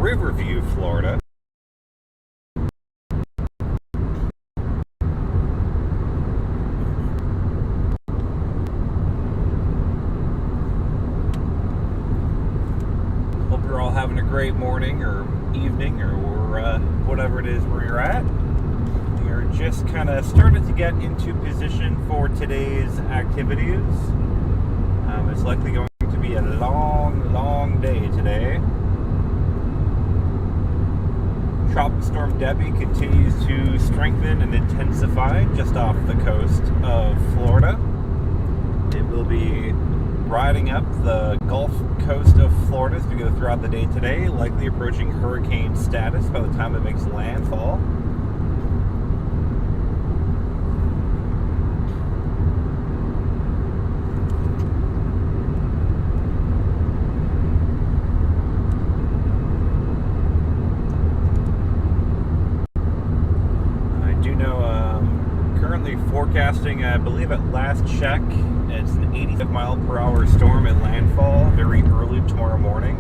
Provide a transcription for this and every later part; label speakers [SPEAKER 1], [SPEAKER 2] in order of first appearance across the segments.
[SPEAKER 1] Riverview, Florida. Hope you're all having a great morning or evening or whatever it is where you're at. We are just kind of starting to get into position for today's activities. It's likely going to be a long day today. Tropical Storm Debby continues to strengthen and intensify just off the coast of Florida. It will be riding up the Gulf Coast of Florida as we go throughout the day today, likely approaching hurricane status by the time it makes landfall. Forecasting, I believe at last check, it's an 85 mile per hour storm at landfall very early tomorrow morning.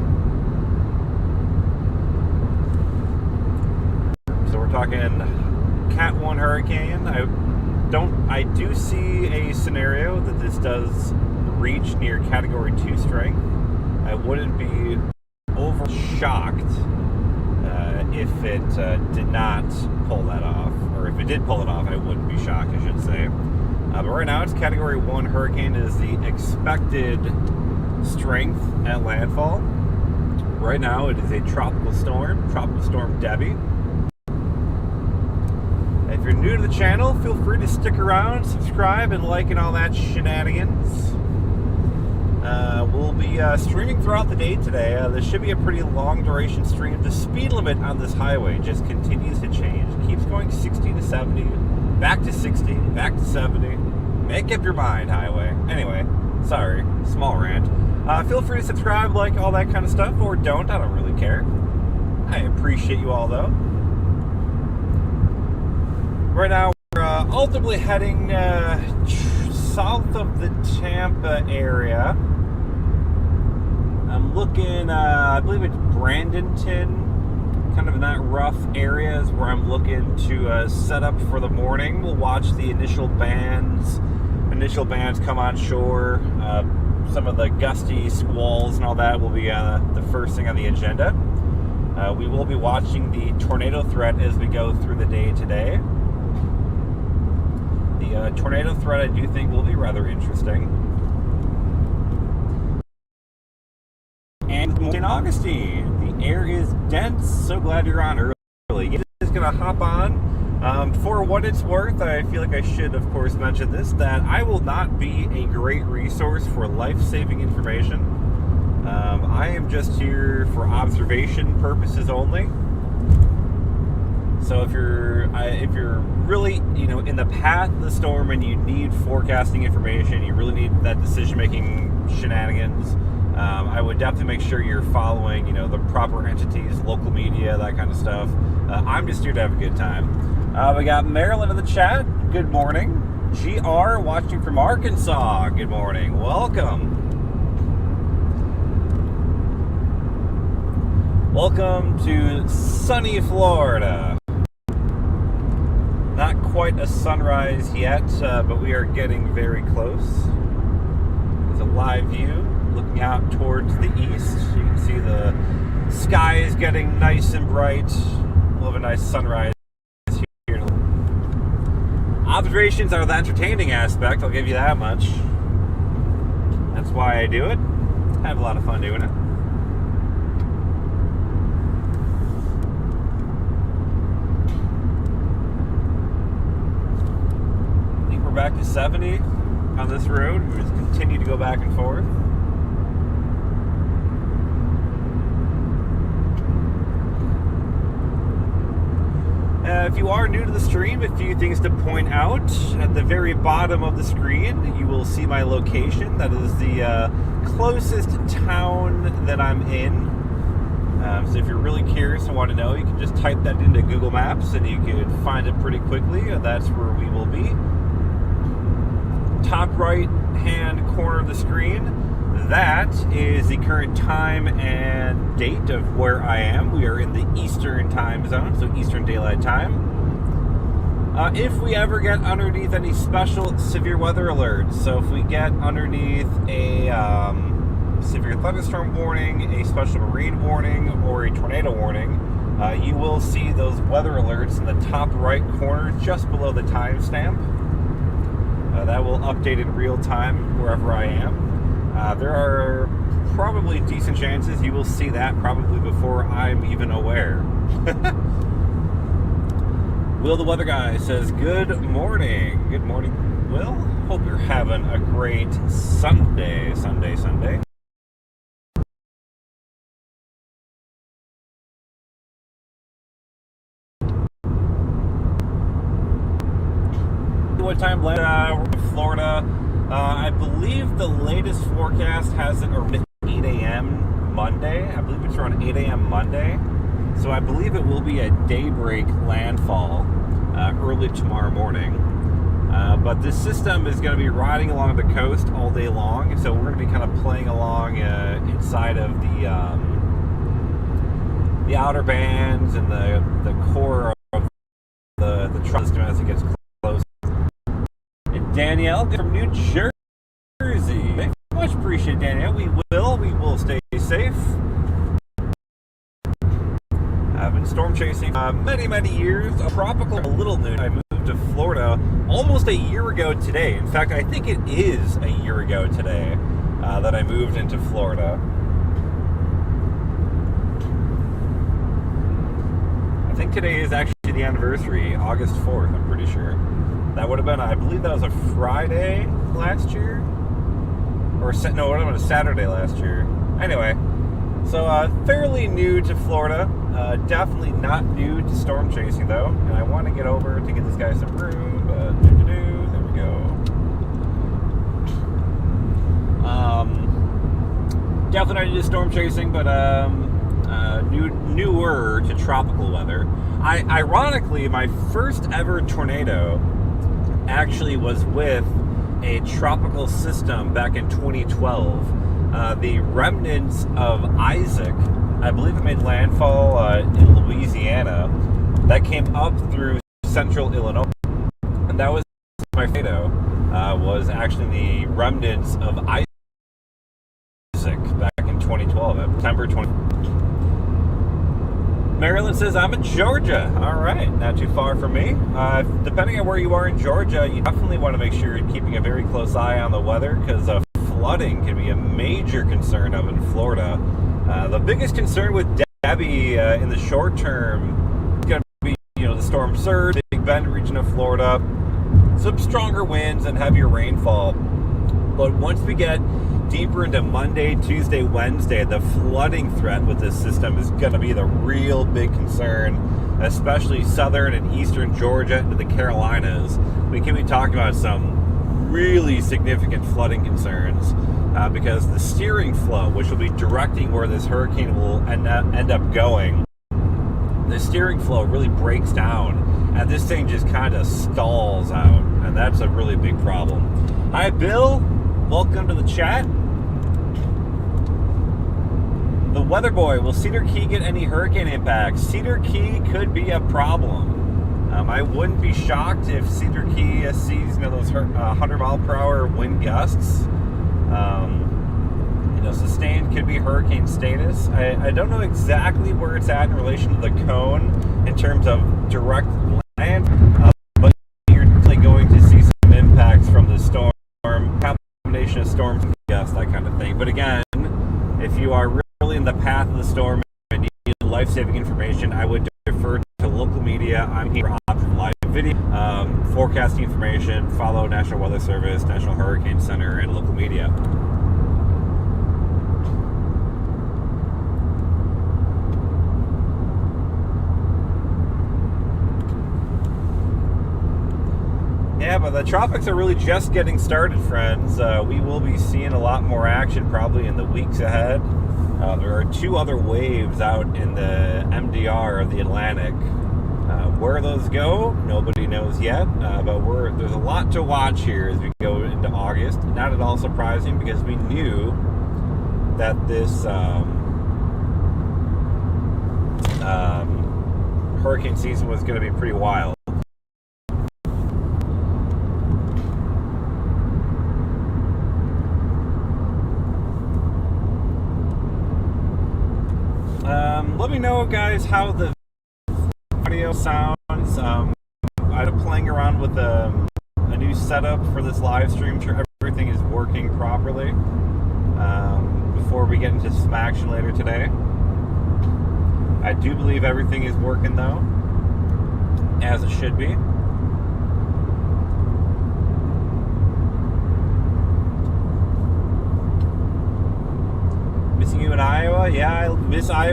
[SPEAKER 1] So we're talking Cat 1 hurricane. I do see a scenario that this does reach near Category 2 strength. I wouldn't be over shocked if it did not pull that off. Or if it did pull it off, I wouldn't be shocked, I should say. But right now, it's Category 1 hurricane is the expected strength at landfall. Right now, it is a Tropical Storm Debby. If you're new to the channel, feel free to stick around, subscribe, and like and all that shenanigans. We'll be streaming throughout the day today. This should be a pretty long duration stream. The speed limit on this highway just continues to change. It keeps going 60 to 70, back to 60, back to 70. Make up your mind, highway. Anyway, sorry, small rant. Feel free to subscribe, like, all that kind of stuff, or don't. I don't really care. I appreciate you all, though. Right now, we're ultimately heading south of the Tampa area. I'm looking, I believe it's Bradenton, kind of in that rough area is where I'm looking to set up for the morning. We'll watch the initial bands come on shore. Some of the gusty squalls and all that will be the first thing on the agenda. We will be watching the tornado threat as we go through the day today. The tornado threat, I do think, will be rather interesting. And St. Augustine, the air is dense. So glad you're on early. I'm just going to hop on. For what it's worth, I feel like I should, of course, mention this, that I will not be a great resource for life-saving information. I am just here for observation purposes only. So if you're really, in the path of the storm and you need forecasting information, you really need that decision-making shenanigans, I would definitely make sure you're following, the proper entities, local media, that kind of stuff. I'm just here to have a good time. We got Marilyn in the chat. Good morning. GR watching from Arkansas. Good morning. Welcome. Welcome to sunny Florida. Not quite a sunrise yet, but we are getting very close. There's a live view looking out towards the east. You can see the sky is getting nice and bright. We'll have a nice sunrise here. Observations are the entertaining aspect, I'll give you that much. That's why I do it. I have a lot of fun doing it. Back to 70 on this road. We just continue to go back and forth. If you are new to the stream, a few things to point out. At the very bottom of the screen, you will see my location. That is the closest town that I'm in. So if you're really curious and want to know, you can just type that into Google Maps and you could find it pretty quickly. That's where we will be. Top right hand corner of the screen, that is the current time and date of where I am. We are in the Eastern time zone, so Eastern Daylight Time. If we ever get underneath any special severe weather alerts, so if we get underneath a severe thunderstorm warning, a special marine warning, or a tornado warning, you will see those weather alerts in the top right corner just below the timestamp. That will update in real time wherever I am. There are probably decent chances you will see that probably before I'm even aware. Will the Weather Guy says, good morning. Good morning, Will. Hope you're having a great Sunday. What time we're in Florida? I believe the latest forecast has it around 8 a.m. Monday. I believe it's around 8 a.m. Monday. So I believe it will be a daybreak landfall early tomorrow morning. But this system is going to be riding along the coast all day long. So we're going to be kind of playing along inside of the outer bands and the core of the truck system as it gets close. And Danielle from New Jersey. Thank you much. Appreciate it, Danielle. We will stay safe. I've been storm chasing many years. A tropical little new. I moved to Florida almost a year ago today. In fact, I think it is a year ago today that I moved into Florida. I think today is actually the anniversary, August 4th, I'm pretty sure. That would have been, I believe that was a Friday last year? Or, no, it would have been a Saturday last year. Anyway, so fairly new to Florida. Definitely not new to storm chasing, though. And I want to get over to get this guy some room, but there we go. Definitely not new to storm chasing, but newer to tropical weather. Ironically, my first ever tornado actually was with a tropical system back in 2012. The remnants of Isaac, I believe it made landfall in Louisiana. That came up through central Illinois. And that was my tornado, was actually the remnants of Isaac back in 2012, September 20. Maryland says, I'm in Georgia. All right, not too far from me. Depending on where you are in Georgia, you definitely want to make sure you're keeping a very close eye on the weather because flooding can be a major concern up in Florida. The biggest concern with Debby in the short term is going to be, the storm surge, Big Bend region of Florida, some stronger winds and heavier rainfall. But once we get deeper into Monday, Tuesday, Wednesday, the flooding threat with this system is going to be the real big concern, especially southern and eastern Georgia into the Carolinas. We can be talking about some really significant flooding concerns because the steering flow, which will be directing where this hurricane will end up going, the steering flow really breaks down and this thing just kind of stalls out, and that's a really big problem. Hi, Bill. Welcome to the chat. The Weather Boy, will Cedar Key get any hurricane impacts? Cedar Key could be a problem. I wouldn't be shocked if Cedar Key sees those 100-mile-per-hour wind gusts. Sustained could be hurricane status. I don't know exactly where it's at in relation to the cone in terms of direct land, but you're definitely going to see some impacts from the storm, combination of storms and gusts, that kind of thing. But again, if you are really in the path of the storm and need life-saving information, I would defer to local media. I'm here for option live video, forecasting information. Follow National Weather Service, National Hurricane Center, and local media. Yeah, but the tropics are really just getting started, friends. We will be seeing a lot more action probably in the weeks ahead. There are two other waves out in the MDR of the Atlantic. Where those go, nobody knows yet, but there's a lot to watch here as we go into August. Not at all surprising because we knew that this hurricane season was going to be pretty wild. Let me know, guys, how the audio sounds. I'm playing around with a new setup for this live stream. Sure everything is working properly before we get into some action later today. I do believe everything is working, though, as it should be. Missing you in Iowa? Yeah, I miss Iowa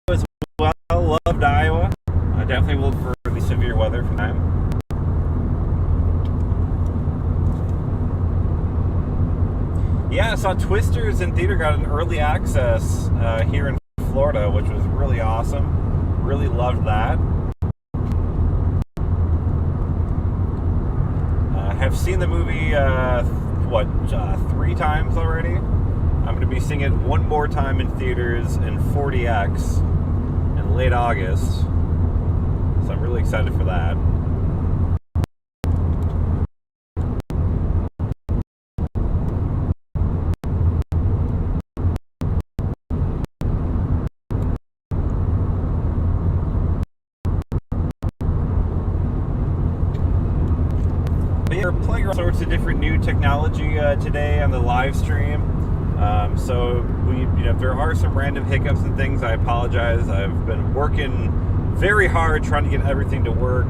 [SPEAKER 1] as well. Loved Iowa. I definitely will look for the severe weather from time. Yeah, I saw Twisters in theater, got an early access here in Florida, which was really awesome. Really loved that. Have seen the movie, 3 times already? I'm going to be seeing it one more time in theaters in 4DX in late August. So I'm really excited for that. We're playing all sorts of different new technology today on the live stream. So if there are some random hiccups and things, I apologize. I've been working very hard trying to get everything to work.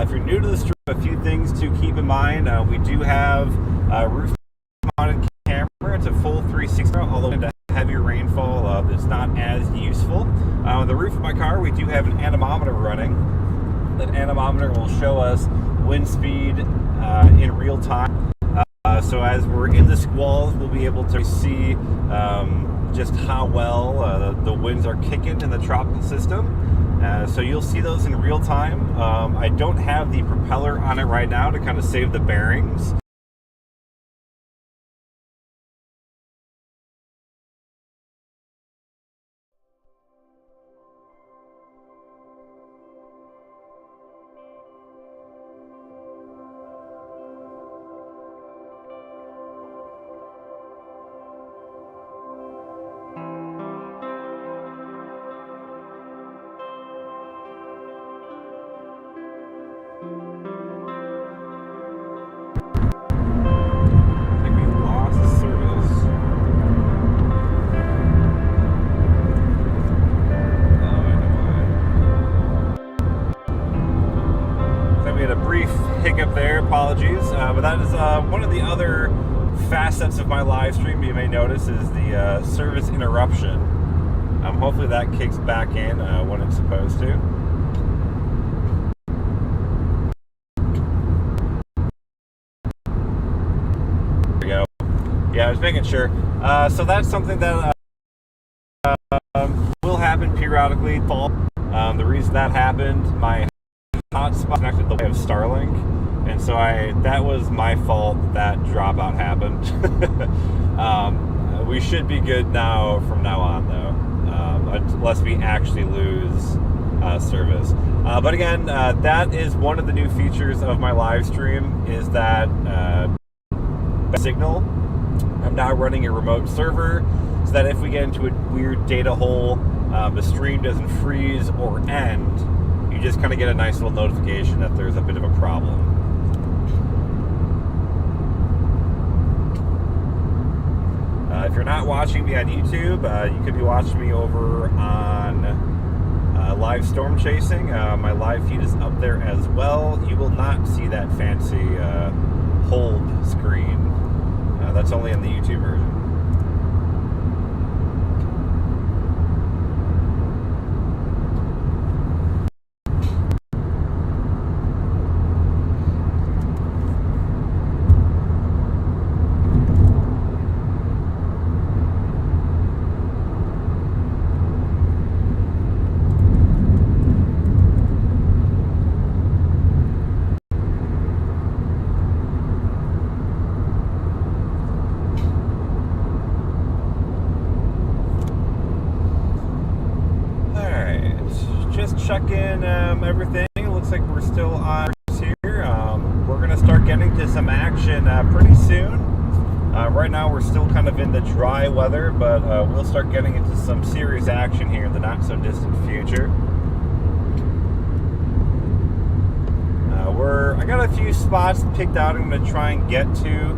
[SPEAKER 1] If you're new to the stream, a few things to keep in mind. We do have a roof-mounted camera. It's a full 360, although into heavier rainfall, it's not as useful. On the roof of my car, we do have an anemometer running. That anemometer will show us wind speed in real time. So as we're in the squalls, we'll be able to see just how well the winds are kicking in the tropical system. So you'll see those in real time. I don't have the propeller on it right now to kind of save the bearings. Apologies, but that is one of the other facets of my live stream you may notice is the service interruption. Hopefully that kicks back in when it's supposed to. There we go. Yeah, I was making sure. So that's something that will happen periodically. The reason that happened, my hotspot connected the way of Starlink. And so that was my fault that dropout happened. We should be good now from now on, though, unless we actually lose service. But again, that is one of the new features of my live stream is that signal. I'm now running a remote server so that if we get into a weird data hole, the stream doesn't freeze or end. You just kind of get a nice little notification that there's a bit of a problem. If you're not watching me on YouTube, you could be watching me over on Live Storm Chasing. My live feed is up there as well. You will not see that fancy hold screen. That's only in the YouTube version. just checking everything. It looks like we're still on here. We're going to start getting to some action pretty soon. Right now we're still kind of in the dry weather, but we'll start getting into some serious action here in the not so distant future. I got a few spots picked out I'm going to try and get to.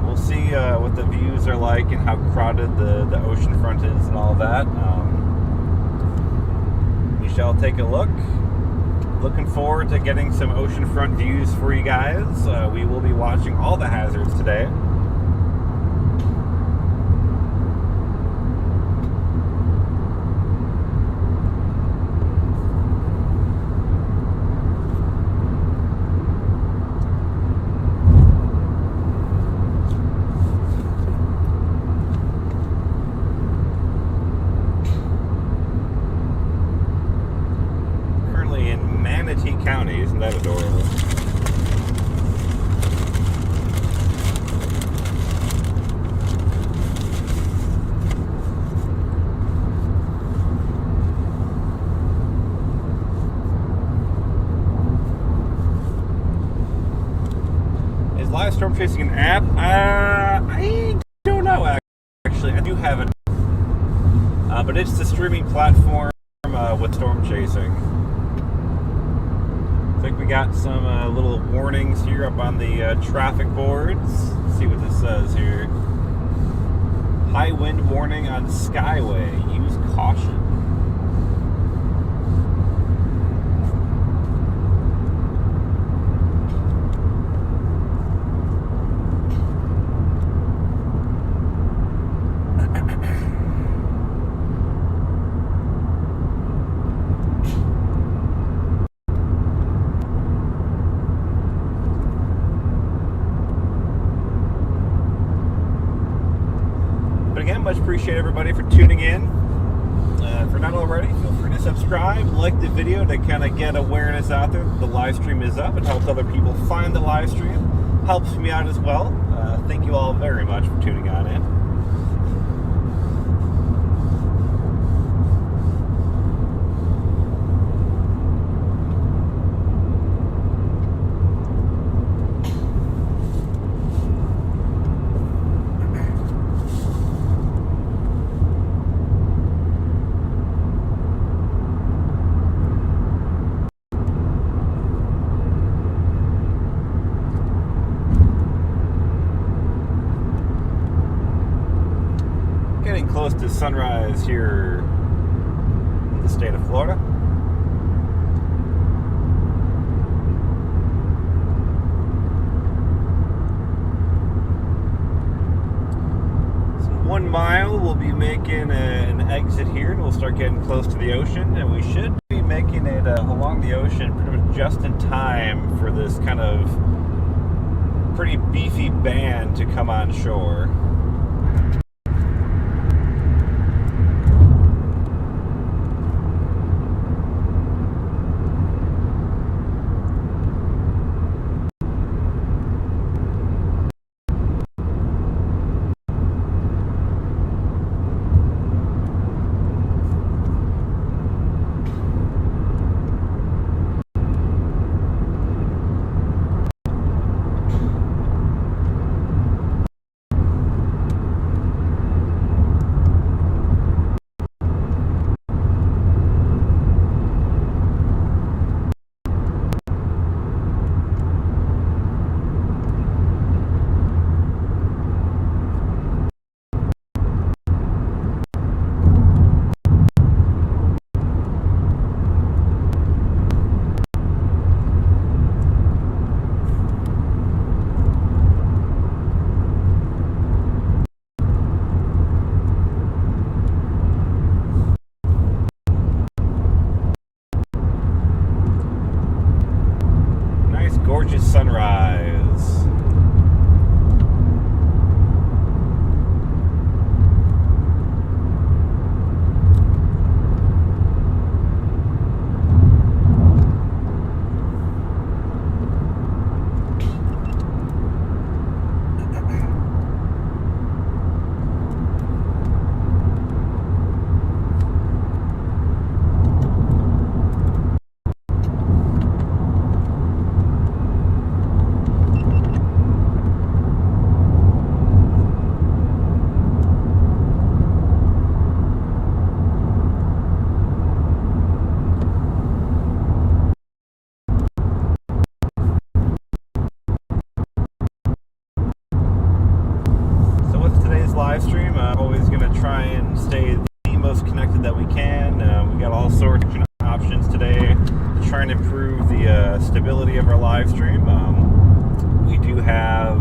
[SPEAKER 1] We'll see what the views are like and how crowded the ocean front is and all that. We shall take a look. Looking forward to getting some oceanfront views for you guys. We will be watching all the hazards today. County, isn't that adorable? Is live storm chasing an app? I don't know actually. I do have it, but it's the streaming platform with storm chasing. I think we got some little warnings here up on the traffic boards. Let's see what this says here. High wind warning on Skyway. Use caution. Much appreciate everybody for tuning in. If you're not already, feel free to subscribe, like the video to kind of get awareness out there. The live stream is up. It helps other people find the live stream. Helps me out as well. Thank you all very much for tuning on in. Close to sunrise here in the state of Florida. So 1 mile, we'll be making an exit here, and we'll start getting close to the ocean, and we should be making it along the ocean pretty much just in time for this kind of pretty beefy band to come on shore. Gorgeous sunrise. and improve the stability of our live stream. We do have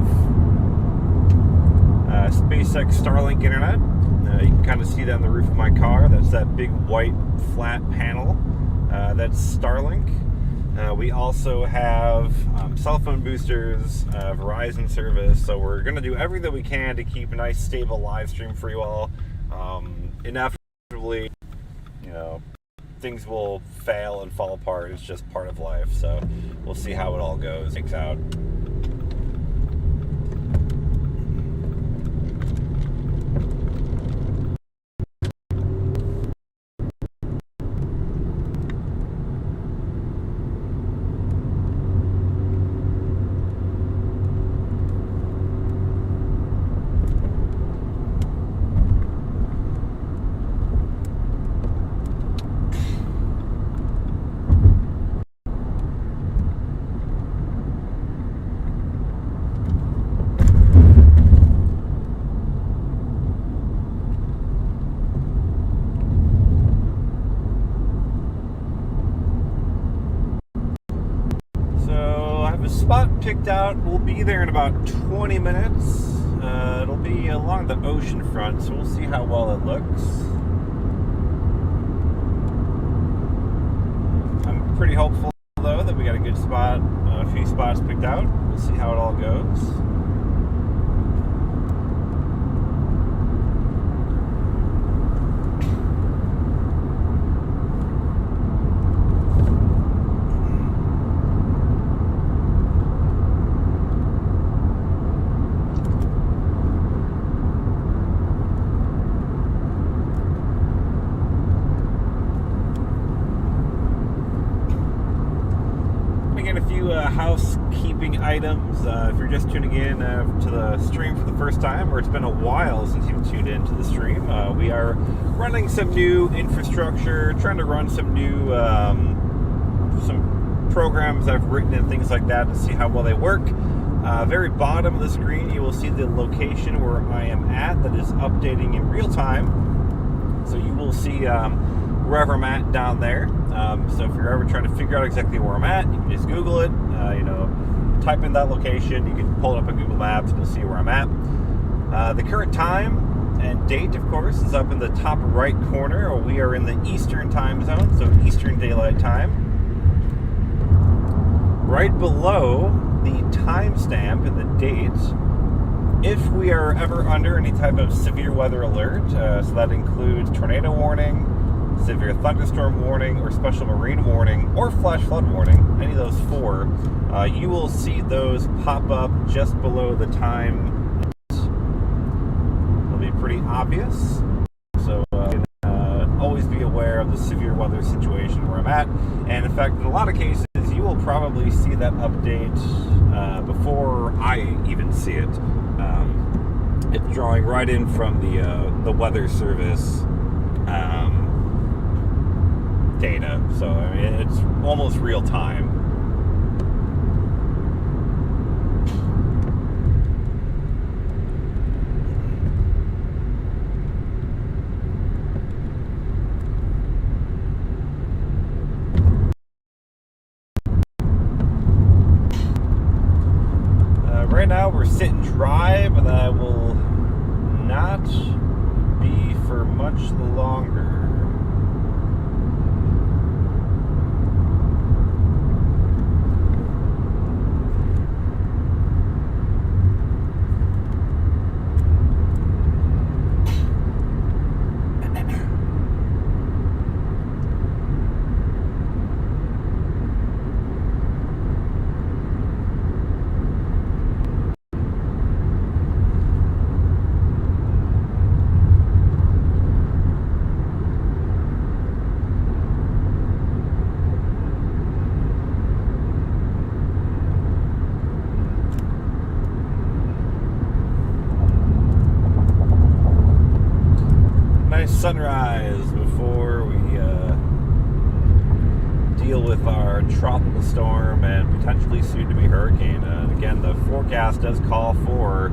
[SPEAKER 1] SpaceX Starlink internet. You can kind of see that on the roof of my car. That's that big white flat panel. That's Starlink. We also have cell phone boosters, Verizon service. So we're going to do everything that we can to keep a nice, stable live stream for you all. Inevitably, things will fail and fall apart. It's just part of life. So we'll see how it all goes. Takes out. Spot picked out. We'll be there in about 20 minutes. It'll be along the ocean front, so we'll see how well it looks. I'm pretty hopeful, though, that we got a good spot, a few spots picked out. We'll see how it all goes. Housekeeping items. If you're just tuning in to the stream for the first time, or it's been a while since you've tuned into the stream, we are running some new infrastructure, trying to run some new some programs I've written and things like that to see how well they work. Very bottom of the screen, you will see the location where I am at that is updating in real time. So you will see wherever I'm at down there. So if you're ever trying to figure out exactly where I'm at, you can just Google it, type in that location, you can pull it up on Google Maps and you'll see where I'm at. The current time and date, of course, is up in the top right corner. We are in the Eastern time zone, so Eastern Daylight Time. Right below the timestamp and the date, if we are ever under any type of severe weather alert, so that includes tornado warning, severe thunderstorm warning, or special marine warning, or flash flood warning, any of those four, you will see those pop up just below the time. It'll be pretty obvious. So always be aware of the severe weather situation where I'm at. And in fact, in a lot of cases, you will probably see that update before I even see it. It's drawing right in from the weather service data, so I mean it's almost real time. Right now we're sitting dry, but that will not be for much longer. Sunrise before we deal with our tropical storm and potentially soon to be hurricane. Again, the forecast does call for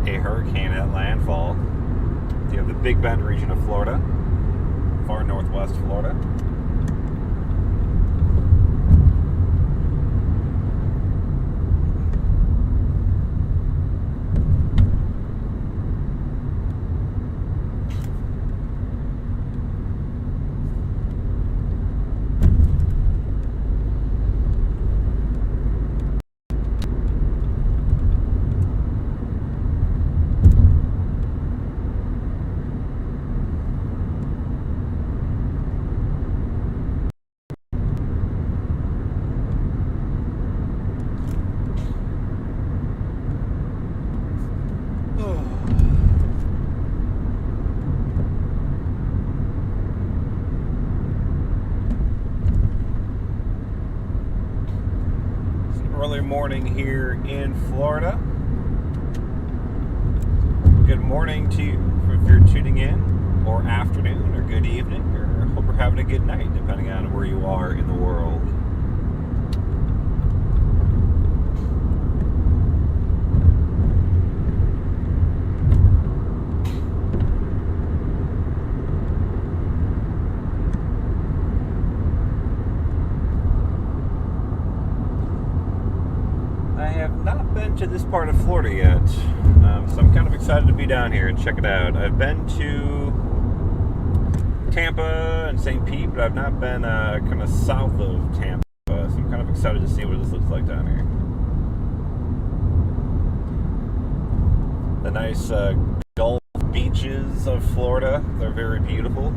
[SPEAKER 1] a hurricane at landfall. You have the Big Bend region of Florida, far northwest Florida. early morning here in Florida. Good morning to you if you're tuning in, or afternoon, or good evening, or hope you're having a good night, depending on where you are in the world. To this part of Florida yet, so I'm kind of excited to be down here and check it out. I've been to Tampa and St. Pete, but I've not been kind of south of Tampa, so I'm kind of excited to see what this looks like down here. The nice Gulf beaches of Florida, they're very beautiful.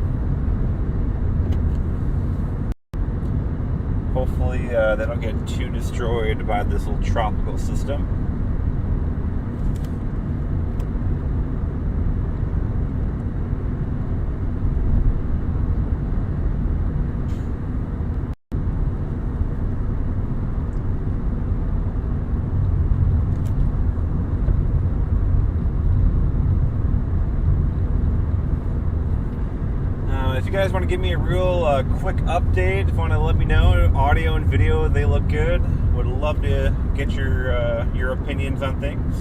[SPEAKER 1] Hopefully they don't get too destroyed by this little tropical system. If you guys want to give me a real quick update, if you want to let me know, audio and video, they look good. Would love to get your opinions on things.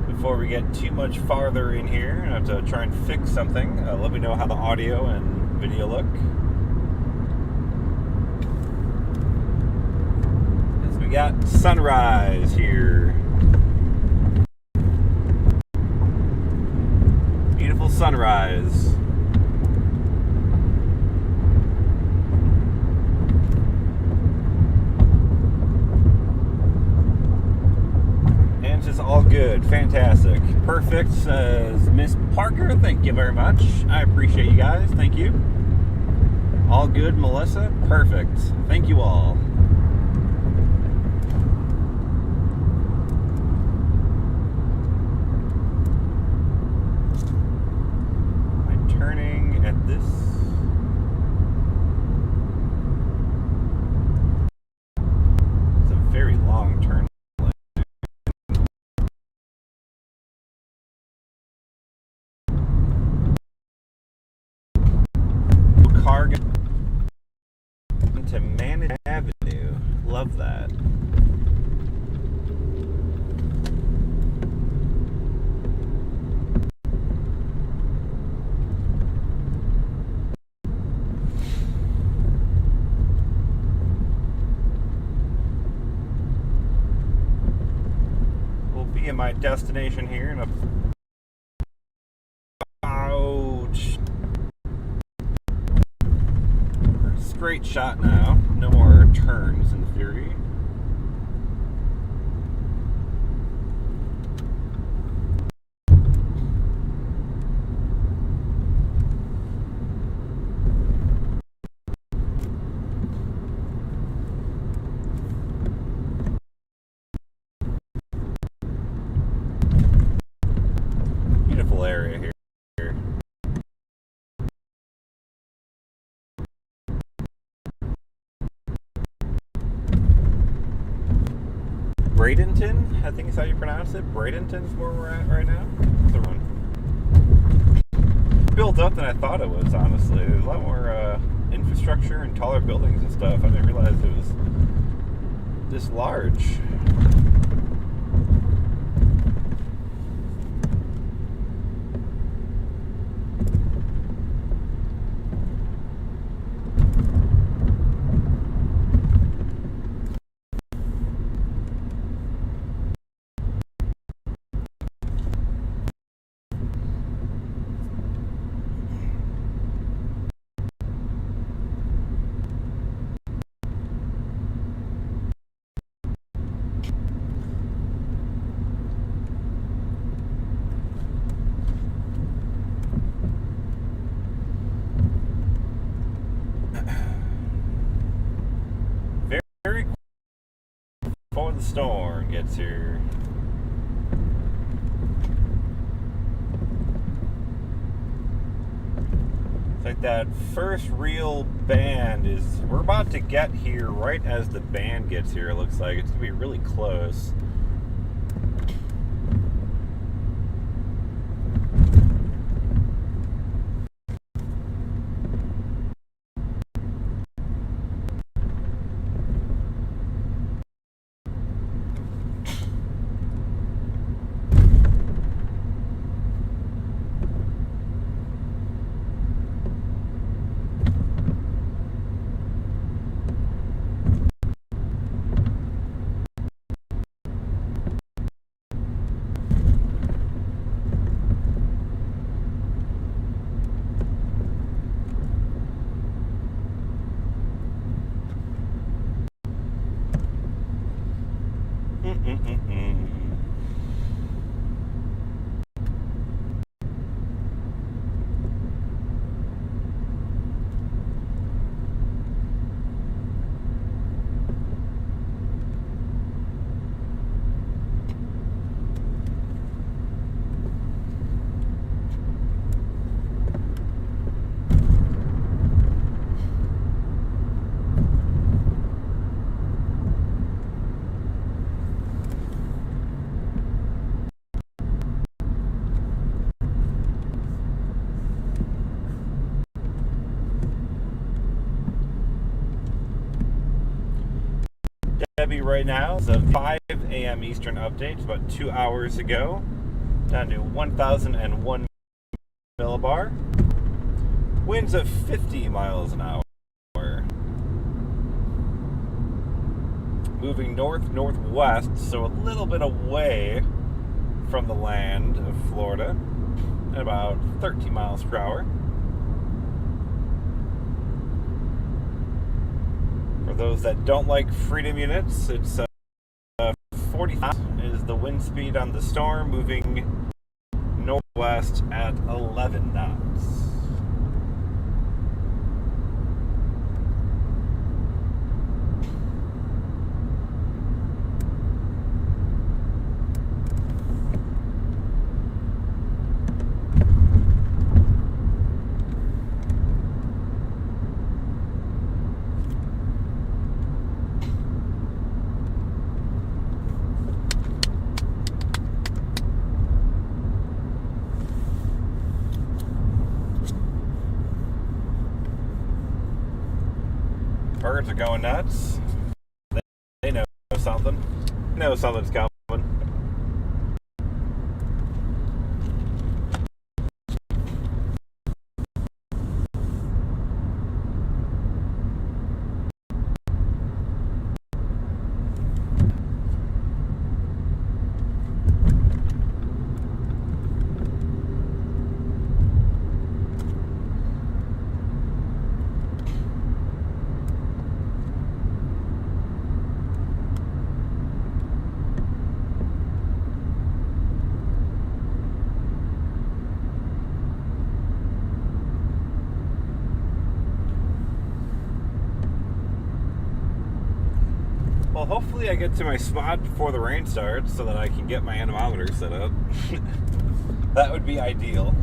[SPEAKER 1] Before we get too much farther in here, I have to try and fix something. Let me know how the audio and video look. As we got sunrise here. Beautiful sunrise. Is all good, fantastic, perfect, says Miss Parker. Thank you very much. I appreciate you guys. Thank you. All good, Melissa. Perfect. Thank you all. I'm turning at this. It's a very long turn. To Manage Avenue. Love that. We'll be in my destination here in about straight shot now. No more turns in theory. Beautiful area here. Bradenton, I think is how you pronounce it. Bradenton's where we're at right now. It's a run. Built up than I thought it was, honestly. There's a lot more infrastructure and taller buildings and stuff. I didn't realize it was this large. Before the storm gets here. Like that first real band is, we're about to get here right as the band gets here. It looks like it's gonna be really close. Debby right now is a 5 a.m. Eastern update about 2 hours ago, down to 1,001 millibar. Winds of 50 miles an hour. Moving north-northwest, so a little bit away from the land of Florida, at about 13 miles per hour. For those that don't like freedom units, it's 40 is the wind speed on the storm, moving northwest at 11 knots. Birds are going nuts. They know something. They know something's coming. Well, hopefully I get to my spot before the rain starts so that I can get my anemometer set up. That would be ideal.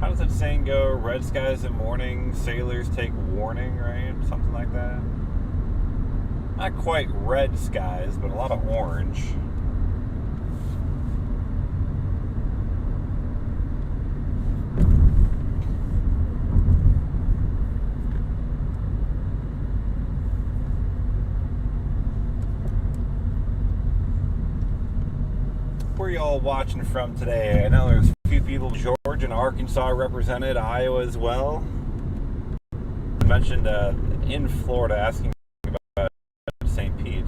[SPEAKER 1] How does that saying go? Red skies in morning, sailors take warning, right? Something like that. Not quite red skies, but a lot of orange. Where are y'all watching from today? I know there's a few people, Georgia and Arkansas represented, Iowa as well. I mentioned in Florida, asking St. Pete.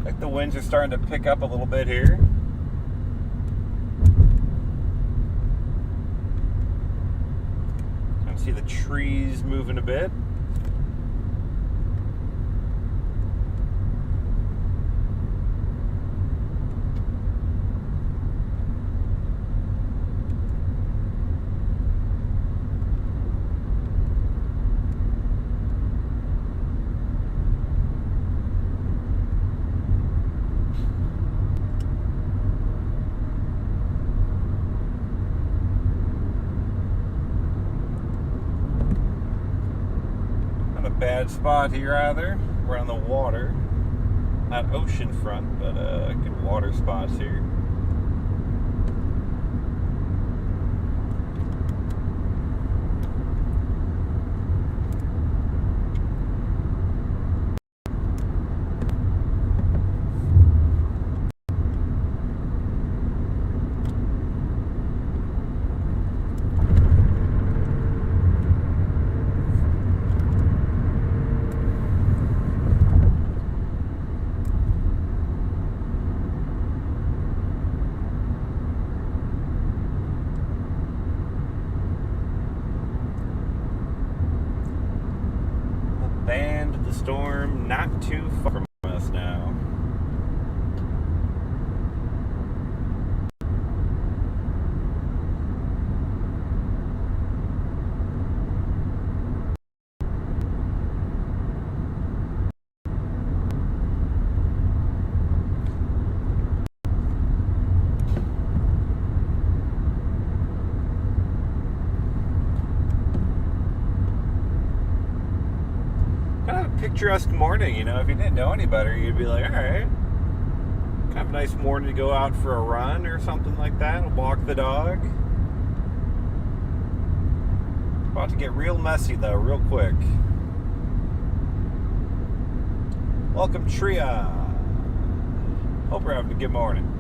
[SPEAKER 1] Like the winds are starting to pick up a little bit here. I can see the trees moving a bit. Not a bad spot here either. We're on the water. Not oceanfront, but good water spots here. Band of the storm, not too far from us now. Kind of a picturesque morning, you know. If you didn't know any better, you'd be like, all right, kind of a nice morning to go out for a run or something like that, walk the dog. About to get real messy though, real quick. Welcome, Tria. Hope we're having a good morning.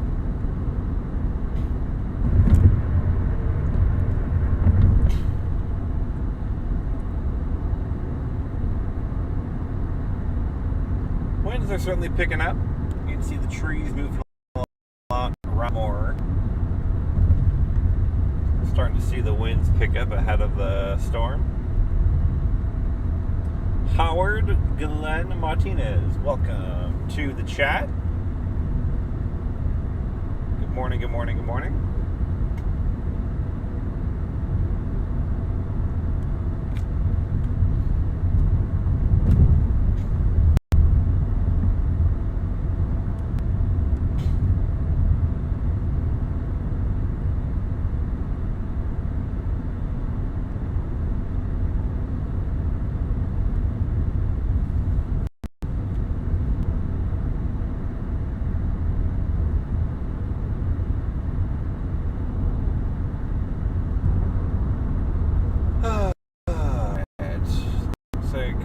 [SPEAKER 1] Winds are certainly picking up. You can see the trees moving a lot around more. Starting to see the winds pick up ahead of the storm. Howard Glenn Martinez, welcome to the chat. Good morning, good morning, good morning.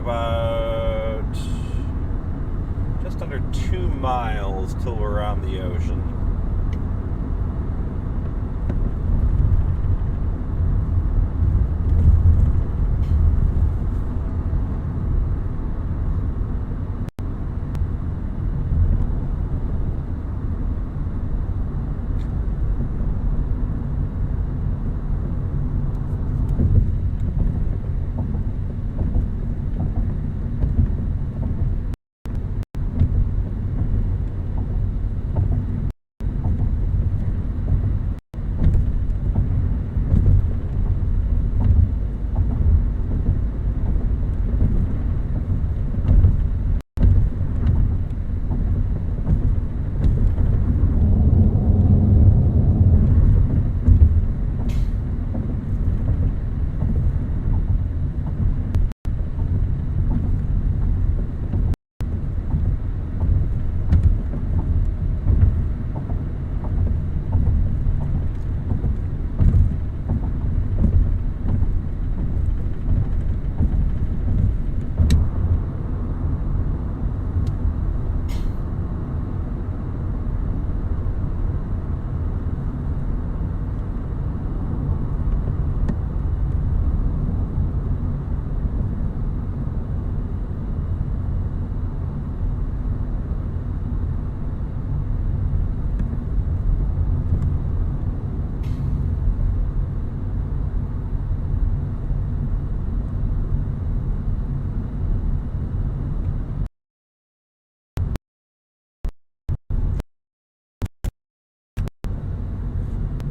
[SPEAKER 1] About just under 2 miles till we're on the ocean.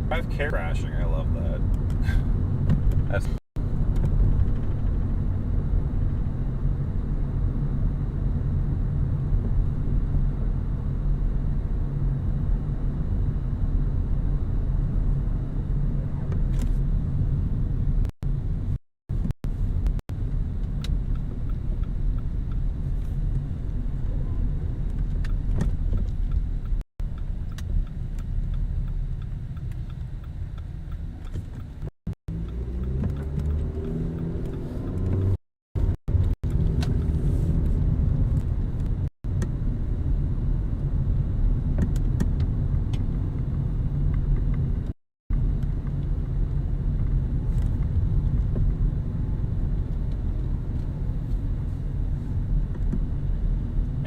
[SPEAKER 1] Drive care crashing, I love that. That's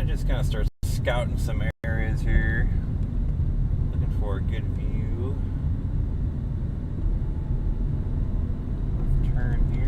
[SPEAKER 1] just kind of start scouting some areas here, looking for a good view. Turn here.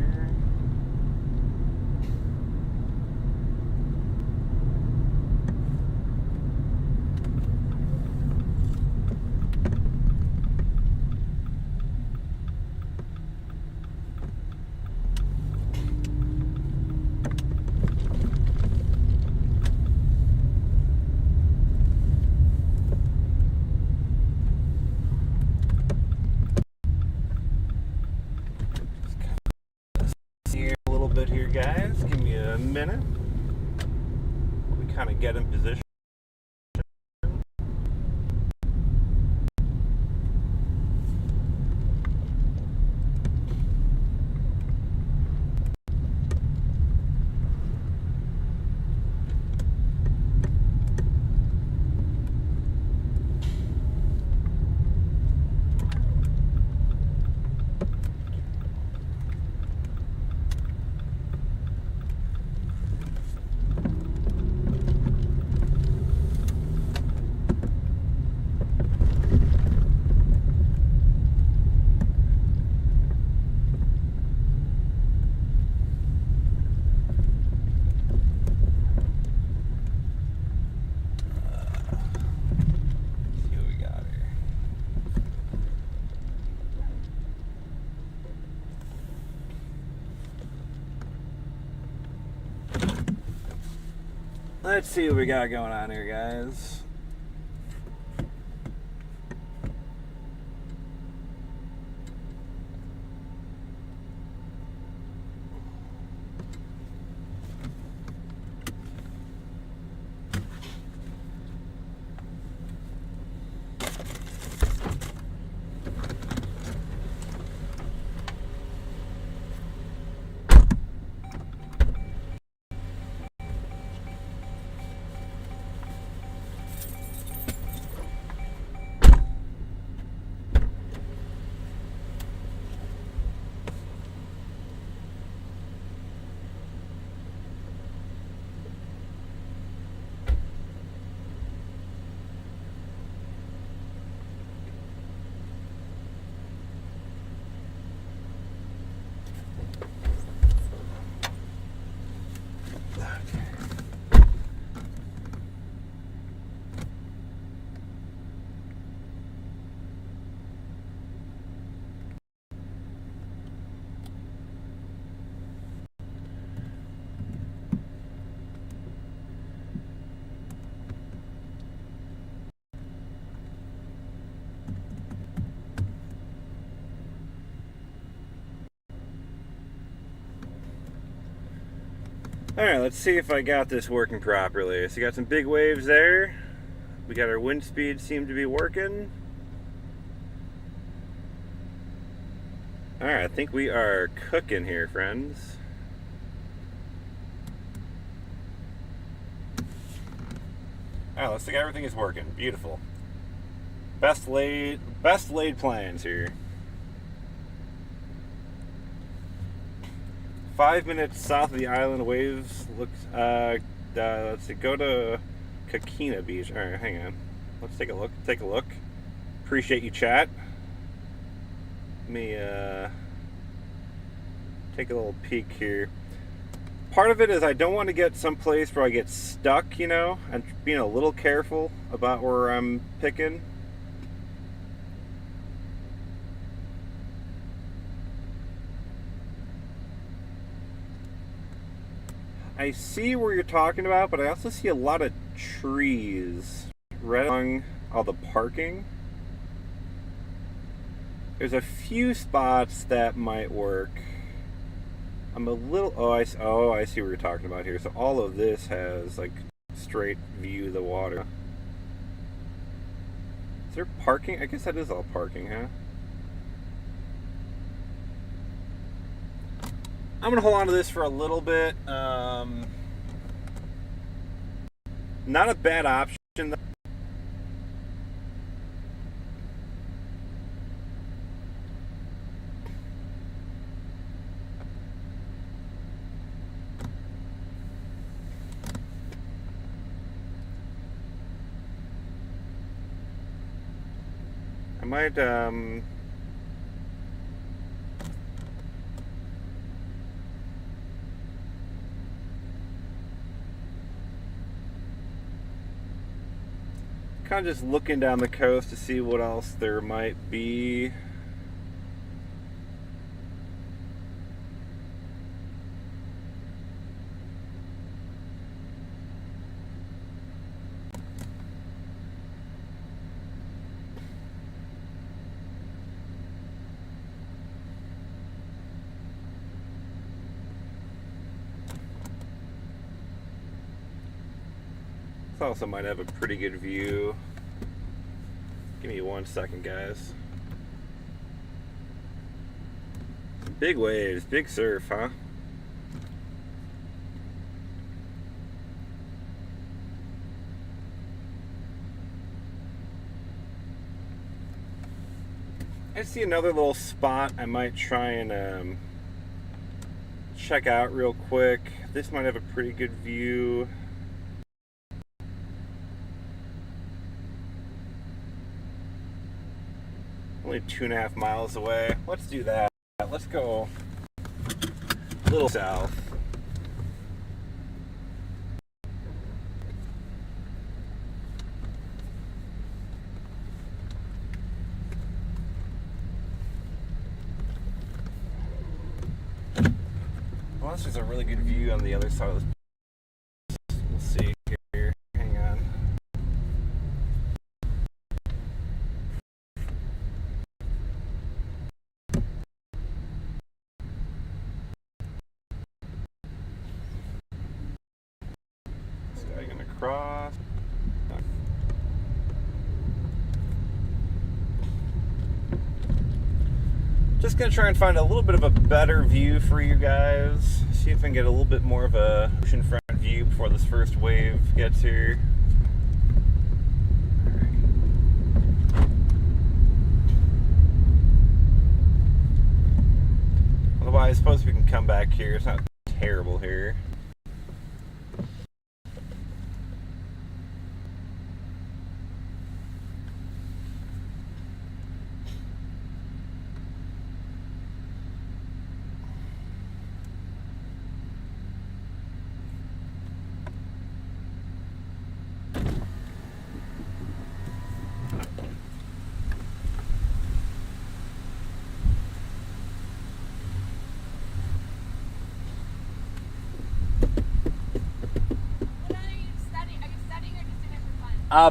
[SPEAKER 1] Here, guys, give me a minute. We kind of get in position. Let's see what we got going on here, guys. Alright, let's see if I got this working properly. So you got some big waves there. We got our wind speed seem to be working. Alright, I think we are cooking here, friends. Alright, looks like everything is working. Beautiful. Best laid plans here. 5 minutes south of the island, waves look, let's see, go to Kakina Beach. Alright, hang on. Let's take a look. Appreciate you, chat. Let me, take a little peek here. Part of it is I don't want to get someplace where I get stuck, you know, and being a little careful about where I'm picking. I see where you're talking about, but I also see a lot of trees right along all the parking. There's a few spots that might work. I'm a little... Oh, I see what you're talking about here. So all of this has, like, straight view of the water. Is there parking? I guess that is all parking, huh? I'm gonna hold on to this for a little bit. Not a bad option. might, kind of just looking down the coast to see what else there might be. This also might have a pretty good view. Give me 1 second, guys. Big waves, big surf, huh? I see another little spot I might try and check out real quick. This might have a pretty good view. Only 2.5 miles away. Let's do that. Let's go a little south. Well, this is a really good view on the other side of this. We'll see here. Hang on. Cross. Just gonna try and find a little bit of a better view for you guys. See if I can get a little bit more of a oceanfront view before this first wave gets here. Otherwise, I suppose we can come back here. It's not terrible here.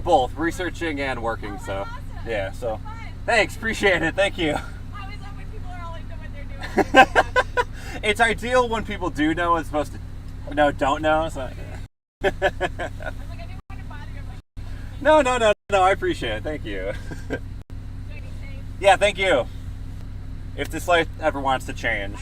[SPEAKER 1] Both researching and working. So, awesome. Yeah. So, thanks. Appreciate it. Thank you.
[SPEAKER 2] I always love when people are all into what they're doing.
[SPEAKER 1] It's ideal when people do know as opposed to don't know. So.
[SPEAKER 2] I was like, I didn't want to bother you.
[SPEAKER 1] No. I appreciate it. Thank you.
[SPEAKER 2] Safe.
[SPEAKER 1] Yeah. Thank you. If this life ever wants to change.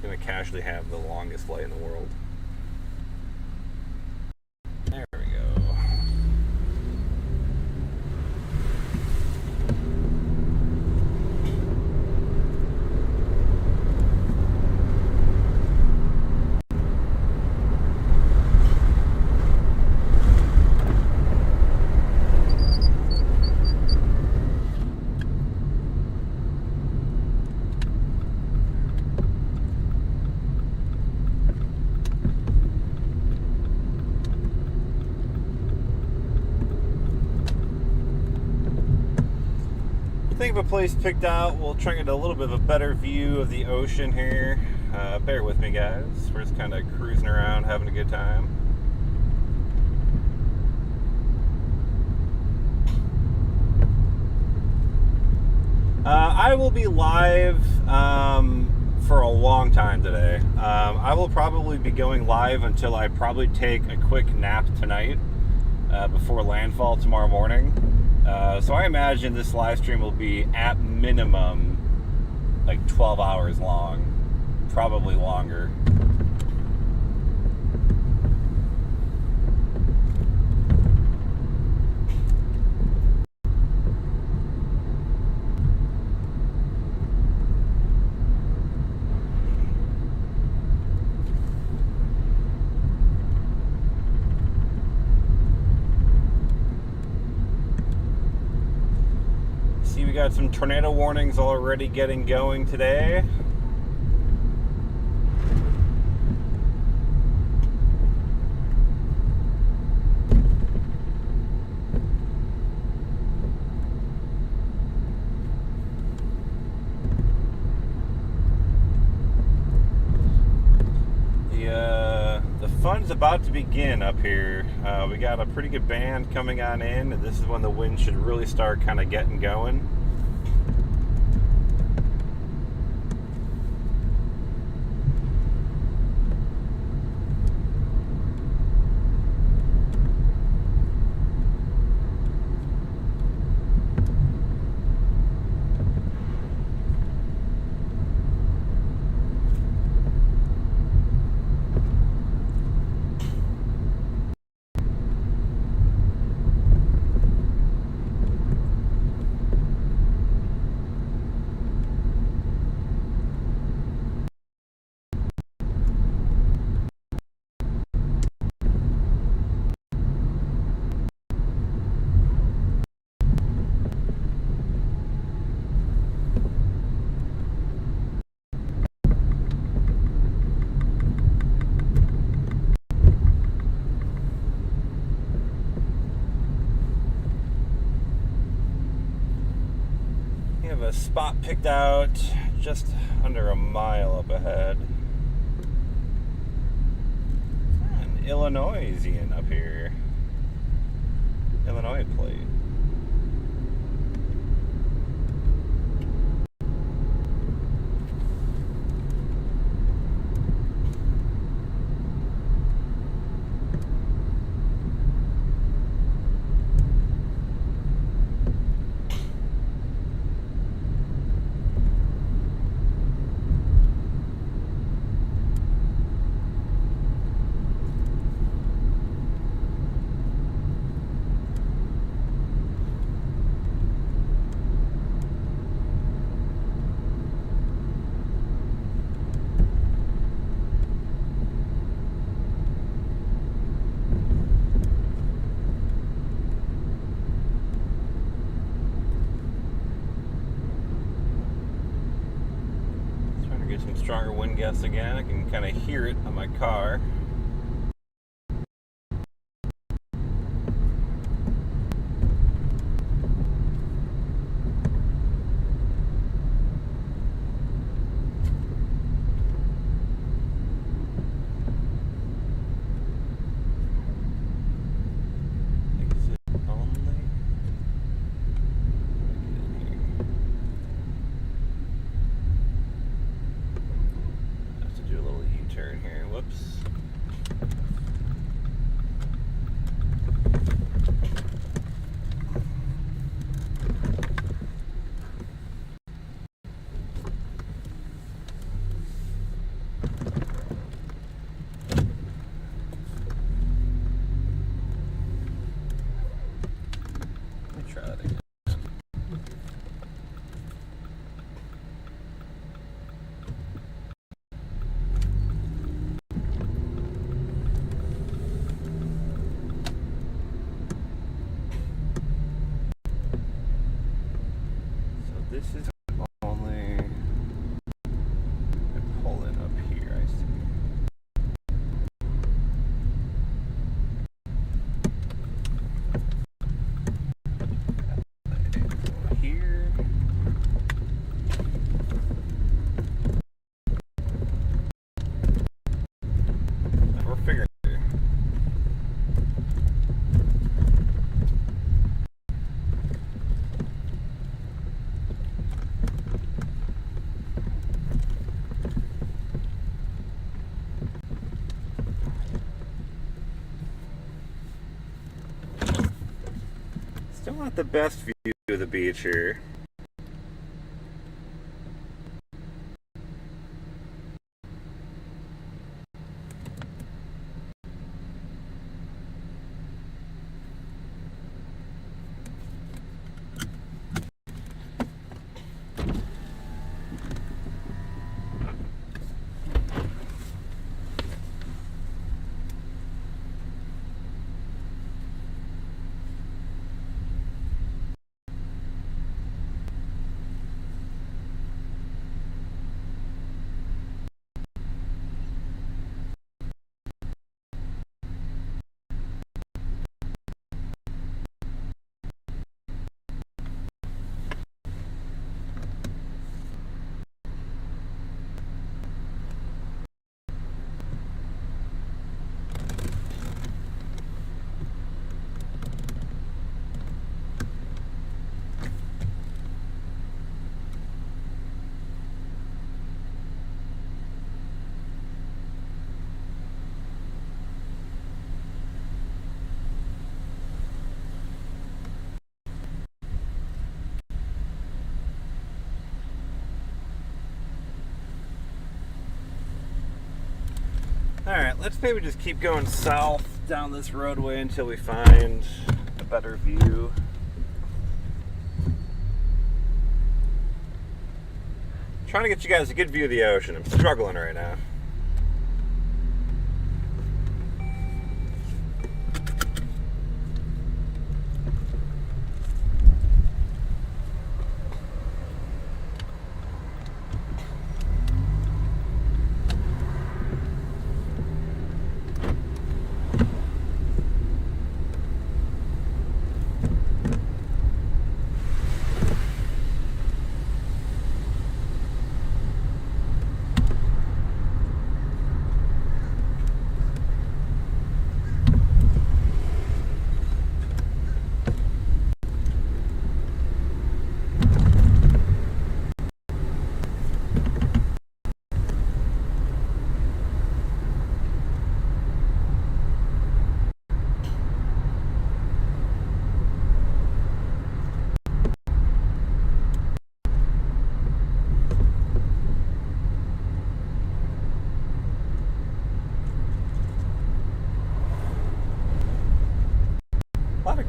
[SPEAKER 1] Going to casually have the longest flight in the world. There we go. Think of a place picked out. We'll try and get a little bit of a better view of the ocean here. Bear with me, guys. We're just kind of cruising around, having a good time. I will be live for a long time today. I will probably be going live until I probably take a quick nap tonight before landfall tomorrow morning. So I imagine this live stream will be at minimum like 12 hours long, probably longer. We got some tornado warnings already getting going today. The fun's about to begin up here. We got a pretty good band coming on in, and this is when the wind should really start kind of getting going. A spot picked out just under a mile up ahead. An Illinoisian up here. Illinois plate. Some stronger wind gusts again. I can kind of hear it on my car. Here. Whoops. Let me try that again. This is only pulling up here, I see. Here. We're figuring it out. Still not the best view of the beach here. Alright, let's maybe just keep going south down this roadway until we find a better view. Trying to get you guys a good view of the ocean. I'm struggling right now.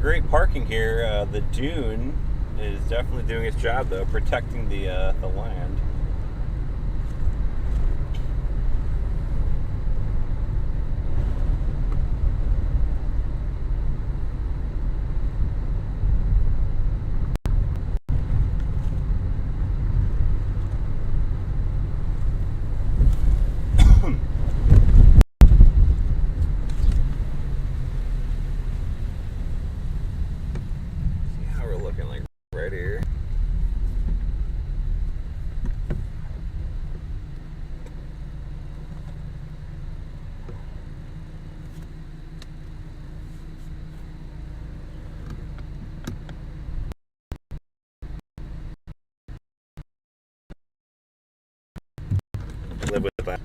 [SPEAKER 1] Great parking here. The dune is definitely doing its job, though, protecting the land. Live with that.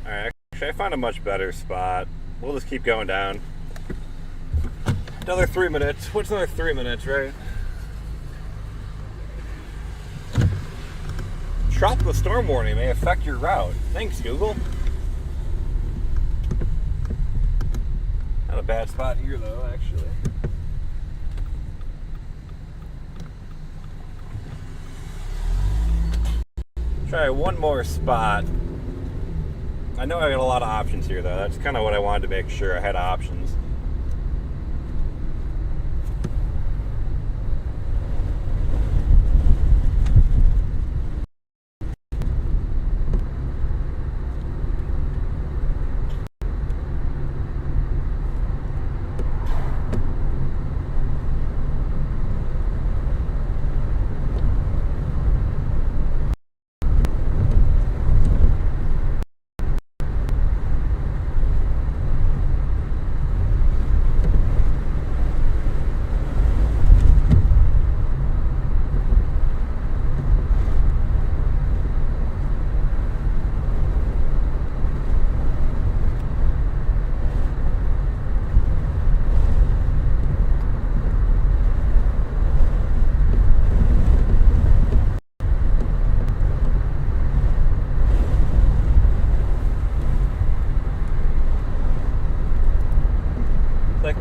[SPEAKER 1] Alright, actually I found a much better spot. We'll just keep going down. Another 3 minutes. What's another 3 minutes, right? Tropical storm warning may affect your route. Thanks, Google. Not a bad spot here, though, actually. Try one more spot. I know I got a lot of options here, though. That's kind of what I wanted to make sure I had options.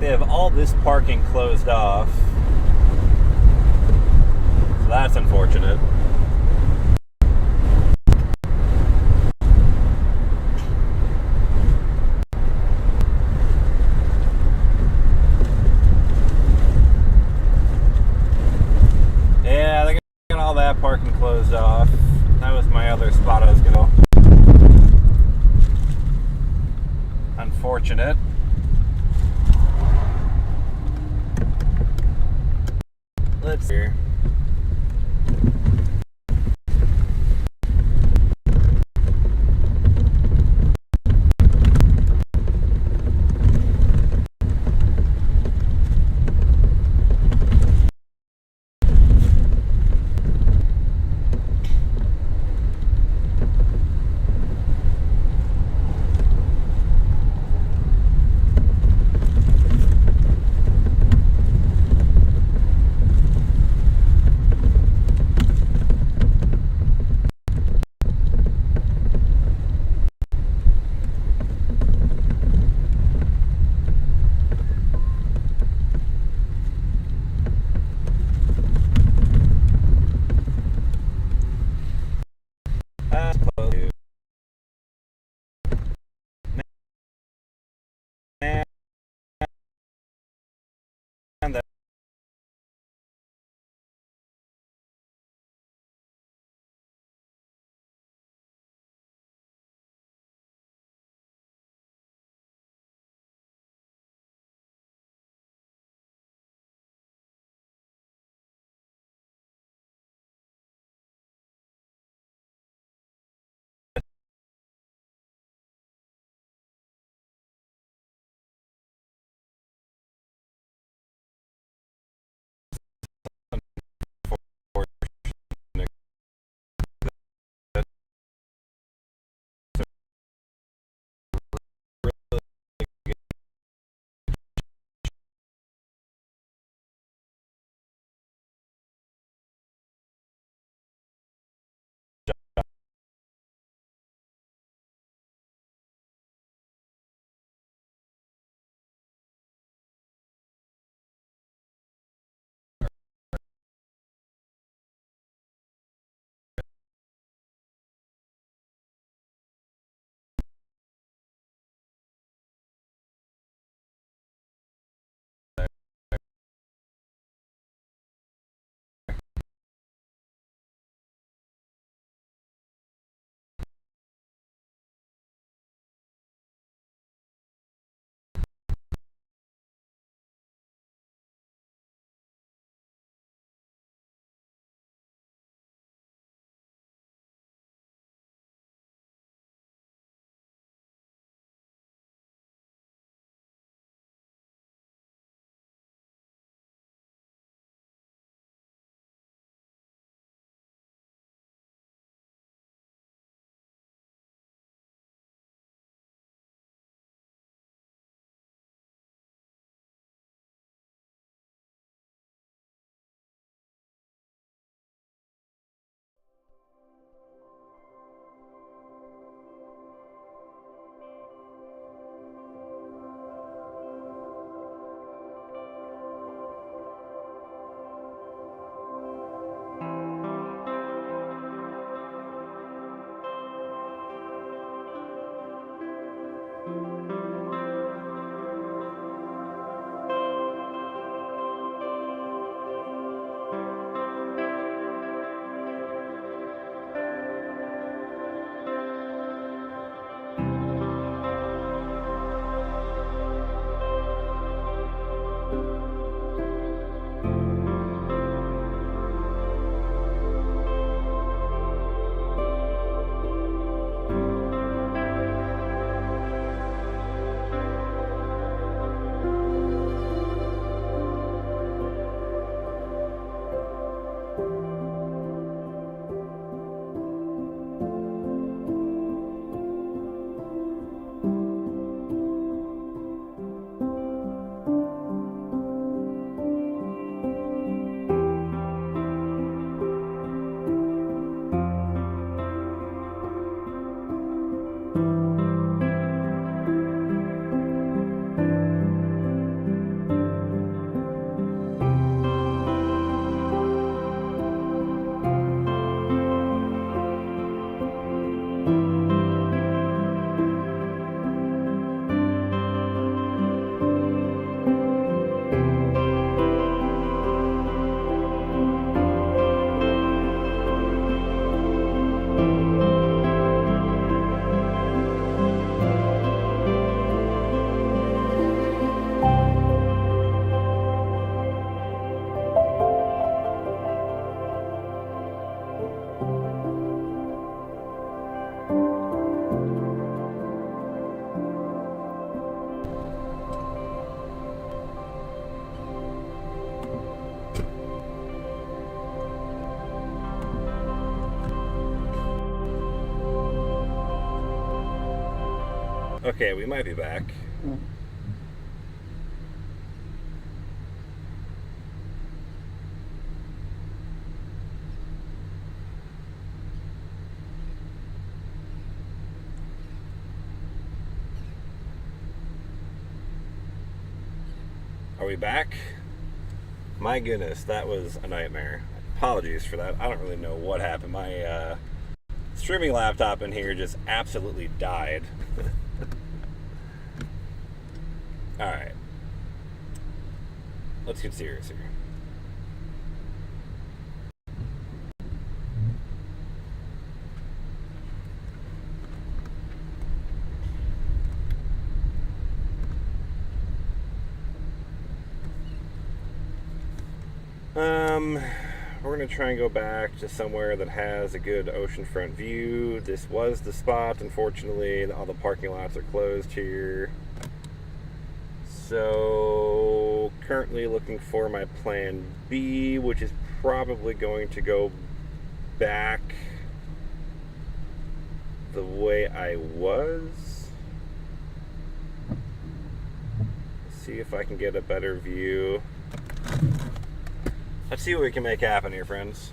[SPEAKER 1] they have all this parking closed off. So that's unfortunate. Yeah, they got all that parking closed off. That was my other spot I was gonna. Unfortunate. Let's see here. Okay, we might be back. Are we back? My goodness, that was a nightmare. Apologies for that. I don't really know what happened. My streaming laptop in here just absolutely died. Alright. Let's get serious here. We're going to try and go back to somewhere that has a good oceanfront view. This was the spot. Unfortunately, all the parking lots are closed here. So, currently looking for my plan B, which is probably going to go back the way I was. See if I can get a better view. Let's see what we can make happen here, friends.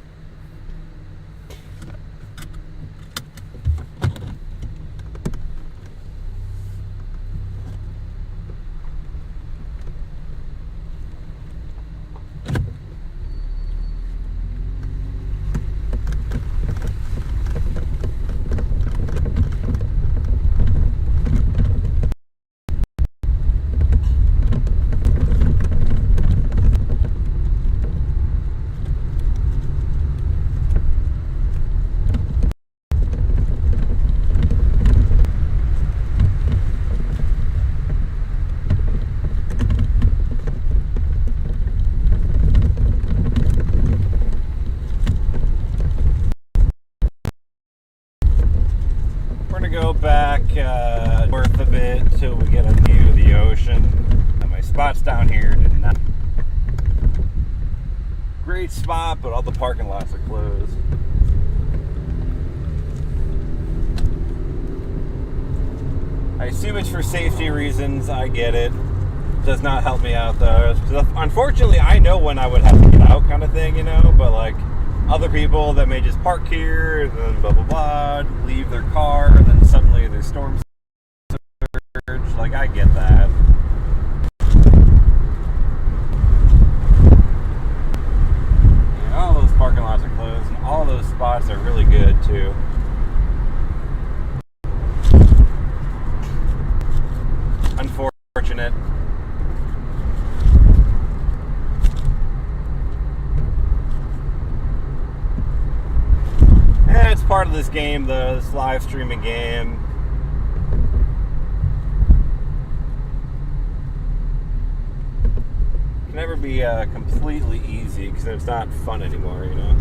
[SPEAKER 1] Go back north a bit till we get a view of the ocean. And my spots down here did not. Great spot, but all the parking lots are closed. I assume it's for safety reasons. I get it. Does not help me out though. Unfortunately, I know when I would have to get out, kind of thing, you know. But like other people that may just park here, and then blah blah blah, leave their car, and then suddenly there's storm surge. Like I get that. And all those parking lots are closed, and all those spots are really good too. Unfortunate. It's part of this game, this live streaming game. It can never be completely easy because it's not fun anymore, you know.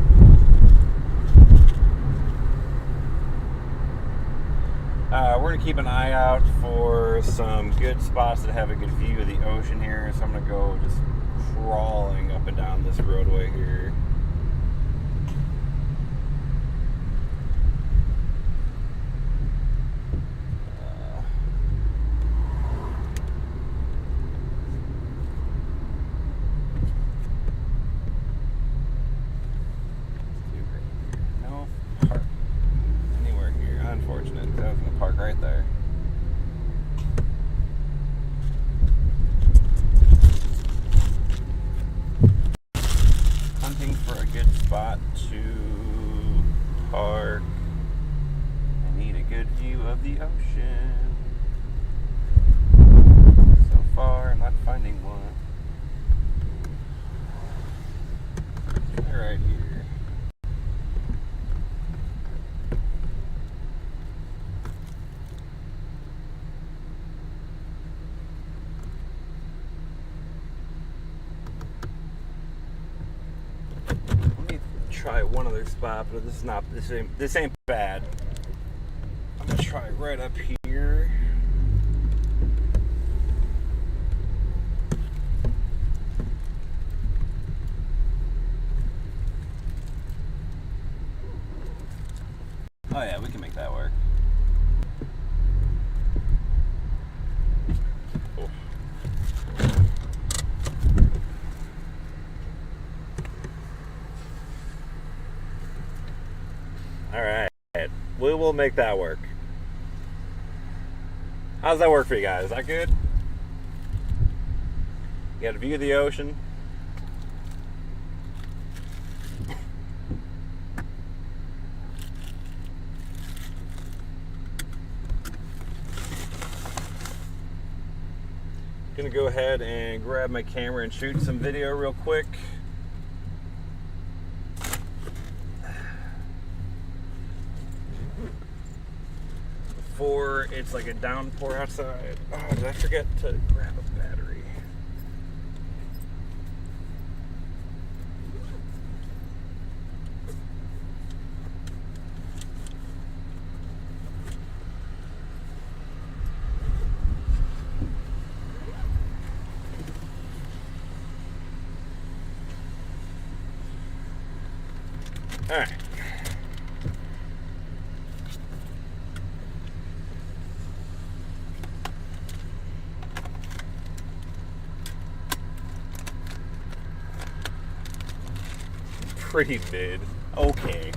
[SPEAKER 1] We're gonna keep an eye out for some good spots that have a good view of the ocean here. So I'm gonna go just crawling up and down this roadway here. Right there. Hunting for a good spot to park. I need a good view of the ocean. So far, I'm not finding one. Right here. Try one other spot, but this ain't bad. I'm gonna try right up here. Oh yeah, we can make that work. All right. We will make that work. How's that work for you guys? Is that good? You got a view of the ocean. Gonna go ahead and grab my camera and shoot some video real quick. Before it's like a downpour outside. Oh, did I forget to grab a battery? All right. Pretty mid. Okay.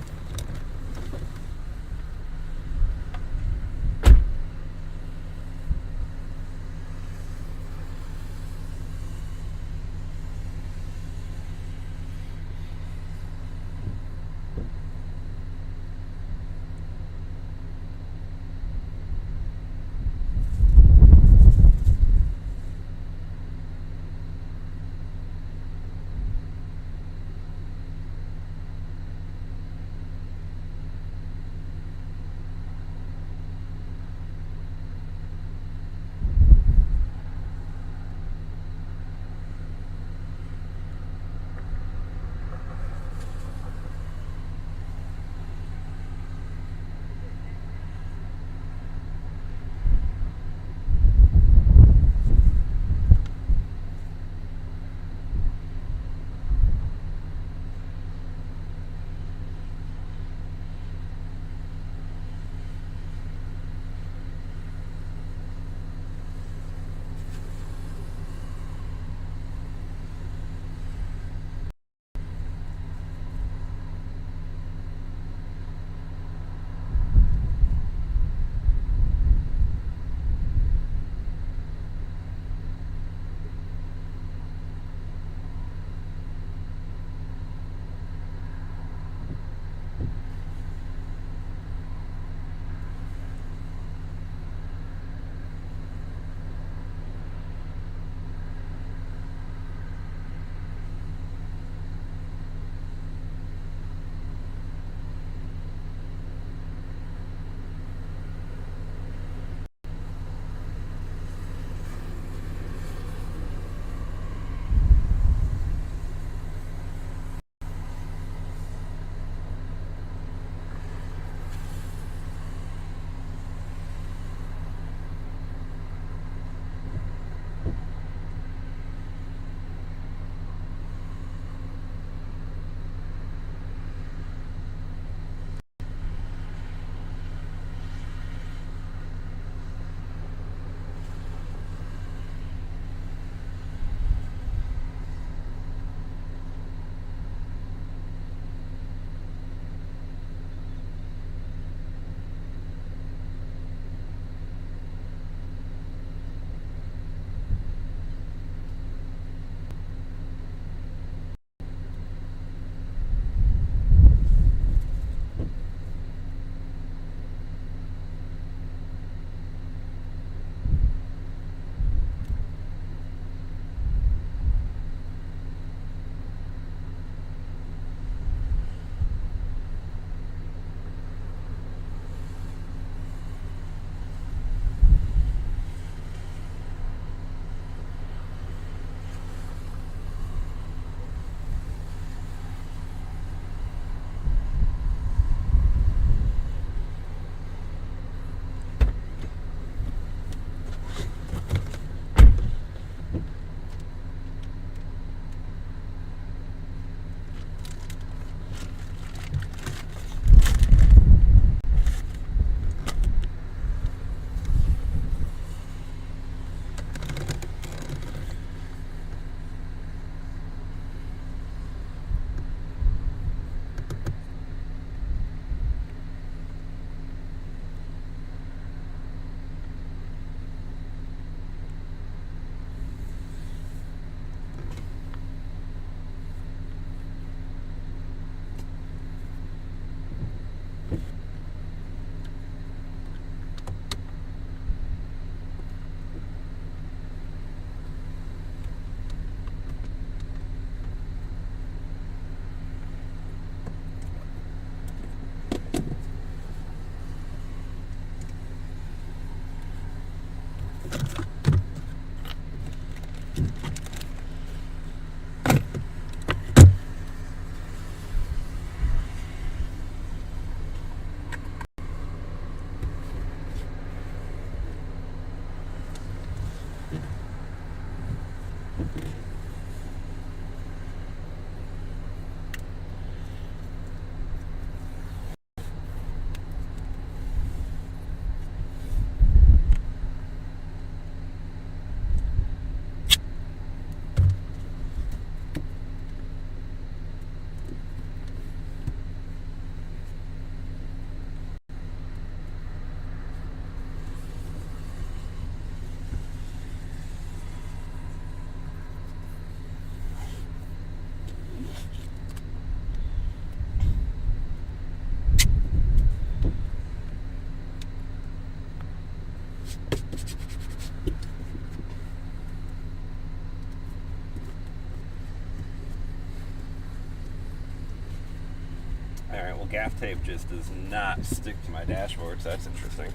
[SPEAKER 1] gaff tape just does not stick to my dashboard, so that's interesting.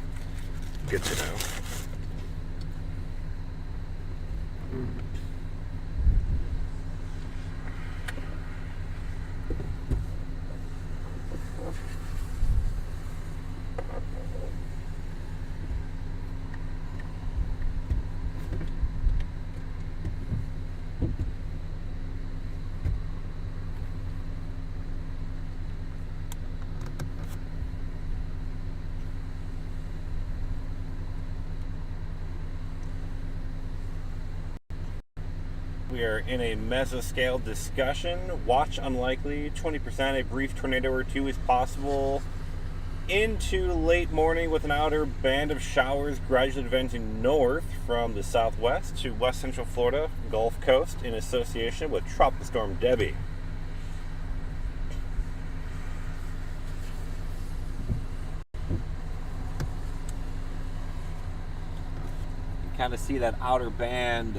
[SPEAKER 1] Good to know. We are in a mesoscale discussion. Watch unlikely, 20%. A brief tornado or two is possible into late morning with an outer band of showers gradually advancing north from the southwest to west central Florida Gulf Coast in association with Tropical Storm Debby. You kind of see that outer band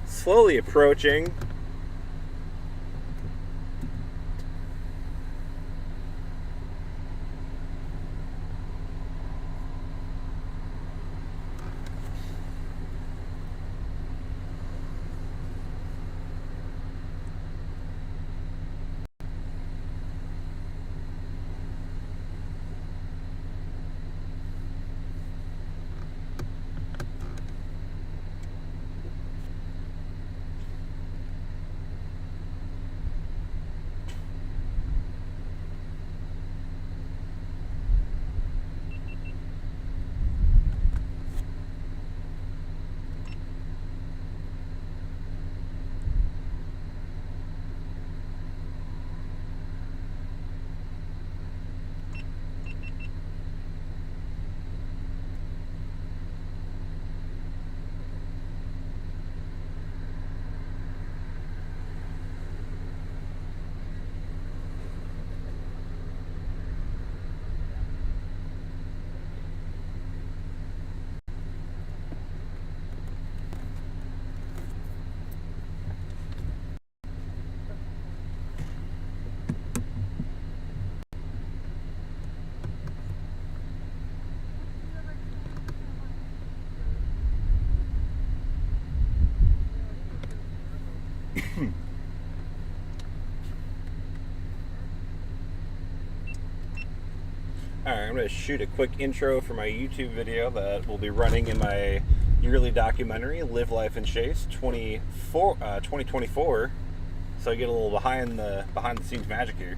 [SPEAKER 1] slowly approaching. Alright, I'm going to shoot a quick intro for my YouTube video that will be running in my yearly documentary, Live Life and Chase 2024. So I get a little behind the scenes magic here.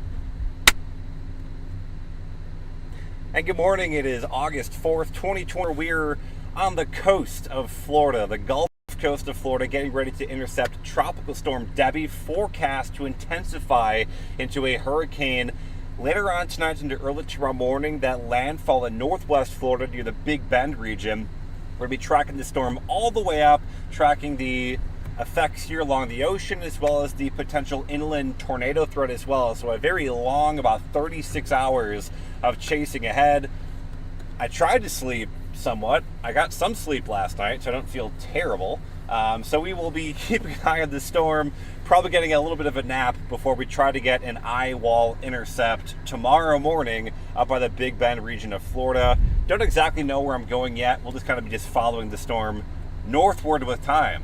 [SPEAKER 1] And good morning, it is August 4th, 2020. We're on the coast of Florida, the Gulf Coast of Florida, getting ready to intercept Tropical Storm Debby, forecast to intensify into a hurricane later on tonight into early tomorrow morning. That landfall in northwest Florida near the Big Bend region. We're going to be tracking the storm all the way up, tracking the effects here along the ocean, as well as the potential inland tornado threat as well. So a very long, about 36 hours of chasing ahead. I tried to sleep somewhat. I got some sleep last night, so I don't feel terrible. So we will be keeping an eye on the storm, probably getting a little bit of a nap before we try to get an eye wall intercept tomorrow morning up by the Big Bend region of Florida. Don't exactly know where I'm going yet. We'll just kind of be following the storm northward with time.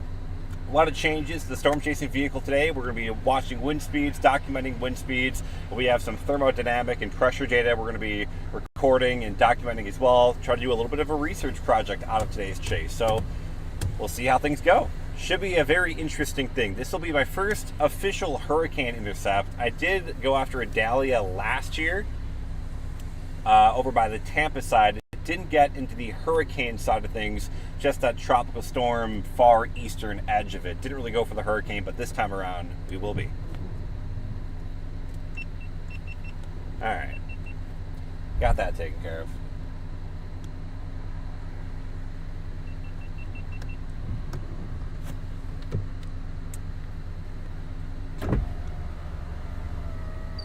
[SPEAKER 1] A lot of changes to the storm chasing vehicle today. We're going to be watching wind speeds, documenting wind speeds. We have some thermodynamic and pressure data we're going to be recording and documenting as well. Try to do a little bit of a research project out of today's chase. So we'll see how things go. Should be a very interesting thing. This will be my first official hurricane intercept. I did go after a Dahlia last year over by the Tampa side. It didn't get into the hurricane side of things, just that tropical storm far eastern edge of it. Didn't really go for the hurricane, but this time around we will be. All right, got that taken care of.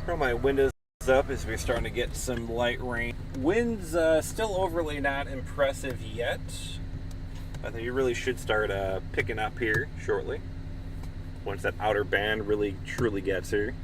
[SPEAKER 1] Throw my windows up as we're starting to get some light rain. Winds still overly not impressive yet. I think you really should start picking up here shortly once that outer band really truly gets here.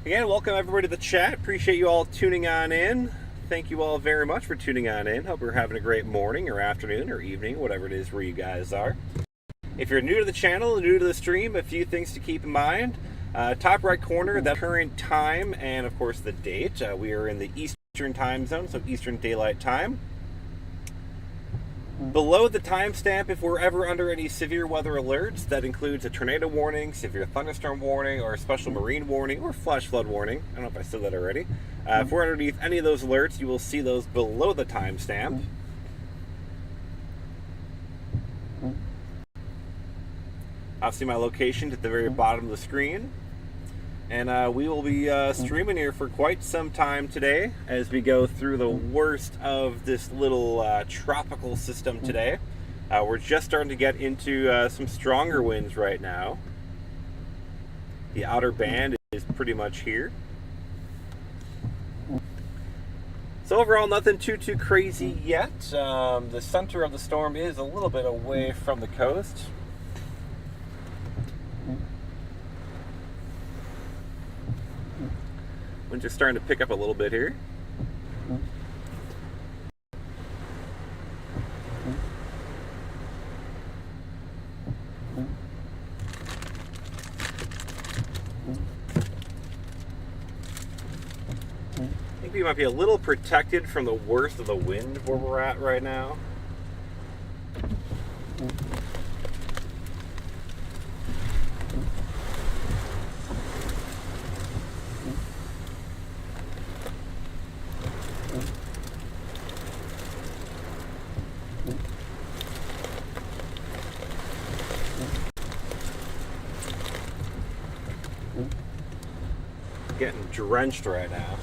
[SPEAKER 1] Again, welcome everybody to the chat. Appreciate you all tuning on in. Thank you all very much for tuning on in. Hope you're having a great morning or afternoon or evening, whatever it is where you guys are. If you're new to the channel, new to the stream, a few things to keep in mind. Top right corner, the current time and of course the date. We are in the Eastern time zone, so Eastern Daylight Time. Below the timestamp, if we're ever under any severe weather alerts, that includes a tornado warning, severe thunderstorm warning, or a special marine warning, or flash flood warning. I don't know if I said that already. If we're underneath any of those alerts, you will see those below the timestamp. I'll see my location at the very bottom of the screen. And we will be streaming here for quite some time today as we go through the worst of this little tropical system today. We're just starting to get into some stronger winds right now. The outer band is pretty much here. So overall, nothing too crazy yet. The center of the storm is a little bit away from the coast. Winds are starting to pick up a little bit here. I think we might be a little protected from the worst of the wind where we're at right now. Getting drenched right now.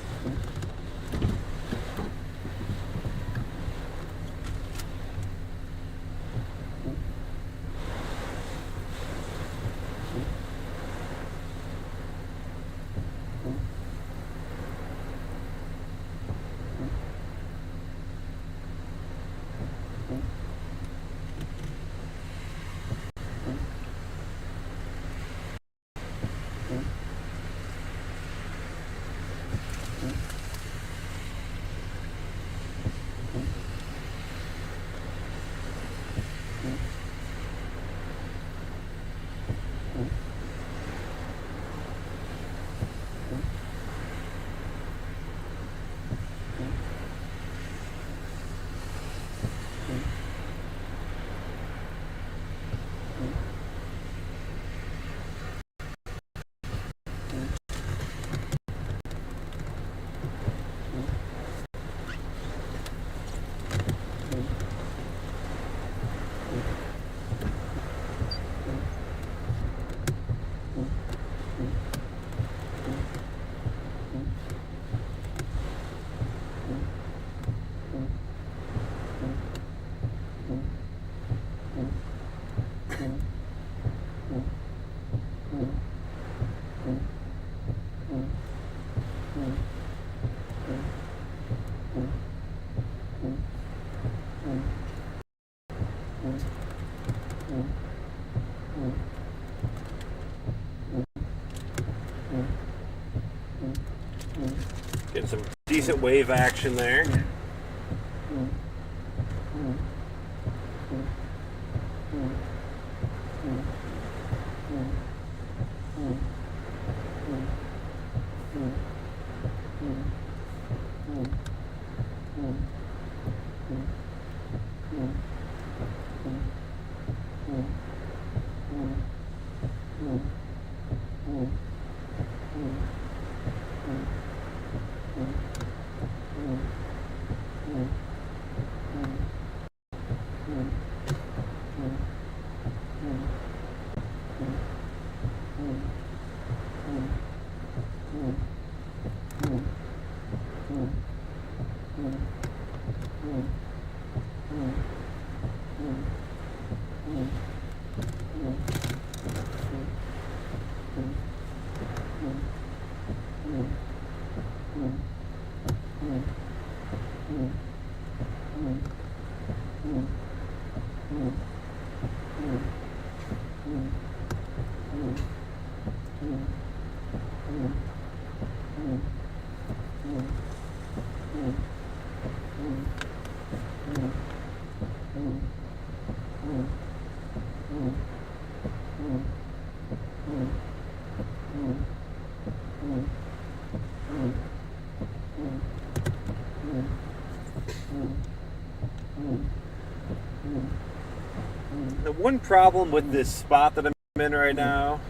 [SPEAKER 1] Getting some decent wave action there. The one problem with this spot that I'm in right now,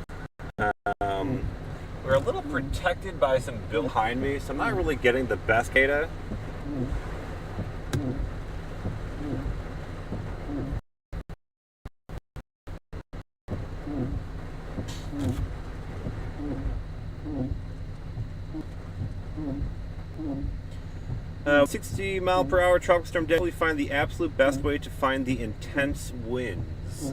[SPEAKER 1] we're a little protected by some buildings behind me, so I'm not really getting the best data. Uh, 60 mile per hour tropical storm definitely find the absolute best way to find the intense winds.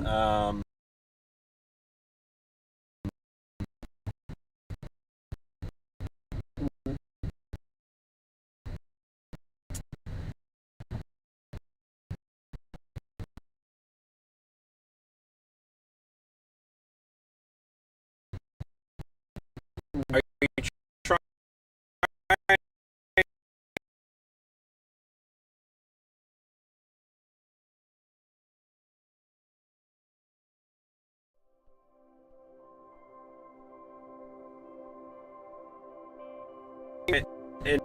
[SPEAKER 1] Are you trying? And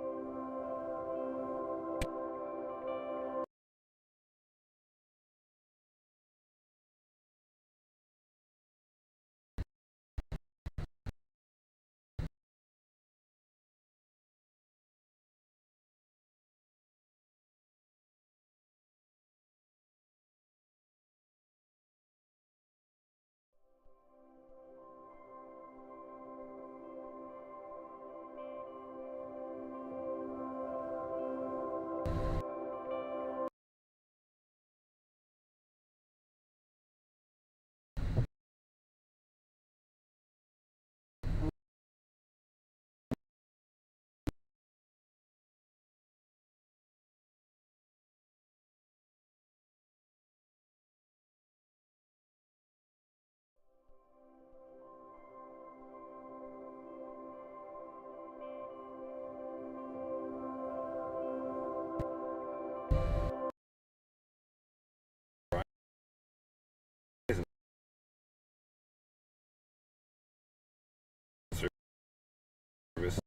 [SPEAKER 1] service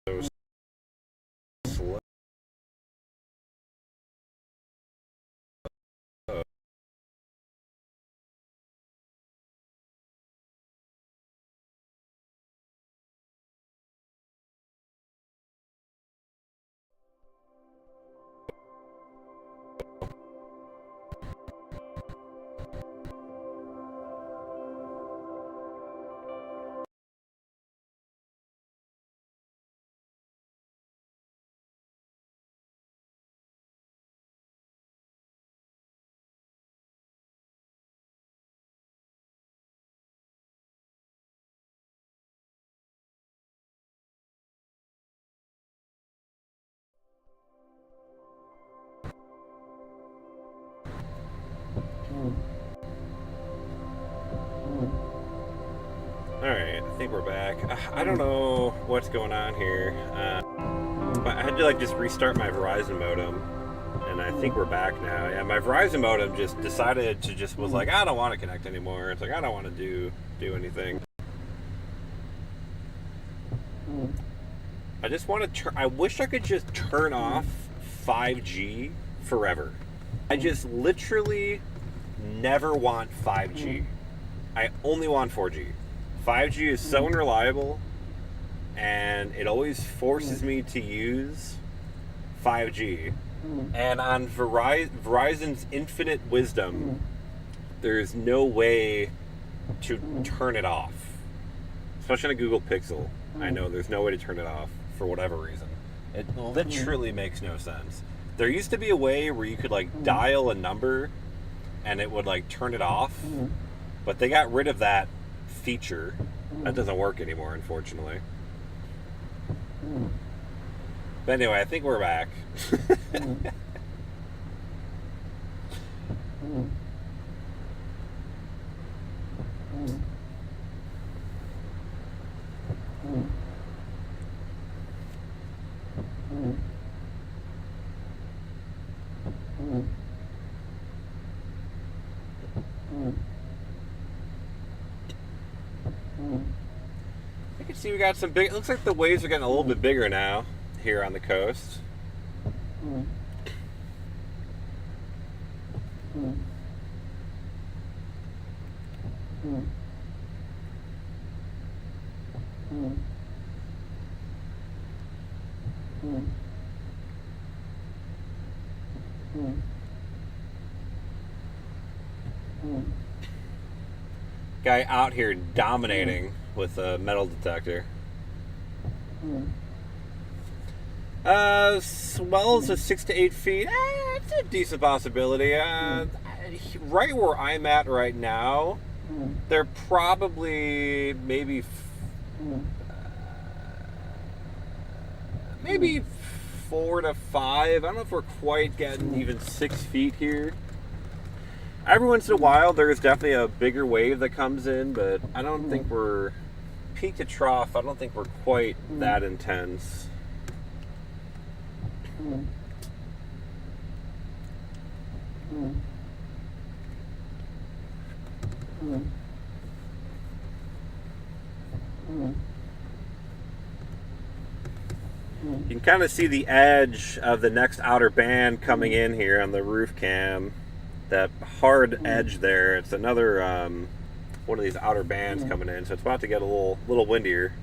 [SPEAKER 1] so slow. Alright, I think we're back. I don't know what's going on here. But I had to just restart my Verizon modem, and I think we're back now. Yeah, my Verizon modem just decided to was like, I don't want to connect anymore. It's like, I don't want to do anything. I just want to I wish I could just turn off 5G forever. I just literally never want 5G. I only want 4G. 5G is so unreliable, and it always forces me to use 5G. And on Verizon's infinite wisdom, there's no way to turn it off. Especially on a Google Pixel. I know there's no way to turn it off for whatever reason. It literally makes no sense. There used to be a way where you could dial a number and it would turn it off, but they got rid of that feature. That doesn't work anymore, unfortunately. But anyway, I think we're back. You can see we got some big. It looks like the waves are getting a little bit bigger now here on the coast. Guy out here dominating with a metal detector. Swells of 6 to 8 feet. It's a decent possibility. Right where I'm at right now, they're probably maybe 4 to 5. I don't know if we're quite getting even 6 feet here. Every once in a while, there's definitely a bigger wave that comes in, but I don't think we're peak to trough. I don't think we're quite that intense. You can kind of see the edge of the next outer band coming in here on the roof cam. That hard edge there. It's another one of these outer bands coming in, so it's about to get a little windier.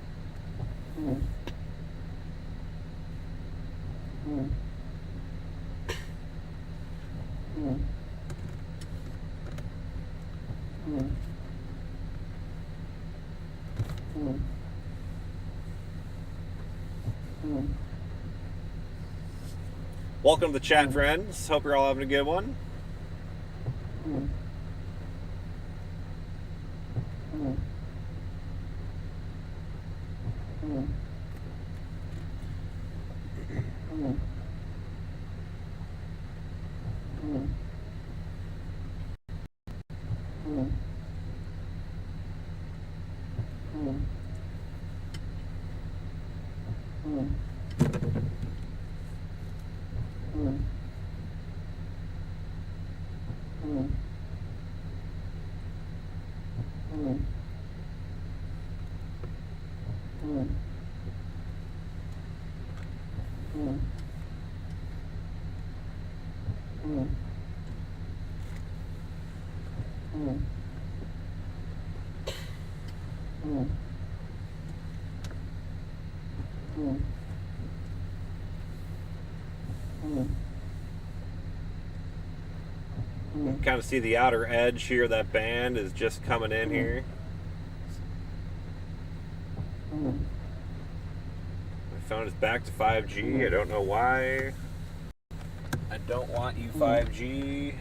[SPEAKER 1] Welcome to the chat, friends. Hope you're all having a good one. Kind of see the outer edge here. That band is just coming in here. My phone is back to 5G. I don't know why. I don't want you 5G.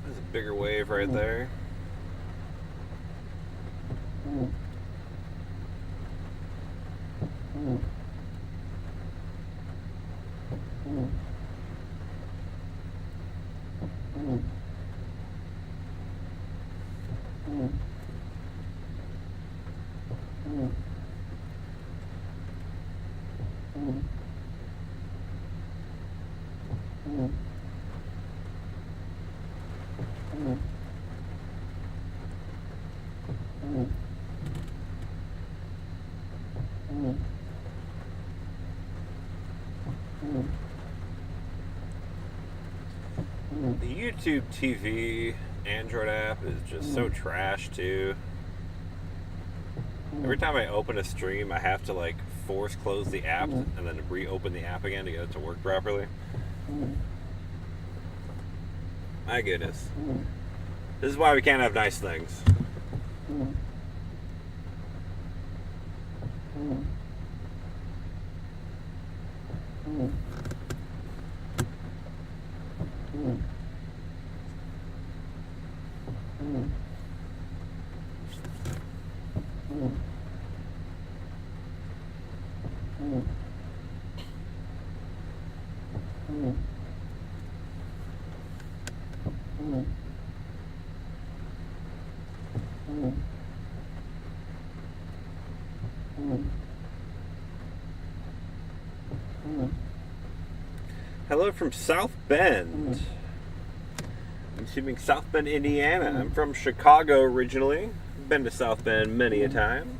[SPEAKER 1] There's a bigger wave right there. The YouTube TV Android app is just so trash too. Every time I open a stream, I have to like force close the app and then reopen the app again to get it to work properly. My goodness. This is why we can't have nice things. Hello from South Bend. I'm assuming South Bend, Indiana. I'm from Chicago originally. Been to South Bend many a time.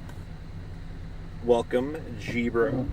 [SPEAKER 1] Welcome, G-Bro.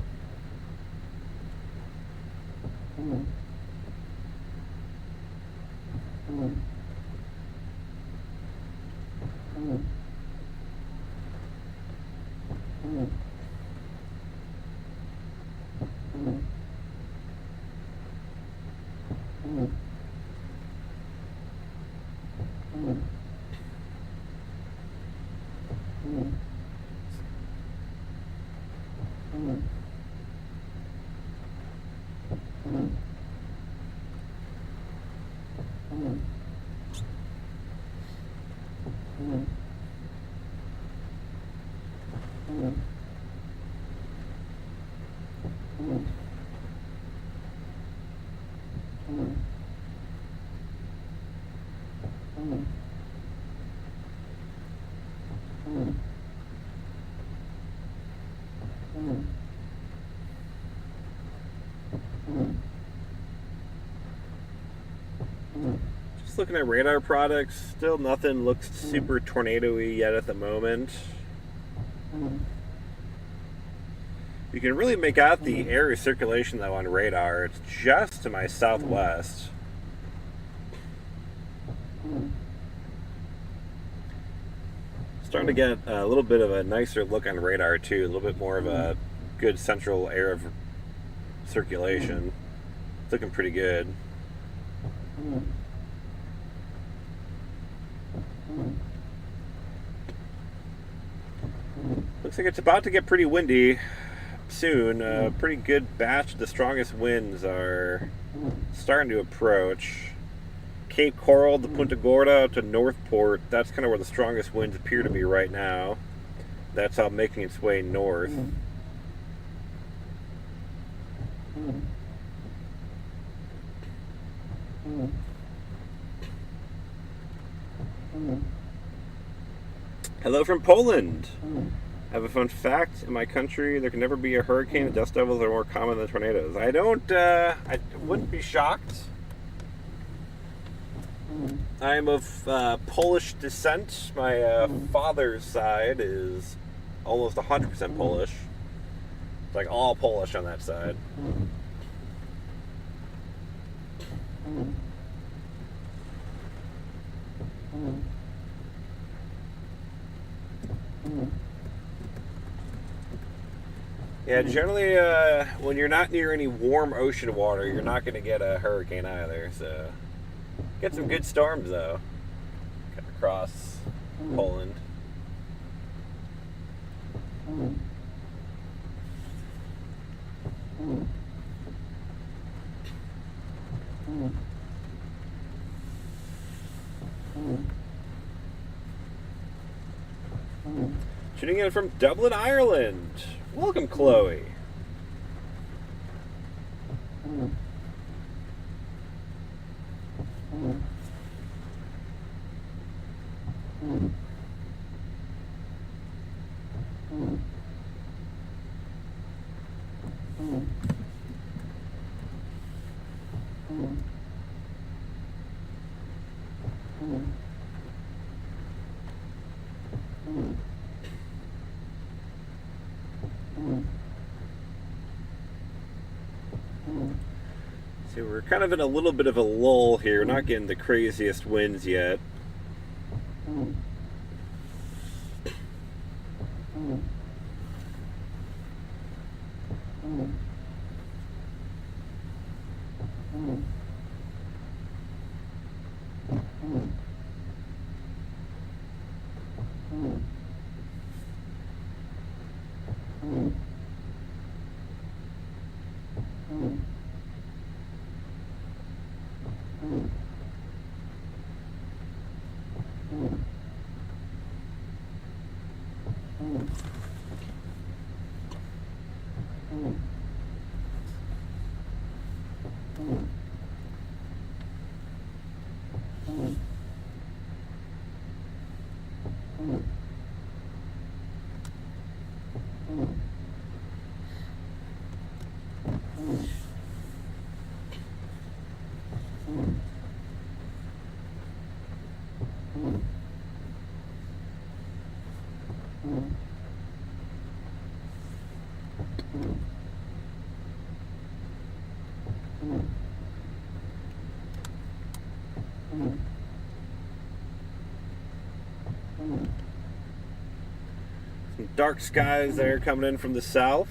[SPEAKER 1] Just looking at radar products, still nothing looks super tornado-y yet at the moment. You can really make out the air circulation though on radar. It's just to my southwest. Starting to get a little bit of a nicer look on radar too, a little bit more of a good central air of circulation. It's looking pretty good. Looks like it's about to get pretty windy soon. A pretty good batch of the strongest winds are starting to approach. Cape Coral to Punta Gorda to Northport, that's kind of where the strongest winds appear to be right now. That's all making its way north. Hello from Poland. I have a fun fact. In my country, there can never be a hurricane. The dust devils are more common than tornadoes. I wouldn't be shocked. I am of Polish descent. My father's side is almost 100% Polish. It's like all Polish on that side. Yeah, generally, when you're not near any warm ocean water, you're not going to get a hurricane either. So, get some good storms though. Cut across Poland. Tuning in from Dublin, Ireland. Welcome, Chloe. So we're kind of in a little bit of a lull here. We're not getting the craziest winds yet. Some dark skies there coming in from the south.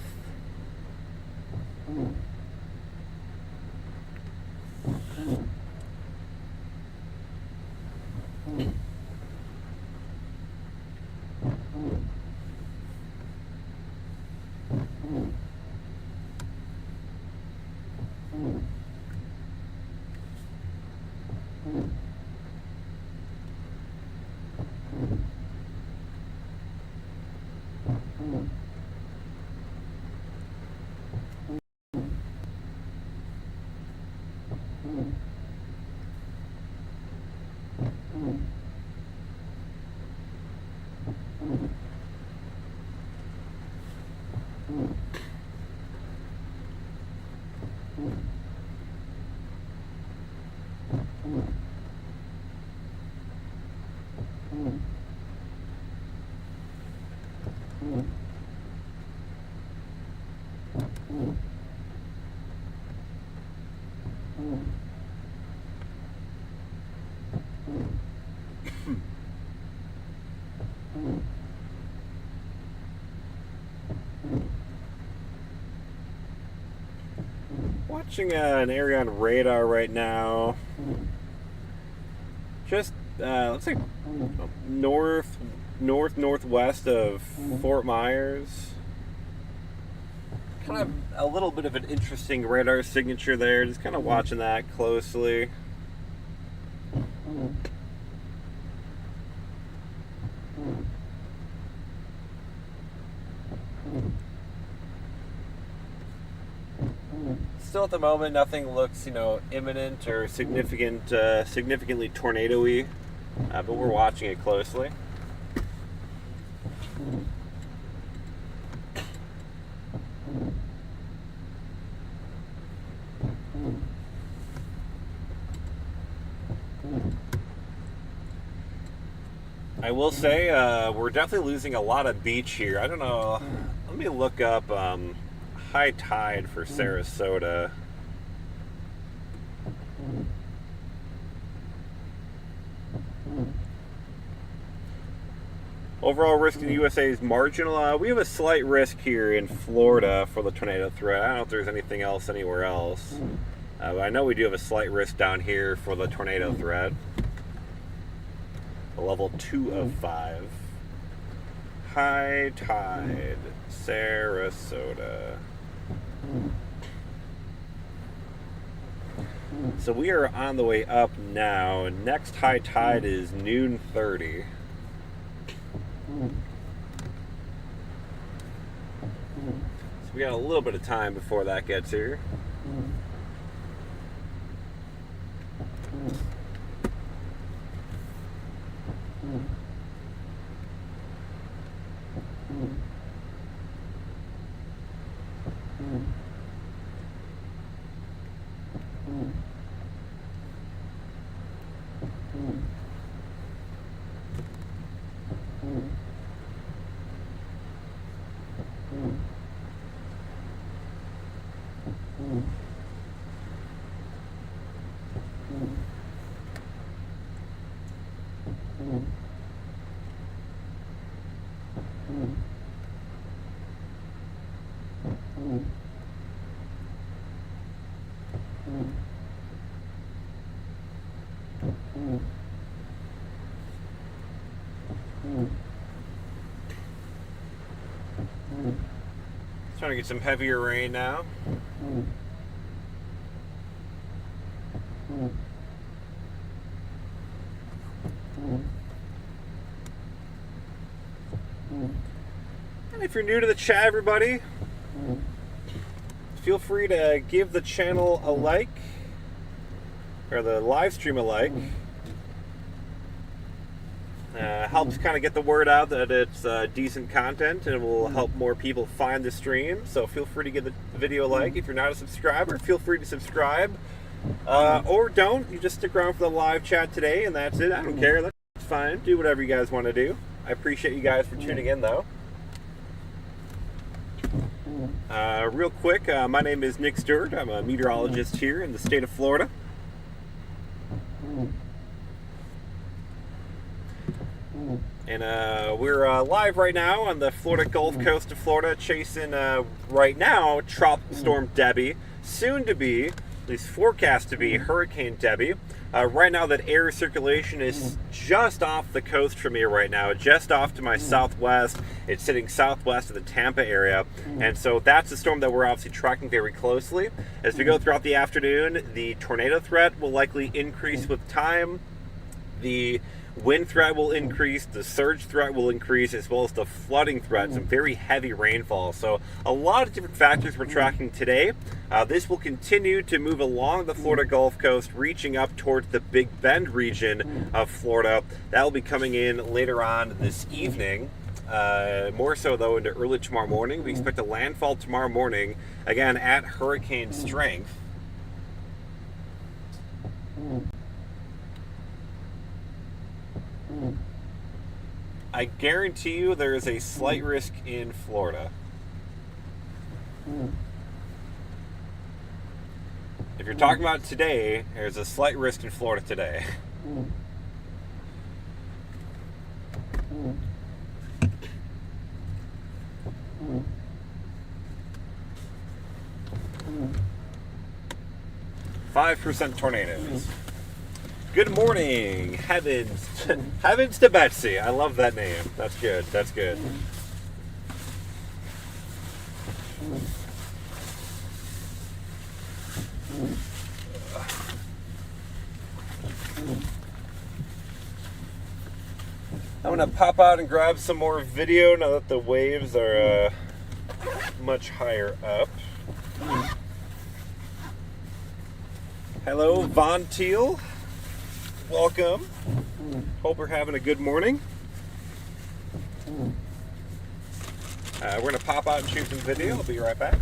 [SPEAKER 1] Watching an area on radar right now. Just looks like northwest of Fort Myers. Kind of a little bit of an interesting radar signature there. Just kind of watching that closely. Still at the moment, nothing looks, imminent or significantly tornado-y, but we're watching it closely. I will say we're definitely losing a lot of beach here. I don't know. Let me look up high tide for Sarasota. Overall risk in the USA is marginal. We have a slight risk here in Florida for the tornado threat. I don't know if there's anything else anywhere else. But I know we do have a slight risk down here for the tornado threat. A level 2 of 5. High tide, Sarasota. So we are on the way up now. Next high tide is noon 30. So we got a little bit of time before that gets here. Trying to get some heavier rain now. And if you're new to the chat, everybody, feel free to give the channel a like, or the live stream a like. Helps kind of get the word out that it's decent content, and it will help more people find the stream. So feel free to give the video a like. If you're not a subscriber, feel free to subscribe. Or don't. You just stick around for the live chat today, and that's it. I don't care. That's fine. Do whatever you guys want to do. I appreciate you guys for tuning in, though. Real quick, my name is Nick Stewart. I'm a meteorologist here in the state of Florida. And we're live right now on the Florida Gulf Coast of Florida, chasing right now Tropical Storm Debby, soon to be, at least forecast to be, Hurricane Debby. Right now that air circulation is just off the coast from here right now, just off to my southwest. It's sitting southwest of the Tampa area, and so that's the storm that we're obviously tracking very closely. As we go throughout the afternoon, the tornado threat will likely increase with time. The wind threat will increase, the surge threat will increase, as well as the flooding threat, some very heavy rainfall. So a lot of different factors we're tracking today. This will continue to move along the Florida Gulf Coast, reaching up towards the Big Bend region of Florida. That will be coming in later on this evening. More so, though, into early tomorrow morning. We expect a landfall tomorrow morning, again, at hurricane strength. I guarantee you there is a slight risk in Florida. If you're talking about today, there's a slight risk in Florida today. %5 tornadoes. Good morning, heavens to Betsy. I love that name. That's good. That's good. I'm gonna pop out and grab some more video now that the waves are much higher up. Hello, Von Teal. Welcome. Hope we're having a good morning. We're going to pop out and shoot some video. I'll be right back.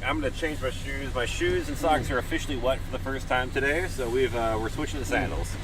[SPEAKER 1] I'm gonna change my shoes. My shoes and socks are officially wet for the first time today, so we're switching to sandals.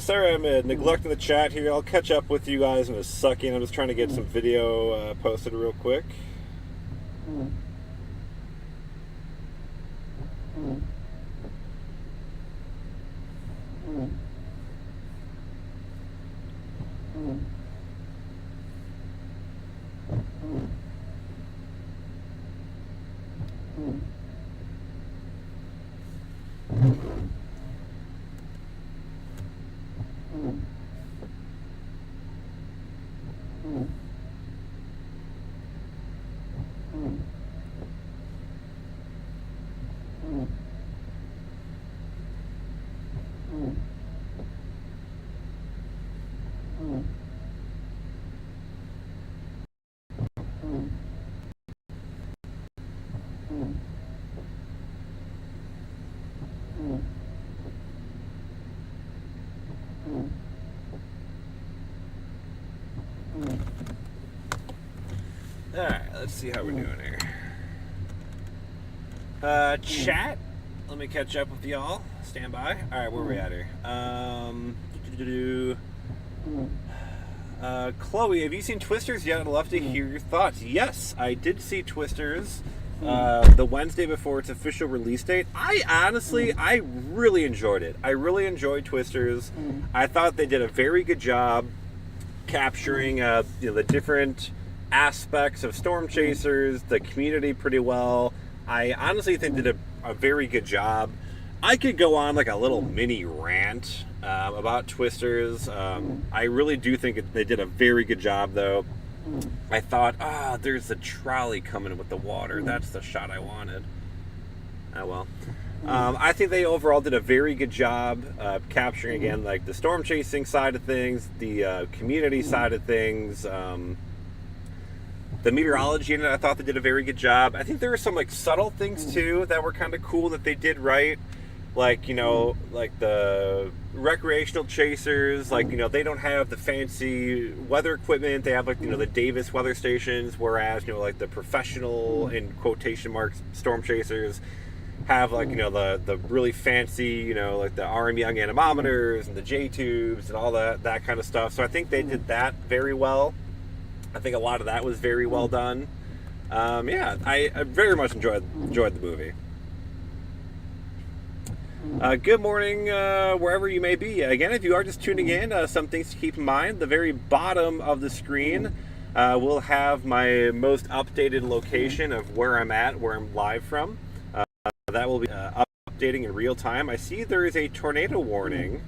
[SPEAKER 1] Sorry I'm neglecting the chat here. I'll catch up with you guys in a second. I'm just trying to get some video posted real quick. Alright, let's see how we're doing here. Chat, let me catch up with y'all. Stand by. Alright, where are we at here? Chloe, have you seen Twisters yet? I'd love to hear your thoughts. Yes, I did see Twisters the Wednesday before its official release date. I really enjoyed it. I really enjoyed Twisters. I thought they did a very good job capturing the different aspects of Storm Chasers, the community pretty well. I honestly think they did a very good job. I could go on like a little mini rant about Twisters. I really do think they did a very good job, though. I thought, there's a trolley coming with the water. That's the shot I wanted. Oh, well. I think they overall did a very good job capturing, again, like the storm chasing side of things, the community side of things, the meteorology in it. I thought they did a very good job. I think there were some like subtle things too that were kind of cool that they did right. Like, like the recreational chasers, like, they don't have the fancy weather equipment. They have, like, the Davis weather stations, whereas, like the professional, in quotation marks, storm chasers, have like, you know, the really fancy, you know, like the RM Young anemometers and the J tubes and all that kind of stuff. So I think they did that very well. I think a lot of that was very well done. Yeah, I very much enjoyed the movie. Good morning, wherever you may be. Again, if you are just tuning in, some things to keep in mind. The very bottom of the screen will have my most updated location of where I'm at, where I'm live from. That will be updating in real time. I see there is a tornado warning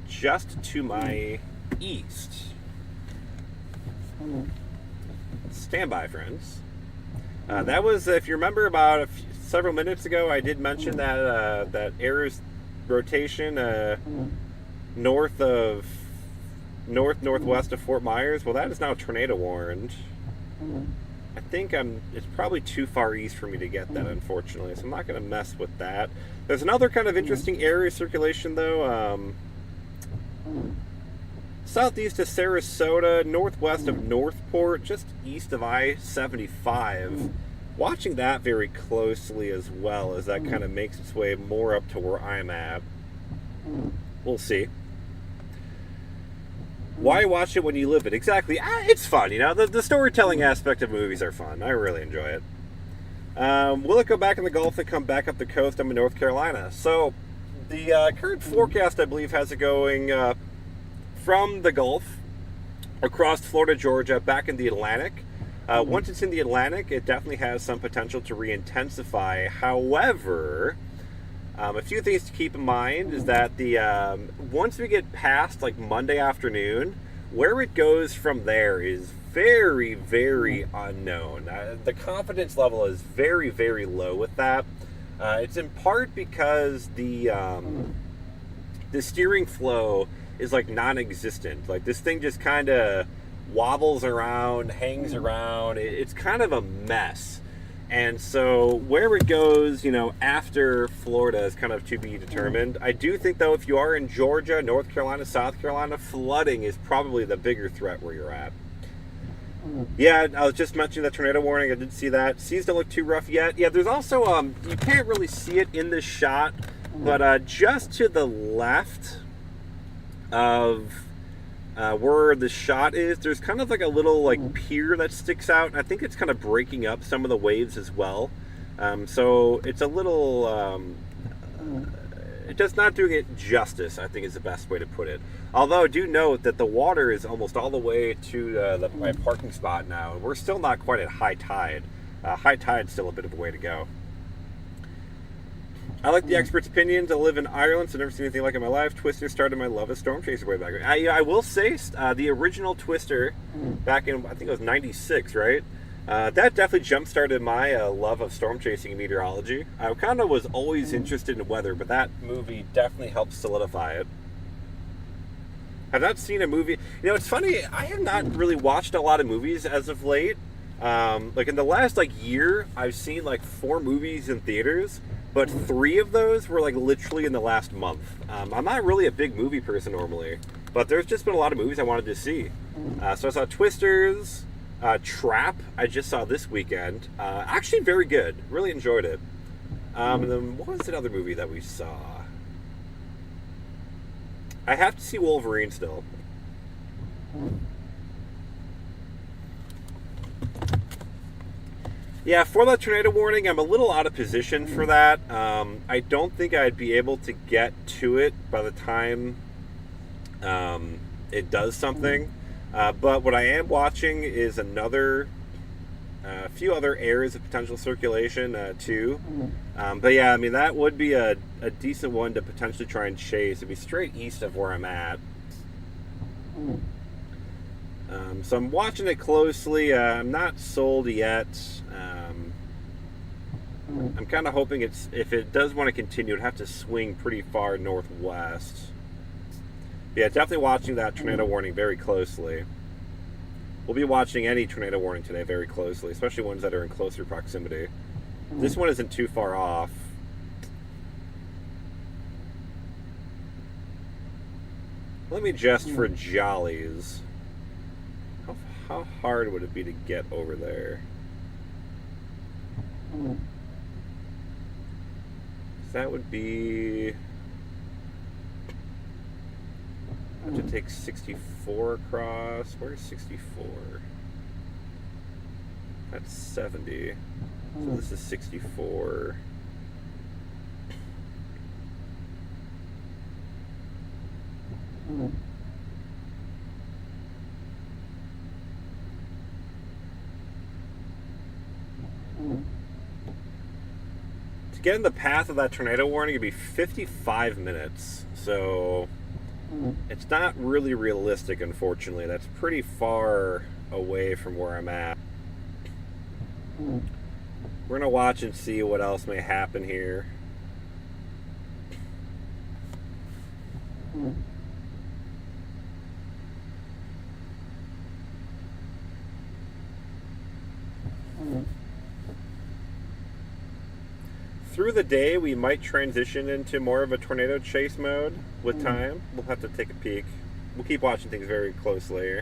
[SPEAKER 1] just to my east. Stand by, friends. That was, if you remember, about several minutes ago, I did mention that that air's rotation northwest of Fort Myers. Well, that is now tornado warned. I think it's probably too far east for me to get that, unfortunately, so I'm not going to mess with that. There's another kind of interesting area of circulation, though. Southeast of Sarasota, northwest of Northport, just east of I-75. Watching that very closely as well, as that kind of makes its way more up to where I'm at. We'll see. Why watch it when you live it? Exactly. It's fun, you know. The storytelling aspect of movies are fun. I really enjoy it. Will it go back in the Gulf and come back up the coast? I'm in North Carolina. So, the current forecast, I believe, has it going from the Gulf, across Florida, Georgia, back in the Atlantic. Once it's in the Atlantic, it definitely has some potential to re-intensify. However, a few things to keep in mind is that the once we get past like Monday afternoon, where it goes from there is very, very unknown. The confidence level is very, very low with that. It's in part because the steering flow is like non-existent. Like this thing just kind of wobbles around, hangs around. It's kind of a mess. And so where it goes, you know, after Florida is kind of to be determined. I do think, though, if you are in Georgia, North Carolina, South Carolina, flooding is probably the bigger threat where you're at. Yeah, I was just mentioning that tornado warning. I did see that. Seas don't look too rough yet. Yeah, there's also, you can't really see it in this shot, but just to the left of where the shot is, there's kind of like a little like pier that sticks out, and I think it's kind of breaking up some of the waves as well. So it's a little it's just not doing it justice, I think is the best way to put it. Although do note that the water is almost all the way to my parking spot now. We're still not quite at high tide. High tide's still a bit of a way to go. I like the experts' opinions. I live in Ireland, so I've never seen anything like it in my life. Twister started my love of Storm Chaser way back. I will say, the original Twister, back in, I think it was 96, right? That definitely jump-started my love of storm chasing and meteorology. I kind of was always interested in weather, but that movie definitely helped solidify it. I've not seen a movie... You know, it's funny, I have not really watched a lot of movies as of late. Like, in the last, year, I've seen, 4 movies in theaters. But 3 of those were literally in the last month. I'm not really a big movie person normally, but there's just been a lot of movies I wanted to see. So I saw Twisters, Trap, I just saw this weekend. Actually very good, really enjoyed it. And then what was another movie that we saw? I have to see Wolverine still. Yeah, for that tornado warning, I'm a little out of position for that. I don't think I'd be able to get to it by the time it does something. But what I am watching is a few other areas of potential circulation, too. But yeah, I mean, that would be a decent one to potentially try and chase. It'd be straight east of where I'm at. So I'm watching it closely. I'm not sold yet. I'm kind of hoping if it does want to continue, it'd have to swing pretty far northwest. Yeah, definitely watching that tornado warning very closely. We'll be watching any tornado warning today very closely, especially ones that are in closer proximity. This one isn't too far off. Let me just for jollies. How hard would it be to get over there? That would be... I have to take 64 across. Where's 64? That's 70. So this is 64. To get in the path of that tornado warning, it'd be 55 minutes. So it's not really realistic, unfortunately. That's pretty far away from where I'm at. We're gonna watch and see what else may happen here. Through the day, we might transition into more of a tornado chase mode with time. We'll have to take a peek. We'll keep watching things very closely.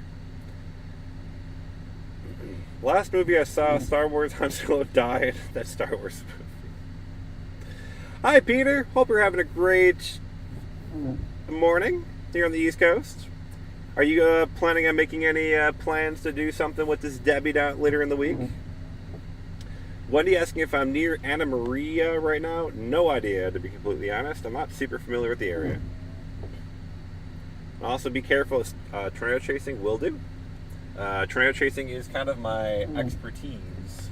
[SPEAKER 1] Last movie I saw, Star Wars, Han Solo died. That's Star Wars movie. Hi, Peter. Hope you're having a great morning here on the East Coast. Are you planning on making any plans to do something with this Debby later in the week? Wendy asking if I'm near Anna Maria right now. No idea, to be completely honest. I'm not super familiar with the area. Also, be careful. Tornado chasing will do. Tornado chasing is kind of my expertise.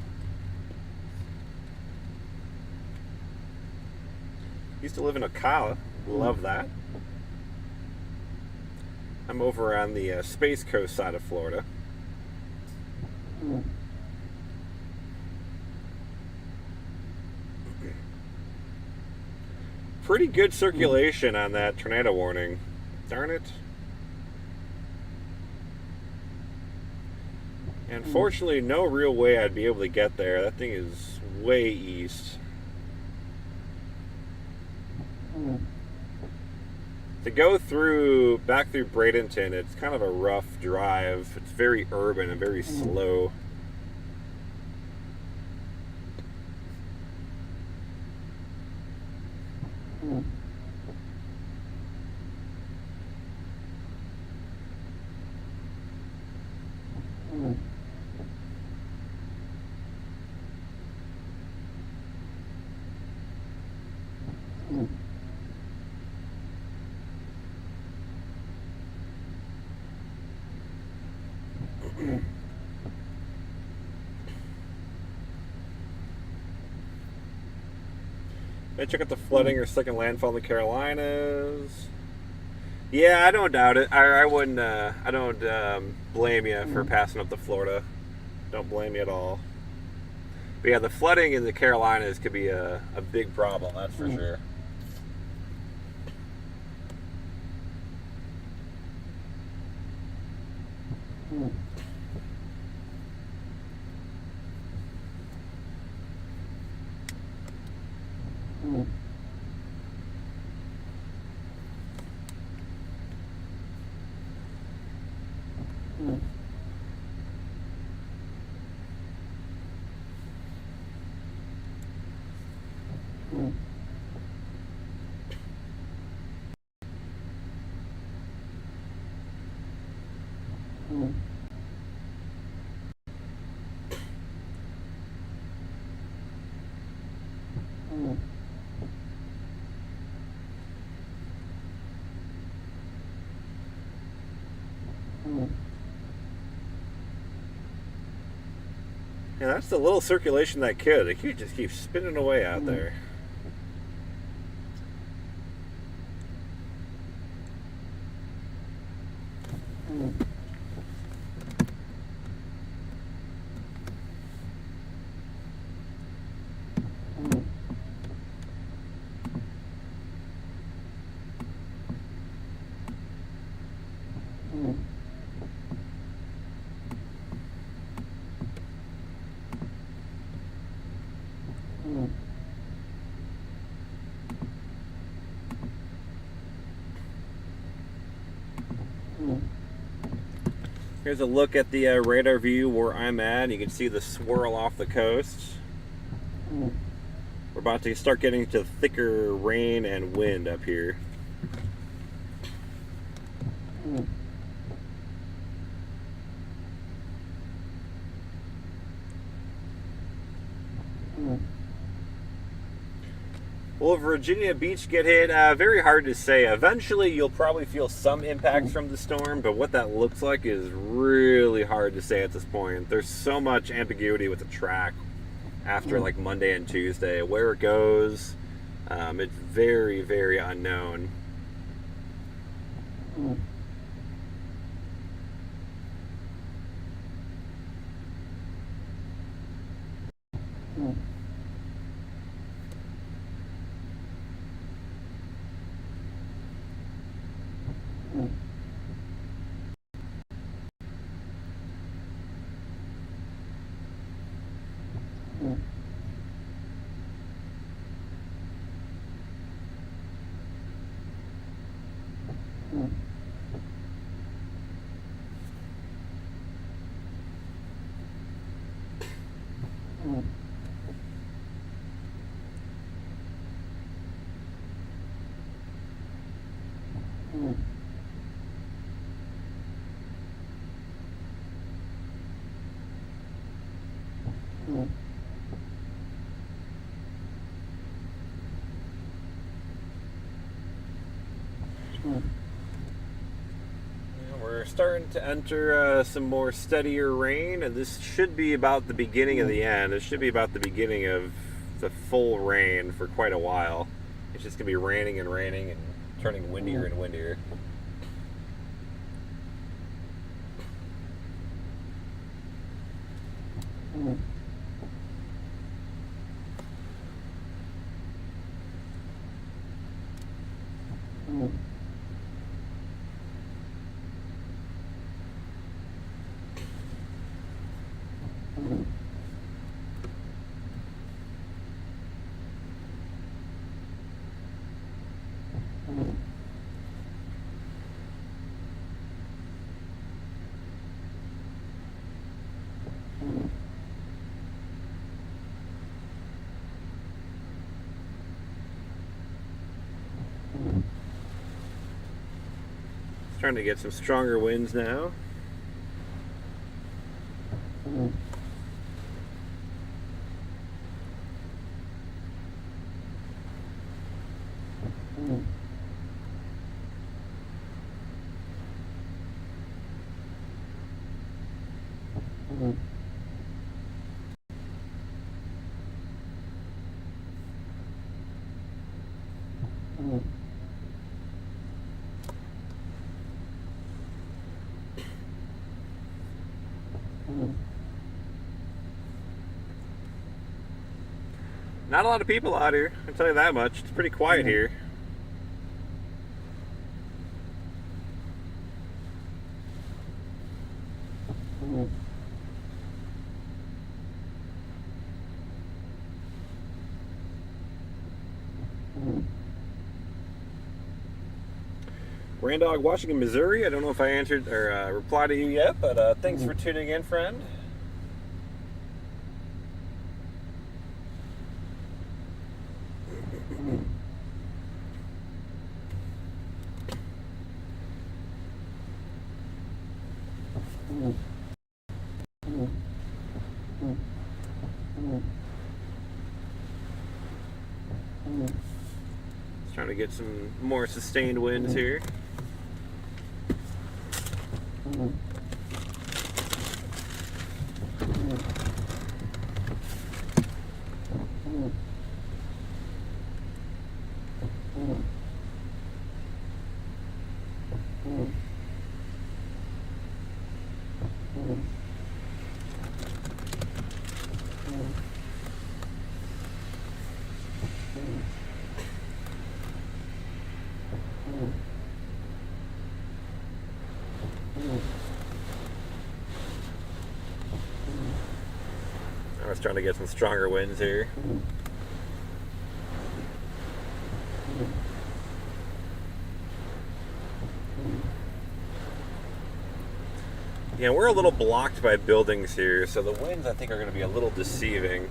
[SPEAKER 1] Used to live in Ocala. Love that. I'm over on the Space Coast side of Florida. Pretty good circulation on that tornado warning. Darn it. And fortunately, no real way I'd be able to get there. That thing is way east. To go back through Bradenton, it's kind of a rough drive. It's very urban and very slow. I check out the flooding or second landfall in the Carolinas. Yeah, I don't doubt it. I wouldn't. I don't blame you for passing up to Florida. Don't blame you at all. But yeah, the flooding in the Carolinas could be a big problem. That's for sure. Yeah, that's the little circulation that could. It could just keep spinning away out there. Here's a look at the radar view where I'm at. You can see the swirl off the coast. We're about to start getting to thicker rain and wind up here. Will Virginia Beach get hit? Very hard to say. Eventually, you'll probably feel some impacts from the storm, but what that looks like is really hard to say at this point. There's so much ambiguity with the track after like Monday and Tuesday. Where it goes, it's very, very unknown. We're starting to enter some more steadier rain, and this should be about the beginning of the end. It should be about the beginning of the full rain for quite a while. It's just going to be raining and raining and turning windier and windier. Starting to get some stronger winds now. Not a lot of people out here, I'll tell you that much. It's pretty quiet here. Randog, Washington, Missouri. I don't know if I answered or replied to you yet, but thanks for tuning in, friend. Just trying to get some more sustained winds here. I was trying to get some stronger winds here. Yeah, we're a little blocked by buildings here, so the winds I think are going to be a little deceiving.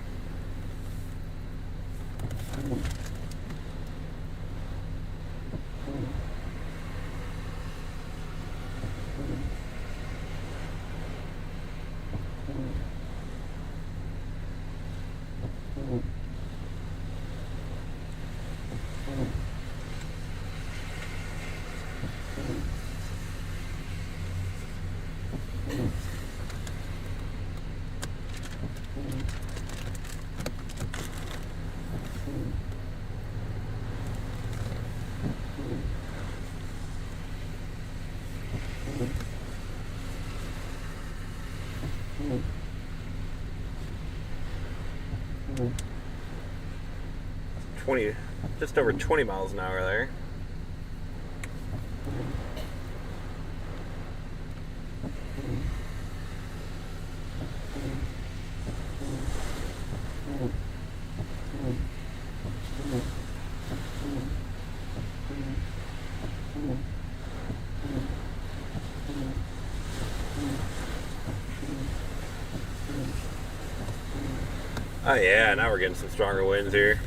[SPEAKER 1] Just over 20 miles an hour there. Oh yeah, now we're getting some stronger winds here.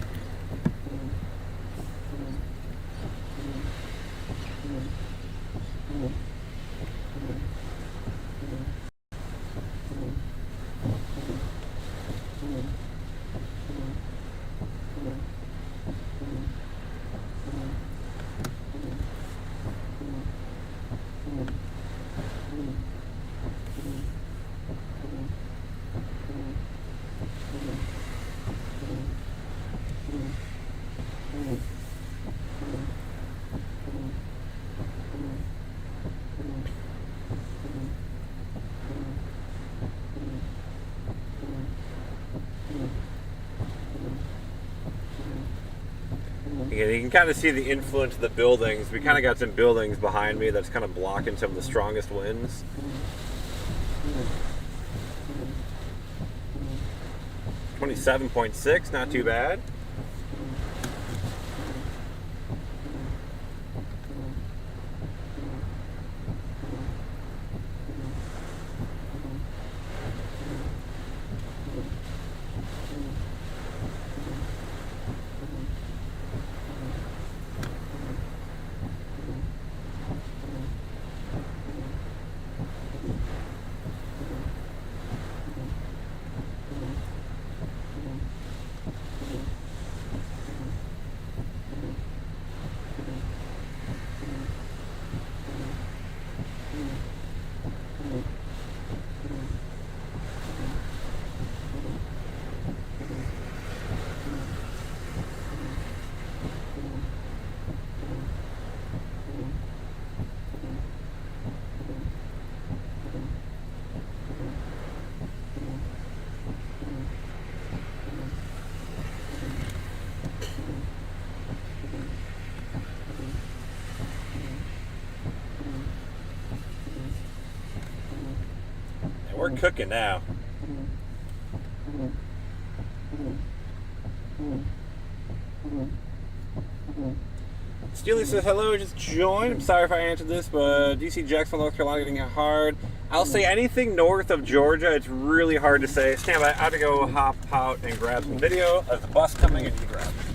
[SPEAKER 1] You can kind of see the influence of the buildings. We kind of got some buildings behind me that's kind of blocking some of the strongest winds. 27.6, not too bad. We're cooking now. Steely says hello, just joined. I'm sorry if I answered this, but DC Jacksonville, North Carolina getting hard. I'll say anything north of Georgia, it's really hard to say. Stand by, I have to go hop out and grab some video. There's a bus coming and you grab it.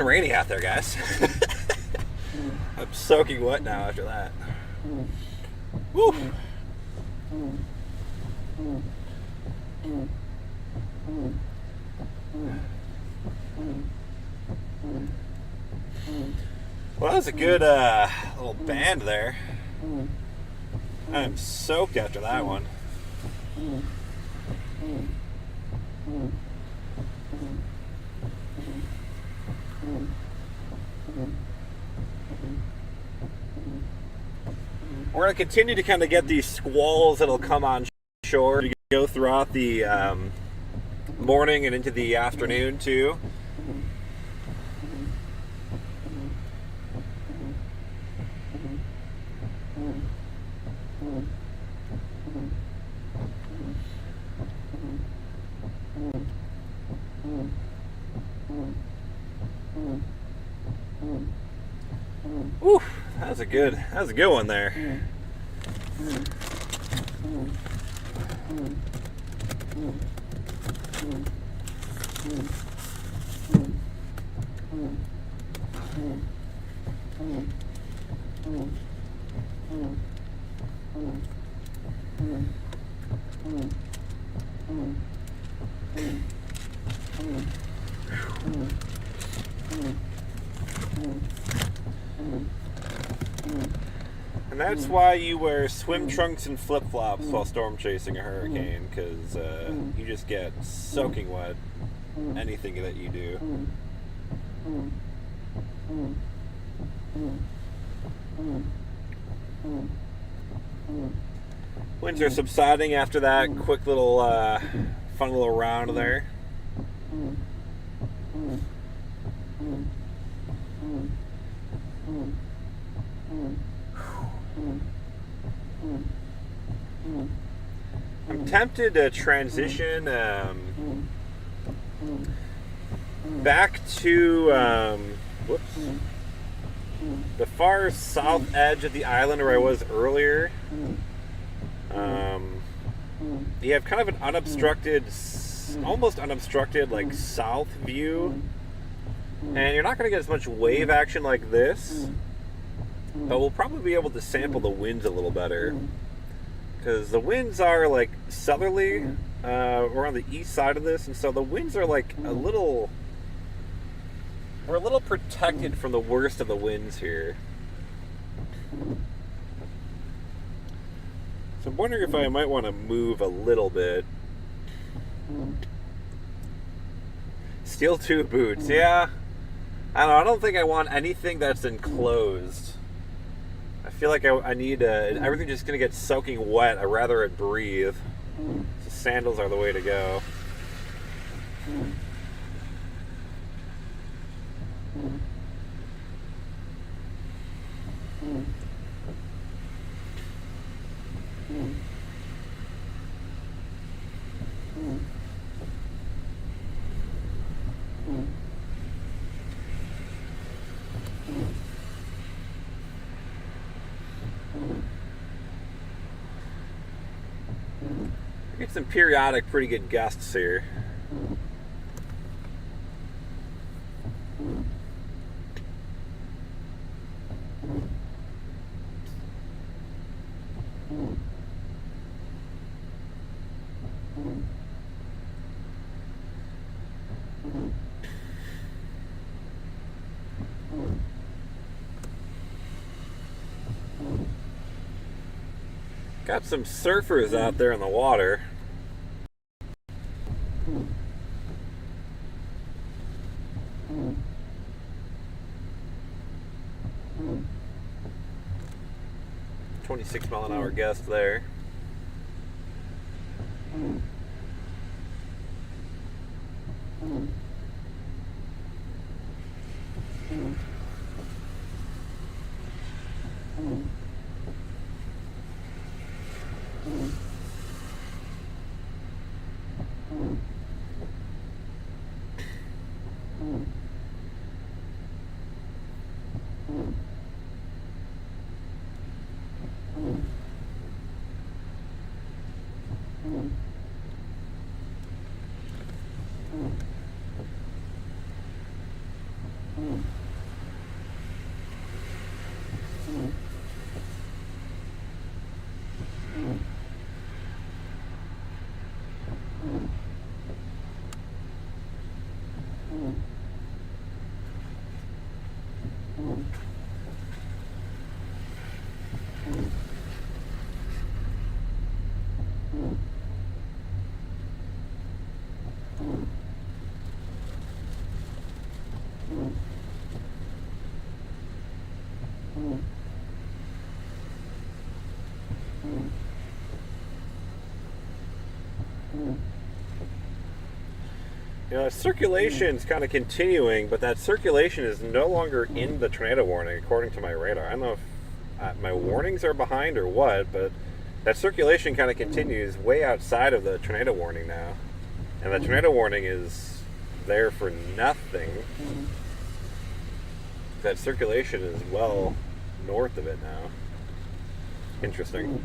[SPEAKER 1] and rainy out there, guys. I'm soaking wet now after that. Woo! Well, that was a good little band there. I'm soaked after that one. We're going to continue to kind of get these squalls that'll come on shore to go throughout the morning and into the afternoon too. Woo, that was a good one there. And that's why you wear swim trunks and flip-flops while storm chasing a hurricane, because you just get soaking wet anything that you do. Winds are subsiding after that quick little fun little round there. I'm tempted to transition back to the far south edge of the island where I was earlier. You have kind of an unobstructed, almost unobstructed, like south view, and you're not going to get as much wave action like this, but we'll probably be able to sample the winds a little better, because the winds are like southerly. We're on the east side of this, and so the winds are like we're a little protected from the worst of the winds here. So I'm wondering if I might want to move a little bit. Steel tube boots, yeah. I don't know, I don't think I want anything that's enclosed. I feel like I need everything just going to get soaking wet. I'd rather it breathe. So sandals are the way to go. Get some periodic pretty good gusts here. Got some surfers out there in the water. .26-mile-an-hour gust there. You know, circulation's kind of continuing, but that circulation is no longer in the tornado warning, according to my radar. I don't know if my warnings are behind or what, but that circulation kind of continues way outside of the tornado warning now. And the tornado warning is there for nothing. That circulation is well north of it now. Interesting.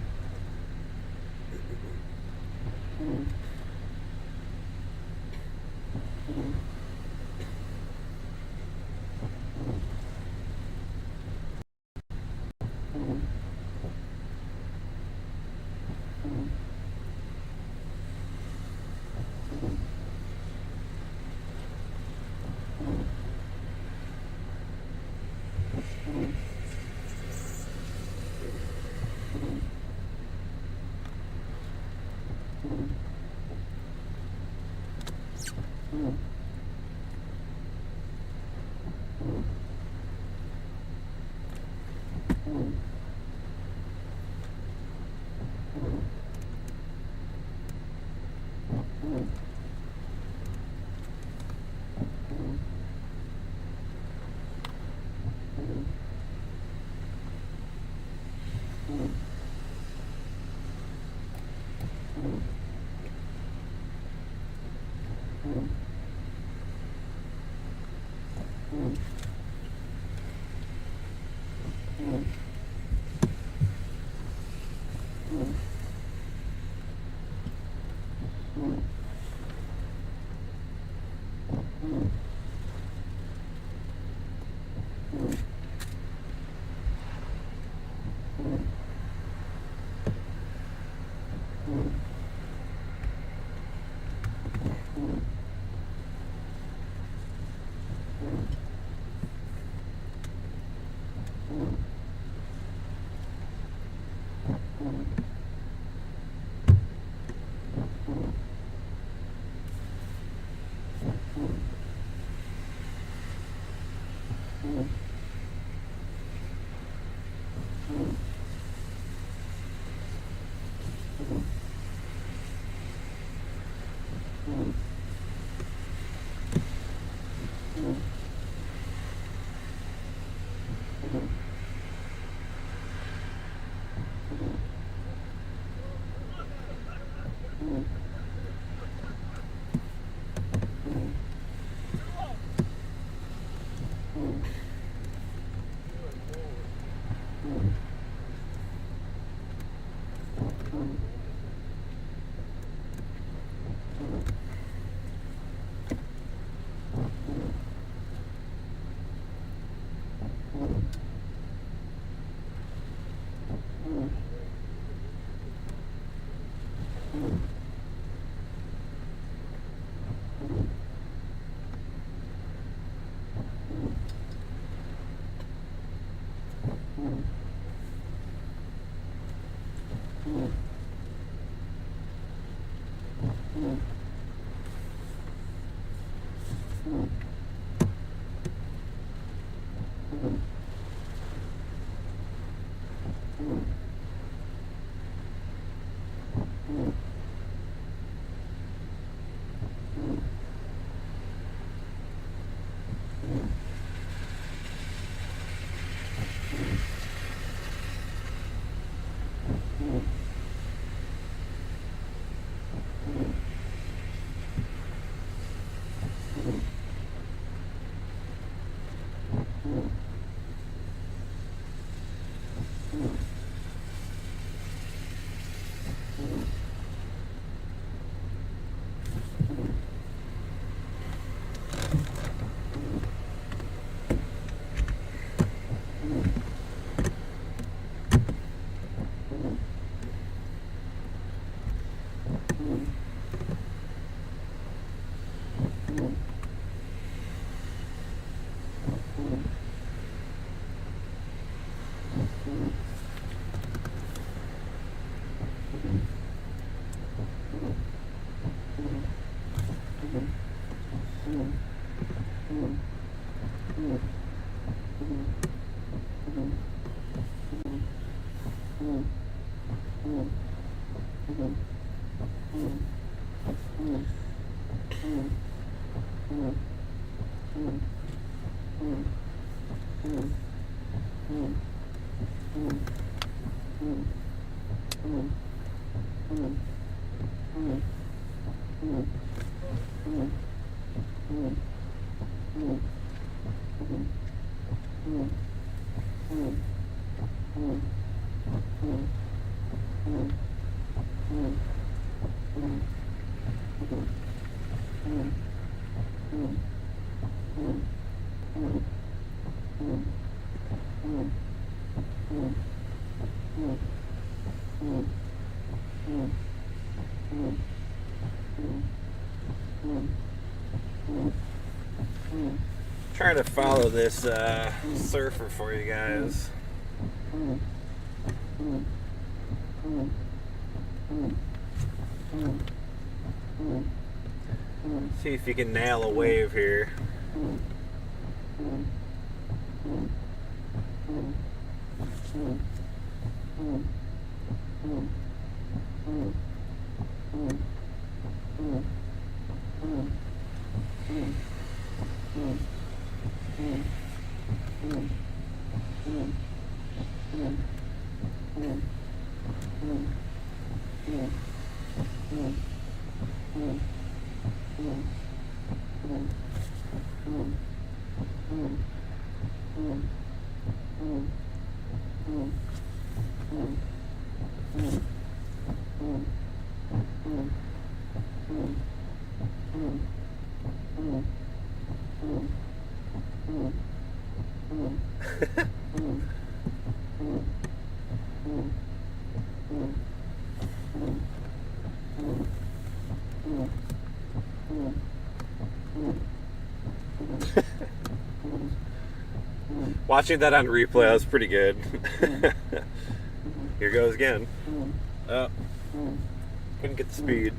[SPEAKER 1] Trying to follow this surfer for you guys. See if you can nail a wave here. Watching that on replay, that was pretty good. Here goes again. Oh, couldn't get the speed.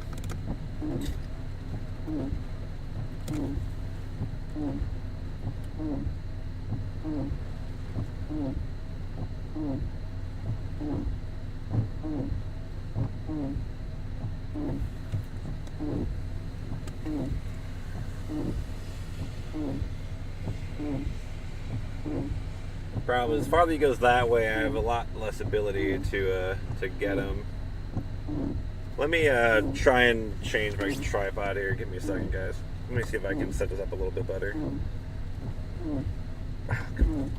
[SPEAKER 1] Problem is, the farther he goes that way, I have a lot less ability to get him. Let me try and change my tripod here. Give me a second, guys. Let me see if I can set this up a little bit better. Oh, come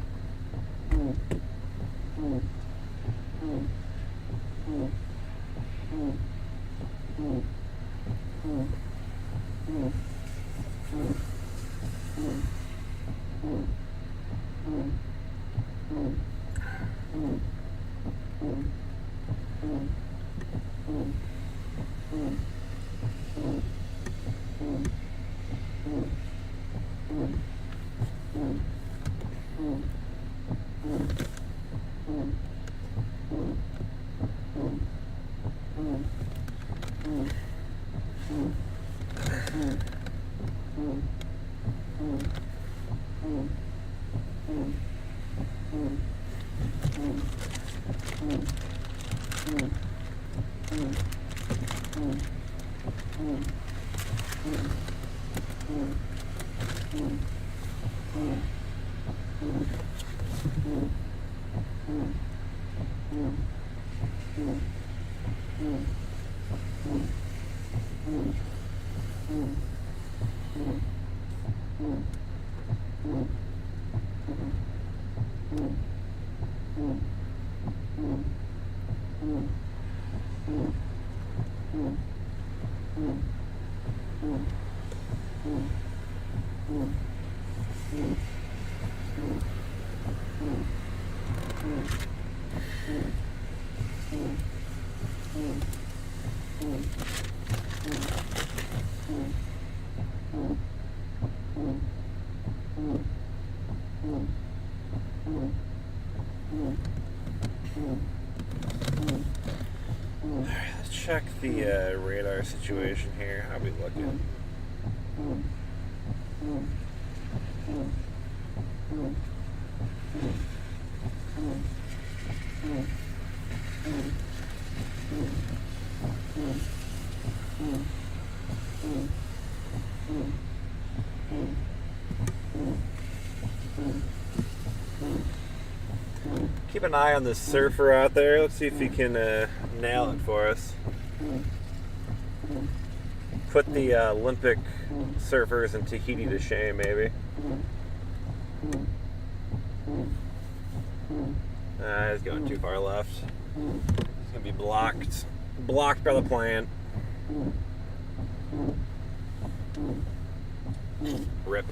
[SPEAKER 1] Let's check the radar situation here. How we looking? keep an eye on this surfer out there. Let's see if he can nail it for us. Put the Olympic surfers in Tahiti to shame, maybe. He's going too far left. He's gonna be blocked by the plant. Rip.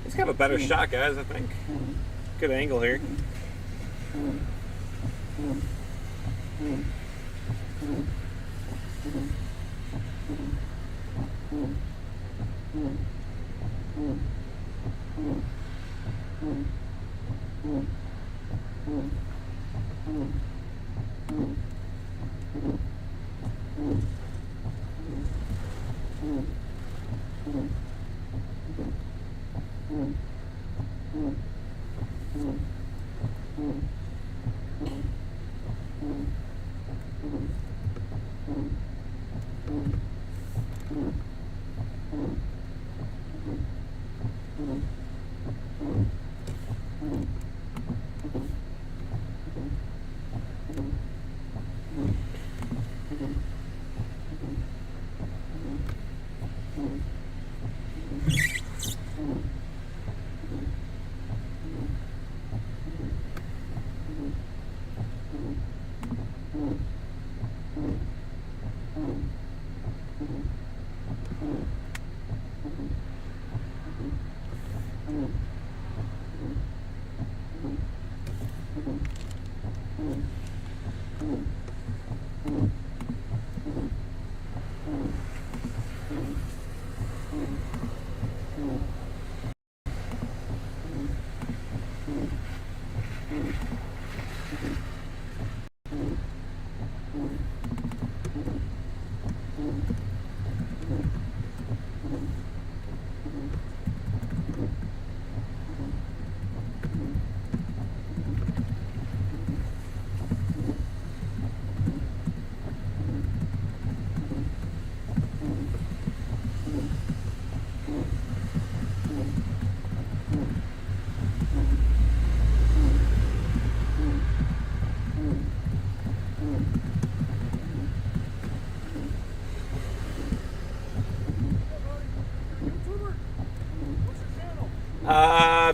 [SPEAKER 1] He's got a better shot, guys, I think. Good angle here.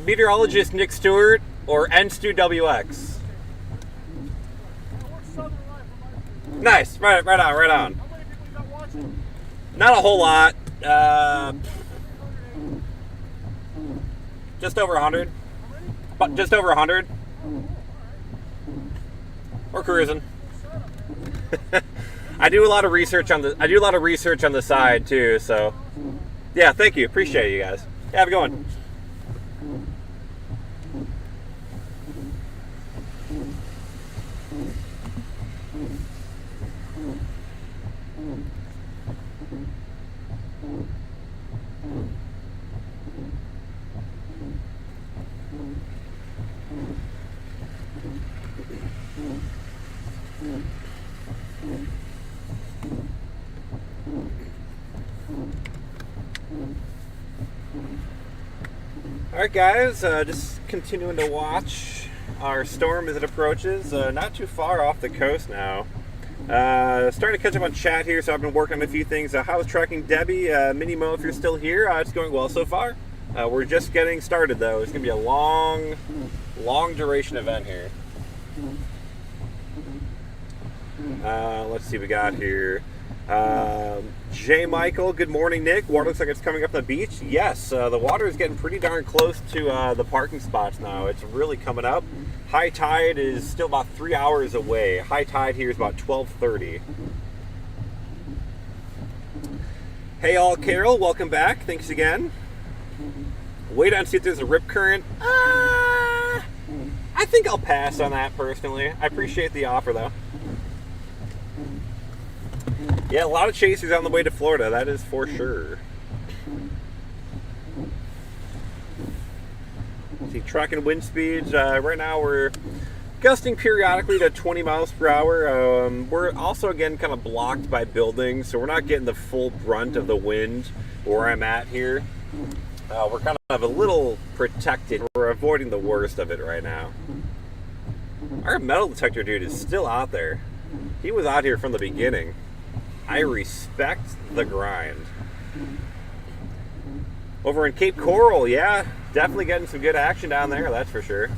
[SPEAKER 1] Meteorologist Nick Stewart or NStewWX. Nice, right on.
[SPEAKER 2] How many people you got watching?
[SPEAKER 1] Not a whole lot. Just over 100. But just over 100. We're cruising. I do a lot of research on the side too. So, yeah, thank you. Appreciate it, you guys. Yeah, have a good one. Alright guys, just continuing to watch our storm as it approaches. Not too far off the coast now. Starting to catch up on chat here, so I've been working on a few things. How is tracking Debby? Mini Mo, if you're still here, it's going well so far. We're just getting started though. It's going to be a long duration event here. Let's see what we got here. J. Michael, good morning, Nick. Water looks like it's coming up the beach. Yes, the water is getting pretty darn close to the parking spots now. It's really coming up. High tide is still about 3 hours away. High tide here is about 12:30. Hey all, Carol, welcome back. Thanks again. Wait on see if there's a rip current. I think I'll pass on that personally. I appreciate the offer though. Yeah, a lot of chasers on the way to Florida, that is for sure. See, tracking wind speeds. Right now we're gusting periodically to 20 miles per hour. We're also, again, kind of blocked by buildings, so we're not getting the full brunt of the wind where I'm at here. We're kind of a little protected. We're avoiding the worst of it right now. Our metal detector dude is still out there. He was out here from the beginning. I respect the grind. Over in Cape Coral, yeah, definitely getting some good action down there, that's for sure.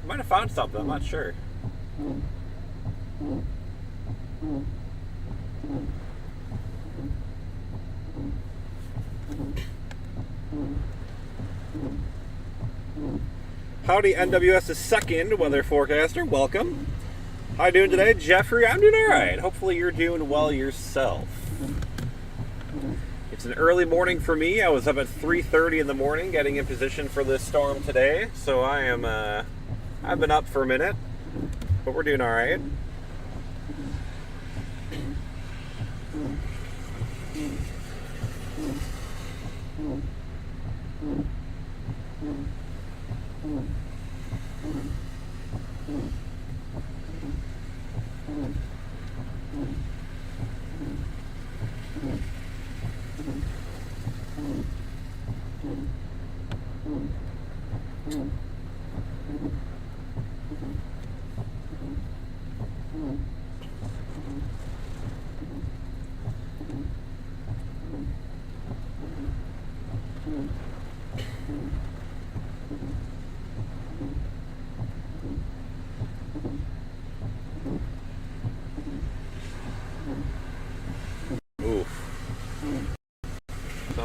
[SPEAKER 1] Might have found something, I'm not sure. Howdy, NWS's second weather forecaster. Welcome. How you doing today, Jeffrey? I'm doing all right. Hopefully you're doing well yourself. It's an early morning for me. I was up at 3:30 in the morning getting in position for this storm today. So I am, I've been up for a minute, but we're doing all right.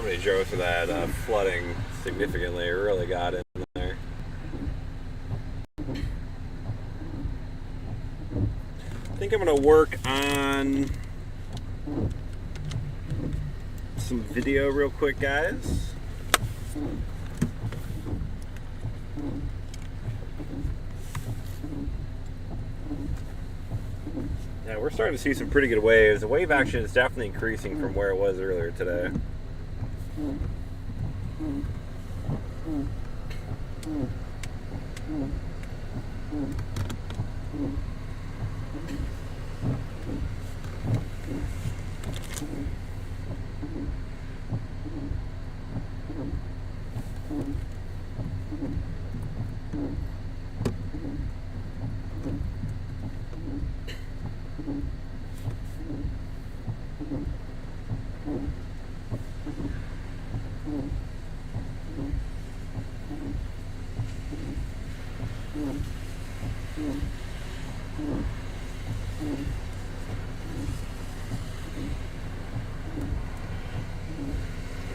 [SPEAKER 1] Somebody drove through that flooding significantly. It really got in there. I think I'm going to work on some video real quick, guys. Yeah, we're starting to see some pretty good waves. The wave action is definitely increasing from where it was earlier today.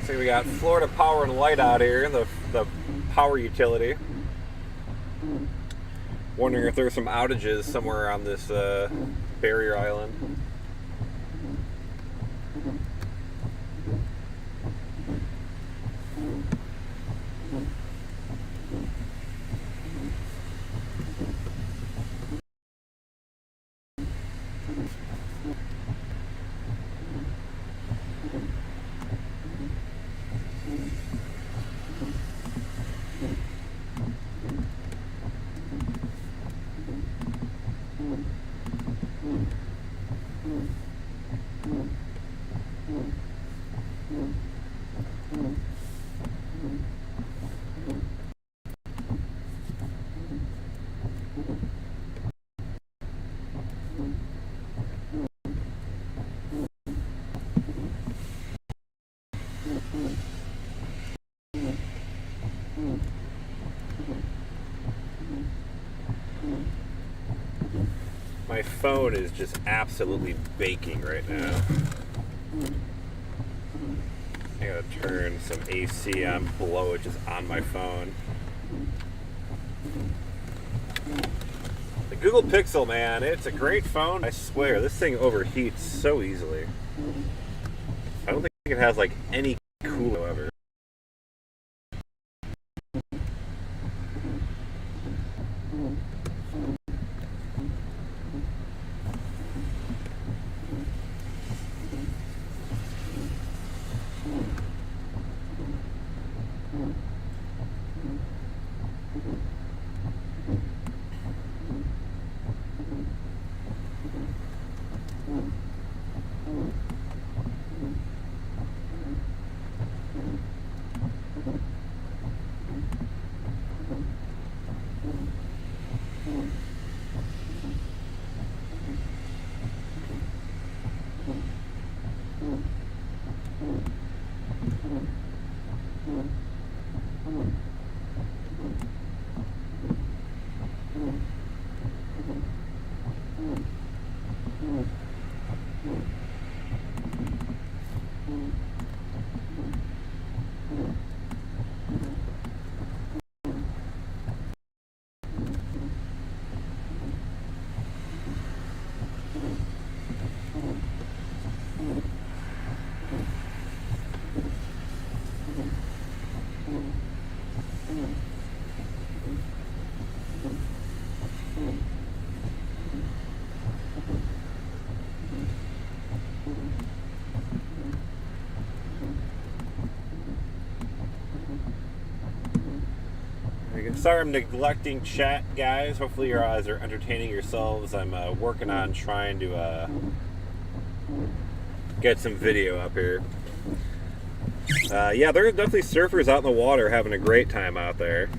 [SPEAKER 1] So we got Florida Power and Light out here, the power utility. Wondering if there's some outages somewhere on this barrier island. My phone is just absolutely baking right now. I gotta turn some AC on below, which is on my phone. The Google Pixel, man, it's a great phone. I swear, this thing overheats so easily. I don't think it has like any cooler ever. Sorry I'm neglecting chat, guys. Hopefully you guys are entertaining yourselves. I'm working on trying to get some video up here. Yeah, there are definitely surfers out in the water having a great time out there.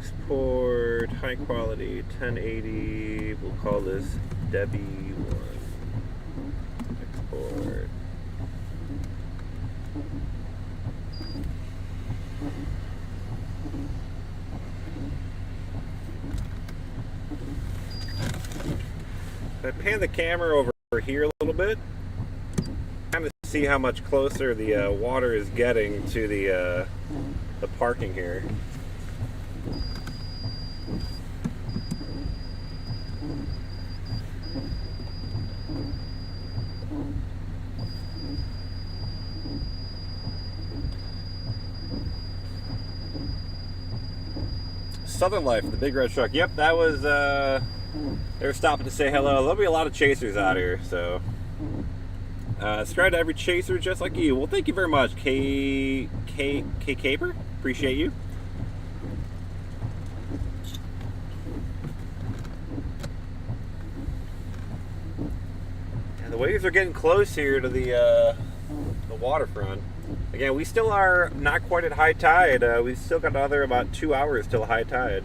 [SPEAKER 1] Export, high quality, 1080. We'll call this Debby 1. Export. If I pan the camera over here a little bit, kind of see how much closer the water is getting to the parking here. Southern Life, the big red truck. Yep, that was, they were stopping to say hello. There'll be a lot of chasers out here, so. Subscribe to every chaser just like you. Well, thank you very much, K Caper. Appreciate you. And the waves are getting close here to the waterfront. Again, we still are not quite at high tide. We've still got another about 2 hours till high tide.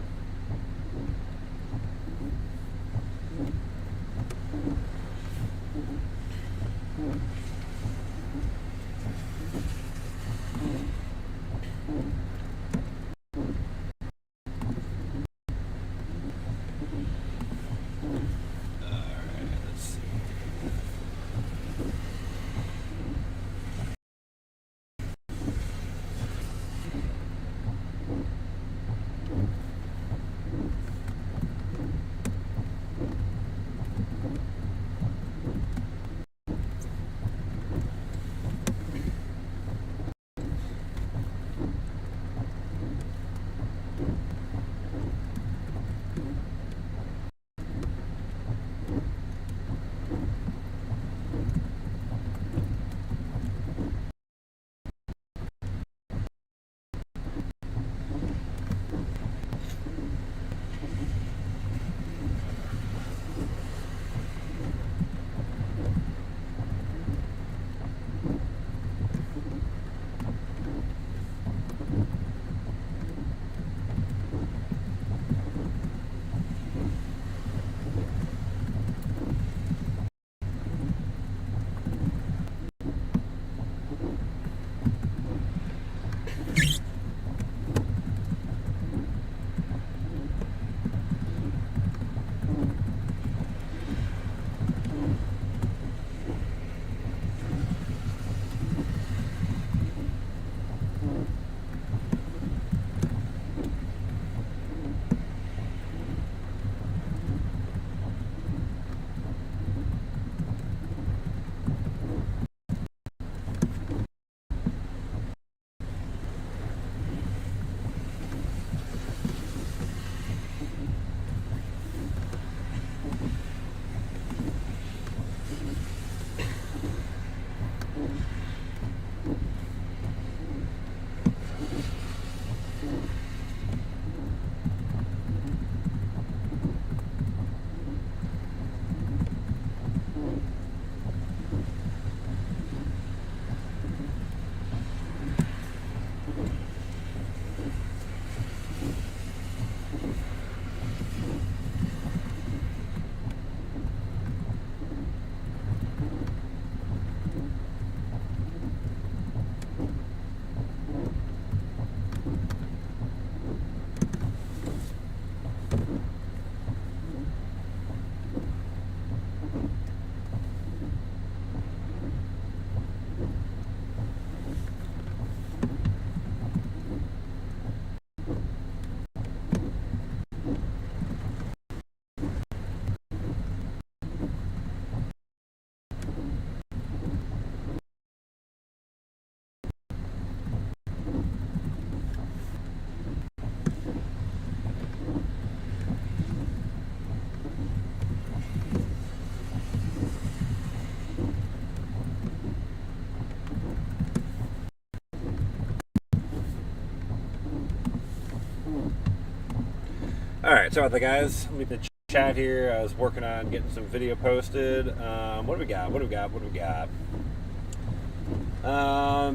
[SPEAKER 1] Alright, sorry about that, guys. Let me get the chat here. I was working on getting some video posted. What do we got?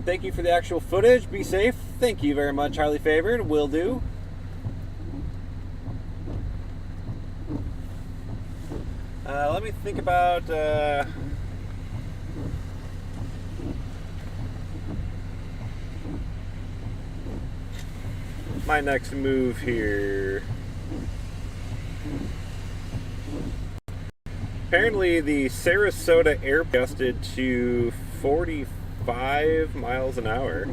[SPEAKER 1] Thank you for the actual footage. Be safe. Thank you very much. Highly favored. Will do. Let me think about my next move here. Apparently, the Sarasota air gusted to 45 miles an hour,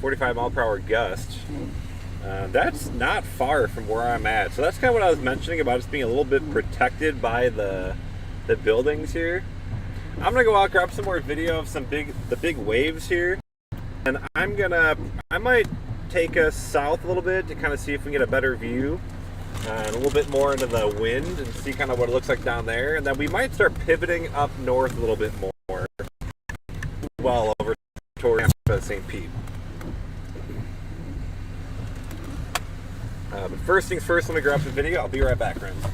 [SPEAKER 1] 45 mile per hour gust. That's not far from where I'm at. So that's kind of what I was mentioning about us being a little bit protected by the buildings here. I'm gonna go out, grab some more video of the big waves here, and I might take us south a little bit to kind of see if we can get a better view and a little bit more into the wind and see kind of what it looks like down there, and then we might start pivoting up north a little bit more, well over towards St. Pete. But first things first, let me grab some video. I'll be right back, friends.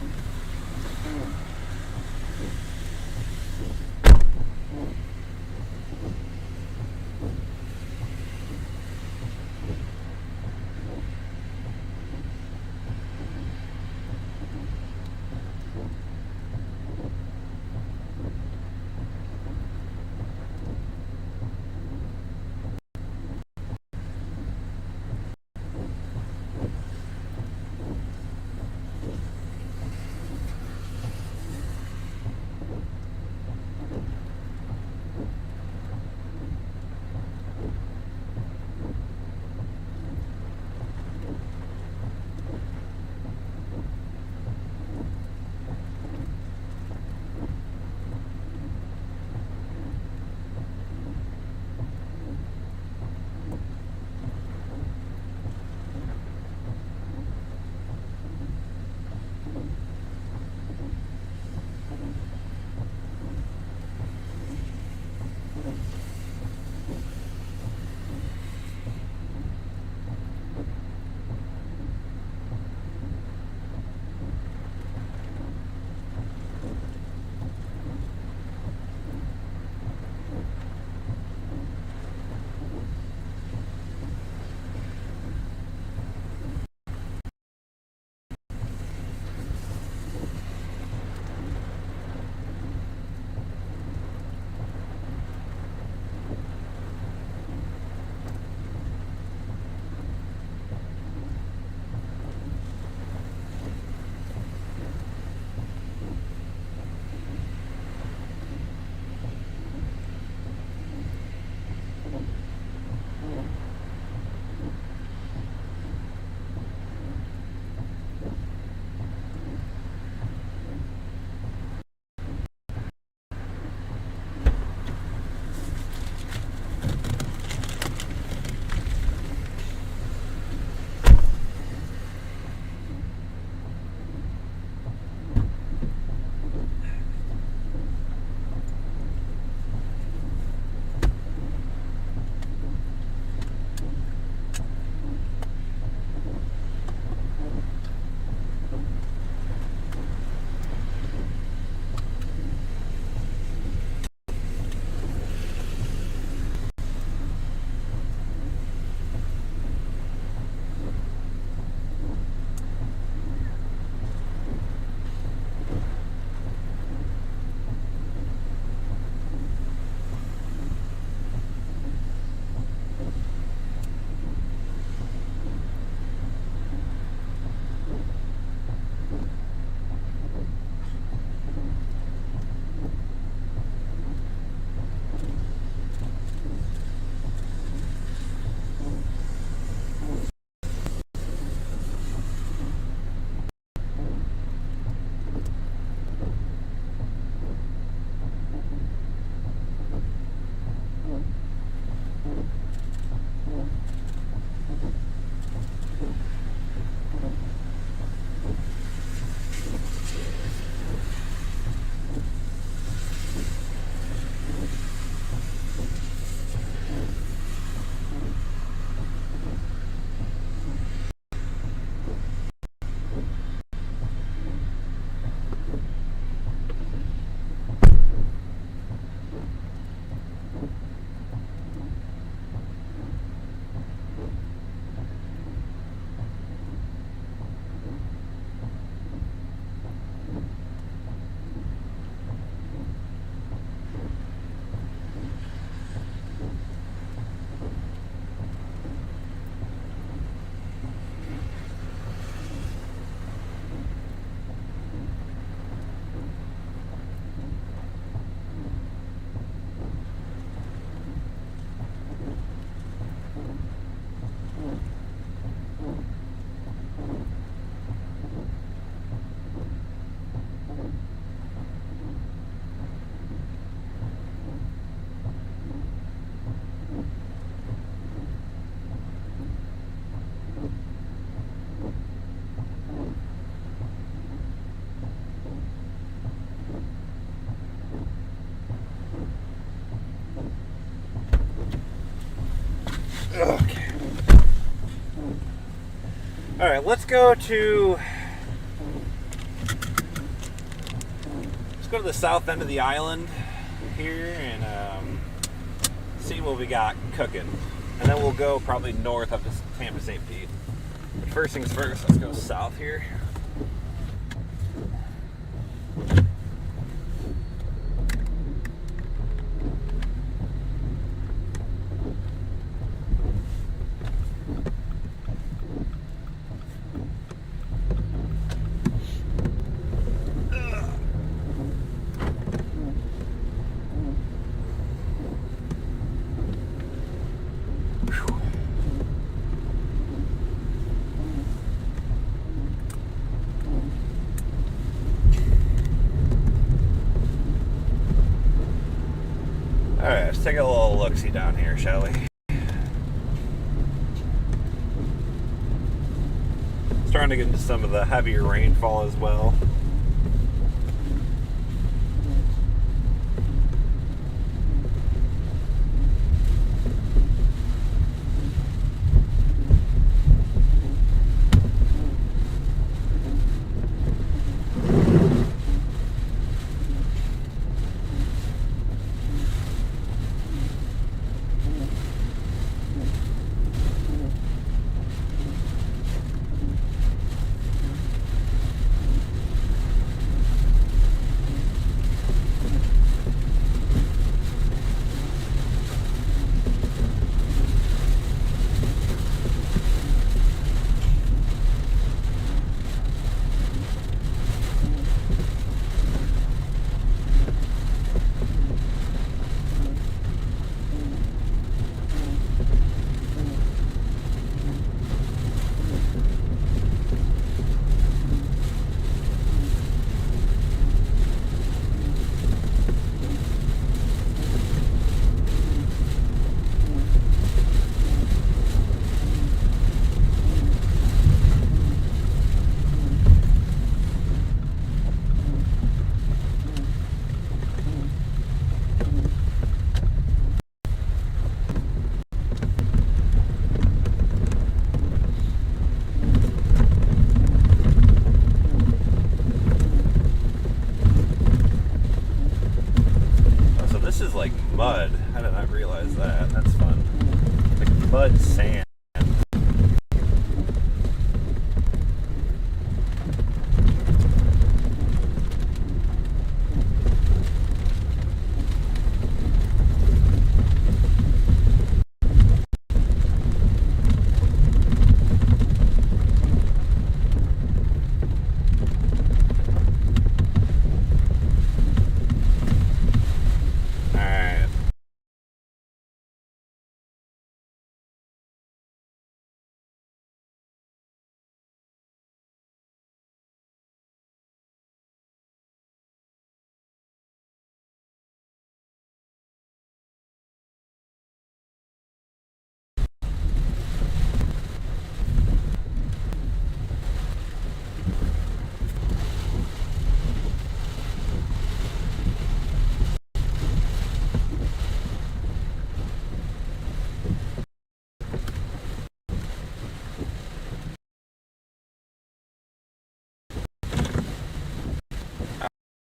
[SPEAKER 1] Alright, let's go to the south end of the island here and see what we got cooking. And then we'll go probably north up to Tampa St. Pete. But first things first, let's go south here. Alright, let's take a little look-see down here, shall we? Starting to get into some of the heavier rainfall as well. Like mud. I did not realize that. That's fun. Like mud sand.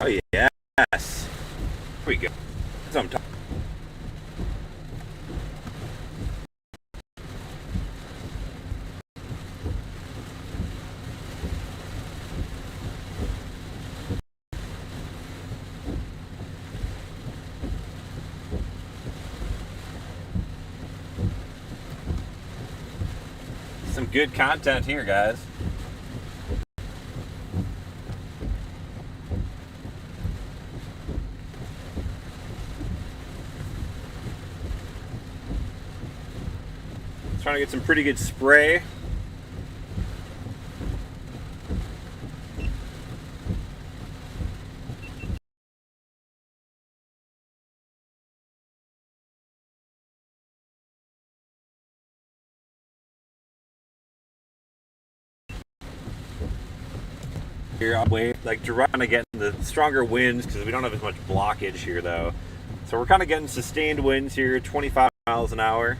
[SPEAKER 1] Oh yes. Here we go. That's what I'm talking. Some good content here, guys. Trying to get some pretty good spray. Here, like trying to get the stronger winds because we don't have as much blockage here, though. So we're kind of getting sustained winds here, 25 miles an hour.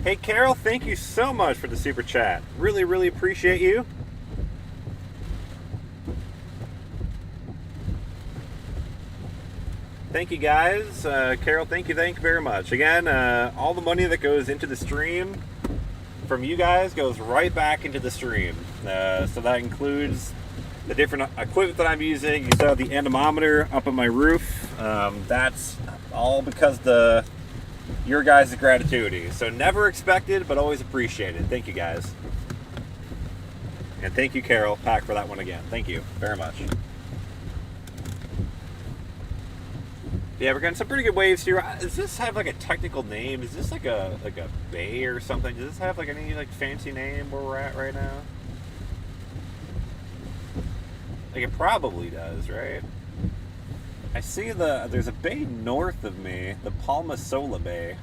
[SPEAKER 1] Hey, Carol, thank you so much for the super chat. Really, really appreciate you. Thank you, guys. Carol, thank you very much. Again, all the money that goes into the stream from you guys goes right back into the stream. So that includes the different equipment that I'm using. You saw the anemometer up on my roof. That's all because your guys' gratitude. So never expected, but always appreciated. Thank you, guys. And thank you, Carol Pack, for that one again. Thank you very much. Yeah, we're getting some pretty good waves here. Does this have like a technical name? Is this like a bay or something? Does this have like any like fancy name where we're at right now? Like it probably does, right? I see there's a bay north of me, the Palma Sola Bay.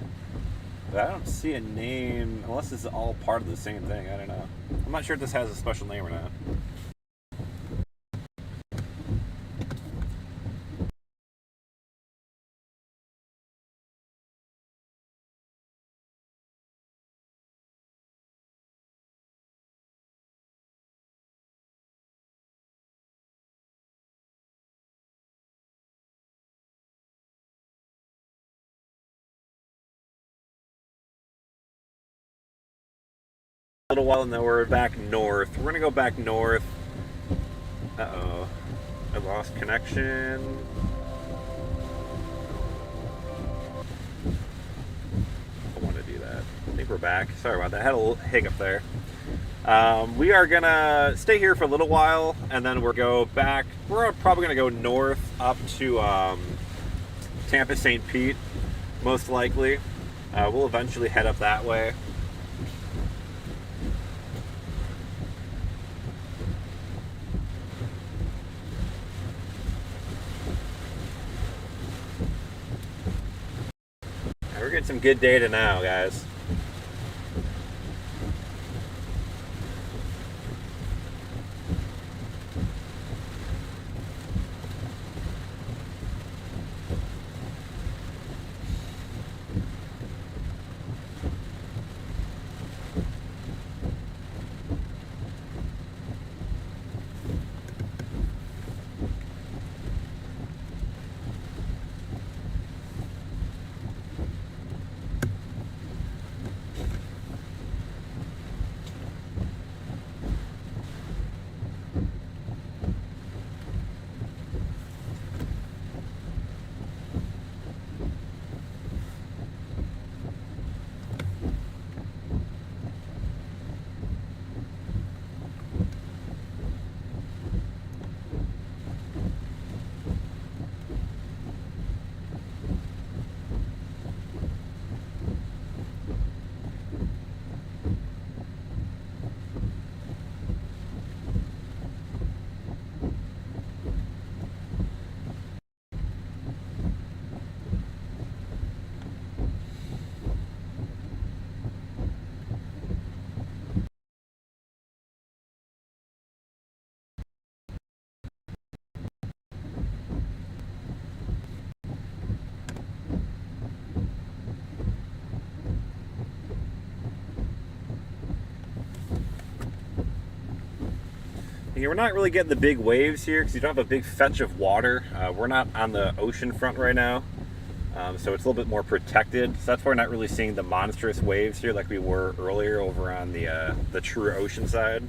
[SPEAKER 1] But I don't see a name, unless this is all part of the same thing. I don't know. I'm not sure if this has a special name or not. A little while and then we're back north. We're gonna go back north. Uh-oh. I lost connection. I want to do that. I think we're back. Sorry about that. I had a little hiccup there. We are gonna stay here for a little while and then we'll go back. We're probably gonna go north up to Tampa St. Pete, most likely. We'll eventually head up that way. We're getting some good data now, guys. Yeah, we're not really getting the big waves here because you don't have a big fetch of water. We're not on the ocean front right now, so it's a little bit more protected. So that's why we're not really seeing the monstrous waves here like we were earlier over on the true ocean side.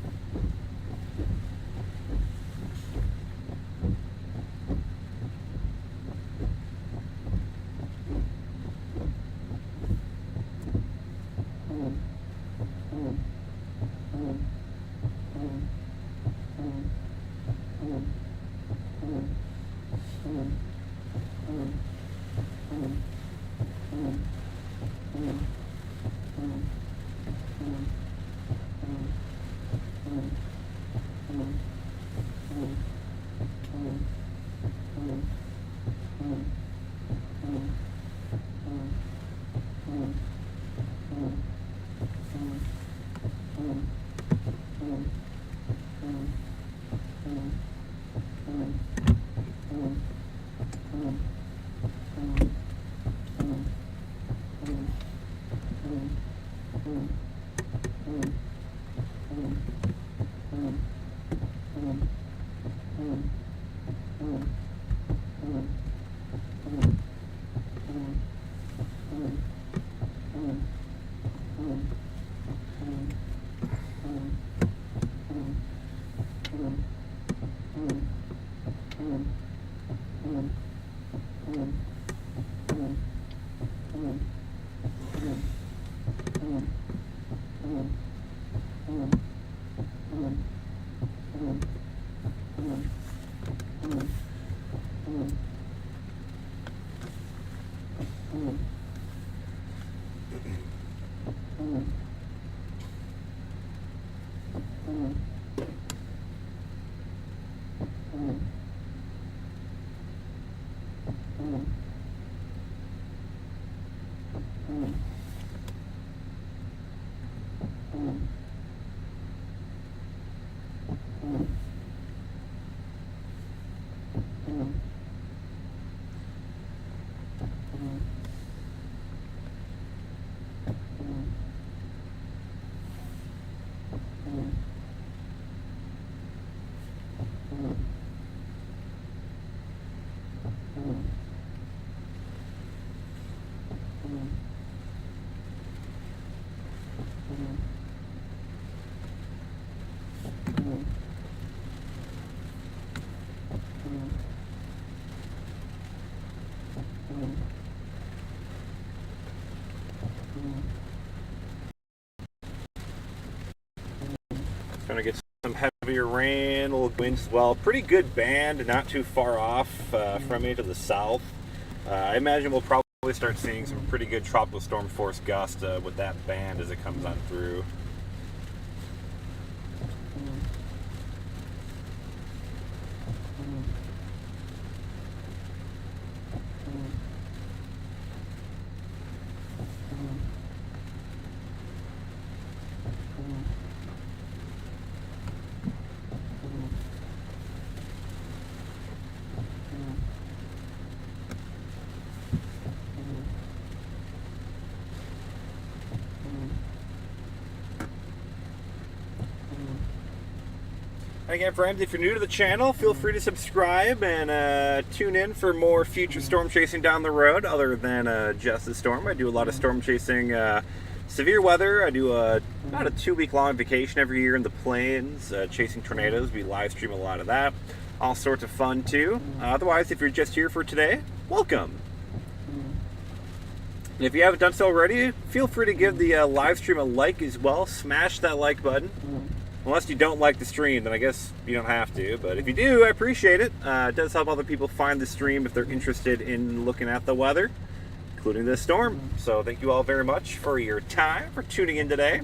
[SPEAKER 1] Gonna get some heavier rain, a little winds as well. Pretty good band, not too far off from me to the south. I imagine we'll probably start seeing some pretty good tropical storm force gust with that band as it comes on through. And again, friends, if you're new to the channel, feel free to subscribe and tune in for more future storm chasing down the road other than just the storm. I do a lot of storm chasing, severe weather. I do about a 2-week-long vacation every year in the plains, chasing tornadoes. We live stream a lot of that. All sorts of fun, too. Otherwise, if you're just here for today, welcome. And if you haven't done so already, feel free to give the live stream a like as well. Smash that like button. Unless you don't like the stream, then I guess you don't have to. But if you do, I appreciate it. It does help other people find the stream if they're interested in looking at the weather, including this storm. So thank you all very much for your time, for tuning in today.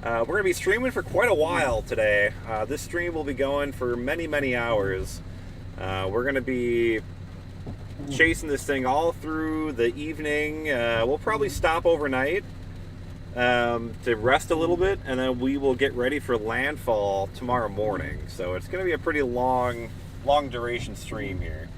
[SPEAKER 1] We're going to be streaming for quite a while today. This stream will be going for many, many hours. We're going to be chasing this thing all through the evening. We'll probably stop overnight to rest a little bit, and then we will get ready for landfall tomorrow morning. So it's going to be a pretty long duration stream here.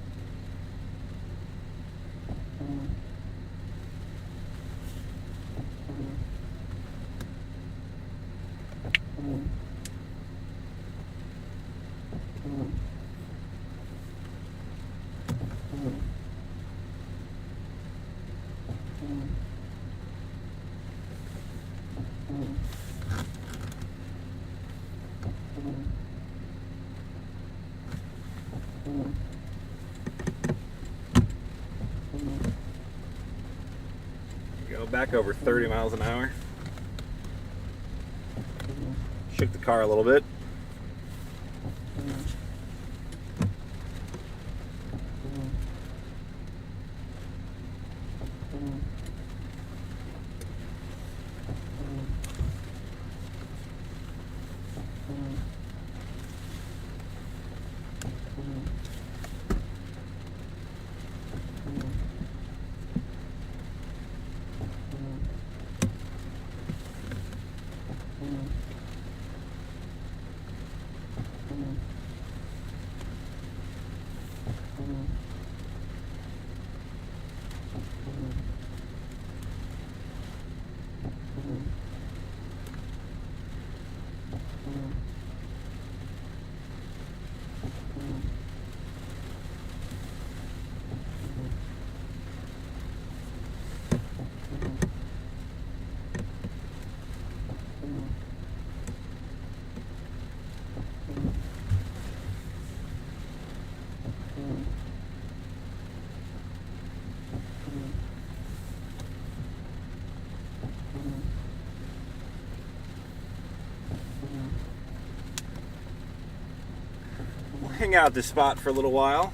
[SPEAKER 1] Go back over 30 miles an hour. Shook the car a little bit. We'll hang out at this spot for a little while.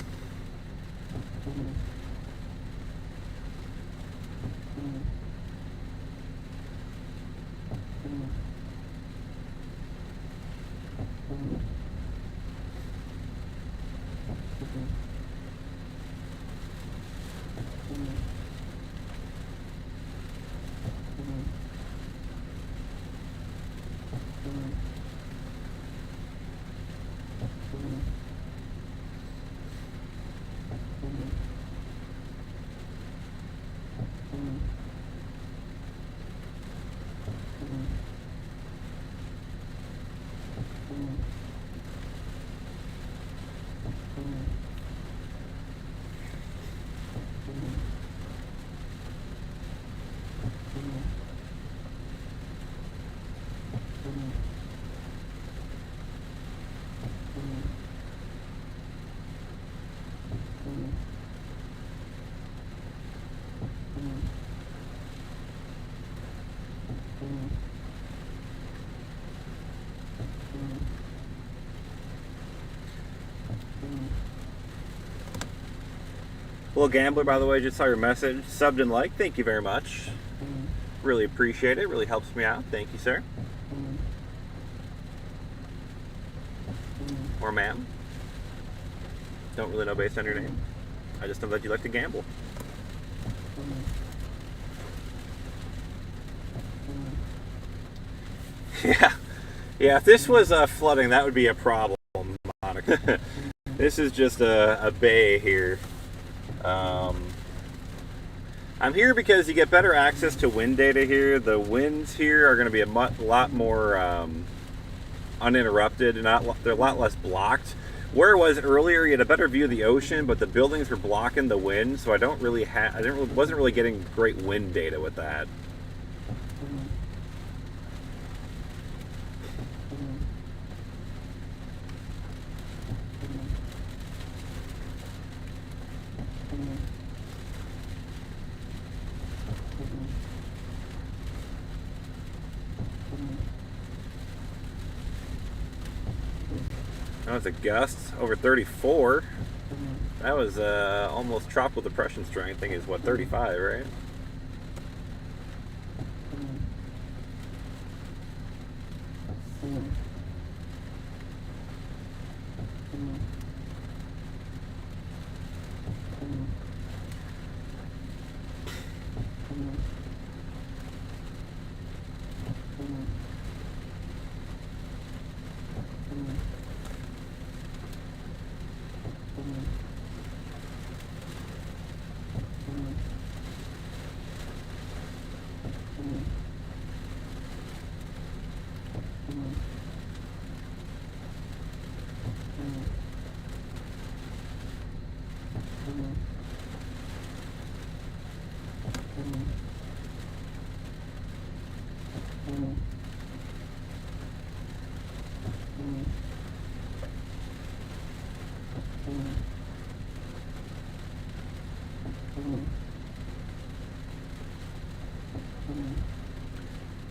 [SPEAKER 1] Little Gambler, by the way, just saw your message. Subbed and liked. Thank you very much. Really appreciate it. Really helps me out. Thank you, sir. Or ma'am. Don't really know based on your name. I just know that you like to gamble. Yeah. Yeah, if this was flooding, that would be a problem, Monica. This is just a bay here. I'm here because you get better access to wind data here. The winds here are going to be a lot more uninterrupted, and they're a lot less blocked. Where it was earlier, you had a better view of the ocean, but the buildings were blocking the wind, so I wasn't really getting great wind data with that. That was a gust over 34. That was almost tropical depression strength. I think it's what, 35, right?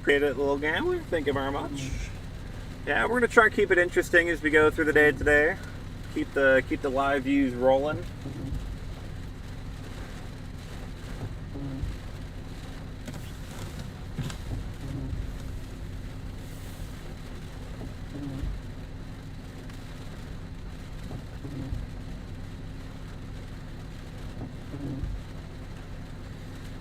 [SPEAKER 1] Appreciate it, little gambler. Thank you very much. Yeah, we're gonna try and keep it interesting as we go through the day today. Keep the live views rolling.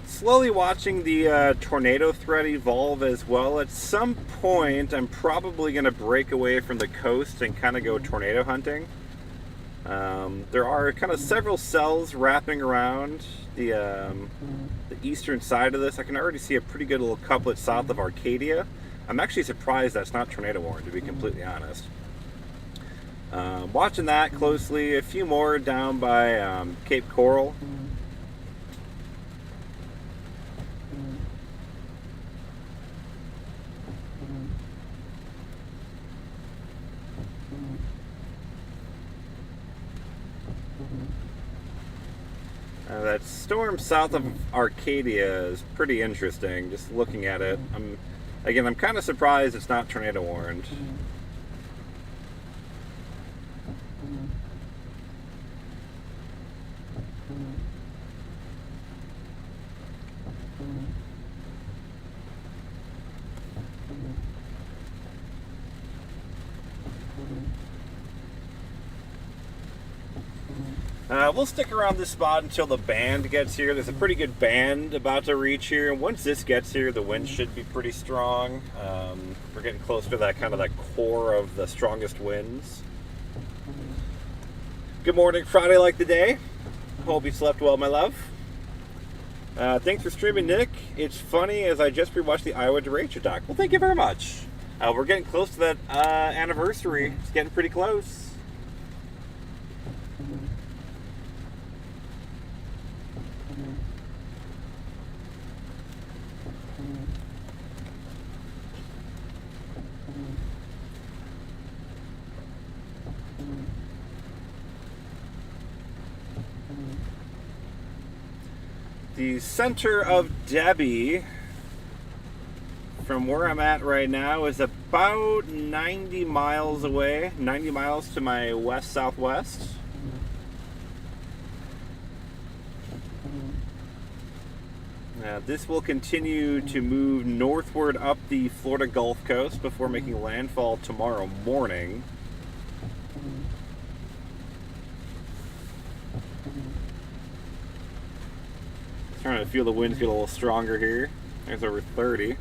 [SPEAKER 1] Slowly watching the tornado threat evolve as well. At some point, I'm probably going to break away from the coast and kind of go tornado hunting. There are kind of several cells wrapping around the eastern side of this. I can already see a pretty good little couplet south of Arcadia. I'm actually surprised that's not tornado warned, to be completely honest. Watching that closely. A few more down by Cape Coral. That storm south of Arcadia is pretty interesting. Just looking at it, I'm kind of surprised it's not tornado warned. We'll stick around this spot until the band gets here. There's a pretty good band about to reach here, and once this gets here, the wind should be pretty strong. We're getting close to that kind of that core of the strongest winds. Good morning, Friday like the day. Hope you slept well, my love. Thanks for streaming, Nick. It's funny as I just rewatched the Iowa derecho doc. Well, thank you very much. We're getting close to that anniversary. It's getting pretty close. The center of Debby, from where I'm at right now, is about 90 miles away, 90 miles to my west-southwest. This will continue to move northward up the Florida Gulf Coast before making landfall tomorrow morning. Starting to feel the winds get a little stronger here. There's over 30.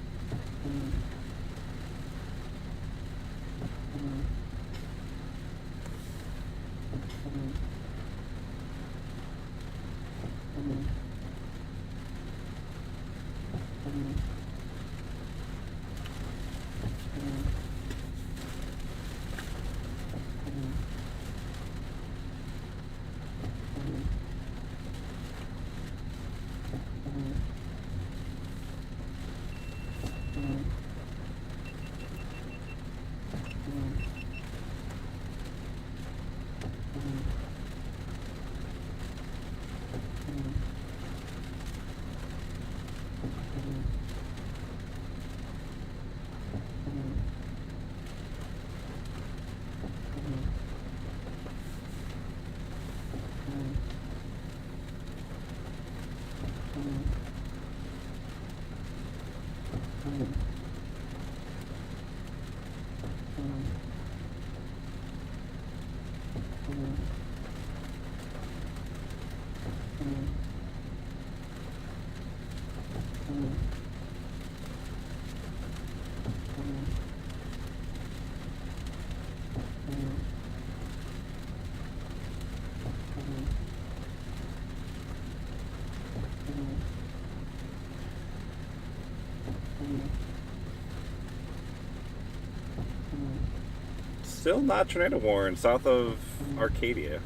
[SPEAKER 1] Still not tornado warned south of Arcadia.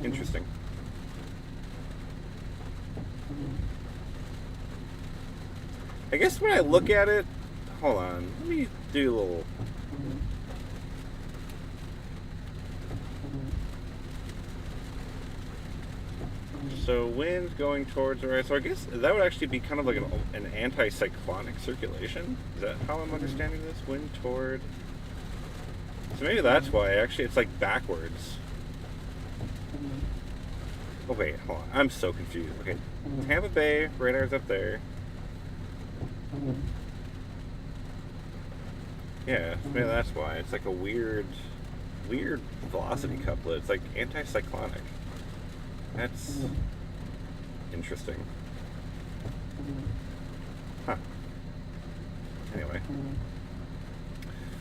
[SPEAKER 1] Interesting. I guess when I look at it, hold on, let me do a little. So wind going towards the right. So I guess that would actually be kind of like an anticyclonic circulation. Is that how I'm understanding this? Wind toward. So maybe that's why. Actually, it's like backwards. Oh wait, hold on. I'm so confused. Okay, Tampa Bay radar's up there. Yeah, maybe that's why. It's like a weird velocity couplet. It's like anticyclonic. That's interesting. Huh. Anyway.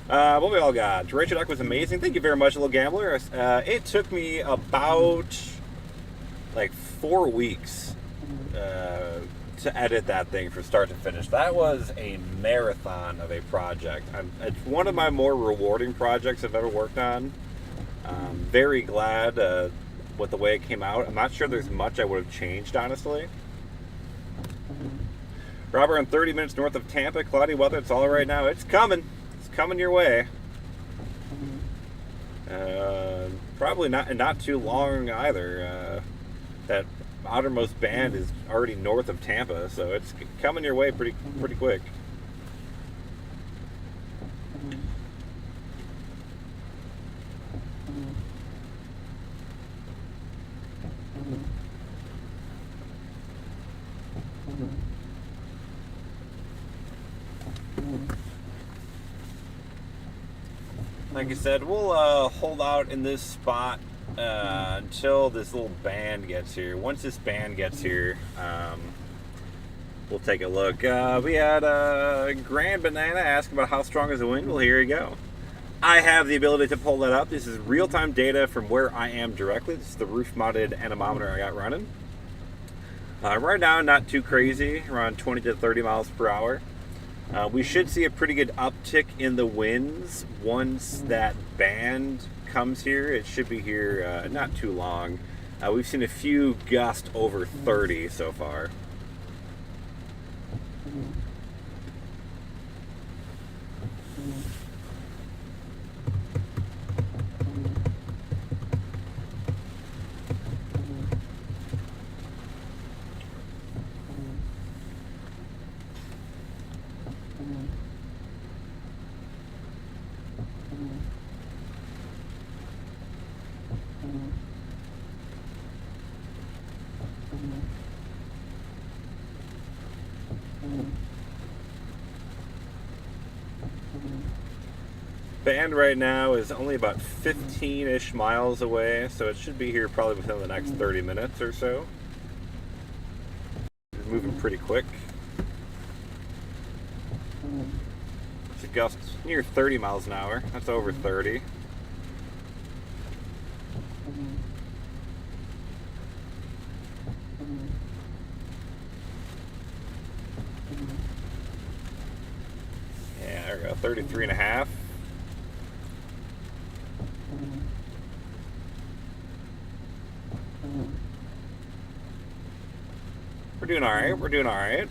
[SPEAKER 1] What we all got? Derecho Duck was amazing. Thank you very much, Little Gambler. It took me about like 4 weeks to edit that thing from start to finish. That was a marathon of a project. It's one of my more rewarding projects I've ever worked on. Very glad with the way it came out. I'm not sure there's much I would have changed, honestly. Robert, I'm 30 minutes north of Tampa. Cloudy weather. It's all right now. It's coming. It's coming your way. Probably not too long either. That outermost band is already north of Tampa, so it's coming your way pretty quick. Like I said, we'll hold out in this spot until this little band gets here. Once this band gets here, we'll take a look. We had Grand Banana ask about how strong is the wind. Well, here you go. I have the ability to pull that up. This is real-time data from where I am directly. This is the roof-mounted anemometer I got running. Right now, not too crazy, around 20 to 30 miles per hour. We should see a pretty good uptick in the winds once that band comes here. It should be here not too long. We've seen a few gusts over 30 so far. Band right now is only about 15-ish miles away, so it should be here probably within the next 30 minutes or so. It's moving pretty quick. It's a gust near 30 miles an hour. That's over 30. Yeah, there we go, 33 and a half. We're doing all right. We're doing all right.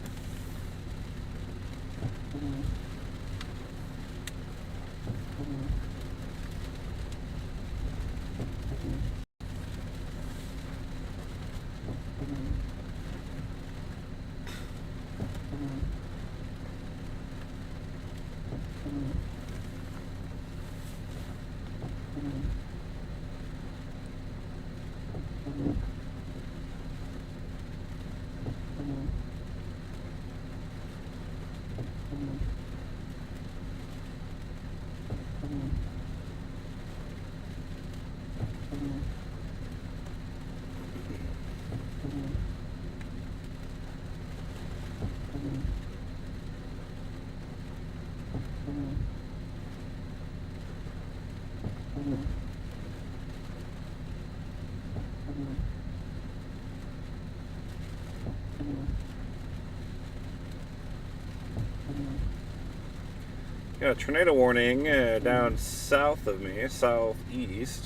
[SPEAKER 1] Got a tornado warning down south of me, southeast.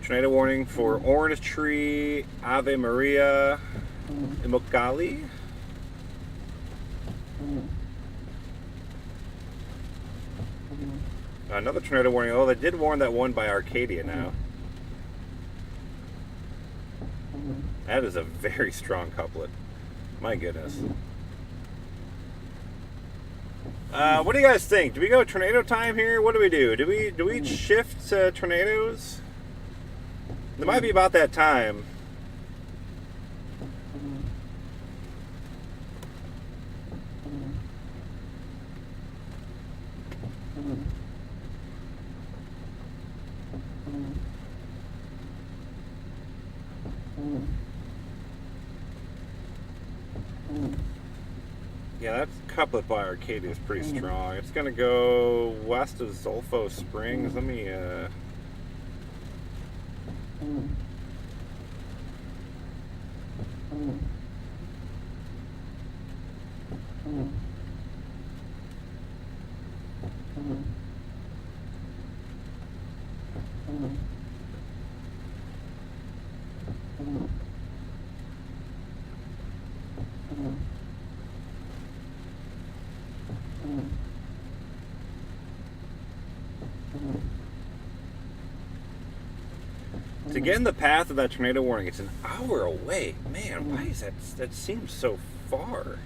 [SPEAKER 1] Tornado warning for Orange Tree, Ave Maria, Immokalee. Another tornado warning. Oh, they did warn that one by Arcadia now. That is a very strong couplet. My goodness. What do you guys think? Do we go tornado time here? What do we do? Do we shift to tornadoes? It might be about that time. Yeah, that couplet by Arcadia is pretty strong. It's gonna go west of Zolfo Springs. Let me To get in the path of that tornado warning, it's an hour away. Man, why is that? That seems so far.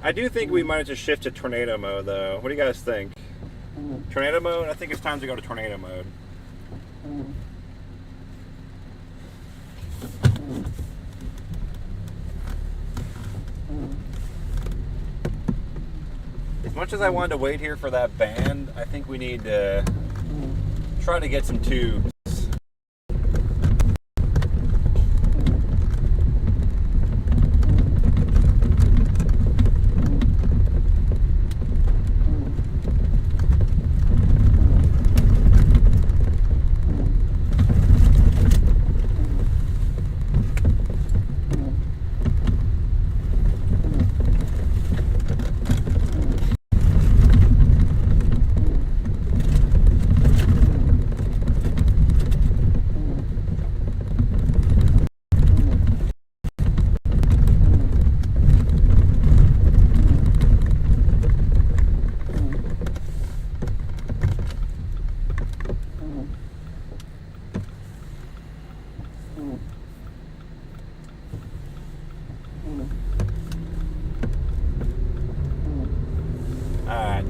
[SPEAKER 1] I do think we might have to shift to tornado mode, though. What do you guys think? Tornado mode? I think it's time to go to tornado mode. As much as I wanted to wait here for that band, I think we need to try to get some tubes.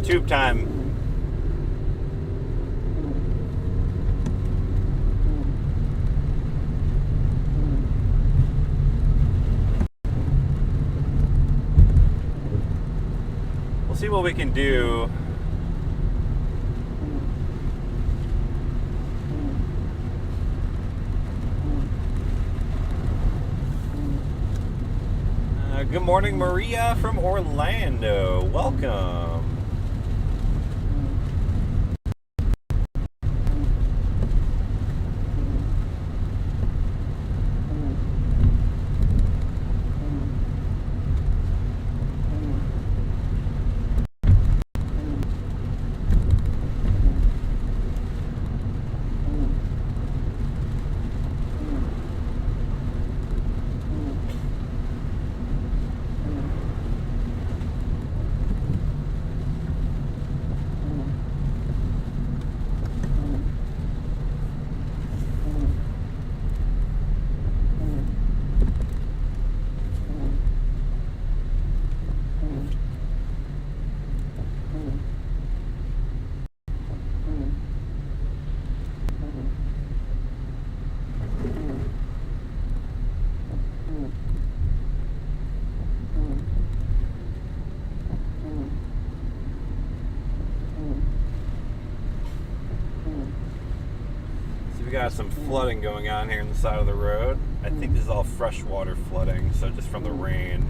[SPEAKER 1] Tube time. We'll see what we can do. Good morning, Maria from Orlando. Welcome. We got some flooding going on here on the side of the road. I think this is all freshwater flooding, so just from the rain.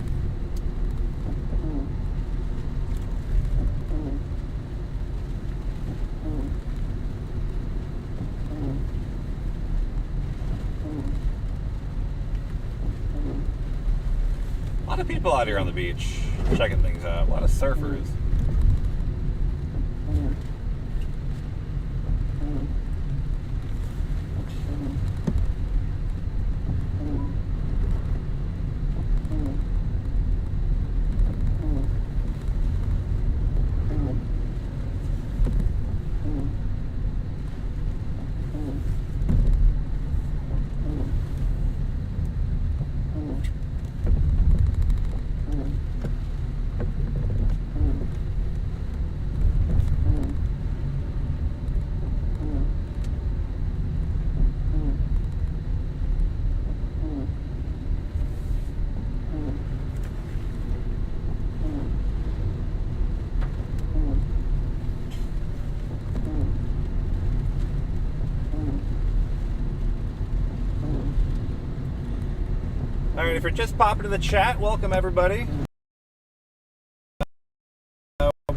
[SPEAKER 1] A lot of people out here on the beach checking things out. A lot of surfers. Alright, if you're just popping in the chat, welcome everybody.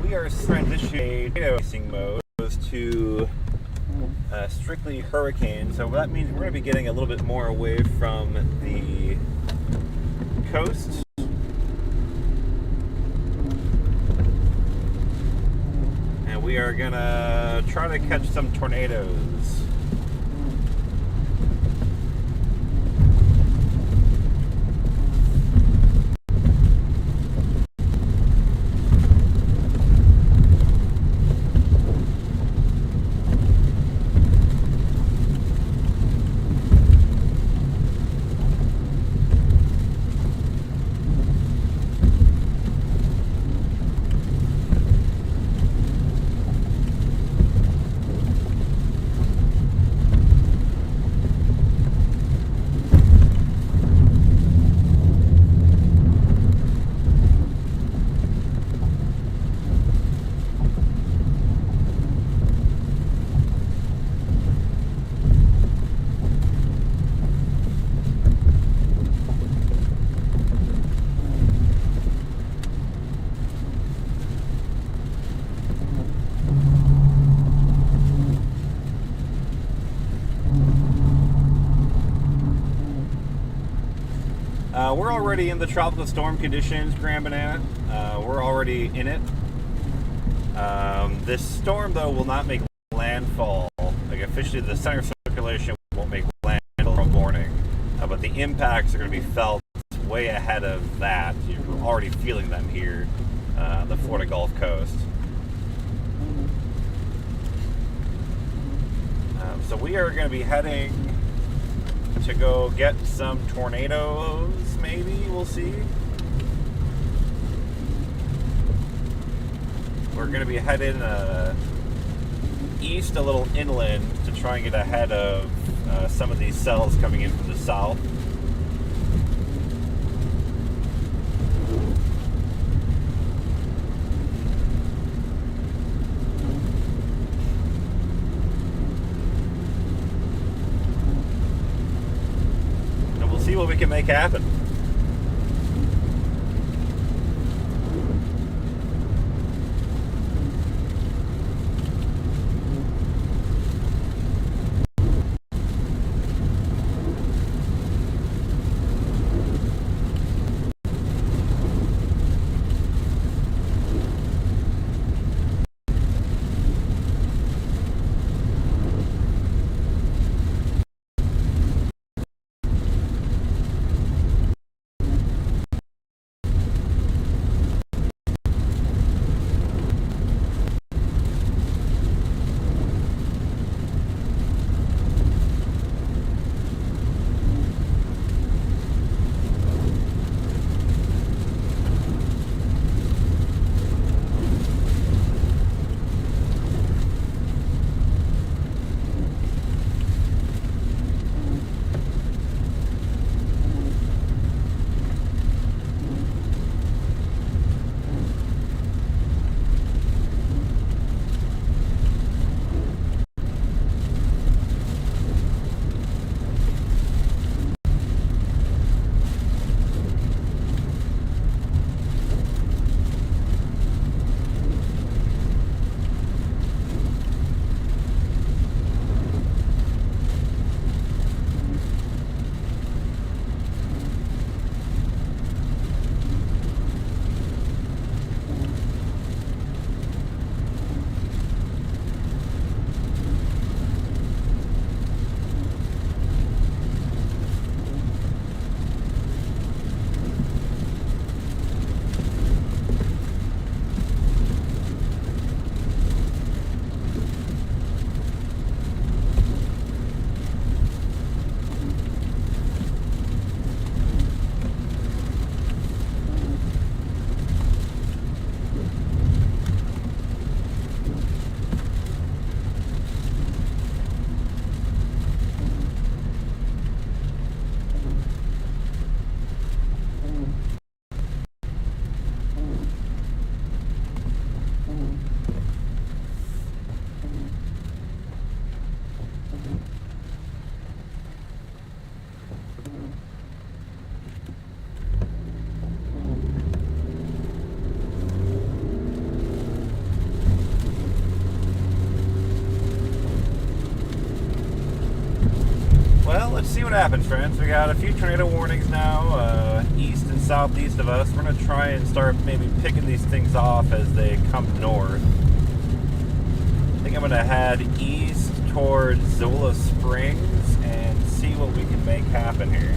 [SPEAKER 1] We are transitioning racing mode to strictly hurricane, so that means we're going to be getting a little bit more away from the coast. And we are going to try to catch some tornadoes. We're already in the tropical storm conditions, Grand Banana. We're already in it. This storm, though, will not make landfall. Like, officially, the center of circulation won't make landfall tomorrow morning. But the impacts are going to be felt way ahead of that. You're already feeling them here, the Florida Gulf Coast. So we are going to be heading to go get some tornadoes, maybe, we'll see. We're going to be heading east, a little inland, to try and get ahead of some of these cells coming in from the south. See what we can make happen. Let's see what happens, friends. We got a few tornado warnings now, east and southeast of us. We're going to try and start maybe picking these things off as they come north. I think I'm going to head east towards Zola Springs and see what we can make happen here.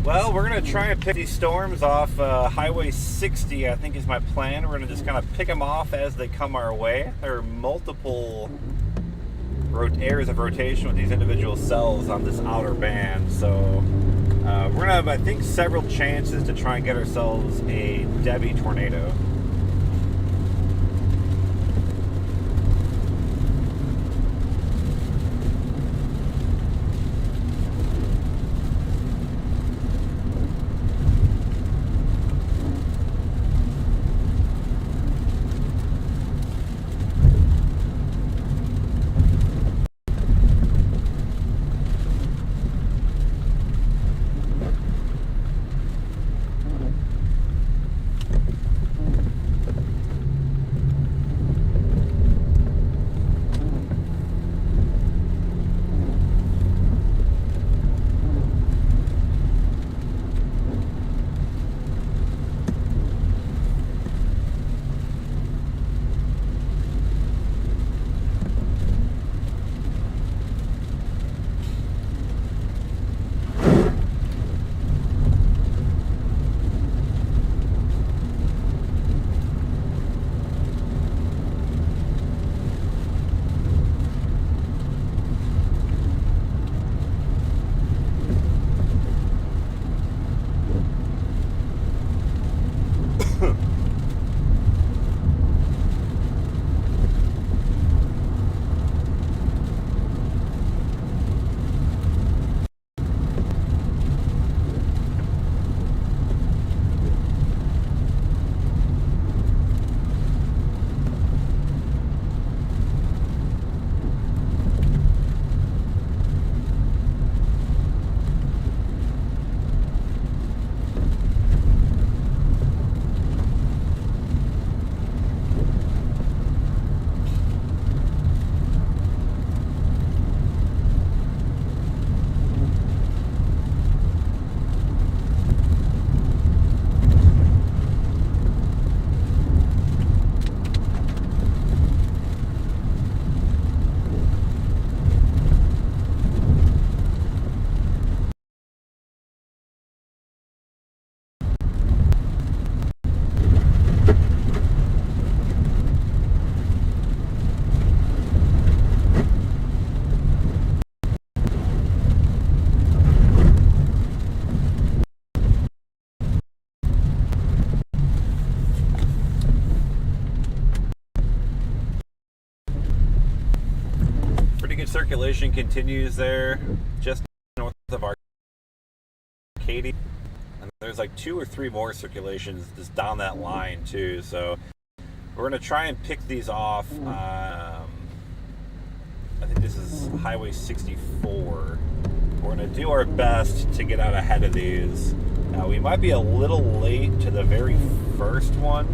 [SPEAKER 1] Well, we're going to try and pick these storms off Highway 60, I think is my plan. We're going to just kind of pick them off as they come our way. There are multiple areas of rotation with these individual cells on this outer band. So we're going to have, I think, several chances to try and get ourselves a Debby tornado. Circulation continues there just north of Arcady, and there's like 2 or 3 more circulations just down that line too, so we're going to try and pick these off. I think this is Highway 64. We're going to do our best to get out ahead of these. Now we might be a little late to the very first one,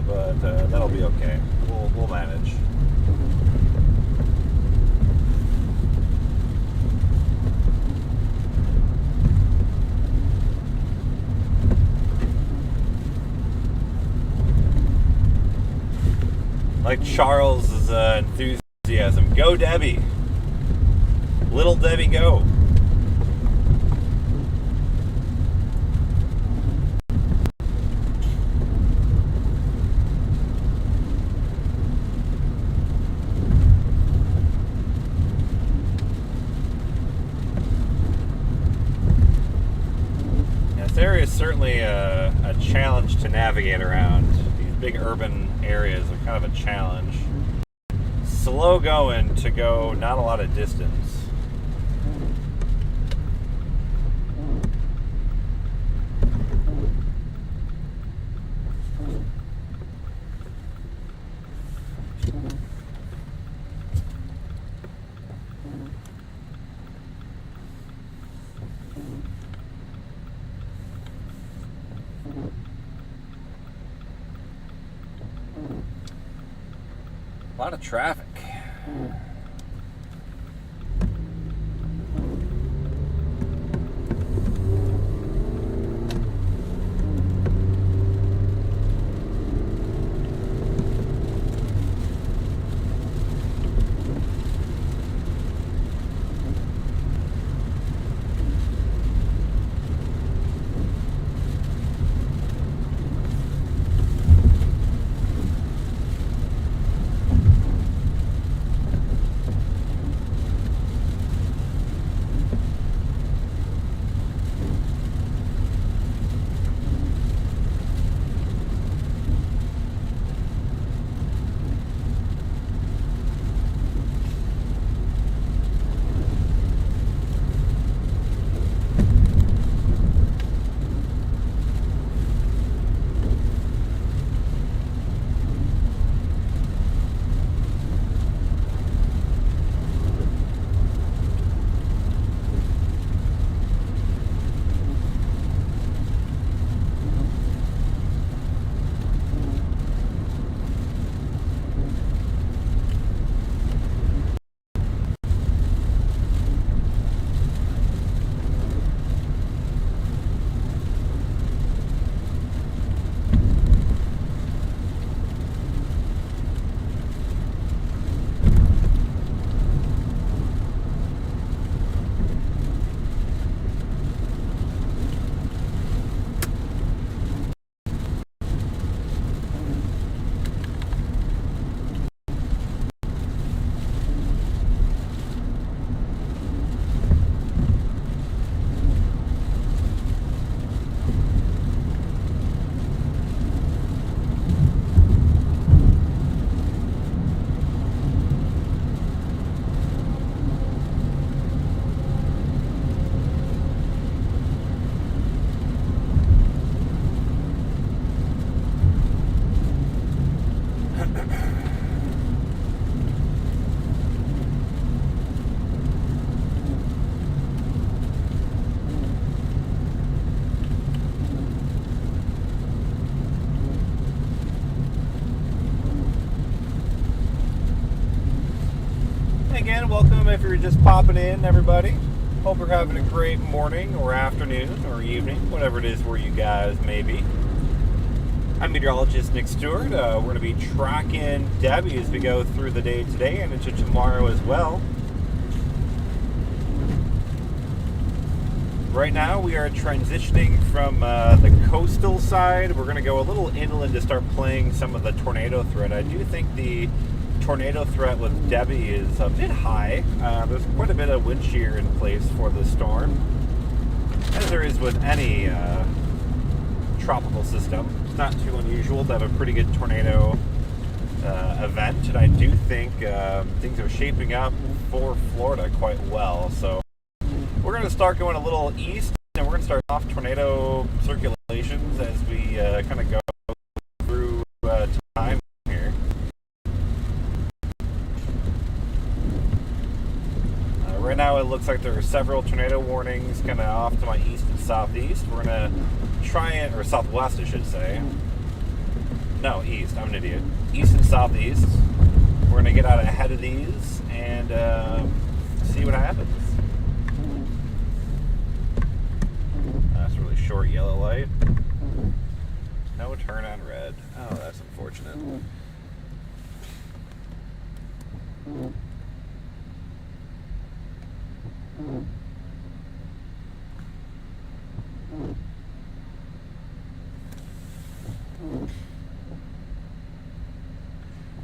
[SPEAKER 1] but that'll be okay. We'll manage. Like Charles's enthusiasm. Go Debby! Little Debby, go! This area is certainly a challenge to navigate around. These big urban areas are kind of a challenge. Slow going to go not a lot of distance. A lot of traffic. Again, welcome if you're just popping in, everybody. Hope you're having a great morning or afternoon or evening, whatever it is where you guys may be. I'm meteorologist Nick Stewart. We're going to be tracking Debby as we go through the day today and into tomorrow as well. Right now we are transitioning from the coastal side. We're going to go a little inland to start playing some of the tornado threat. I do think the tornado threat with Debby is a bit high. There's quite a bit of wind shear in place for the storm, as there is with any tropical system. It's not too unusual to have a pretty good tornado event, and I do think things are shaping up for Florida quite well. So we're going to start going a little east, and we're going to start off tornado circulations as we kind of go through time here. Right now it looks like there are several tornado warnings kind of off to my east and southeast. We're going to try it, or southwest I should say. No, east. I'm an idiot. East and southeast. We're going to get out ahead of these and see what happens. That's a really short yellow light. No turn on red. Oh, that's unfortunate.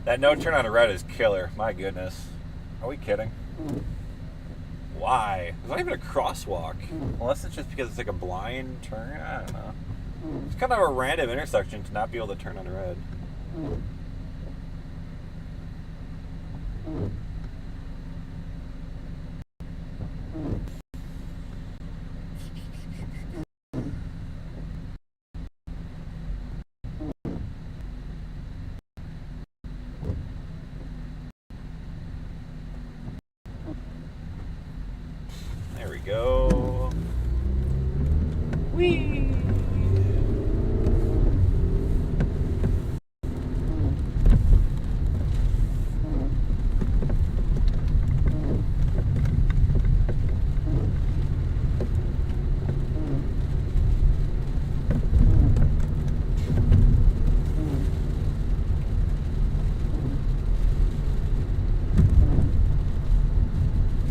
[SPEAKER 1] That no turn on a red is killer. My goodness. Are we kidding? Why? There's not even a crosswalk. Unless it's just because it's like a blind turn. I don't know. It's kind of a random intersection to not be able to turn on red. There we go. Whee!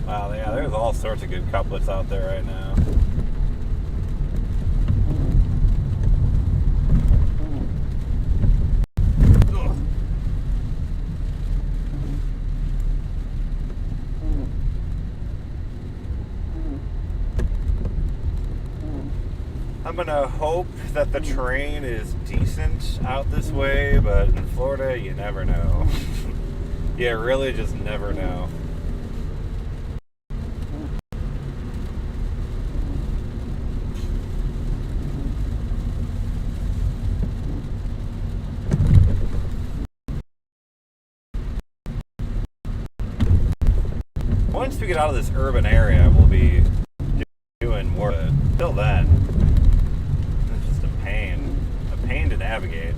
[SPEAKER 1] Wow, yeah, there's all sorts of good couplets out there right now. Ugh. I'm gonna hope that the terrain is decent out this way, but in Florida, you never know. You really just never know. Once we get out of this urban area, we'll be doing more. Until then, it's just a pain to navigate.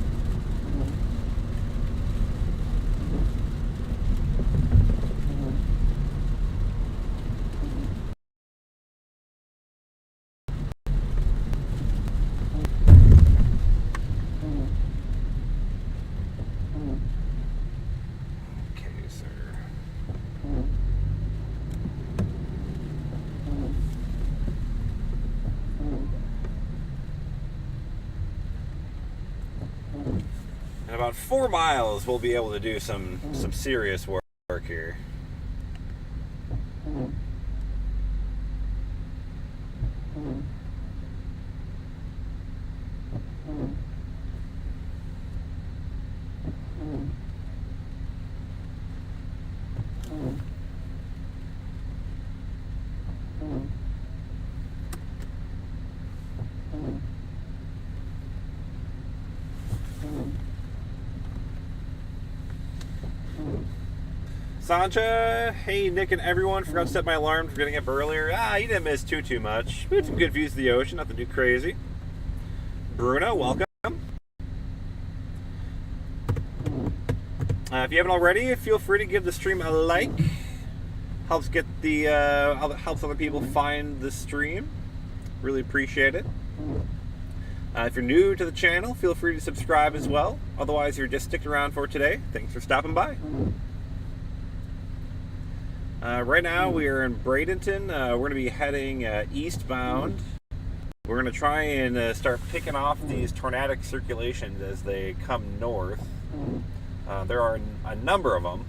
[SPEAKER 1] Okay, sir. In about 4 miles, we'll be able to do some serious work here. Sancha, hey Nick and everyone, forgot to set my alarm for getting up earlier. You didn't miss too much. We had some good views of the ocean, nothing too crazy. Bruno, welcome. If you haven't already, feel free to give the stream a like. Helps get the helps other people find the stream. Really appreciate it. If you're new to the channel, feel free to subscribe as well. Otherwise, you're just sticking around for today. Thanks for stopping by. Right now, we are in Bradenton. We're going to be heading eastbound. We're going to try and start picking off these tornadic circulations as they come north. There are a number of them.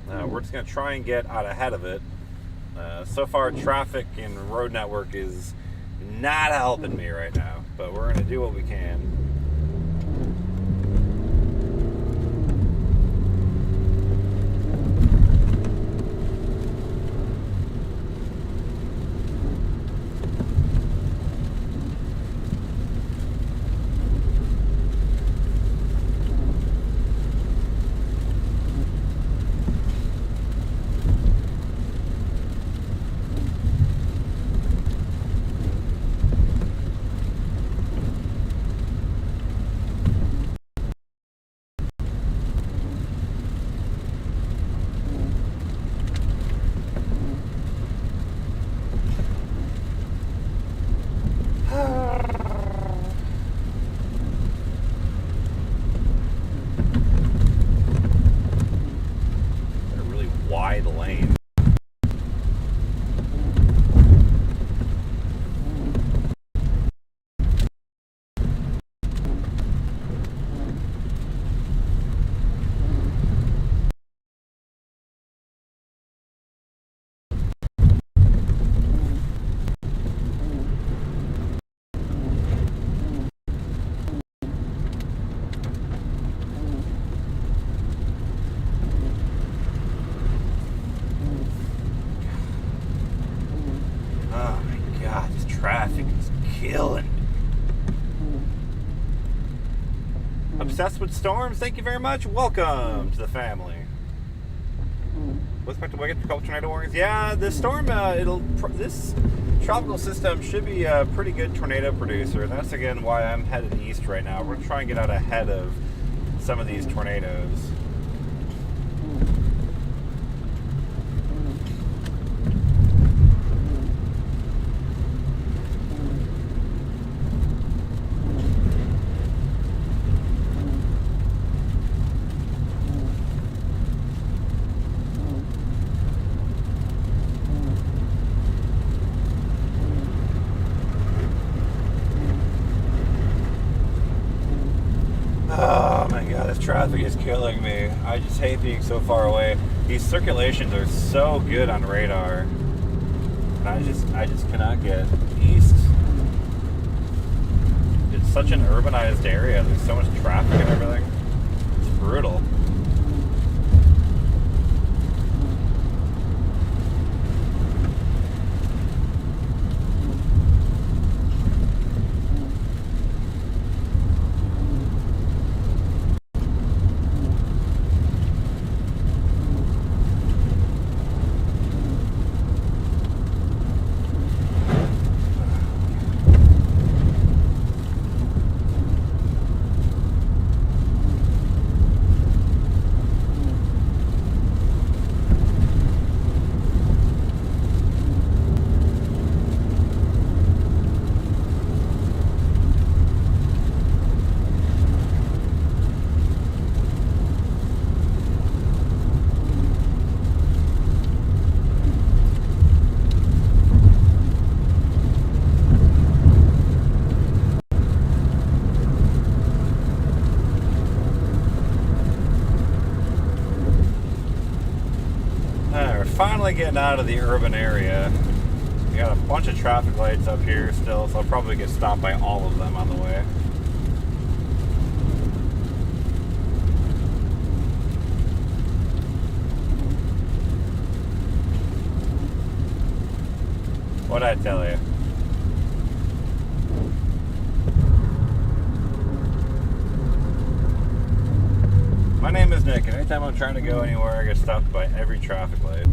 [SPEAKER 1] We're just going to try and get out ahead of it. So far, traffic and road network is not helping me right now, but we're going to do what we can. Traffic is killing me. Obsessed with storms, thank you very much. Welcome to the family. Let's back to Wicked for a couple tornado warnings. Yeah, this storm, this tropical system should be a pretty good tornado producer. And that's again why I'm headed east right now. We're going to try and get out ahead of some of these tornadoes. Oh my god, this traffic is killing me. I just hate being so far away. These circulations are so good on radar. And I just cannot get east. It's such an urbanized area. There's so much traffic and everything. It's brutal. Finally getting out of the urban area. We got a bunch of traffic lights up here still, so I'll probably get stopped by all of them on the way. What'd I tell you? My name is Nick, and anytime I'm trying to go anywhere, I get stopped by every traffic light.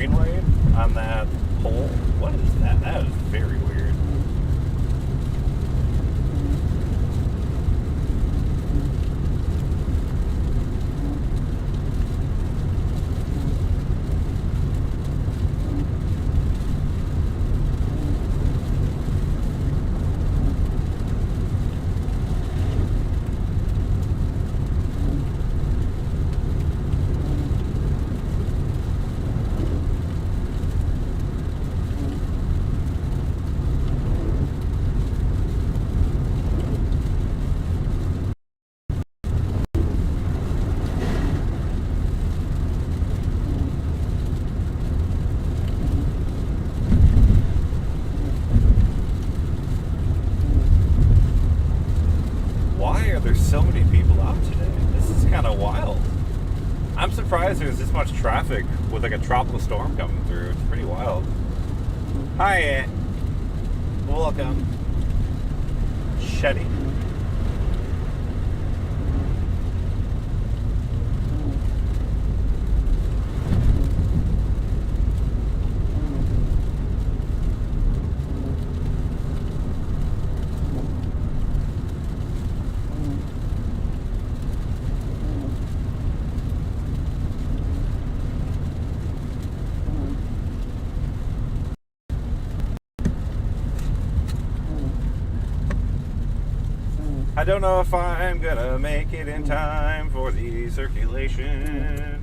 [SPEAKER 1] greenway on that pole. What is that? That is very weird. There's so many people out today. This is kind of wild. I'm surprised there's this much traffic with like a tropical storm coming through. It's pretty wild. Hi, welcome. Shetty. I don't know if I'm gonna make it in time for the circulation.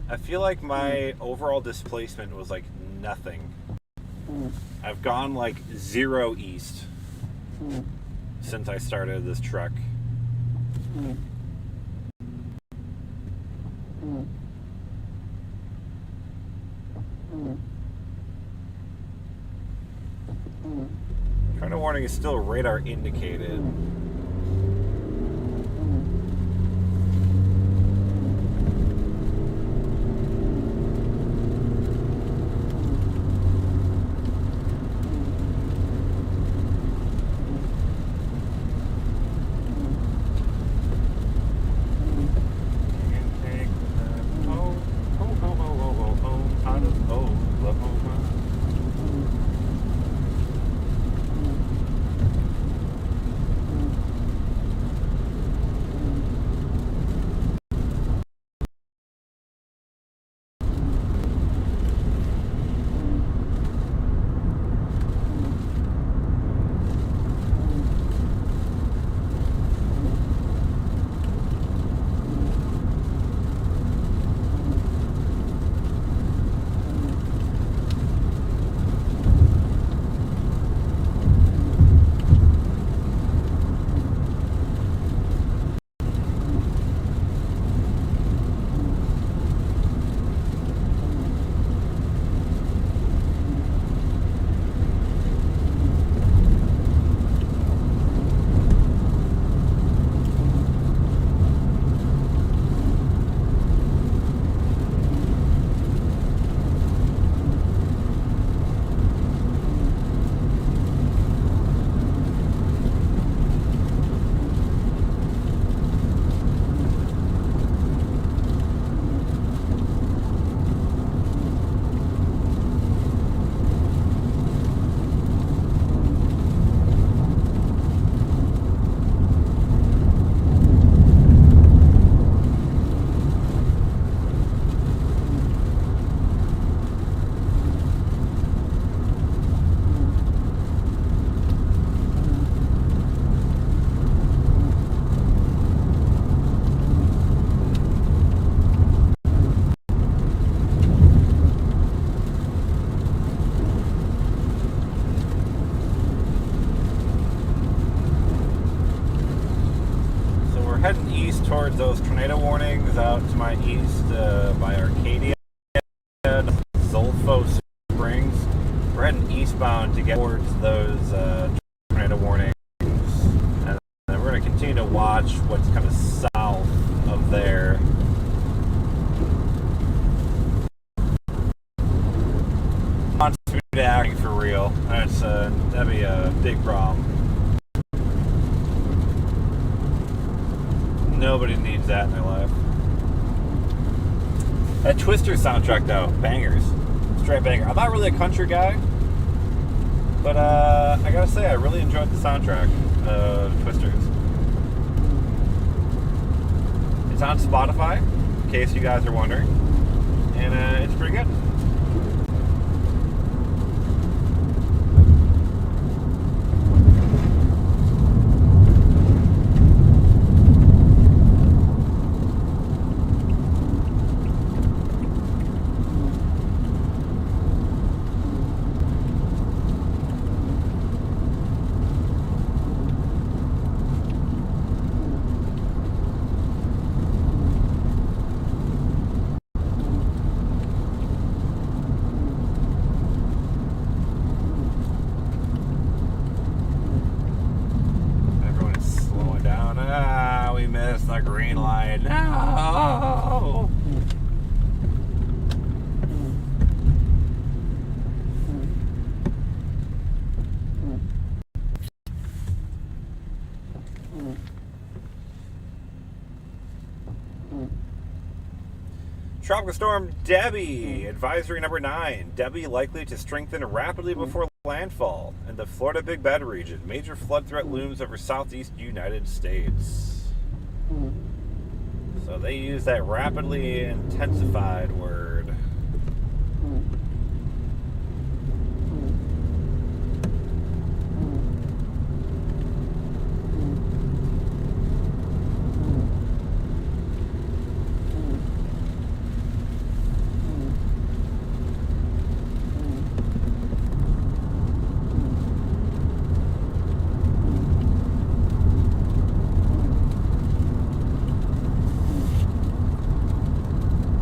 [SPEAKER 1] I feel like my overall displacement was like nothing. I've gone like 0 east since I started this trek. Tornado warning is still radar indicated. Towards those tornado warnings out to my east by Arcadia, Zolfo Springs. We're heading eastbound to get towards those tornado warnings, and then we're going to continue to watch what's kind of south of there. Wants to be acting for real. That'd be a big problem. Nobody needs that in their life. That Twister soundtrack, though, bangers. Straight banger. I'm not really a country guy, but I gotta say, I really enjoyed the soundtrack of Twisters. It's on Spotify, in case you guys are wondering, and it's pretty good. We missed the green light. No! Tropical storm Debby, advisory number 9. Debby likely to strengthen rapidly before landfall in the Florida Big Bend region. Major flood threat looms over southeast United States. So they use that rapidly intensified word.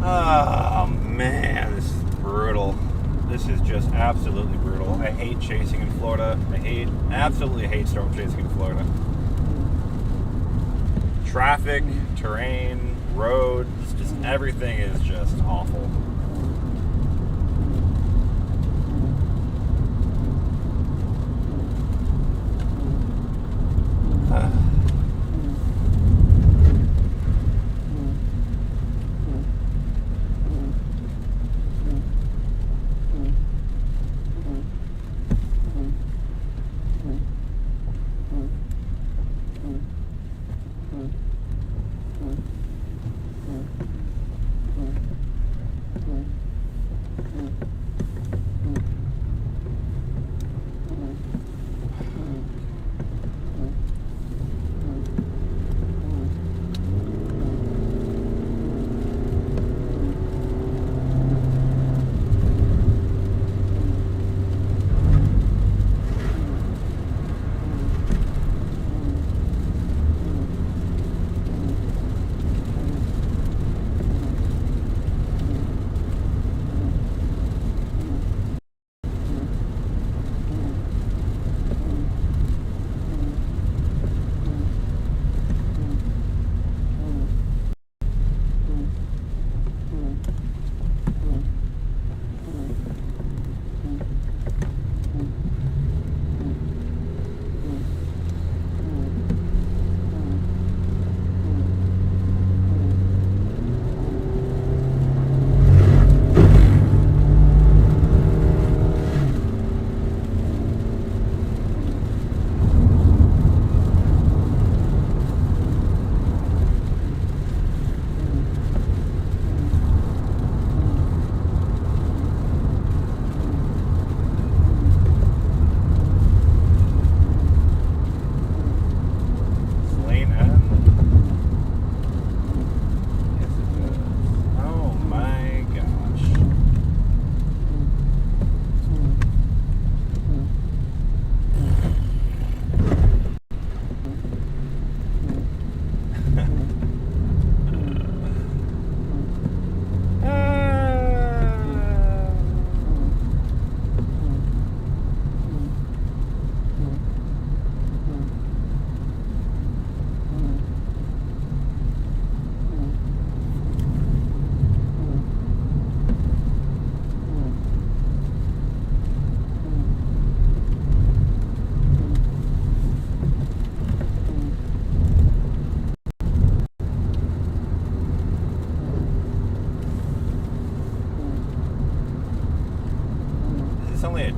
[SPEAKER 1] Oh man, this is brutal. This is just absolutely brutal. I hate chasing in Florida. Absolutely hate storm chasing in Florida. Traffic, terrain, roads, just everything is just awful.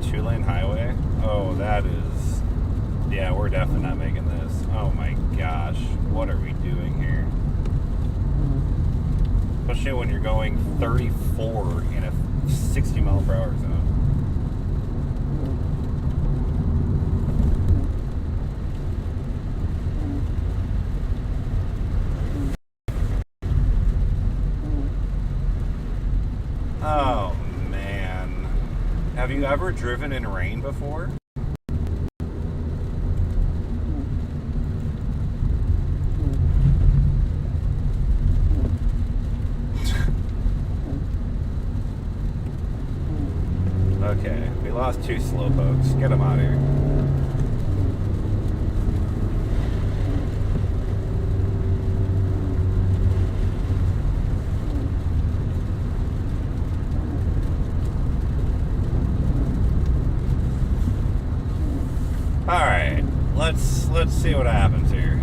[SPEAKER 1] two-lane highway. Oh, that is... Yeah, we're definitely not making this. Oh my gosh. What are we doing here? Especially when you're going 34 in a 60 mile per hour zone. Oh man. Have you ever driven in rain before? Okay, we lost two slowpokes. Get them out of here. All right, let's see what happens here.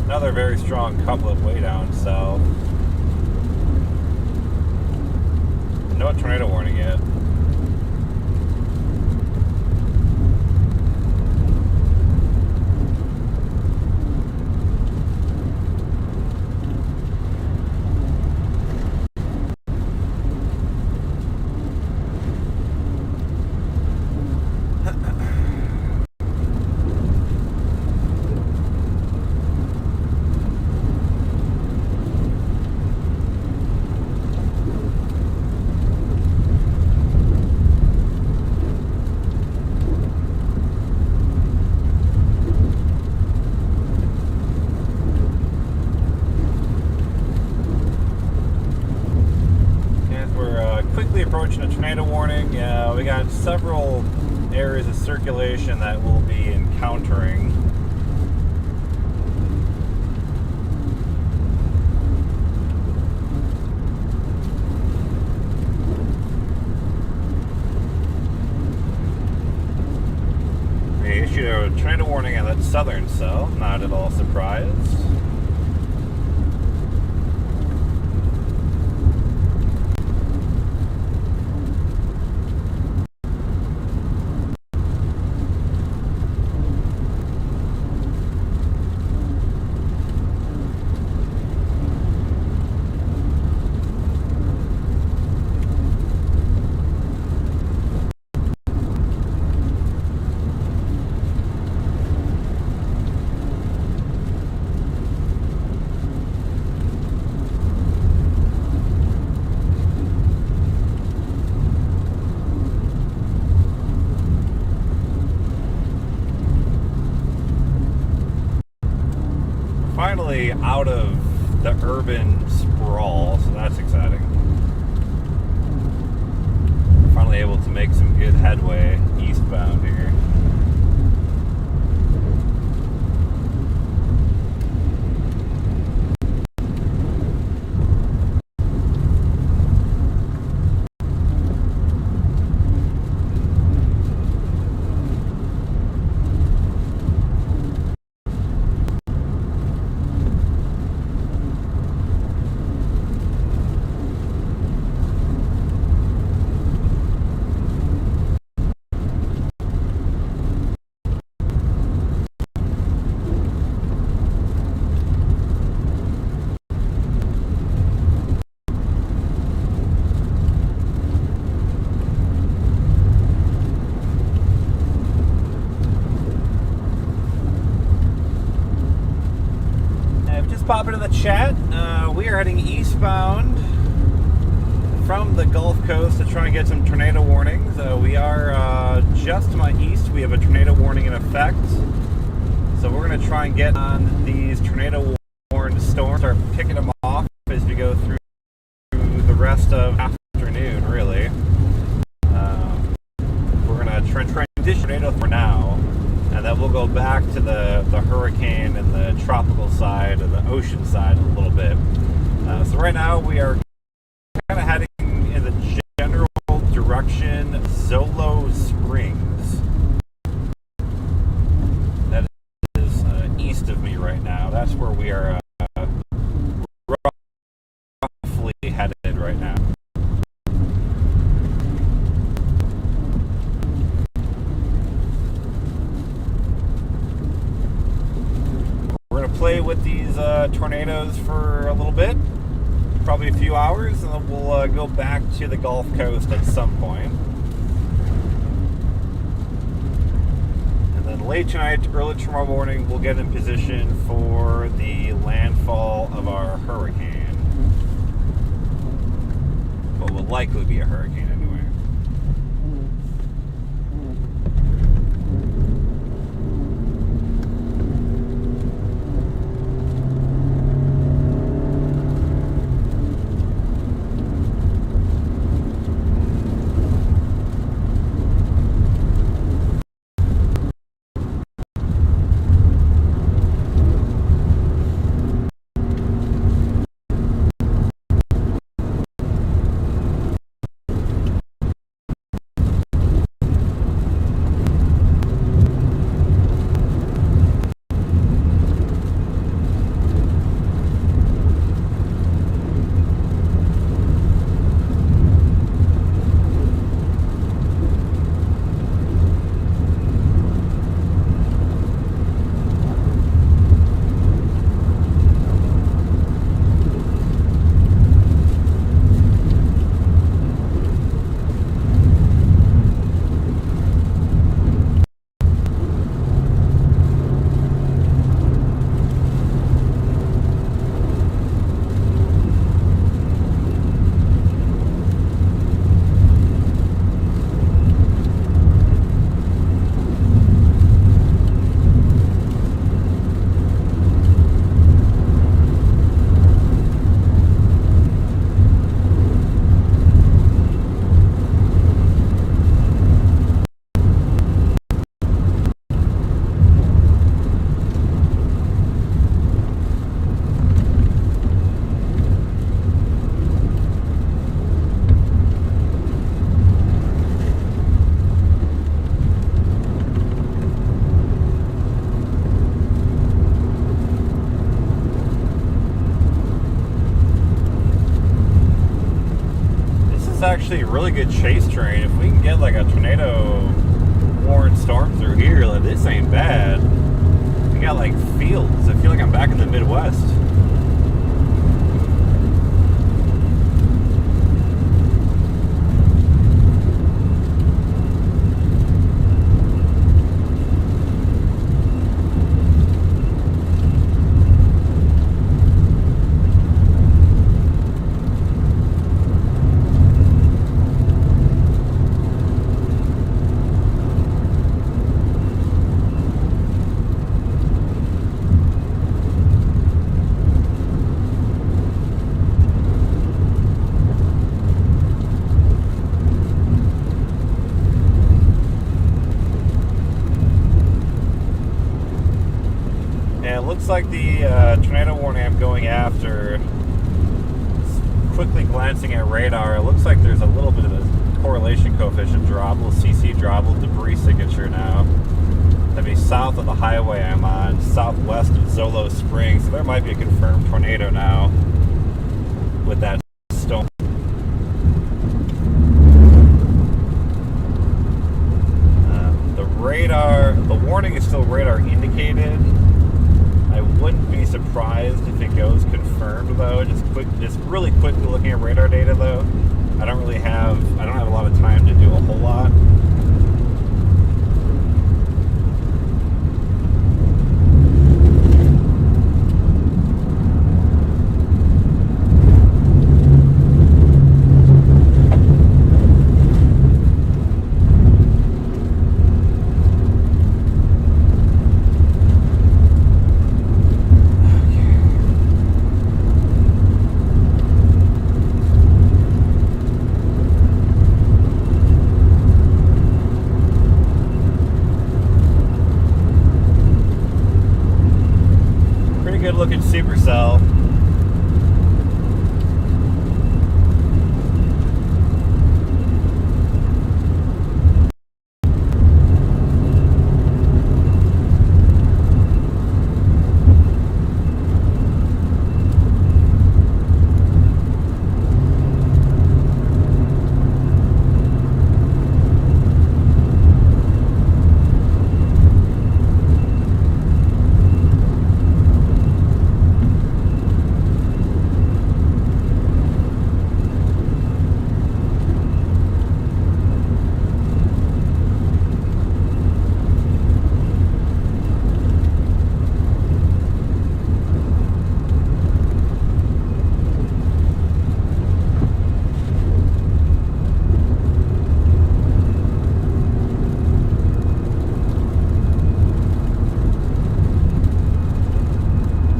[SPEAKER 1] Another very strong couplet way down south. No tornado warning yet. Approaching a tornado warning. We got several areas of circulation that we'll be encountering. We issued a tornado warning at that southern cell, not at all surprised. finally out of the urban sprawl, so that's exciting. Finally able to make some good headway eastbound here. Pop into the chat. We are heading eastbound from the Gulf Coast to try and get some tornado warnings. We are just to my east. We have a tornado warning in effect. So we're going to try and get on these tornado warned storms, start picking them off as we go through the rest of the afternoon, really. We're going to transition tornado for now. And then we'll go back to the hurricane and the tropical side and the ocean side a little bit. So right now we are kind of heading in the general direction Zolo Springs. That is east of me right now. That's where we are roughly headed right now. Play with these tornadoes for a little bit, probably a few hours, and then we'll go back to the Gulf Coast at some point. And then late tonight, early tomorrow morning, we'll get in position for the landfall of our hurricane. What will likely be a hurricane anyway. Actually a really good chase terrain. If we can get like a tornado warned storm through here, like, this ain't bad. We got like fields. I feel like I'm back in the Midwest. looks like the tornado warning I'm going after, quickly glancing at radar, it looks like there's a little bit of a correlation coefficient drop, a little CC drop, a little debris signature now. That'd be south of the highway I'm on, southwest of Zolo Springs, so there might be a confirmed tornado now with that stone. The radar, the warning is still radar indicated. I wouldn't be surprised if it goes confirmed though. Just really quickly looking at radar data though. I don't have a lot of time to do a whole lot. Looking supercell.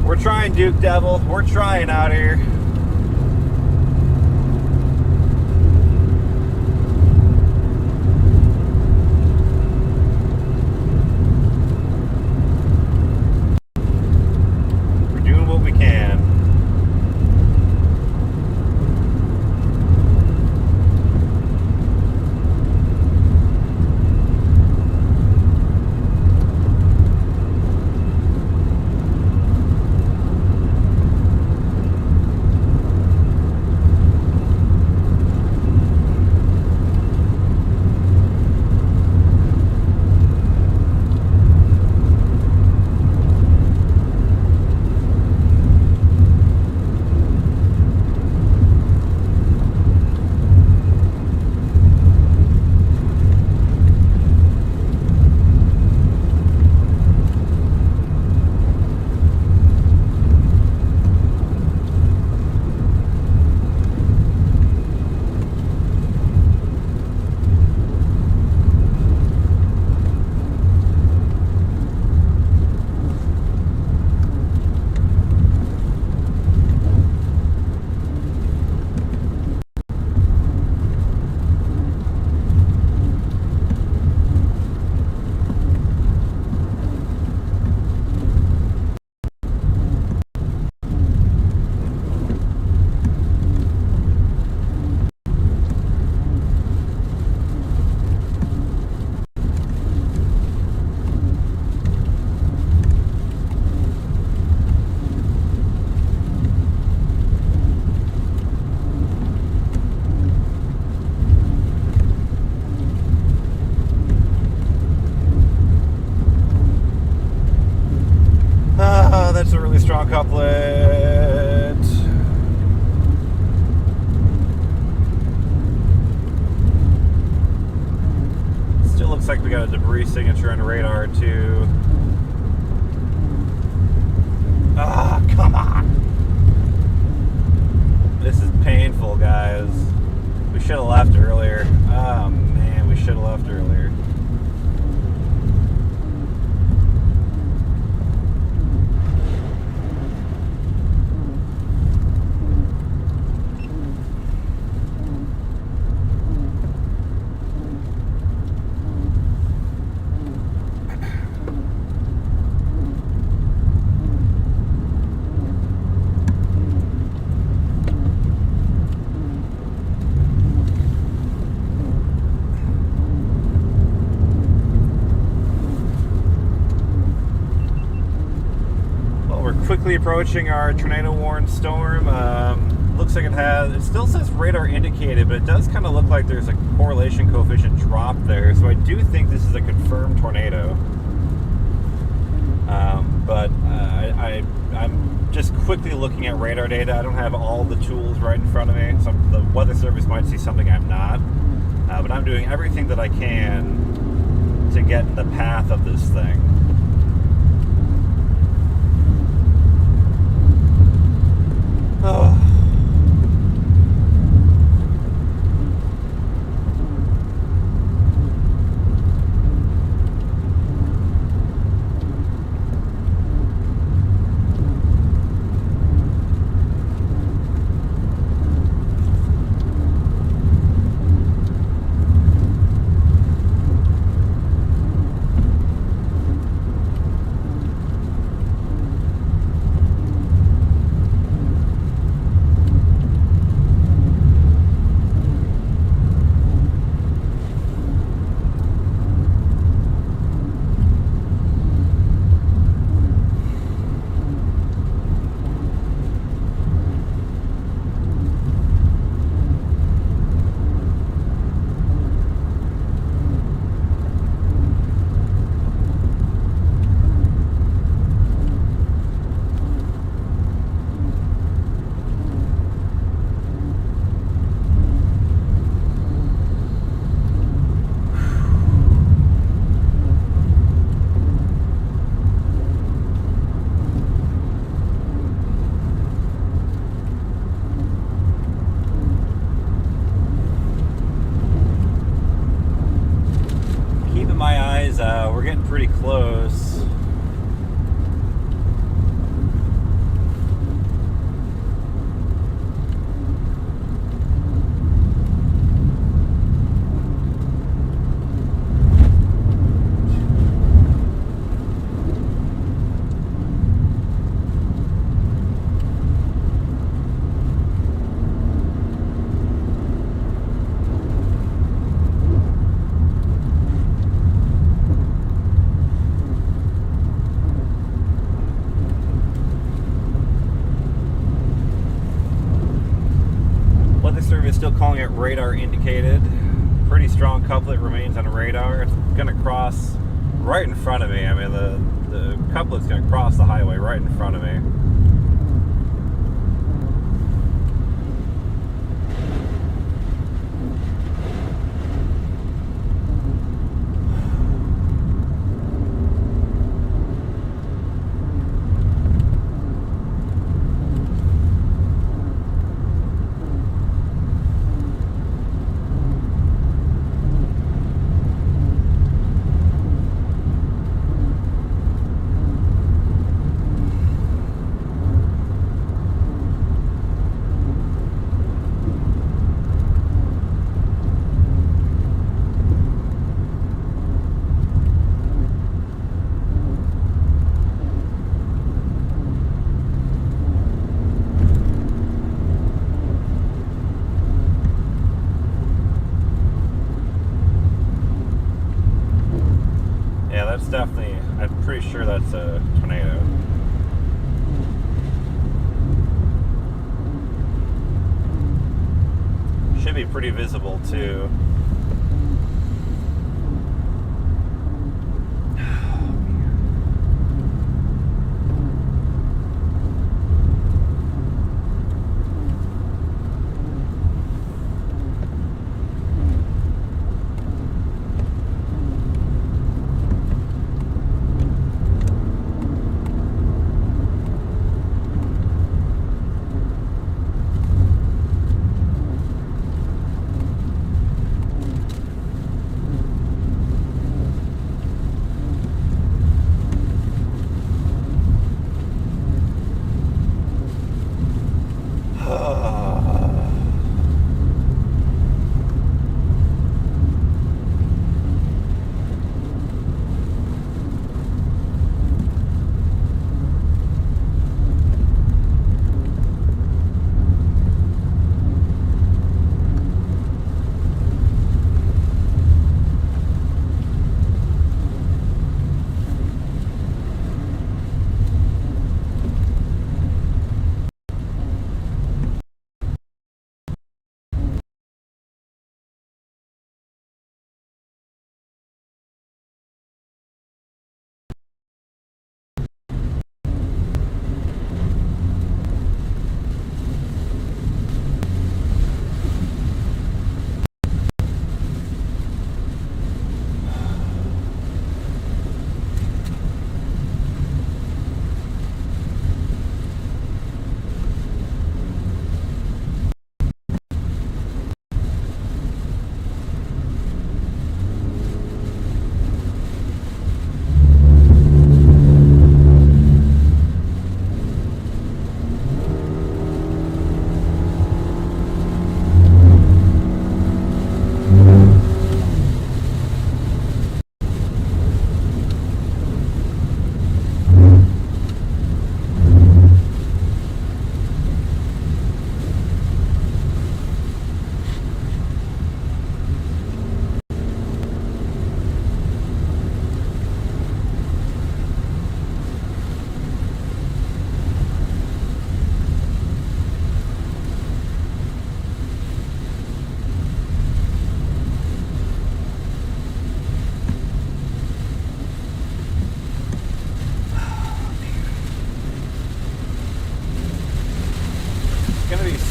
[SPEAKER 1] We're trying, Duke Devil. We're trying out here. We're doing what we can. That's a really strong couplet. Still looks like we got a debris signature on radar too. Ah, come on. This is painful, guys. We should have left earlier. Oh man, we should have left earlier. quickly approaching our tornado-warned storm. Looks like it still says radar indicated, but it does kind of look like there's a correlation coefficient drop there. So I do think this is a confirmed tornado. But I'm just quickly looking at radar data. I don't have all the tools right in front of me. The Weather Service might see something I'm not. But I'm doing everything that I can to get in the path of this thing. Oh. We're getting pretty close. Service still calling it radar indicated. Pretty strong couplet remains on radar. It's going to cross right in front of me. I mean, the couplet's going to cross the highway right in front of me. Definitely, I'm pretty sure that's a tornado. Should be pretty visible too.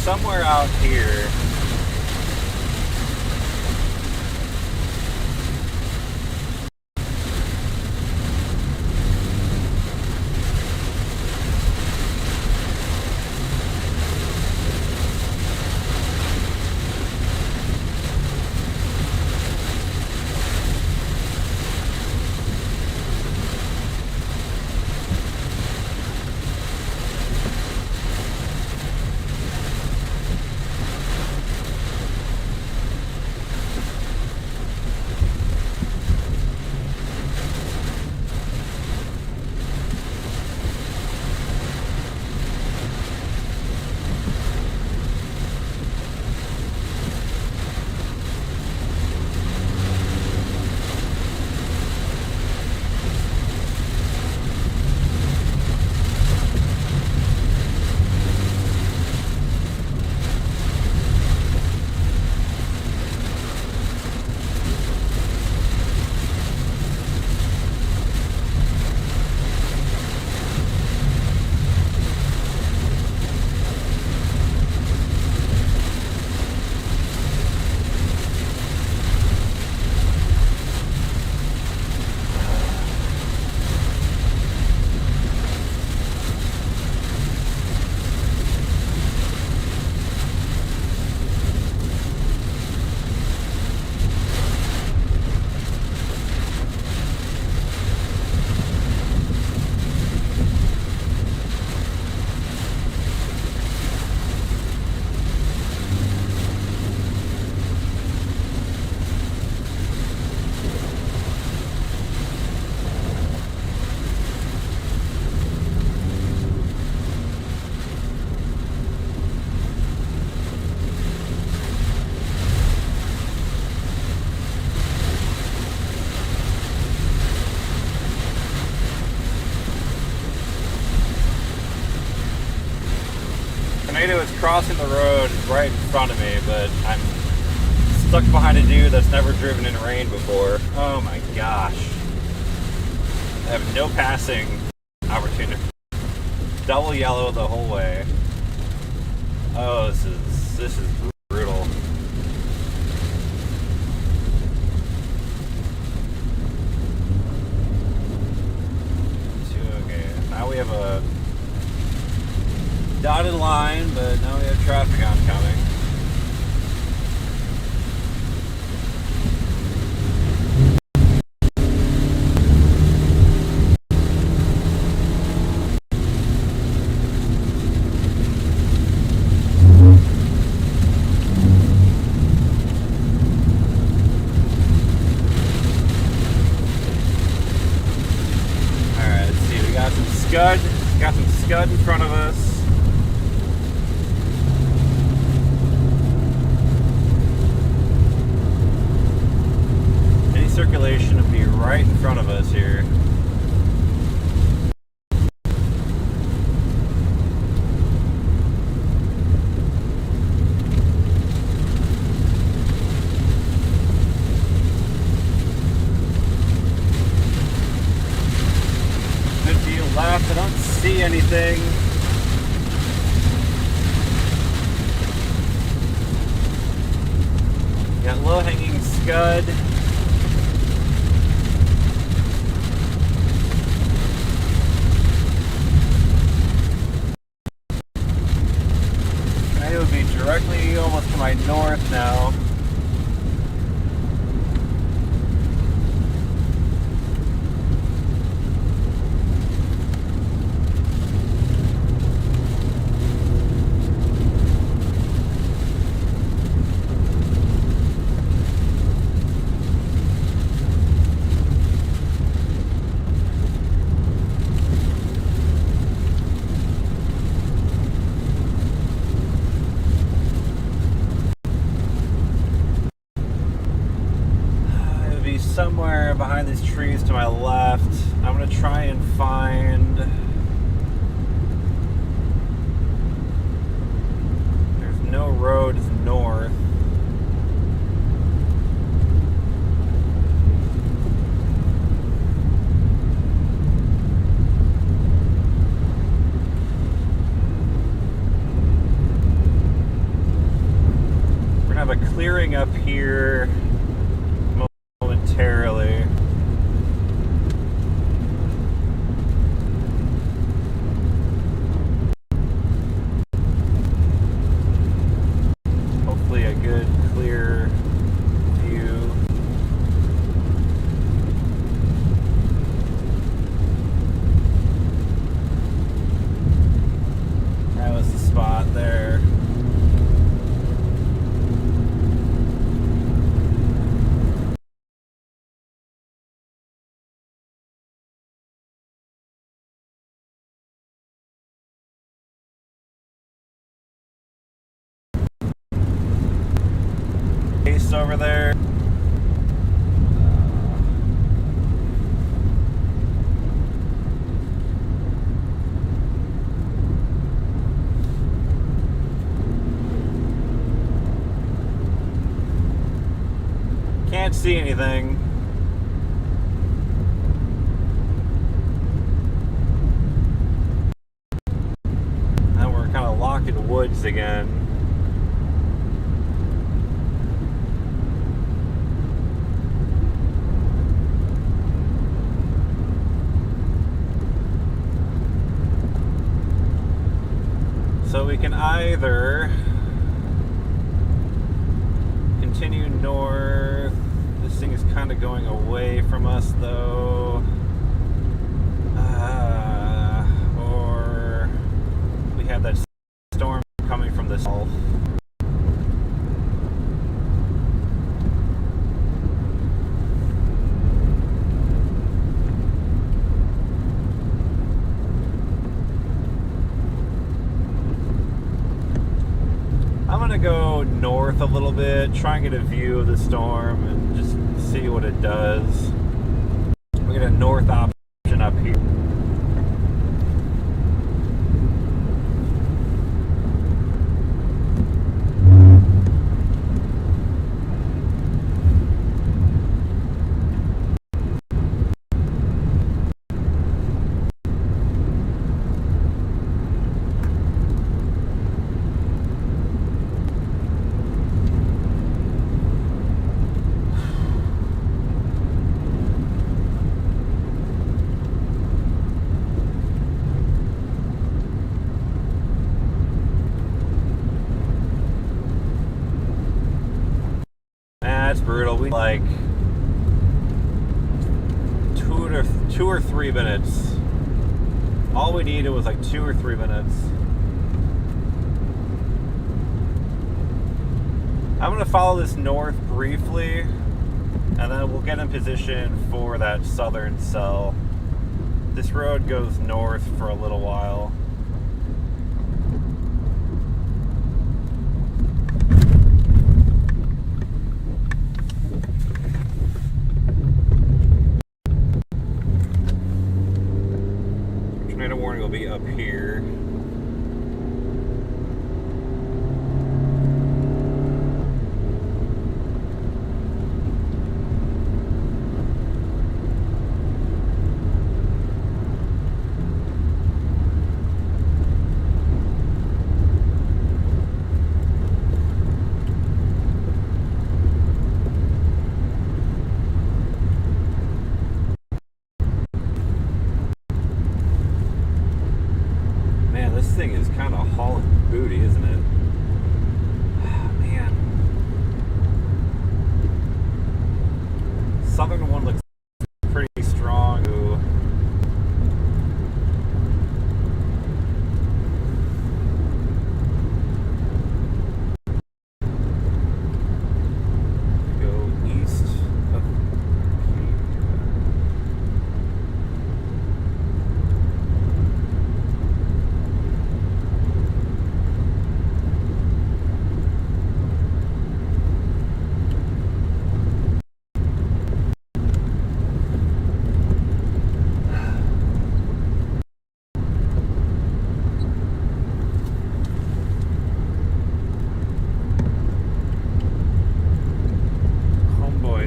[SPEAKER 1] somewhere out here. Tornado is crossing the road right in front of me, but I'm stuck behind a dude that's never driven in rain before. Oh my gosh. I have no passing opportunity. Double yellow the whole way. Oh, this is brutal. Okay, now we have a dotted line, but now we have traffic oncoming. Alright, let's see, we got some scud in front of us. Circulation will be right in front of us here. Good view left. I don't see anything. Got low hanging scud. Directly almost to my north now. Somewhere behind these trees to my left. I'm going to try and find... There's no roads north. over there. Can't see anything. Now we're kind of locked in the woods again. So we can either continue north. This thing is kind of going away from us though. Or we have that storm coming from the south. I'm gonna go north a little bit, try and get a view of the storm and just see what it does. We get a north option up here. That's brutal. We like 2 or 3 minutes. All we needed was like 2 or 3 minutes. I'm gonna follow this north briefly, and then we'll get in position for that southern cell. This road goes north for a little while. Tornado warning will be up here. This thing is kind of hauling booty, isn't it? Oh, man. Southern one looks pretty strong. Ooh. Go east of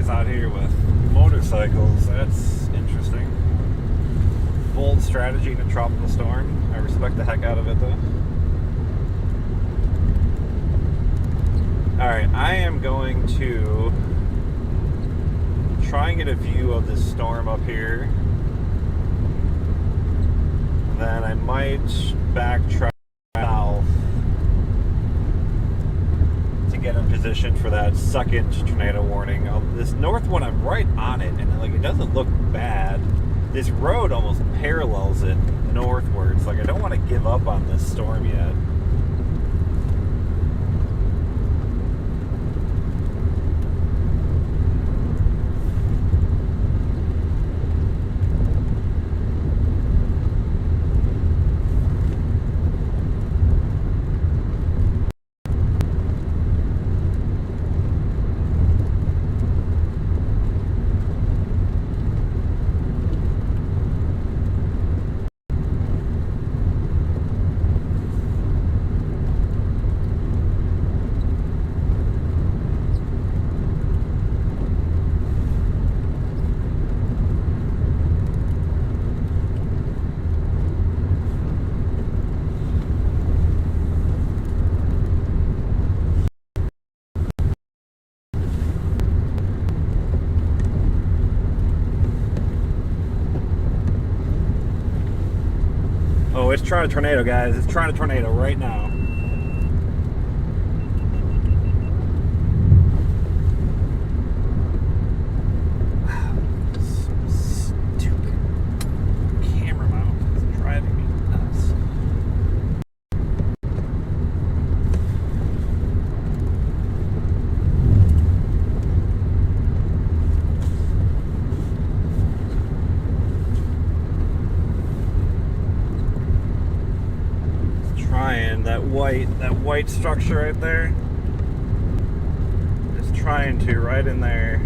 [SPEAKER 1] out here with motorcycles. That's interesting. Bold strategy in a tropical storm. I respect the heck out of it though. Alright, I am going to try and get a view of this storm up here. Then I might backtrack south to get in position for that second tornado warning. This north one, I'm right on it, and like it doesn't look bad. This road almost parallels it northwards. Like I don't want to give up on this storm yet. Oh, it's trying to tornado, guys. It's trying to tornado right now. Stupid camera mount is driving me nuts. Trying that white structure right there. Just trying to right in there.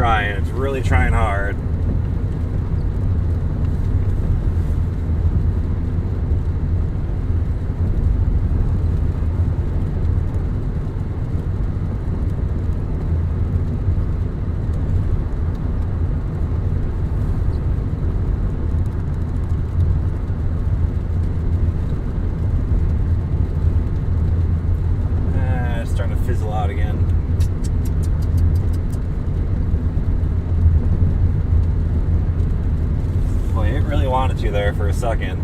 [SPEAKER 1] It's really trying hard. It's starting to fizzle out again. It really wanted to there for a second.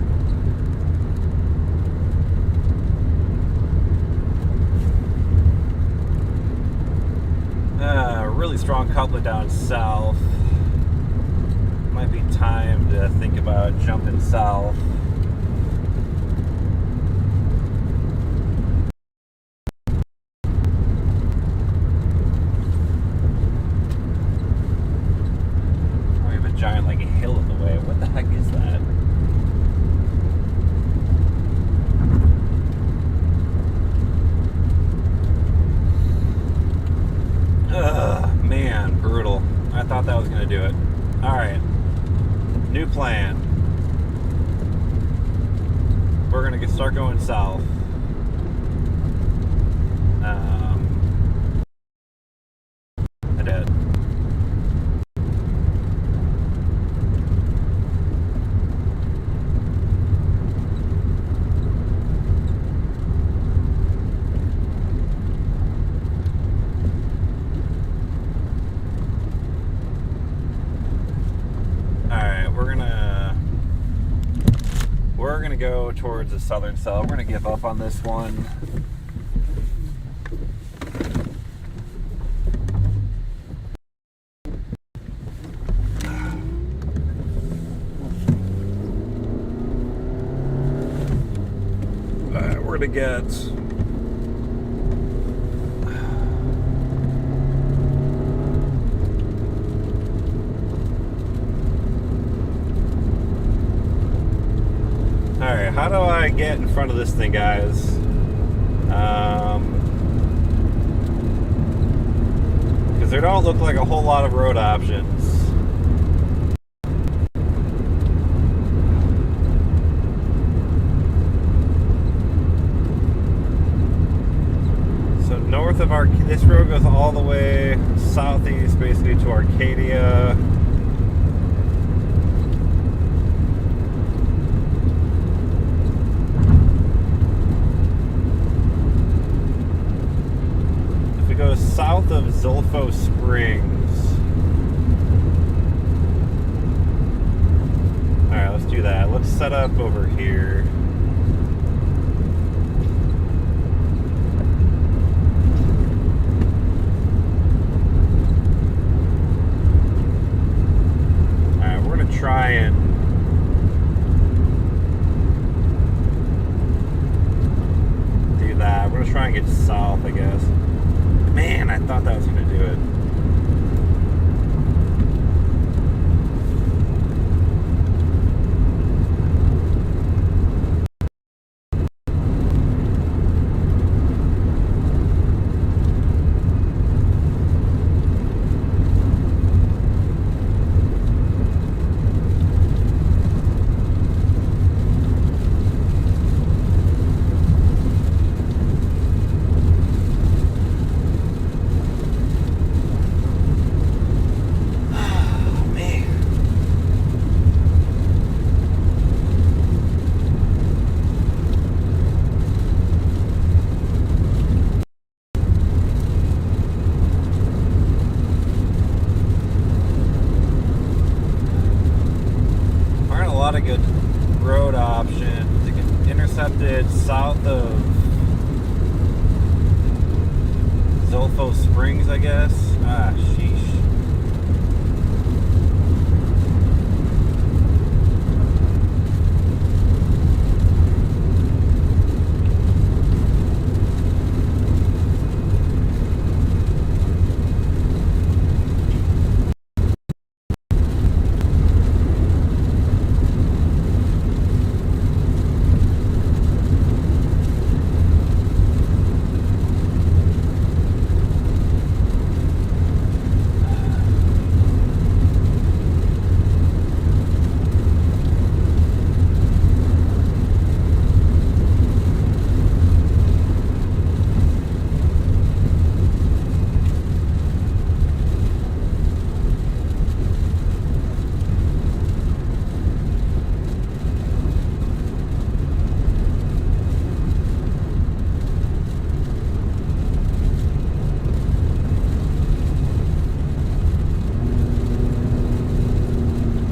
[SPEAKER 1] Really strong coupler down south. Might be time to think about jumping south. Giant like a hill in the way. What the heck is that? Ugh, man, brutal. I thought that was gonna do it. Alright. New plan. We're gonna start going south. I did. We're gonna go towards the southern cell. We're gonna give up on this one. Alright, we're gonna get Alright, how do I get in front of this thing, guys? Because there don't look like a whole lot of road options. So north of this road goes all the way southeast, basically to Arcadia. Go south of Zolfo Springs. Alright, let's do that. Let's set up over here. Alright, we're gonna try and do that. We're gonna try and get south, I guess. Man, I thought that was going to do it. lot of good road options. It can intercept it south of Zolfo Springs, I guess. Ah, sheesh.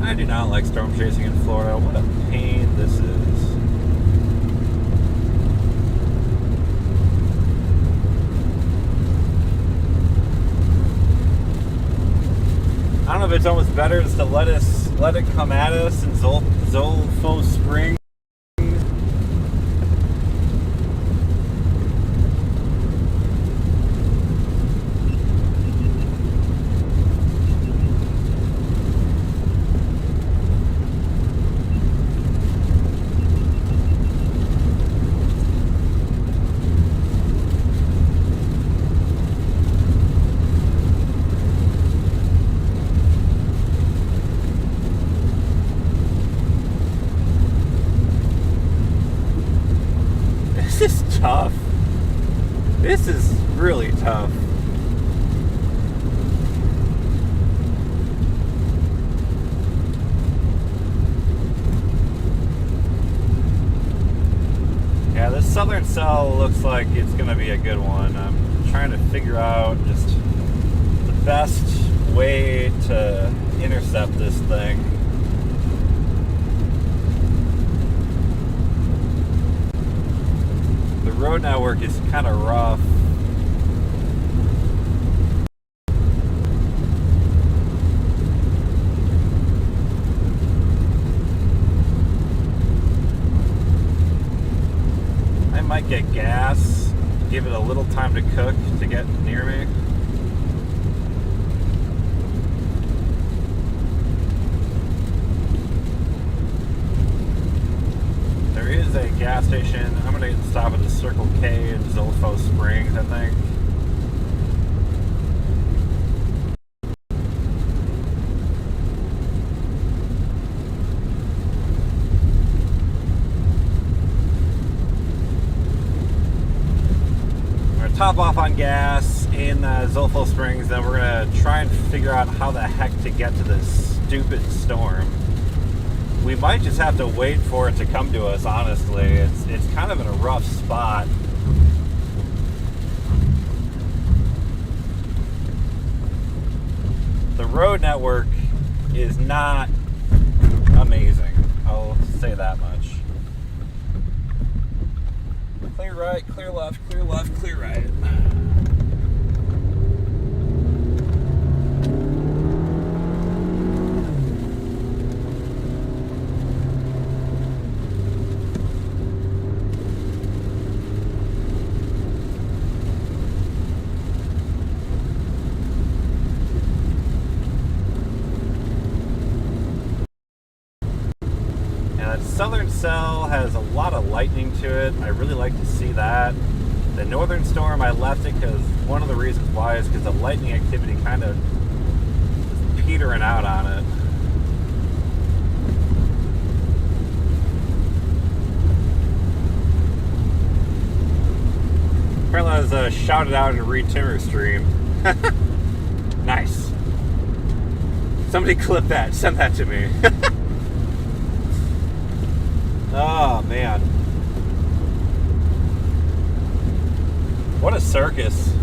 [SPEAKER 1] I do not like storm chasing in Florida. What a pain this is. I don't know if it's almost better just to let it come at us in Zolfo Springs. This is tough. This is really tough. Yeah, this southern cell looks like it's going to be a good one. I'm trying to figure out just the best way to intercept this thing. The road network is kind of rough. I might get gas, give it a little time to cook to get near me. There is a gas station. I'm going to stop at the Circle K in Zolfo Springs, I think. I'm going to top off on gas in Zolfo Springs, then we're going to try and figure out how the heck to get to this stupid storm. We might just have to wait for it to come to us, honestly. It's kind of in a rough spot. The road network is not amazing. I'll say that much. Clear right, clear left, clear left, clear right. Southern cell has a lot of lightning to it. I really like to see that. The northern storm, I left it because one of the reasons why is because the lightning activity kind of is petering out on it. Apparently I was shouted out in a Reed Timmer stream. Nice. Somebody clip that. Send that to me. Oh, man. What a circus.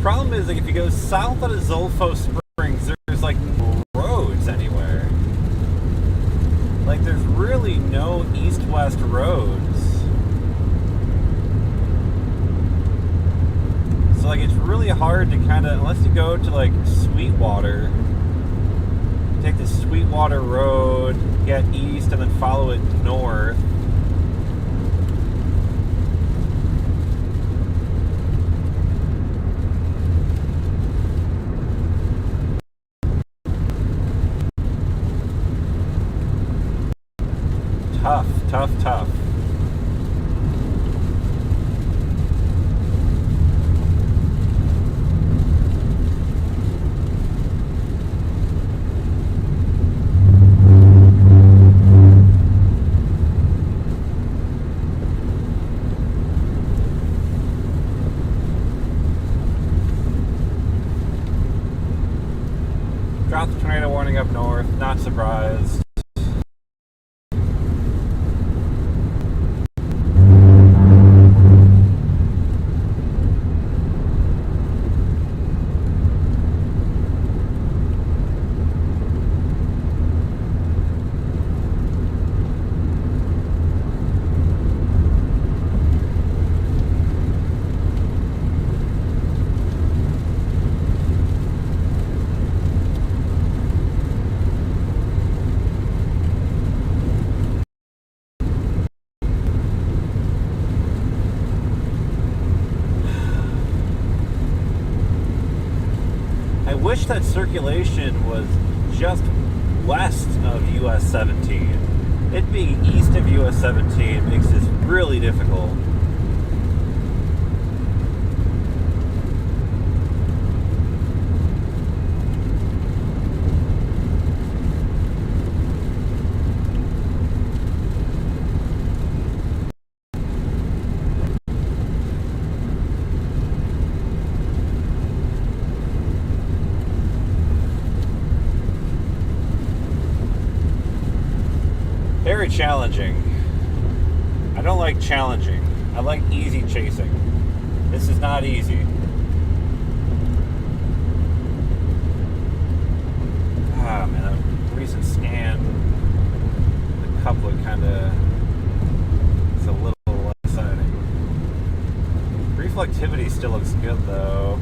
[SPEAKER 1] problem is, like, if you go south out of Zolfo Springs, there's like no roads anywhere. Like, there's really no east-west roads. So, like, it's really hard to kind of, unless you go to, like, Sweetwater, take the Sweetwater Road, get east, and then follow it north. Tough. Drop the tornado warning up north, not surprised. I wish that circulation was just west of US 17. It being east of US 17 makes this really difficult. Very challenging. I don't like challenging. I like easy chasing. This is not easy. Ah, man, that recent scan, the couplet kind of is a little exciting. Reflectivity still looks good, though.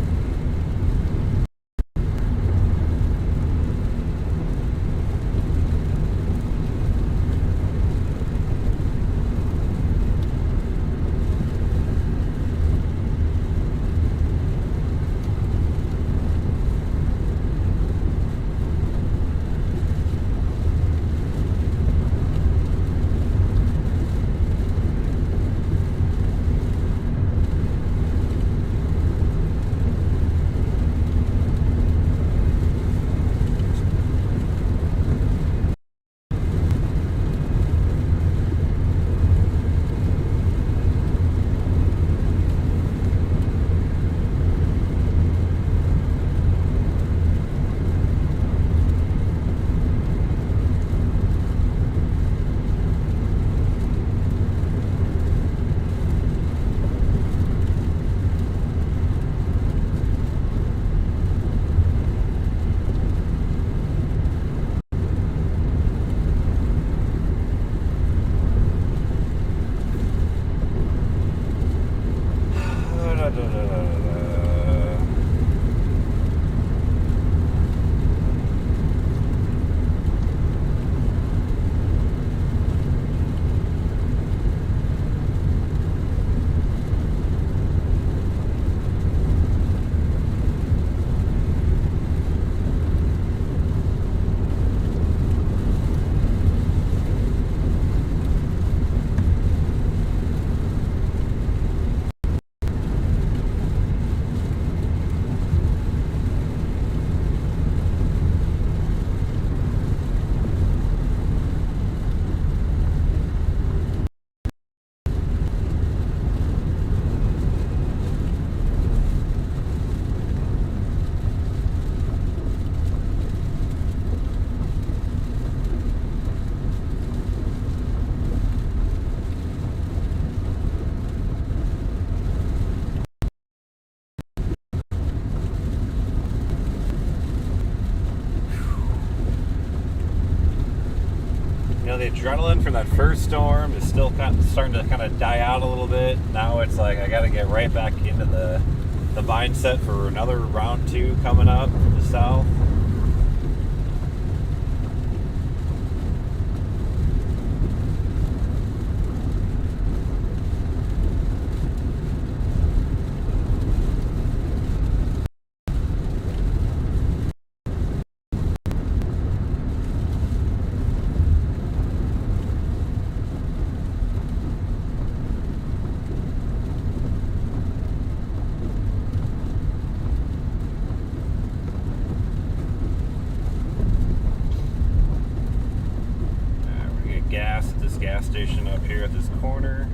[SPEAKER 1] adrenaline from that first storm is still starting to kind of die out a little bit. Now it's like I got to get right back into the mindset for another round 2 coming up from the south. Gas at this gas station up here at this corner.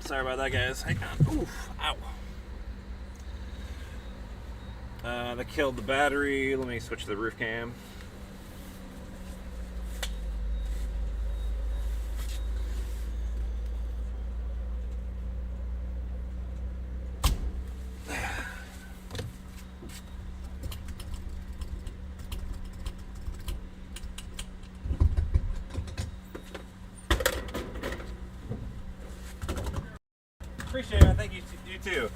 [SPEAKER 1] Sorry about that, guys. Hang on. Oof. Ow. That killed the battery. Let me switch to the roof cam. Appreciate it. Thank you. You too.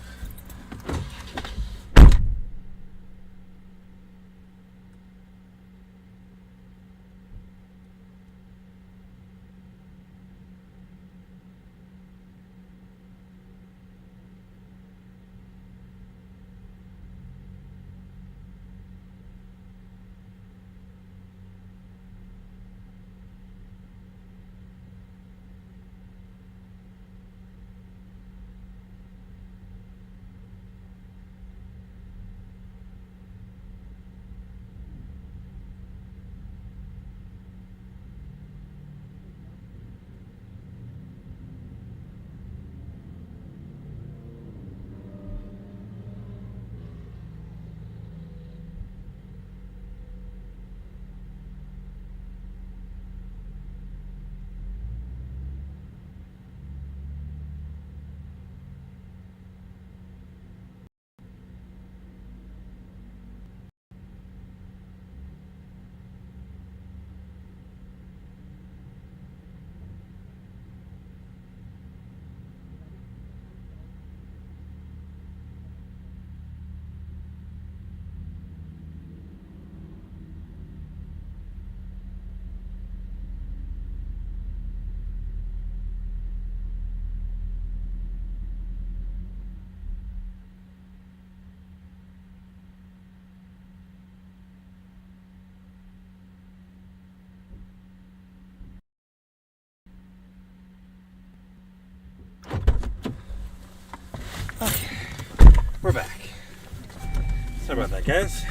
[SPEAKER 1] guys.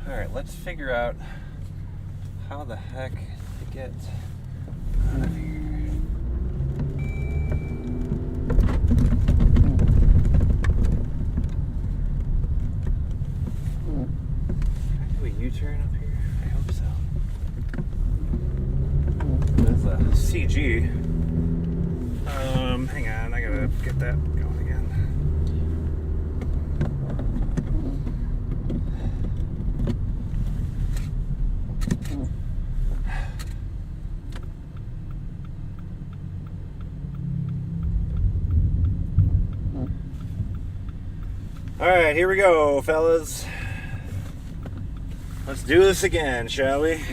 [SPEAKER 1] Alright, let's figure out how the heck to get out of here. Do a U-turn up here? I hope so. There's a CG. Hang on, I gotta get that going again. Alright, here we go, fellas. Let's do this again, shall we?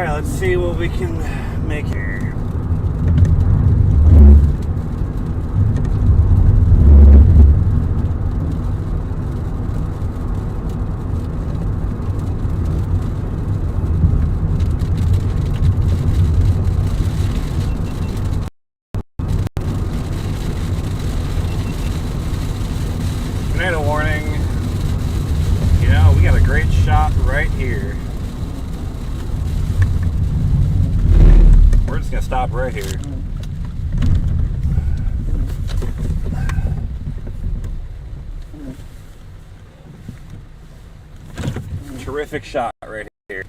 [SPEAKER 1] Let's see what we can make here. Tornado warning. You know, we got a great shot right here. We're just gonna stop right here. Terrific shot right here.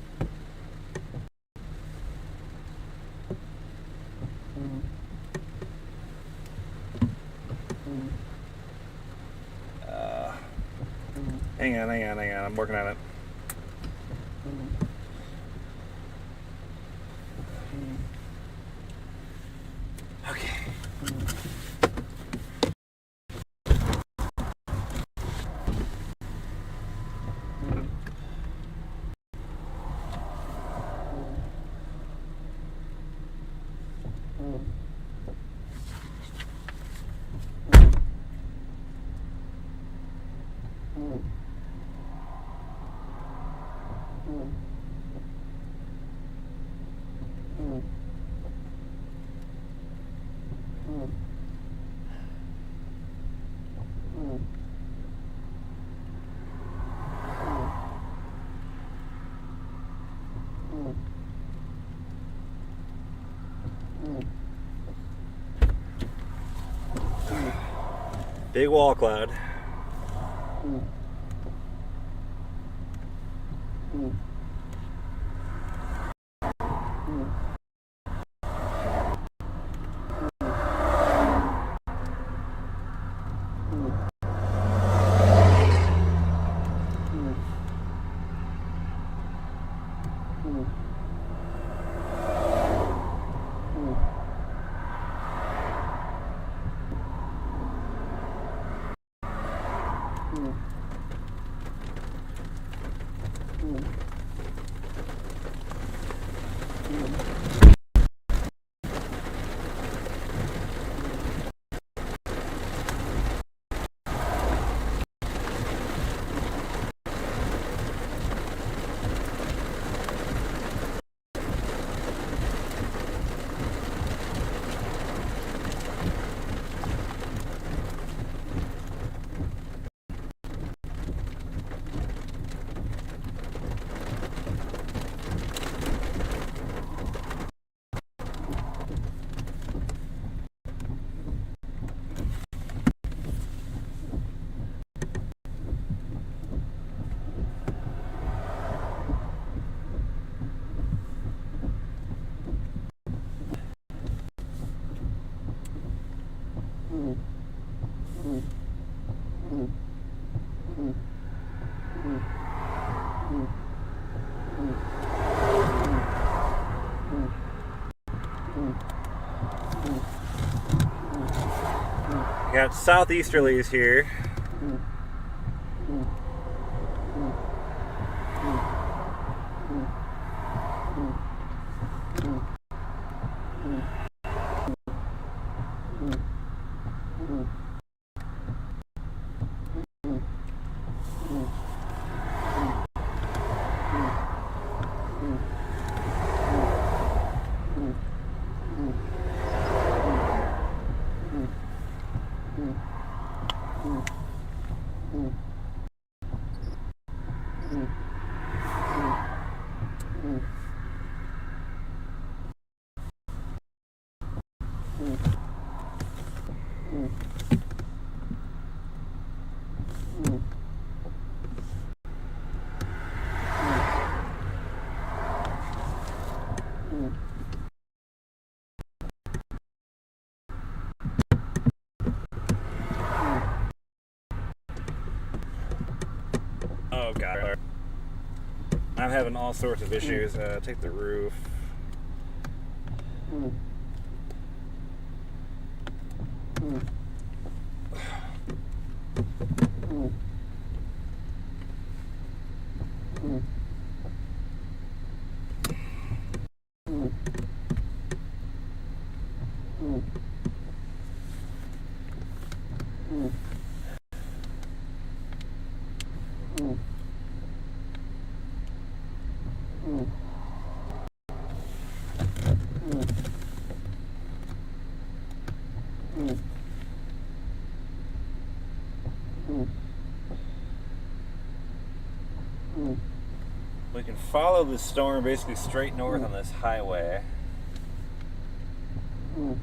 [SPEAKER 1] Hang on. I'm working on it. Okay. Big wall cloud. We got southeasterlies here. Oh god, I'm having all sorts of issues. Take the roof. We can follow the storm basically straight north on this highway. Got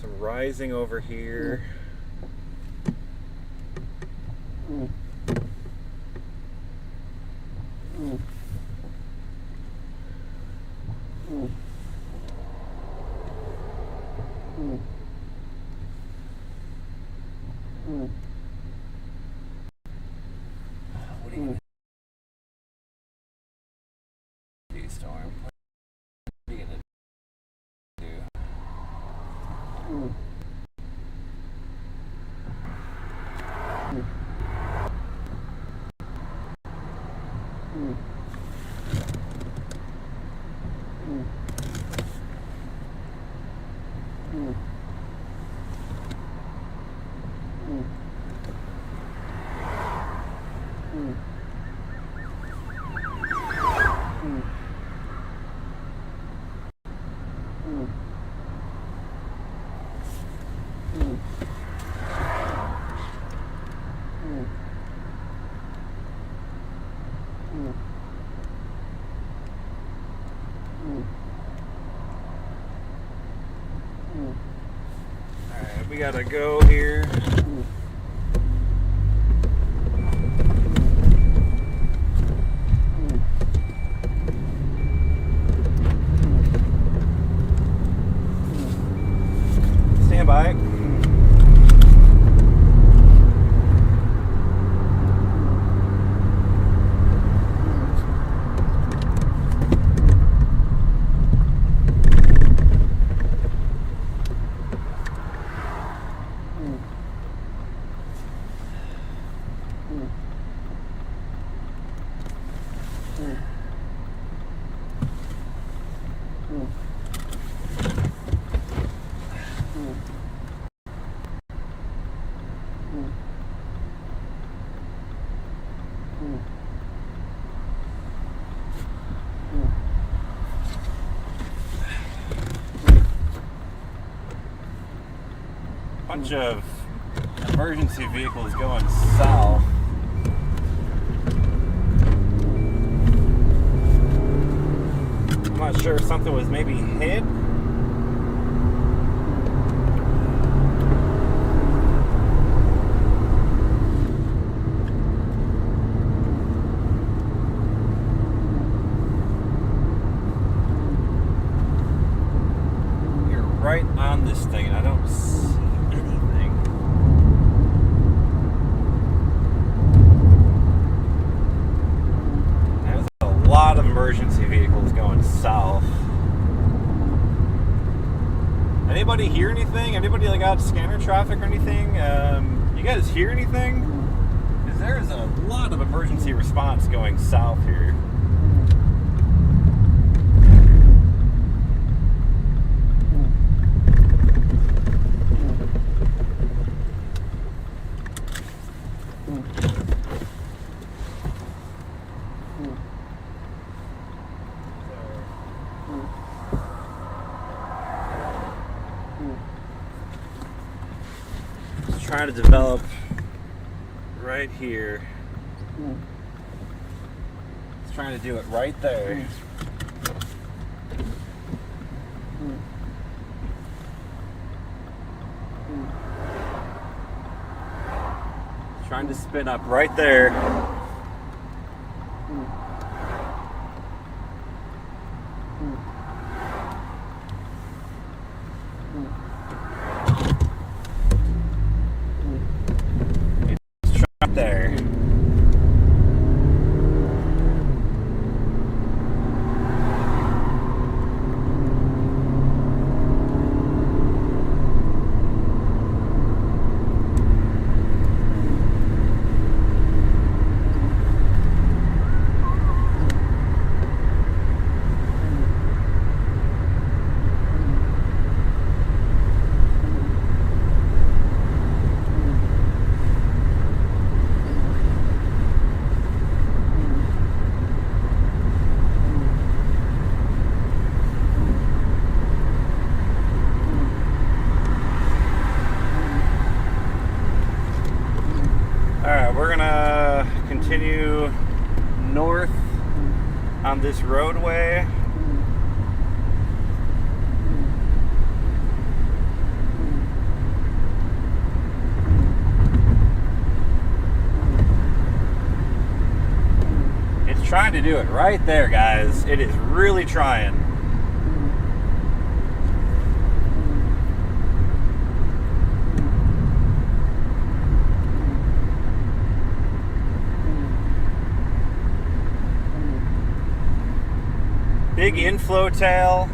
[SPEAKER 1] some rising over here. What are you gonna do, Storm? What are you gonna do? Alright, we gotta go here. by. Bunch of emergency vehicles going south. I'm not sure if something was maybe hit. You're right on this thing and I don't see anything. There's a lot of emergency vehicles going south. Anybody hear anything? Anybody like out scanner traffic or anything? You guys hear anything? Because there's a lot of emergency response going south here. Trying to develop right here. It's trying to do it right there. Trying to spin up right there. There. Continue north on this roadway. It's trying to do it right there, guys. It is really trying. Big inflow tail.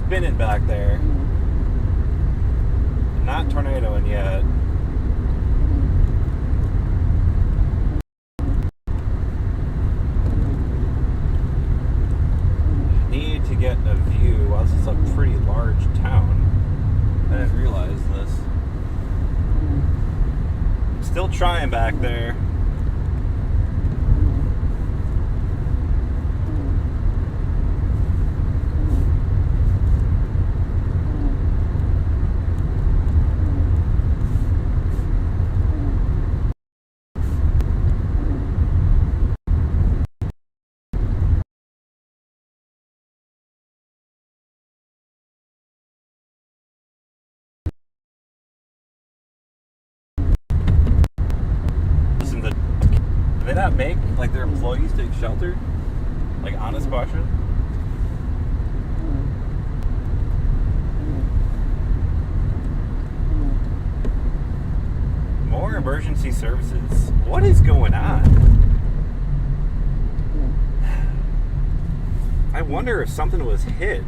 [SPEAKER 1] spinning back there. Not tornadoing yet. Need to get a view. Well, this is a pretty large town. I didn't realize this. Still trying back there. Do they not make like their employees take shelter? Like, honest question? More emergency services. What is going on? I wonder if something was hit.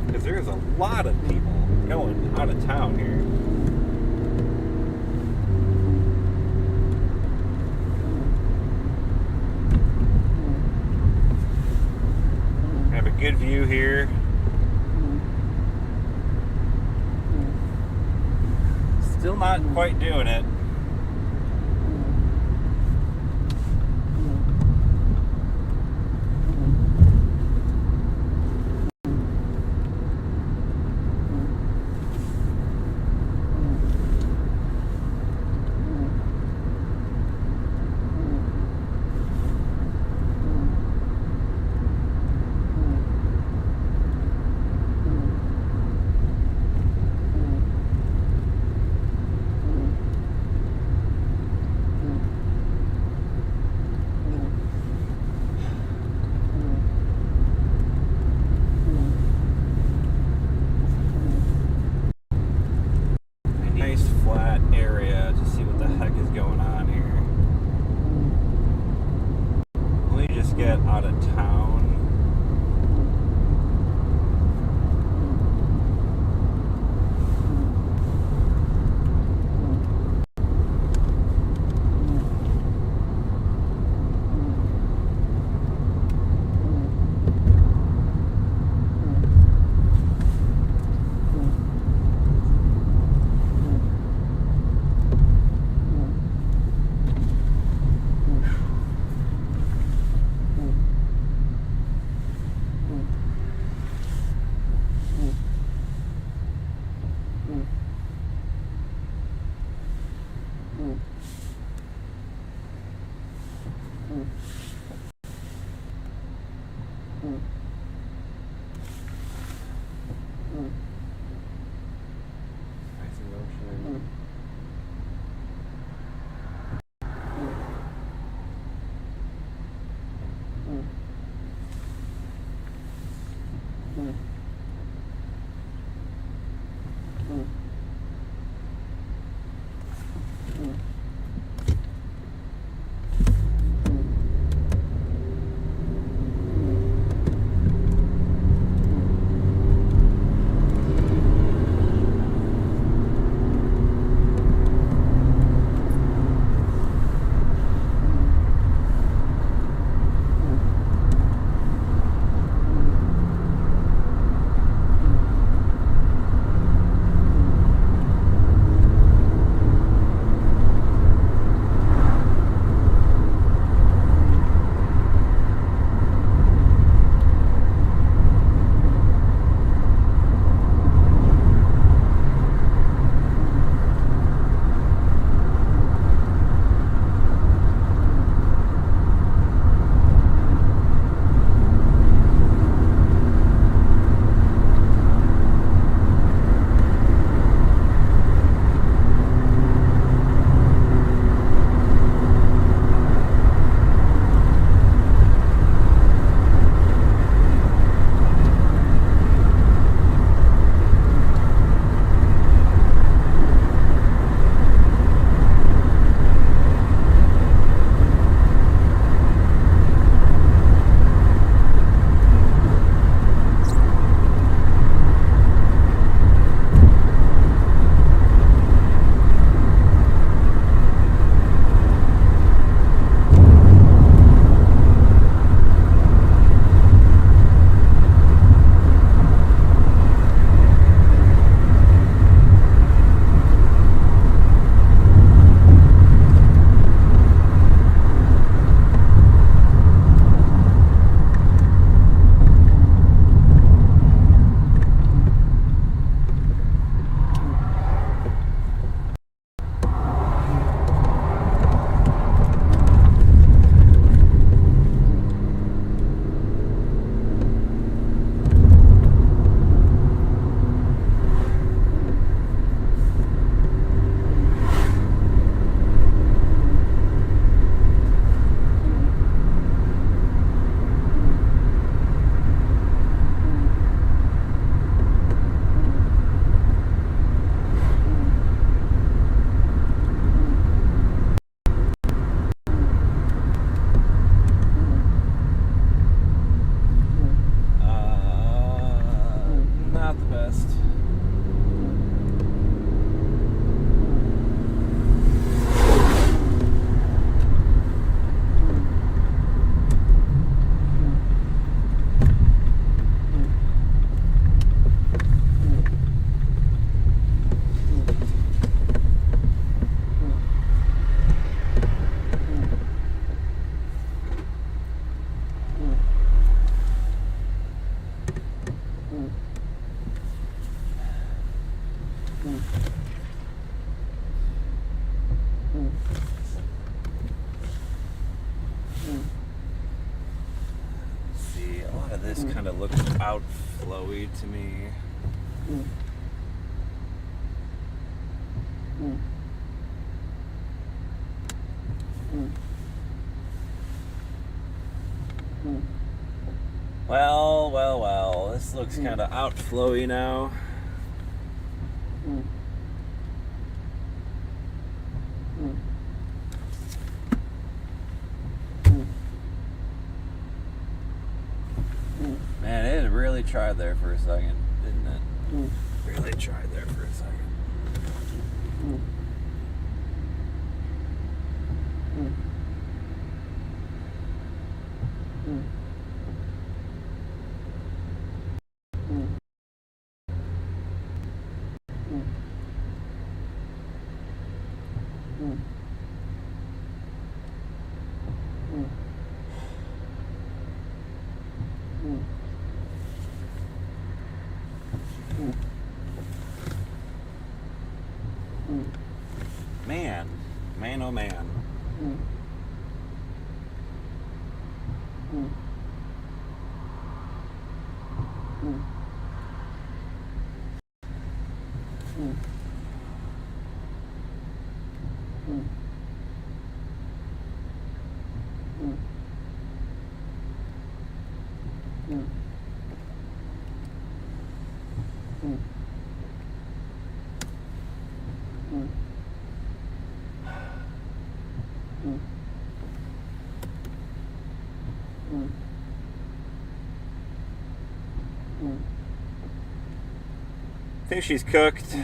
[SPEAKER 1] Because there's a lot of people going out of town here. Good view here. Still not quite doing it. Nice flat area to see what the heck is going on here. Let me just get out of town. not the best. See, a lot of this kind of looks outflowy to me. Well, this looks kind of outflowy now. Man, it really tried there for a second, didn't it? Really tried there for a second. Man, oh man. I think she's cooked.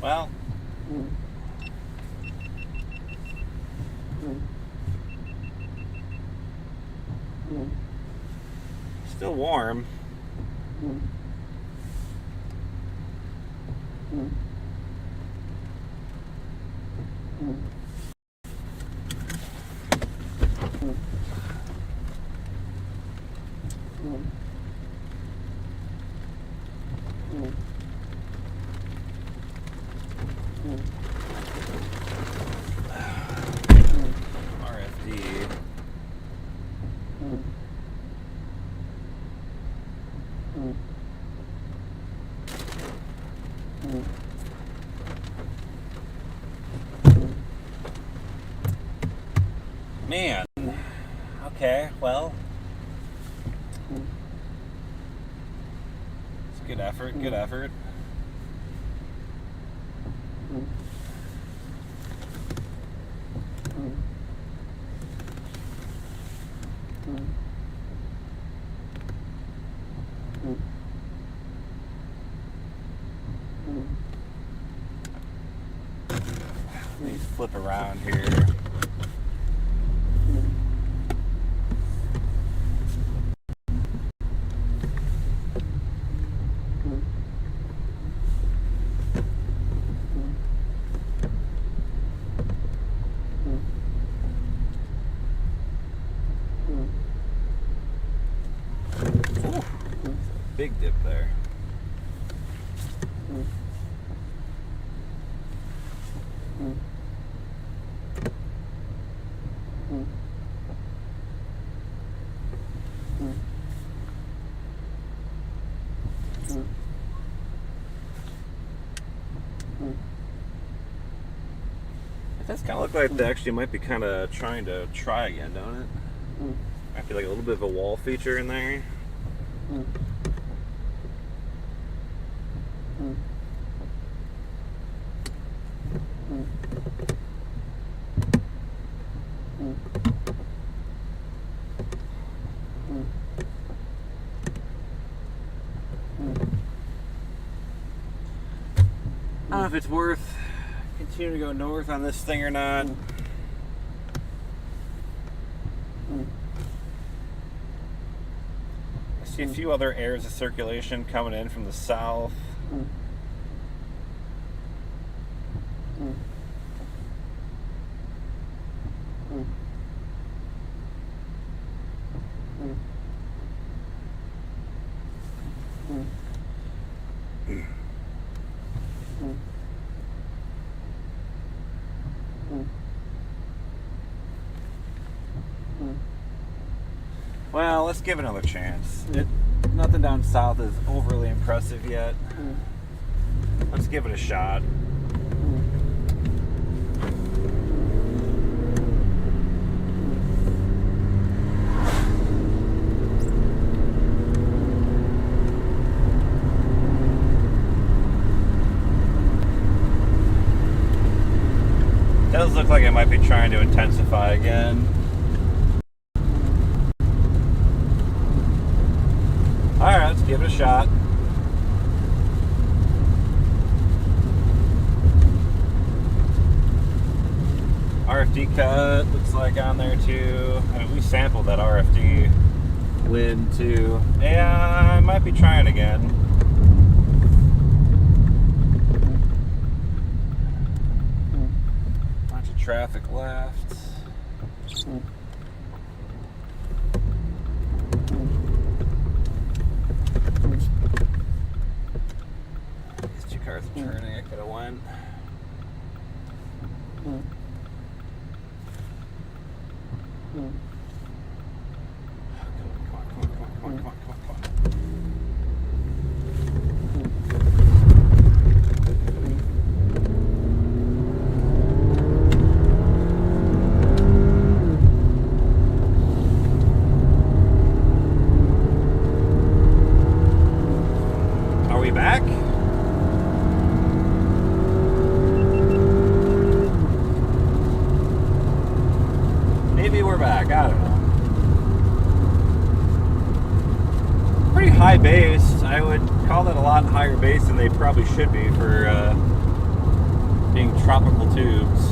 [SPEAKER 1] Well, still warm. RFD. Man. Okay, well. It's good effort, good effort. Let me flip around here. Ooh. big dip there. It does kind of look like they actually might be kind of trying to try again, don't it? I feel like a little bit of a wall feature in there. I don't know if it's worth continuing to go north on this thing or not. I see a few other areas of circulation coming in from the south. Well, let's give it another chance. Nothing down south is overly impressive yet. Let's give it a shot. Does look like it might be trying to intensify again. Alright, let's give it a shot. RFD cut looks like on there too. I mean, we sampled that RFD wind too. Yeah, I might be trying again. Bunch of traffic left. These two cars are turning. I could have went. Come on. Are we back? Maybe we're back. I don't know. Pretty high bass. I would call that a lot higher bass than they probably should be for being tropical tubes.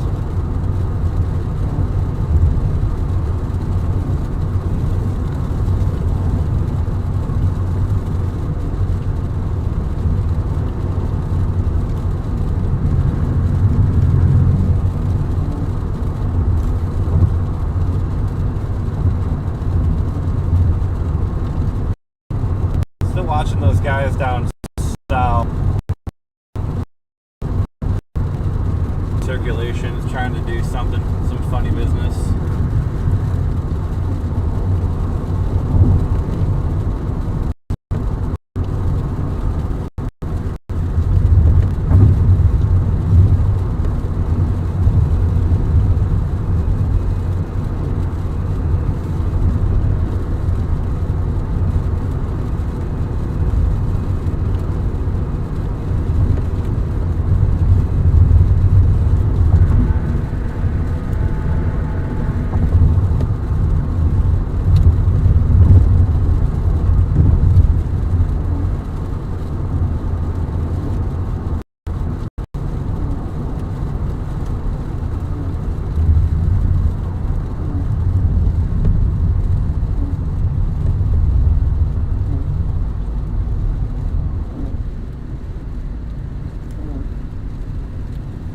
[SPEAKER 1] Watching those guys down south. Circulation is trying to do something, some funny business.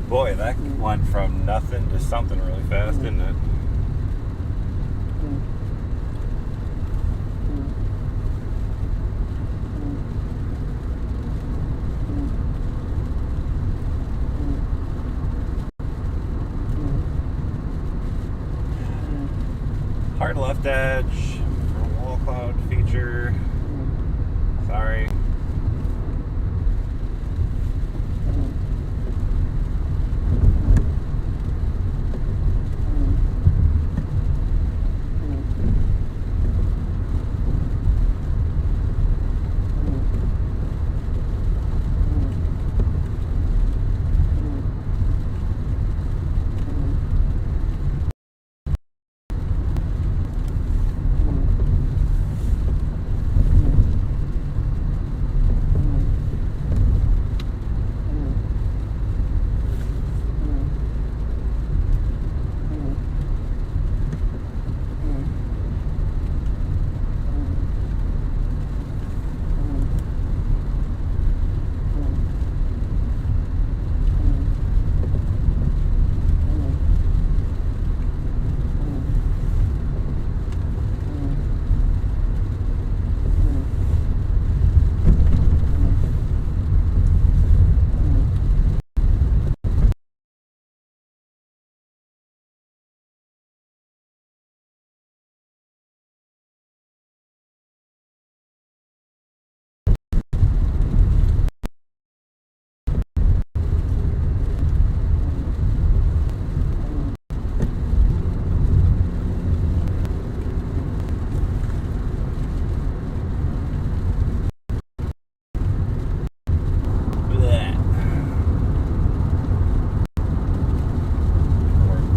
[SPEAKER 1] Boy, that went from nothing to something really fast, didn't it? left edge for a wall cloud feature. Sorry.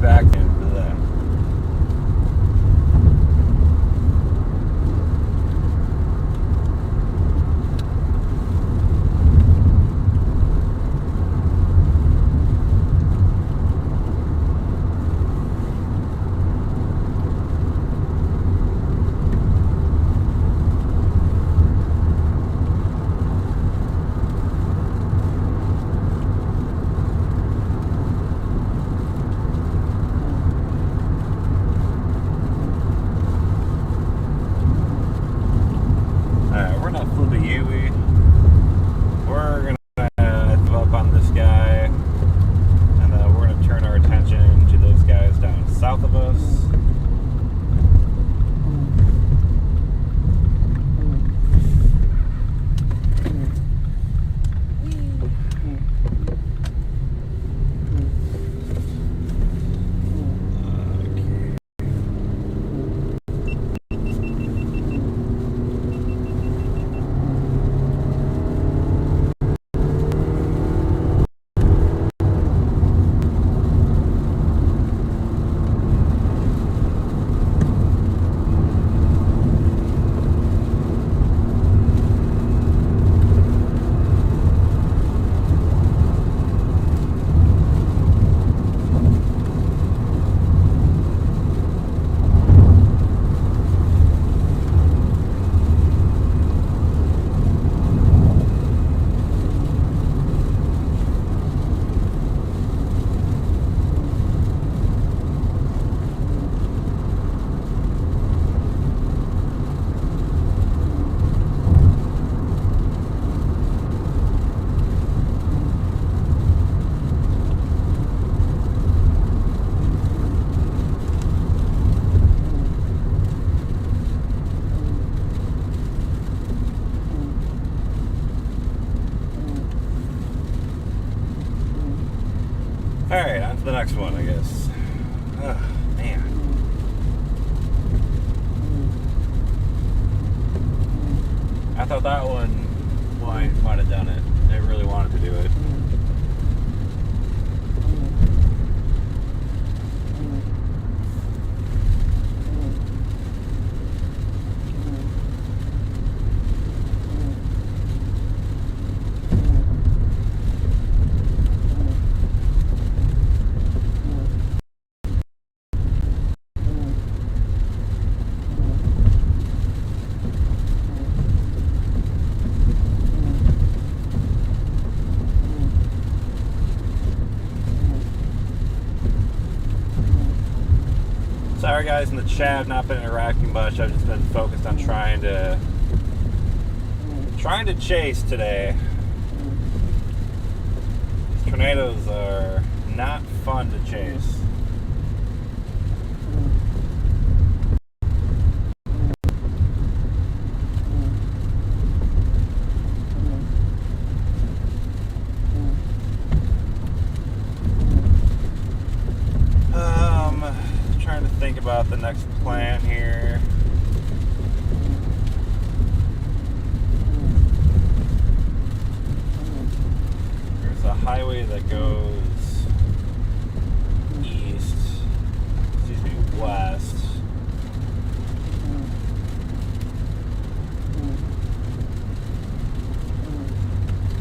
[SPEAKER 1] Back into that. We're gonna give up on this guy, and we're gonna turn our attention to those guys down south of us. Alright, on to the next one, I guess. Oh, man. I thought that one might have done it. They really wanted to do it. Sorry guys in the chat, I've not been interacting much. I've just been focused on trying to chase today. These tornadoes are not fun to chase. way that goes west.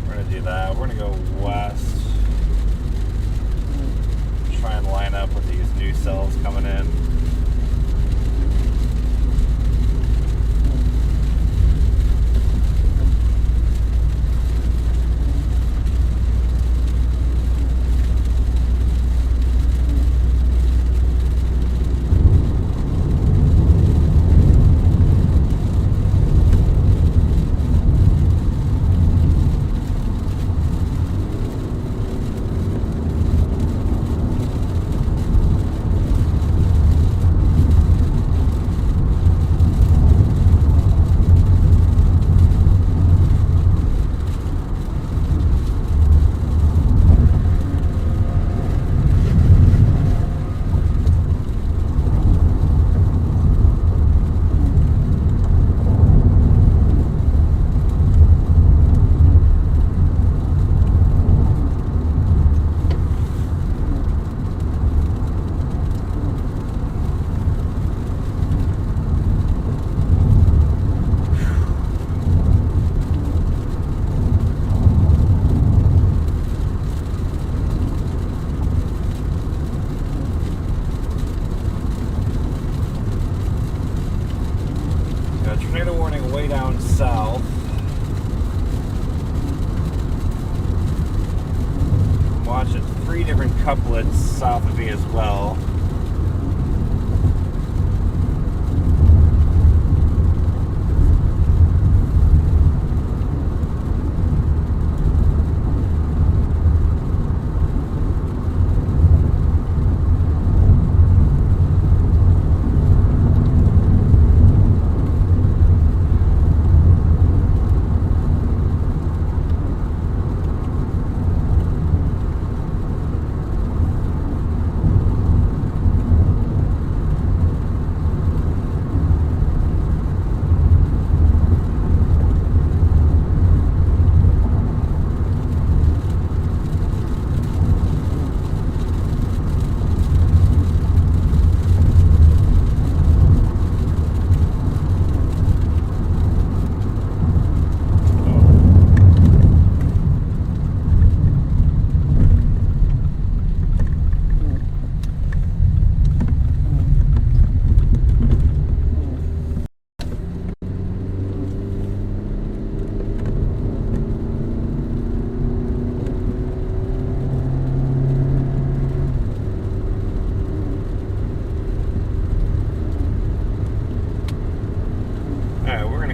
[SPEAKER 1] We're gonna do that. We're gonna go west. Try and line up with these new cells coming in. Tornado warning way down south. I'm watching 3 different couplets south of me as well.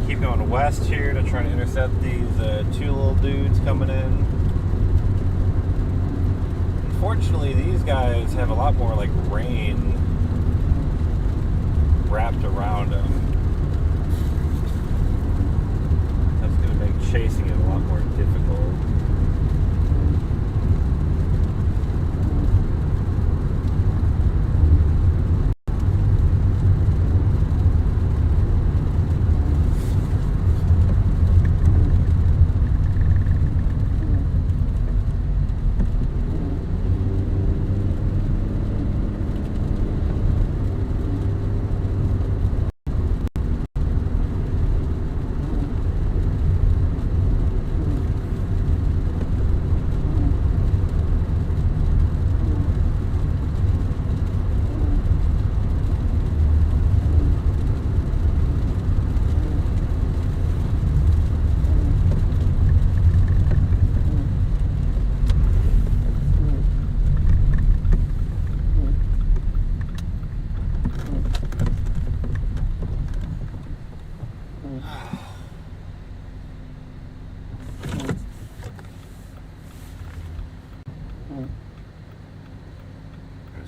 [SPEAKER 1] Keep going west here to try to intercept these 2 little dudes coming in. Unfortunately, these guys have a lot more like rain wrapped around them. That's going to make chasing it a lot more difficult.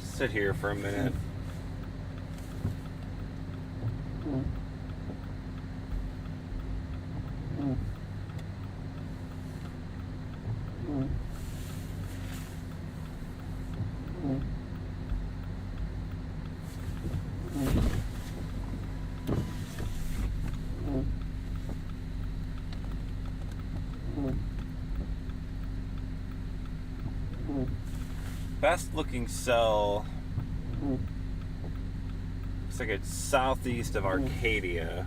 [SPEAKER 1] Sit here for a minute. best looking cell. Looks like it's southeast of Arcadia.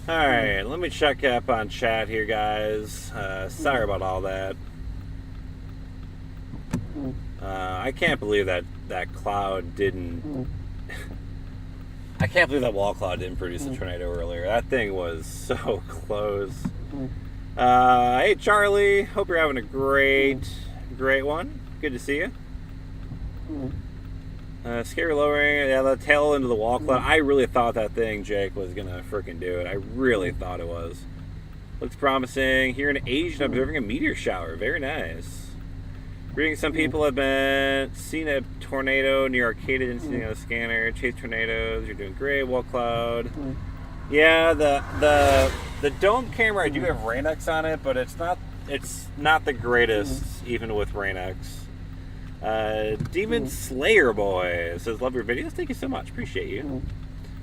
[SPEAKER 1] Alright, let me check up on chat here, guys. Sorry about all that. I can't believe that cloud didn't... I can't believe that wall cloud didn't produce a tornado earlier. That thing was so close. Hey, Charlie. Hope you're having a great one. Good to see you. Scary lowering, yeah, the tail into the wall cloud. I really thought that thing, Jake, was gonna freaking do it. I really thought it was. Looks promising. Here in Asia, observing a meteor shower. Very nice. Reading some people have been seen a tornado near Arcadia and seen on the scanner. Chase tornadoes. You're doing great. Wall cloud. Yeah, the dome camera. I do have Rain-X on it, but it's not the greatest, even with Rain-X. Demon Slayer Boy says, love your videos. Thank you so much. Appreciate you.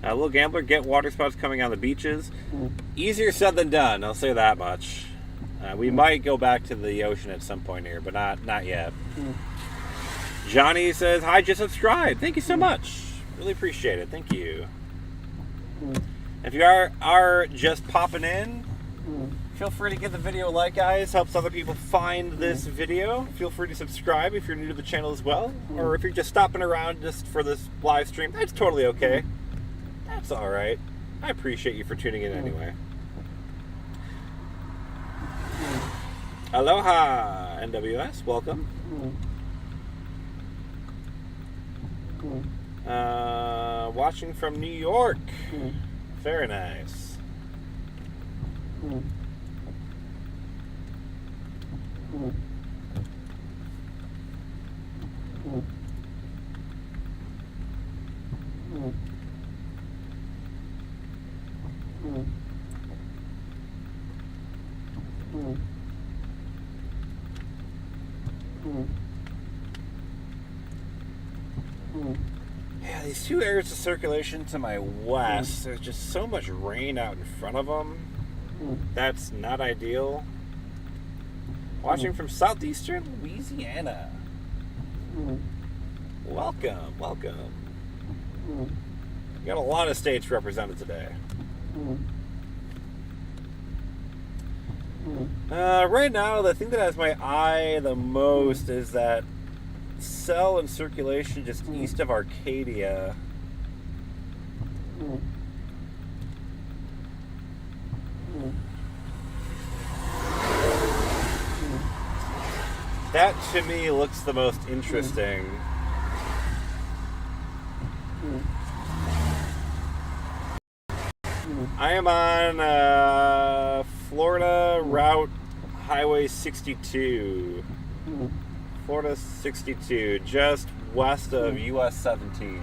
[SPEAKER 1] Little Gambler, get water spots coming on the beaches. Easier said than done, I'll say that much. We might go back to the ocean at some point here, but not yet. Johnny says, hi, just subscribed. Thank you so much. Really appreciate it. Thank you. If you are just popping in, feel free to give the video a like, guys. Helps other people find this video. Feel free to subscribe if you're new to the channel as well. Or if you're just stopping around just for this live stream, that's totally okay. That's alright. I appreciate you for tuning in anyway. Aloha, NWS. Welcome. Watching from New York. Very nice. Yeah, these two areas of circulation to my west, there's just so much rain out in front of them. That's not ideal. Watching from southeastern Louisiana. Welcome, welcome. We got a lot of states represented today. Right now, the thing that has my eye the most is that cell in circulation just east of Arcadia. That to me looks the most interesting. I am on Florida Route Highway 62. Florida 62, just west of US 17.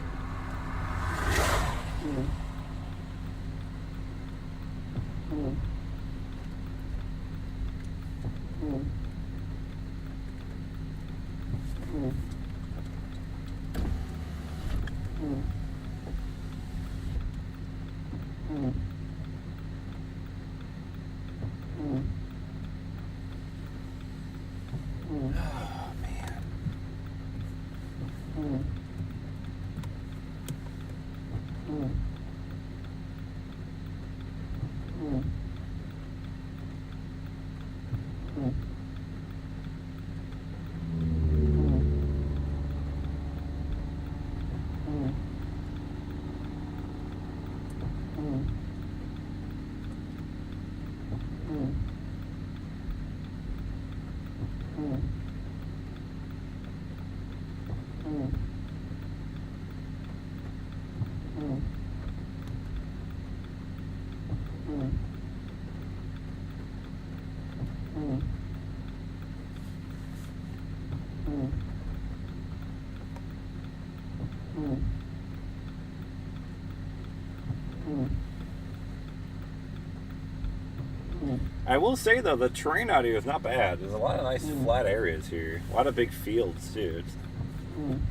[SPEAKER 1] I will say though, the terrain out here is not bad. There's a lot of nice flat areas here. A lot of big fields too.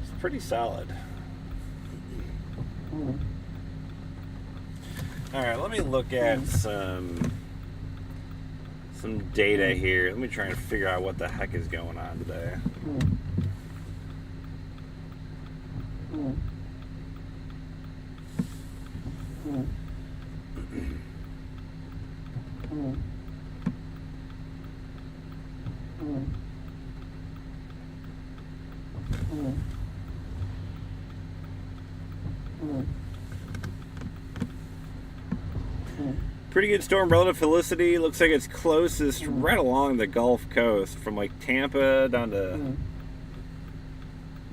[SPEAKER 1] It's pretty solid. Alright, let me look at some data here. Let me try and figure out what the heck is going on today. Pretty good storm relative felicity. Looks like it's closest right along the Gulf Coast, from like Tampa down to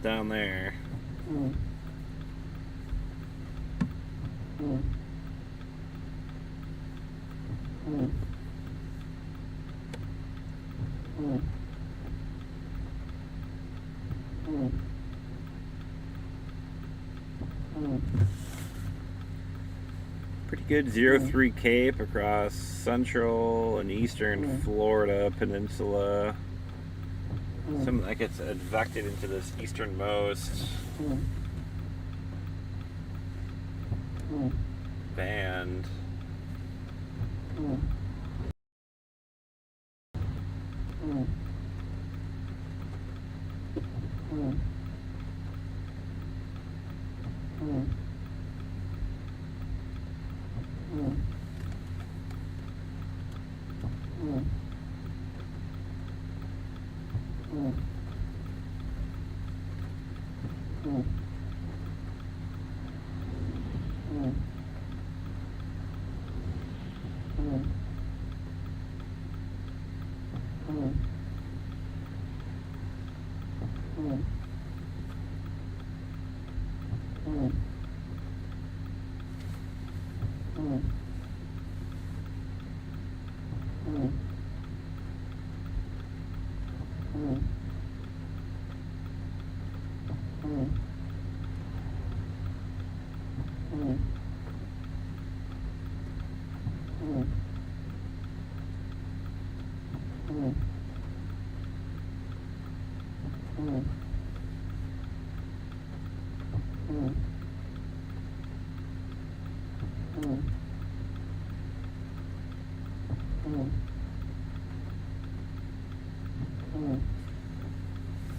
[SPEAKER 1] down there. Pretty good 0-3 Cape across central and eastern Florida peninsula. Some that gets advected into this easternmost band.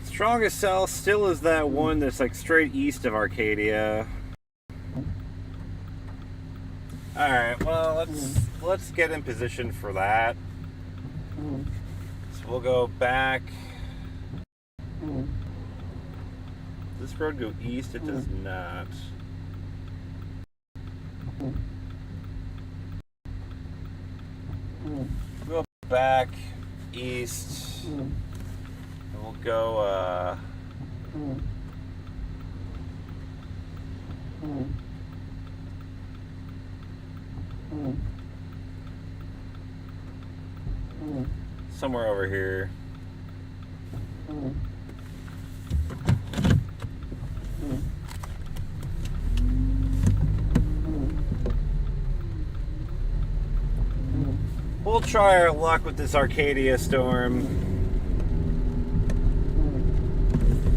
[SPEAKER 1] Strongest cell still is that one that's like straight east of Arcadia. Alright, well let's get in position for that. So we'll go back. Does this road go east? It does not. We'll go back east. And we'll go somewhere over here. We'll try our luck with this Arcadia storm.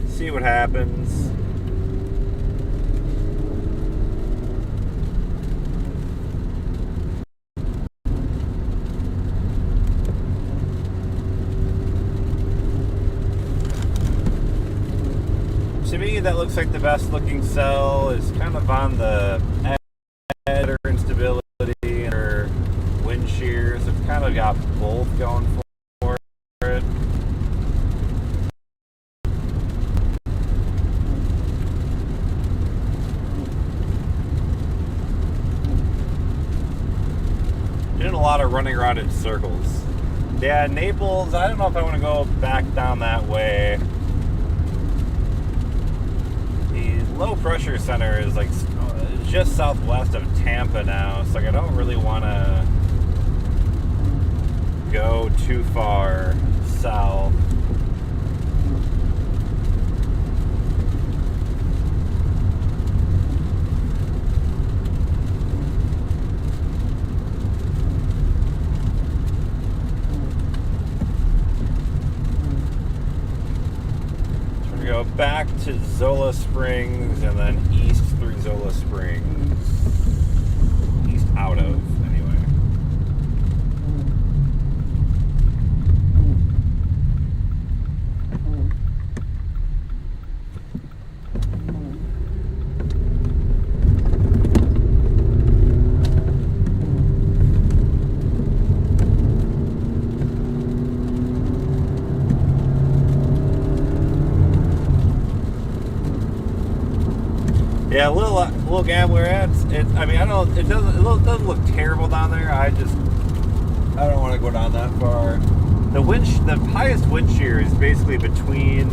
[SPEAKER 1] See what happens. To me, that looks like the best looking cell is kind of on the edge or instability or wind shear, so it's kind of got both going for it. Doing a lot of running around in circles. Yeah, Naples, I don't know if I want to go back down that way. Low pressure center is like just southwest of Tampa now, so like I don't really want to go too far south. Go back to Zola Springs and then east through Zola Springs. East out of, anyway. Yeah, a little gambler ads. I mean, I don't. It doesn't look terrible down there. I don't want to go down that far. The highest wind shear is basically between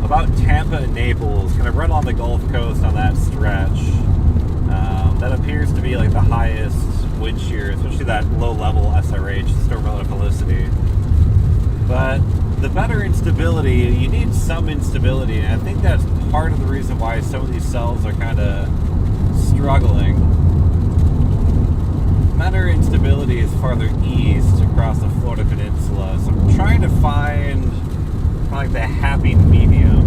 [SPEAKER 1] about Tampa and Naples, kind of right along the Gulf Coast on that stretch. That appears to be like the highest wind shear, especially that low level SRH, storm relative felicity. But the better instability, you need some instability, and I think that's part of the reason why some of these cells are kind of struggling. Better instability is farther east across the Florida Peninsula, so I'm trying to find kind of like the happy medium.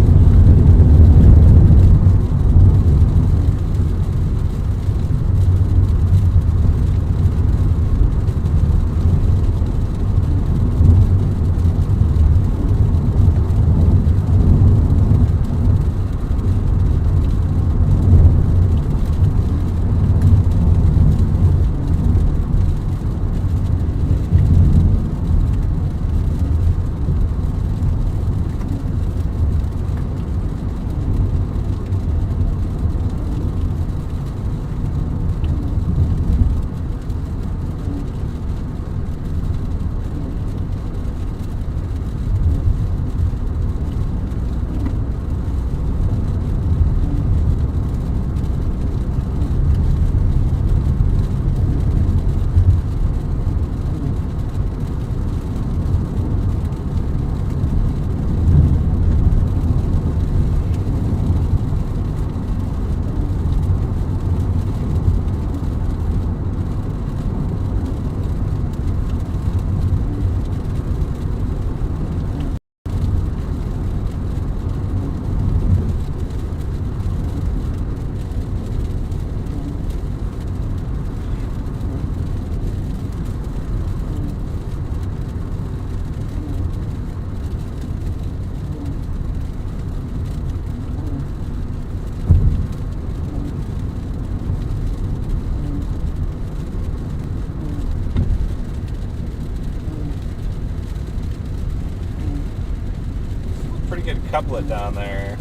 [SPEAKER 1] couplet down there.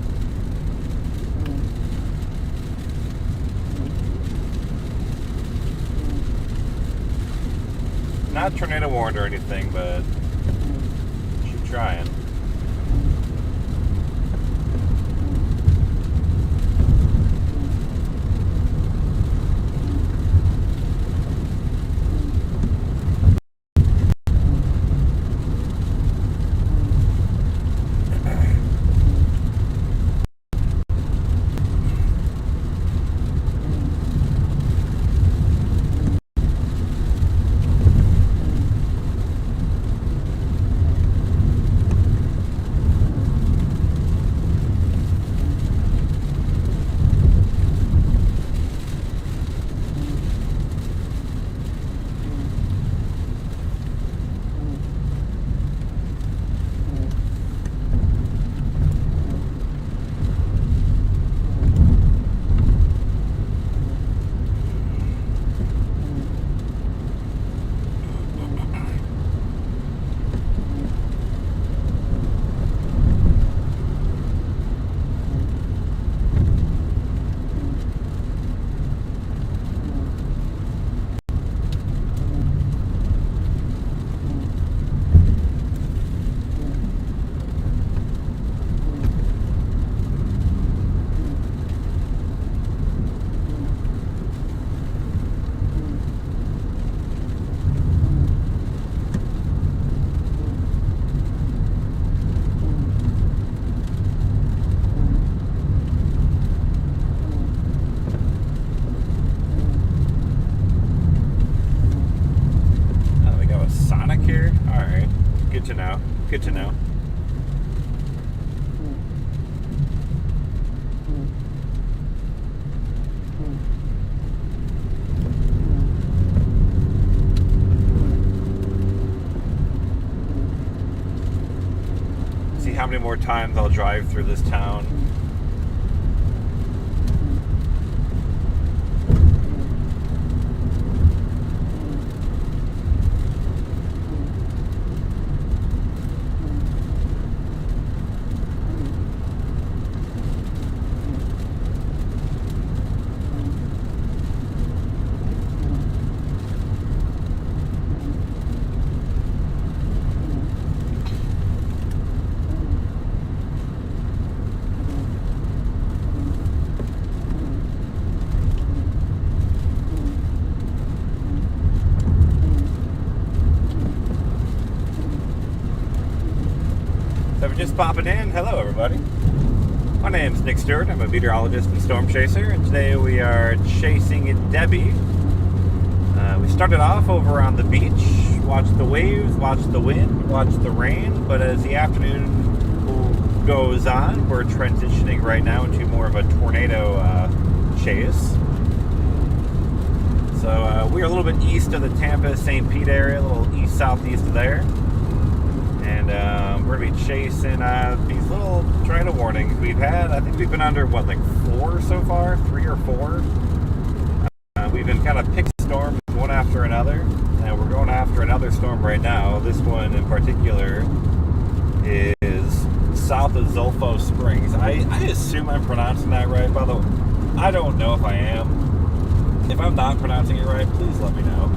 [SPEAKER 1] Not tornado warned or anything, but keep trying. Good to know. See how many more times I'll drive through this town. Just popping in. Hello, everybody. My name's Nick Stewart. I'm a meteorologist and storm chaser, and today we are chasing Debby. We started off over on the beach, watched the waves, watched the wind, watched the rain, but as the afternoon goes on, we're transitioning right now into more of a tornado chase. So we're a little bit east of the Tampa, St. Pete area, a little east-southeast of there. And we're going to be chasing these little tornado warnings we've had. I think we've been under, what, like 4 so far? 3 or 4? We've been kind of picking storms one after another. And we're going after another storm right now. This one in particular is south of Zolfo Springs. I assume I'm pronouncing that right. By the way, I don't know if I am. If I'm not pronouncing it right, please let me know.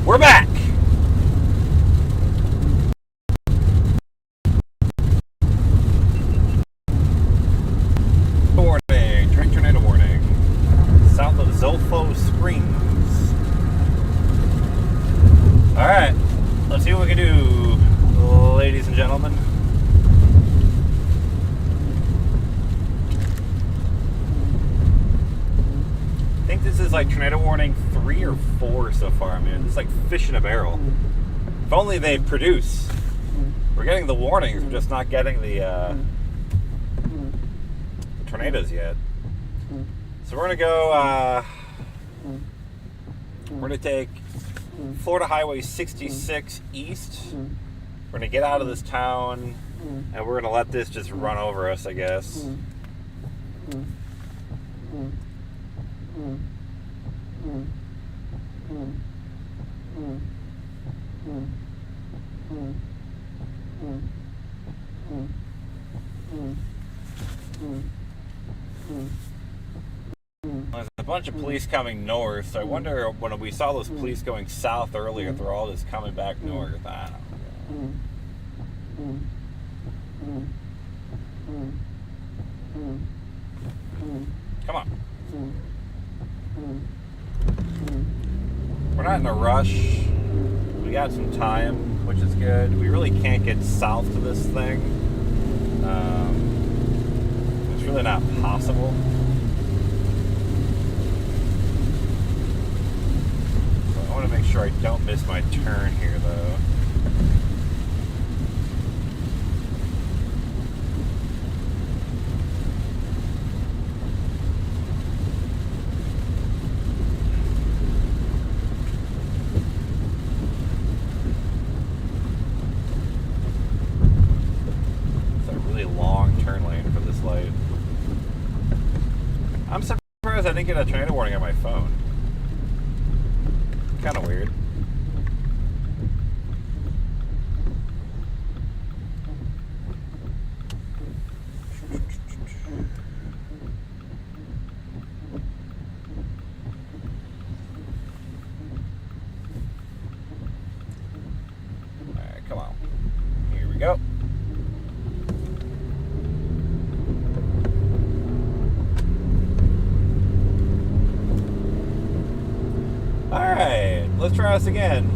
[SPEAKER 1] We're back! Warning, tornado warning. South of Zolfo Springs. Alright, let's see what we can do, ladies and gentlemen. I think this is like tornado warning 3 or 4 so far, man. It's like fish in a barrel. If only they produce. We're getting the warnings, we're just not getting the tornadoes yet. So we're gonna go. We're gonna take Florida Highway 66 east. We're gonna get out of this town, and we're gonna let this just run over us, I guess. There's a bunch of police coming north, so I wonder when we saw those police going south earlier, if they're all just coming back north. I don't know. Come on. We're not in a rush. We got some time, which is good. We really can't get south to this thing. It's really not possible. So I want to make sure I don't miss my turn here, though. I'm surprised I didn't get a tornado warning on my phone. Kind of weird. Alright, come on. Here we go. Alright, let's try this again.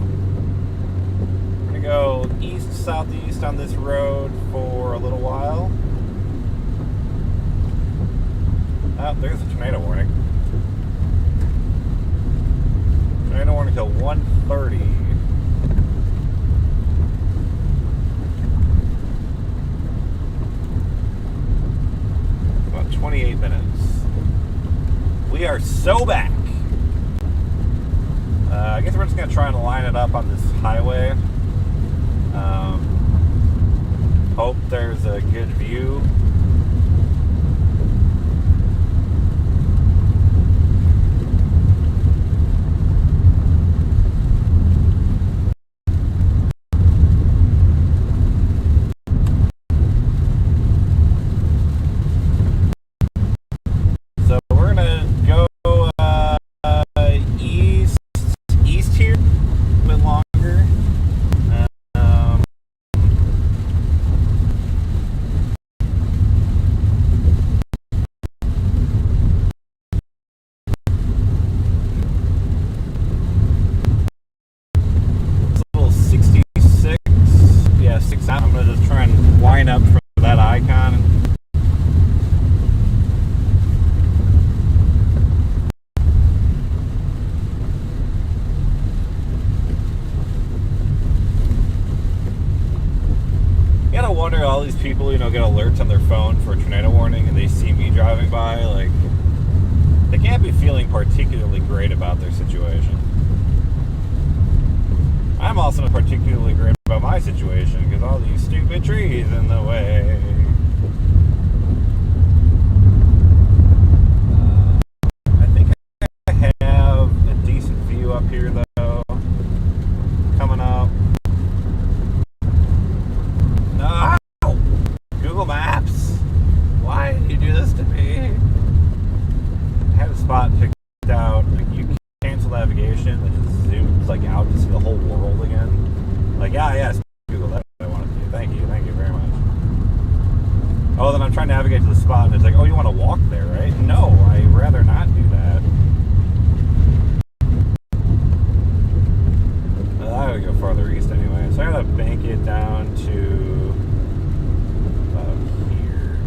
[SPEAKER 1] We're going to go east-southeast on this road for a little while. Oh, there's a tornado warning. Tornado warning till 1:30. About 28 minutes. We are so back. I guess we're just going to try and line it up on this highway. Hope there's a good view. So we're going to go east here, a bit longer. It's a little 66. Yeah, 6. I'm going to just try and line up for that icon. You gotta wonder, all these people, get alerts on their phone for a tornado warning and they see me driving by, like, they can't be feeling particularly great about their situation. I'm also not particularly great about my situation because all these stupid trees in the way. I think I have a decent view up here, though, coming up. No! Google Maps! Why did you do this to me? I had a spot picked out. Like, you cancel navigation and it zooms like out to see the whole world again. Like, yes, Google, that's what I want to do. Thank you very much. Oh, then I'm trying to navigate to the spot and it's like, oh, you want to walk there, right? No, I'd rather not do that. I gotta go farther east anyway, so I gotta bank it down to about here.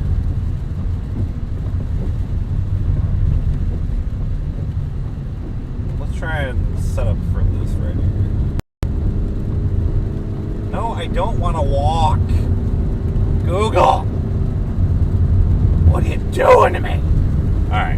[SPEAKER 1] Let's try and set up for this right here. No, I don't want to walk.
[SPEAKER 3] doing to me?
[SPEAKER 1] All right.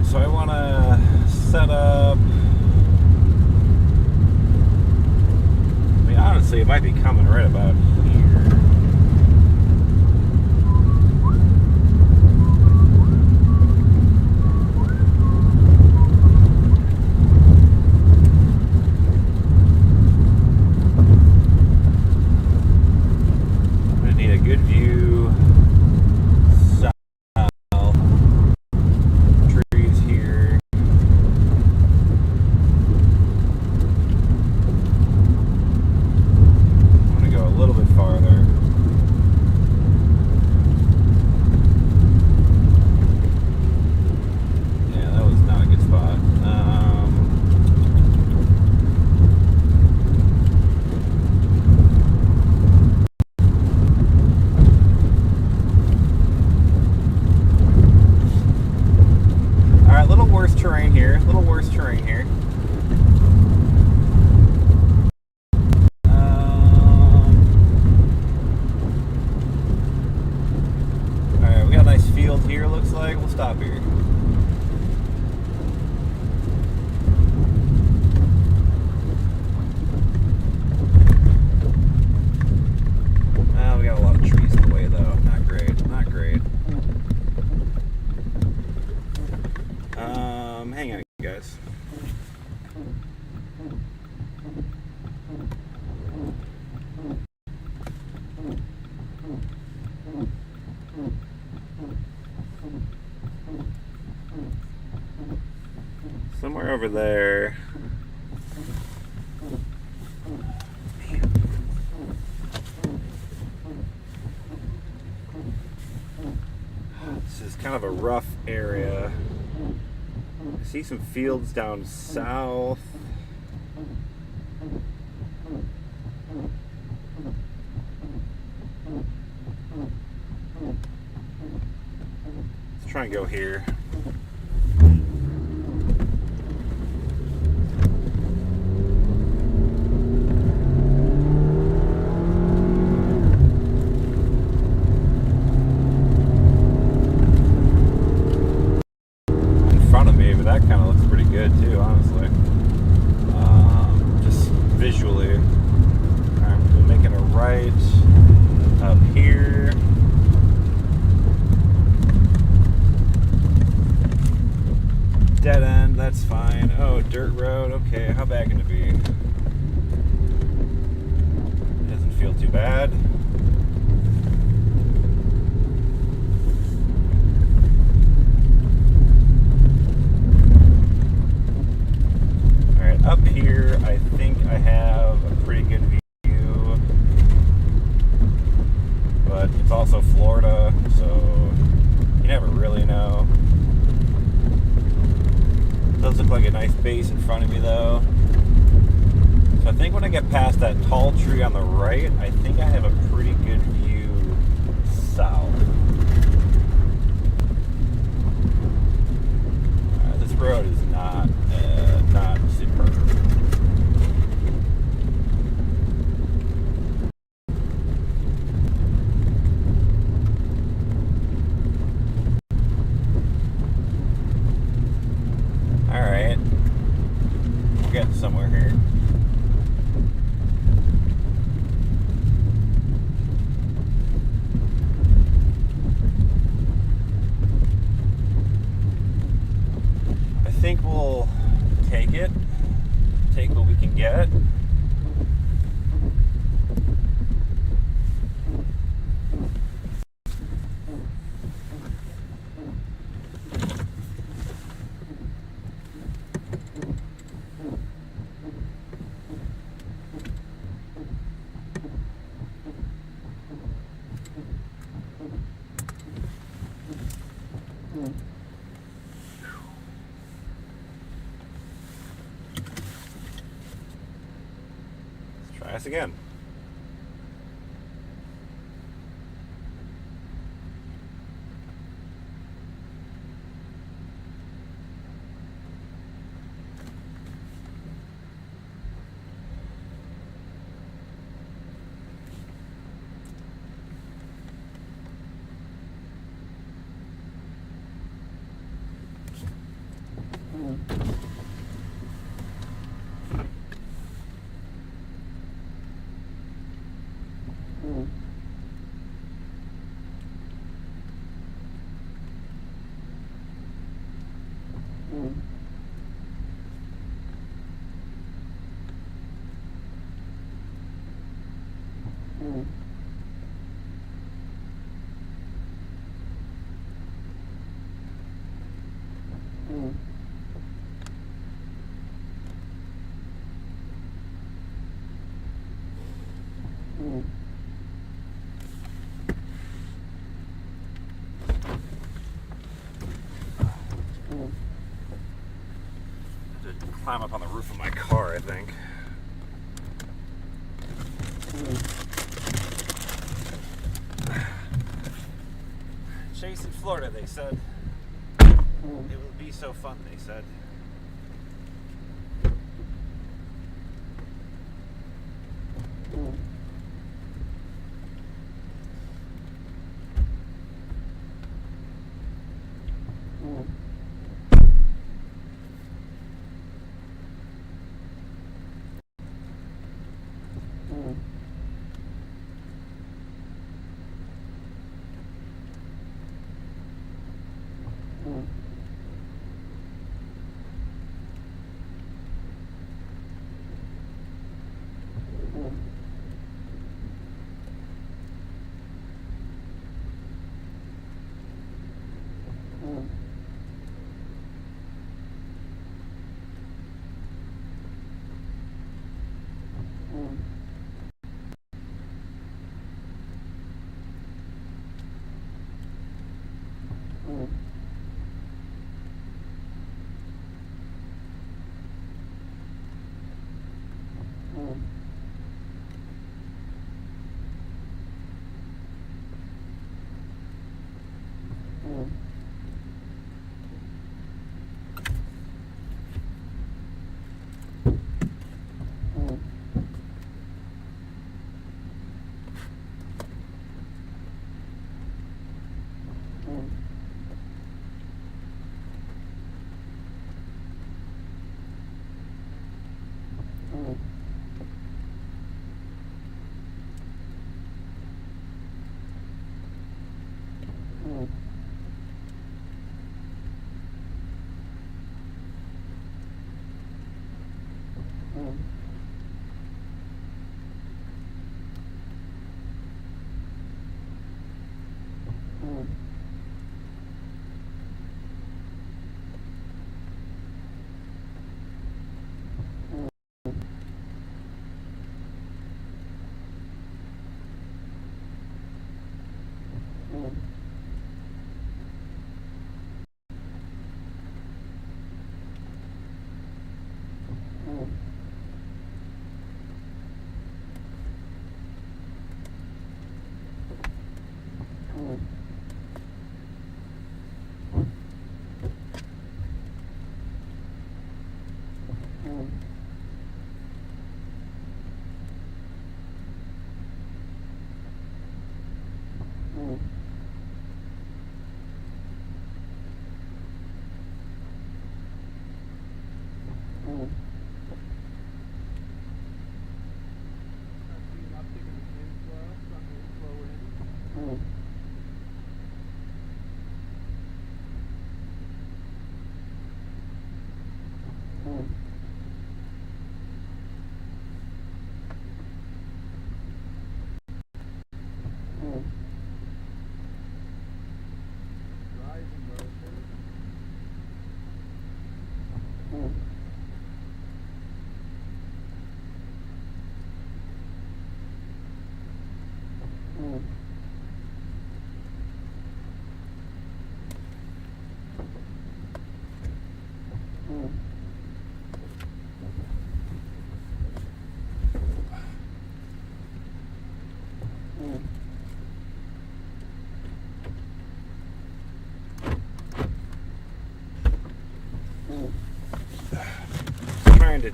[SPEAKER 1] So I want to set up, I mean, honestly, it might be coming right about here. I'm going to need a good view. Here looks like we'll stop here. We got a lot of trees in the way though. Not great. Not great. Hang on, guys. Somewhere over there. This is kind of a rough area. I see some fields down south. Let's try and go here. That kind of looks pretty good too, honestly. Just visually. I'm making a right up here. Dead end, that's fine. Oh, dirt road. Okay, how bad can it be? It doesn't feel too bad. Up here, I think I have a pretty good view, but it's also Florida, so you never really know. It does look like a nice base in front of me though. So I think when I get past that tall tree on the right, I think I have a pretty good view south. This road is not superb. All right, we're getting somewhere here. I think we'll take it. Take what we can get. Try us again. Climb up on the roof of my car, I think. Chase in Florida, they said. It will be so fun, they said.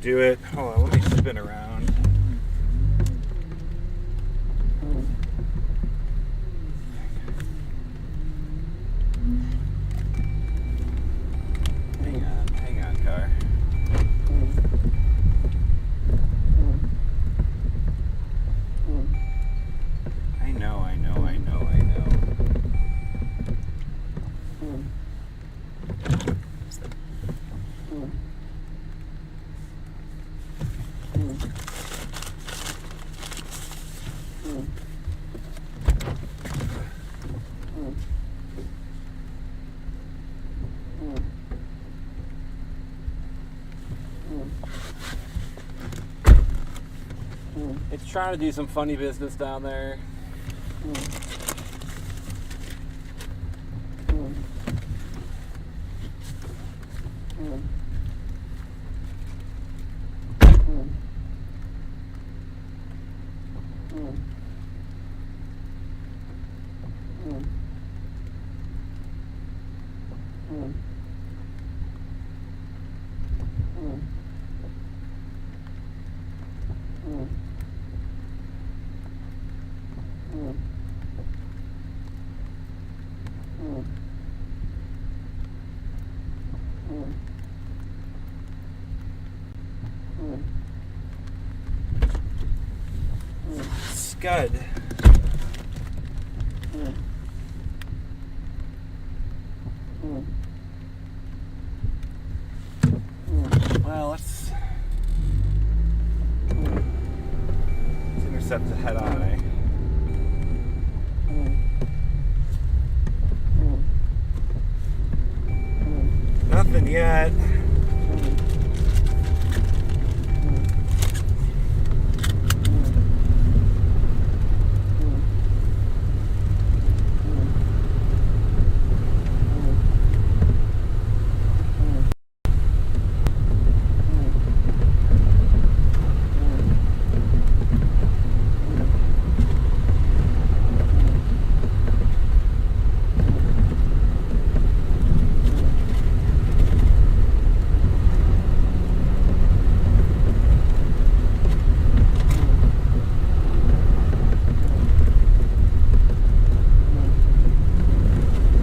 [SPEAKER 1] do it. Hold on, let me spin around. Hang on, car. I know. It's trying to do some funny business down there. Scud. Well, let's intercept it head on, eh? Nothing yet.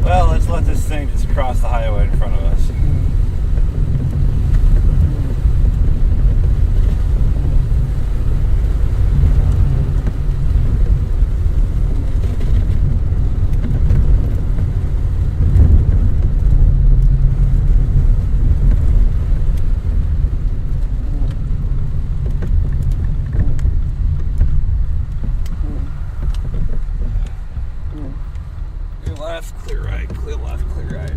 [SPEAKER 1] Well, let's let this thing just cross the highway in front of us. Clear left, clear right, clear left, clear right.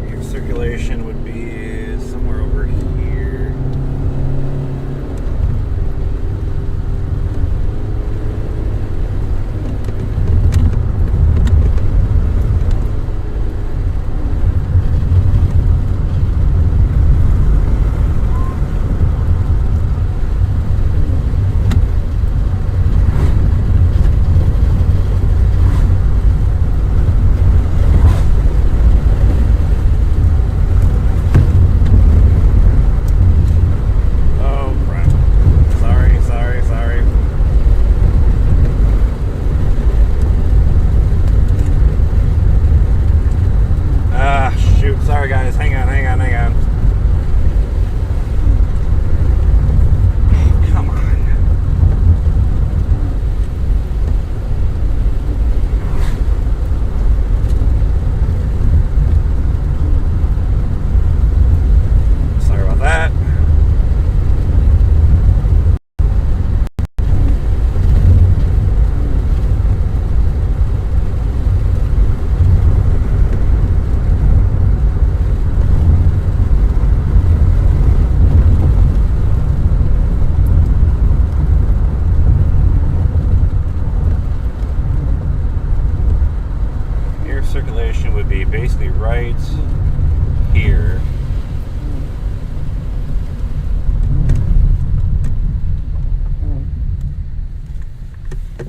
[SPEAKER 1] Your circulation would be somewhere over here. Sorry guys, hang on. Come on. Sorry about that. Circulation would be basically right here. I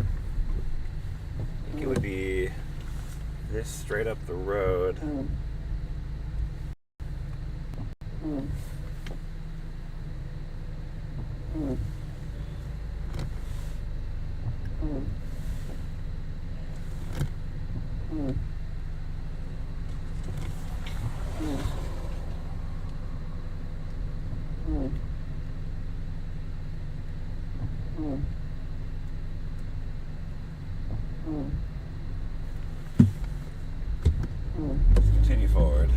[SPEAKER 1] think it would be this straight up the road. Let's continue forward.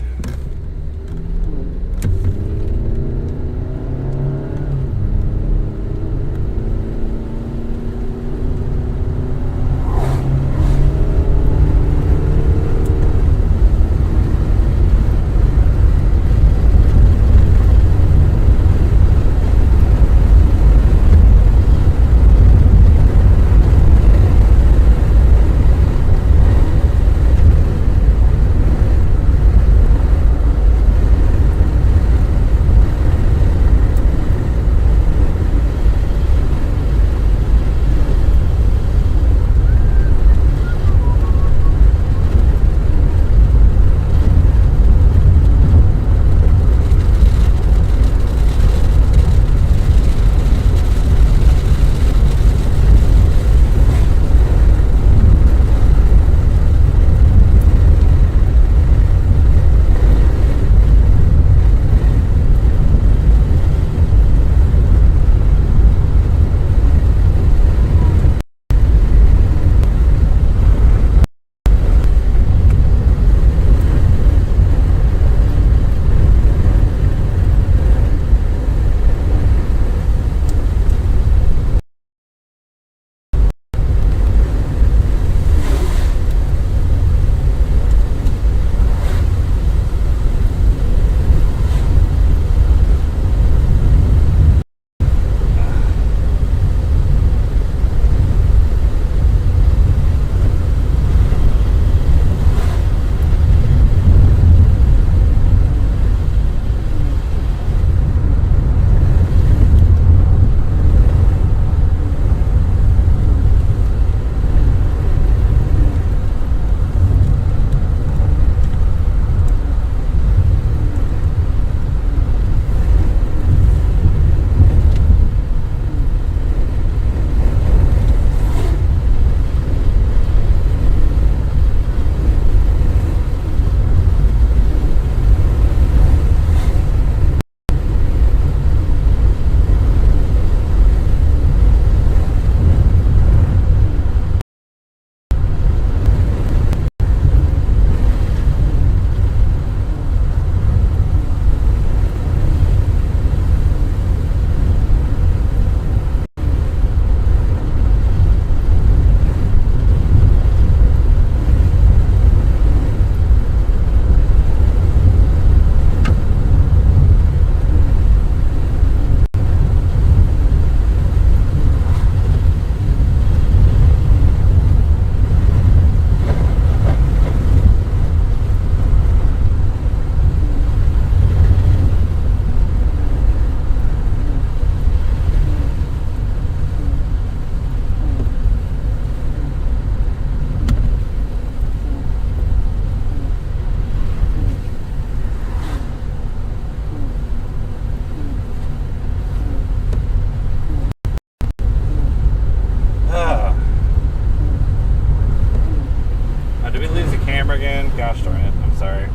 [SPEAKER 1] Gosh darn it, I'm sorry.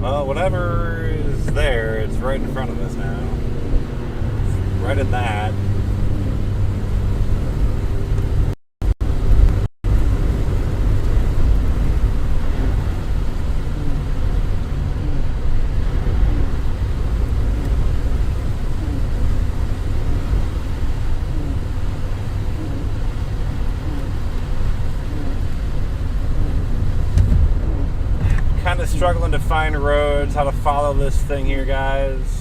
[SPEAKER 1] Well, whatever is there, it's right in front of us now. It's right in that. Kind of struggling to find roads, how to follow this thing here, guys.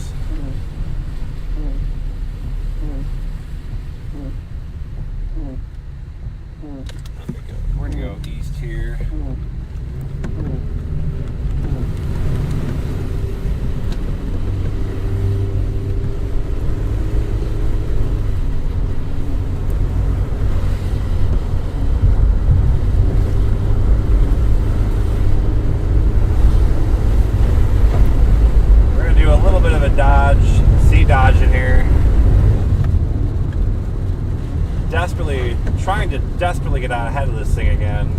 [SPEAKER 1] trying to desperately get out ahead of this thing again.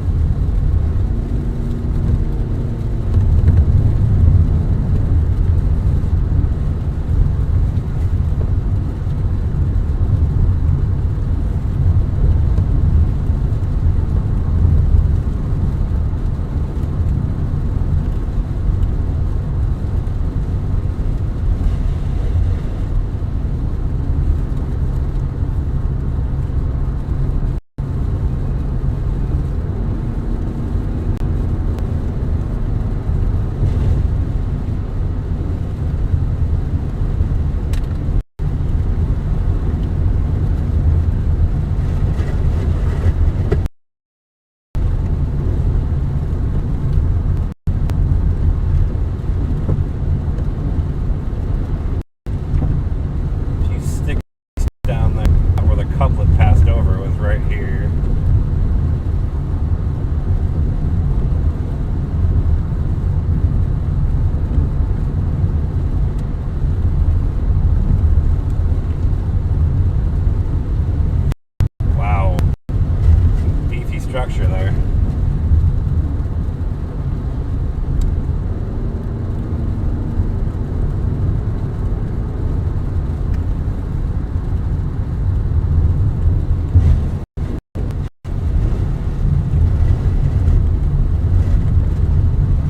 [SPEAKER 1] Structure there.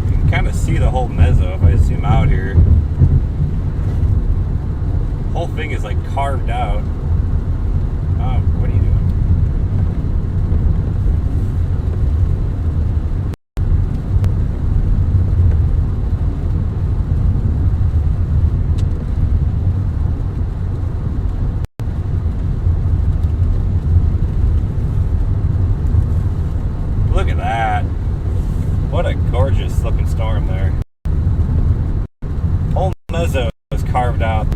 [SPEAKER 1] You can kind of see the whole mezzo if I zoom out here. The whole thing is like carved out. Oh, what are you doing? Look at that. What a gorgeous looking storm there. Whole mezzo is carved out.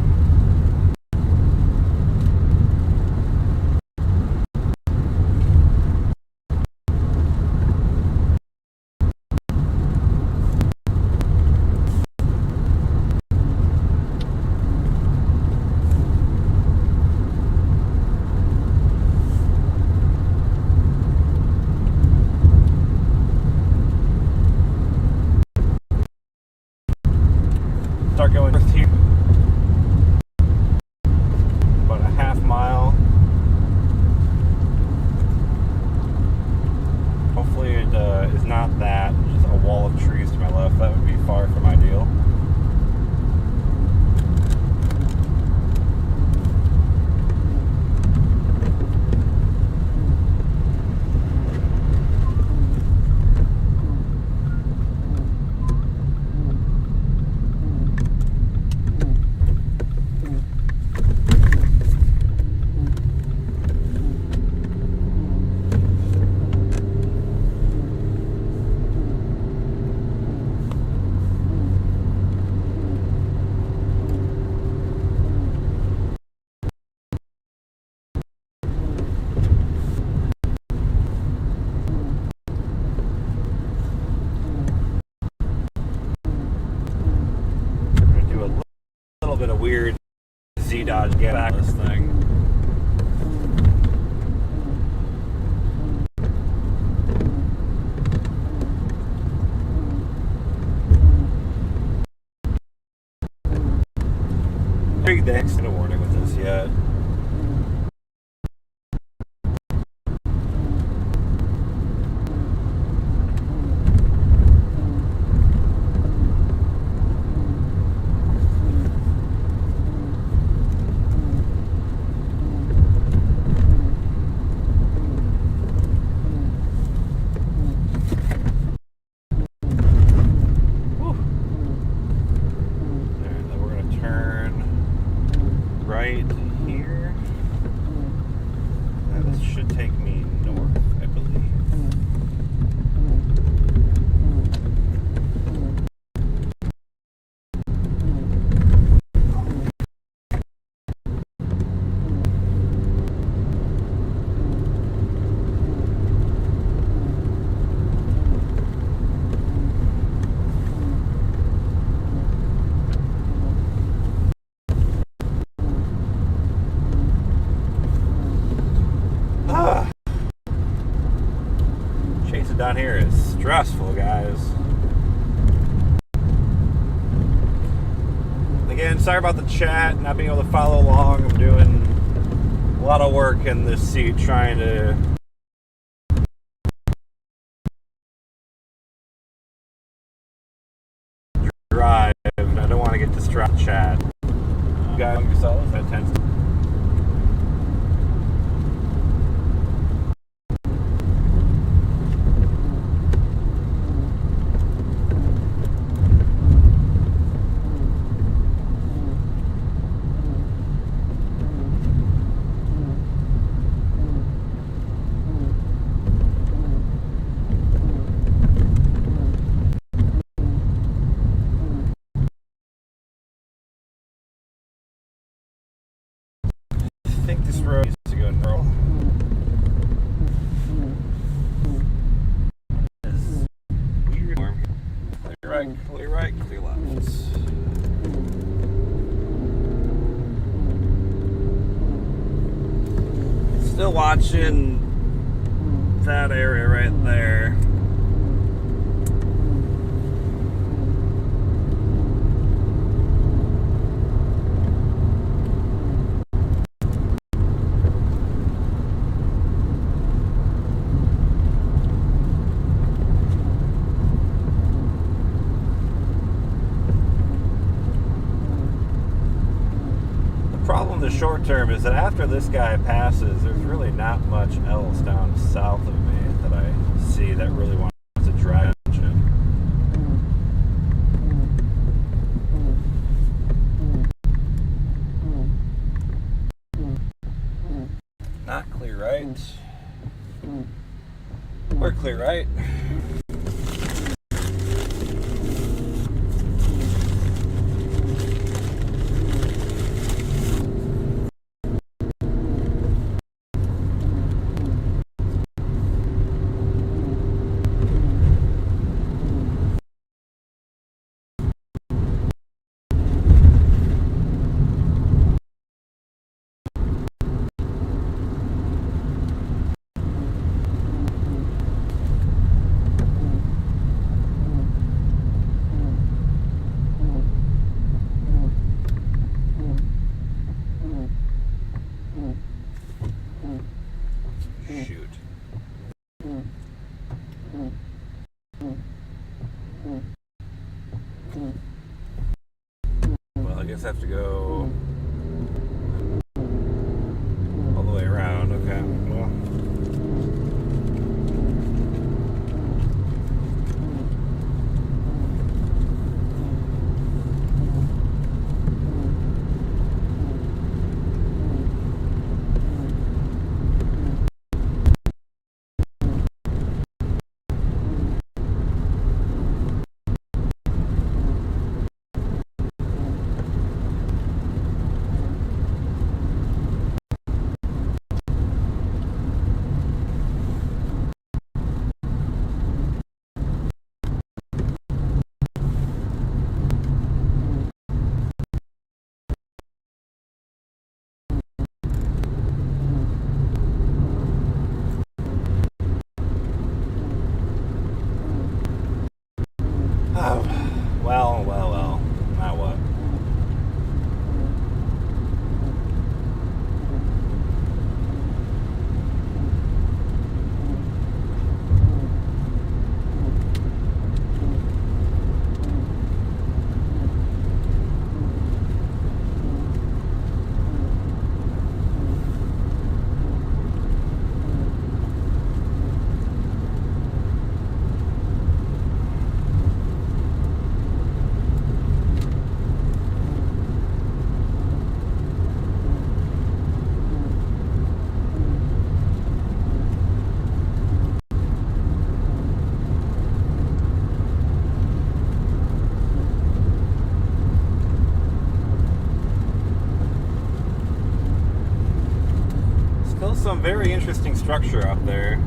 [SPEAKER 1] Start going north here, about a half mile. Hopefully it is not that, just a wall of trees to my left. That would be far from ideal. Bit of weird Z-dodge get back this thing. Big thanks to the warning with this yet. here is stressful, guys. Again, sorry about the chat, not being able to follow along. I'm doing a lot of work in this seat trying to drive, and I don't want to get distracted. Chat. You guys yourselves, that tends to. I think this road needs to go normal. Weird. Clear right, clear left. Still watching that area right there. In the short term is that after this guy passes, there's really not much else down south of me that I see that really wants to drive attention. Not clear right. We're clear right. Shoot. Well, I guess I have to go all the way around. Okay. Well. Oh, well. Now what? Still some very interesting structure out there.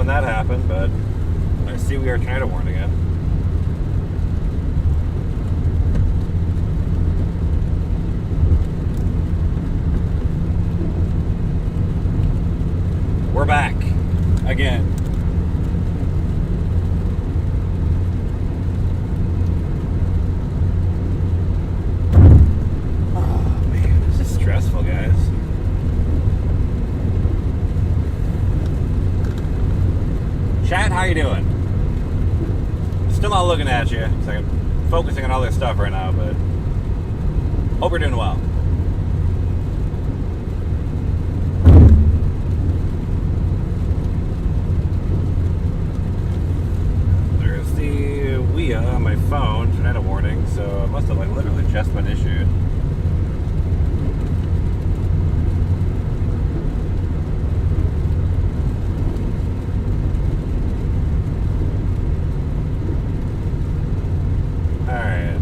[SPEAKER 1] when that happened, but I see we are tornado warned again. We're back again. Oh man, this is stressful, guys. Chat, how you doing? Still not looking at you. So I'm focusing on other stuff right now, but hope you're doing well. On my phone, tornado warning, so it must have like literally just been issued. Alright.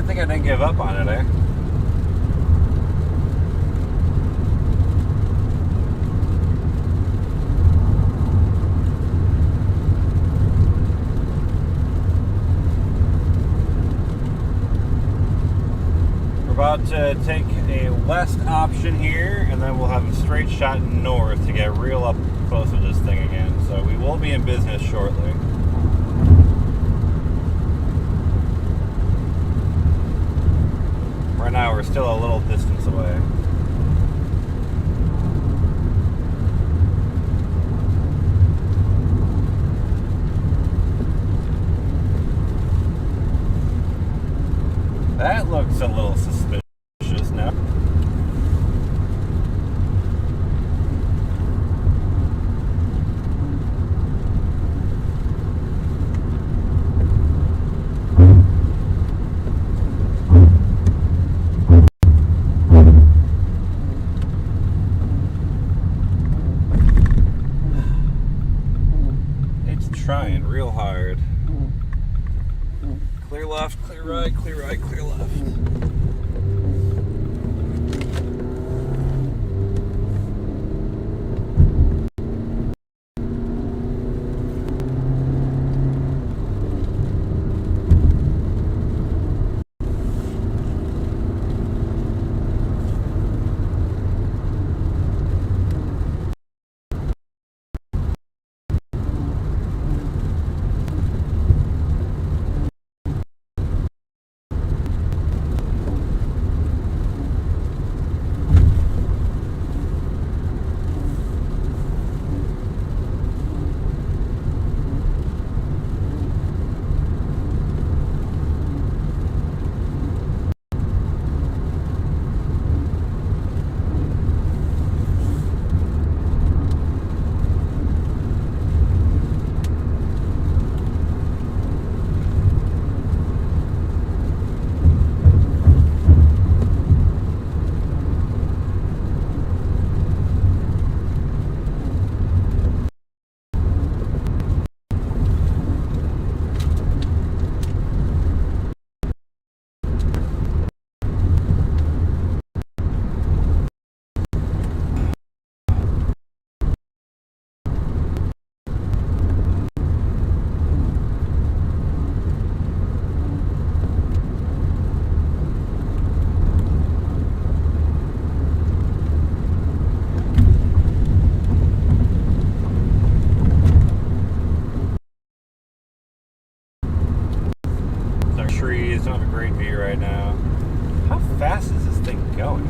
[SPEAKER 1] I didn't give up on it, eh? We're about to take a west option here, and then we'll have a straight shot north to get real up close with this thing again. So we will be in business shortly. Right now we're still a little distance away. That looks a little suspicious now. Trying real hard. Clear left, clear right, clear right, clear left. trees. Don't have a great view right now. How fast is this thing going?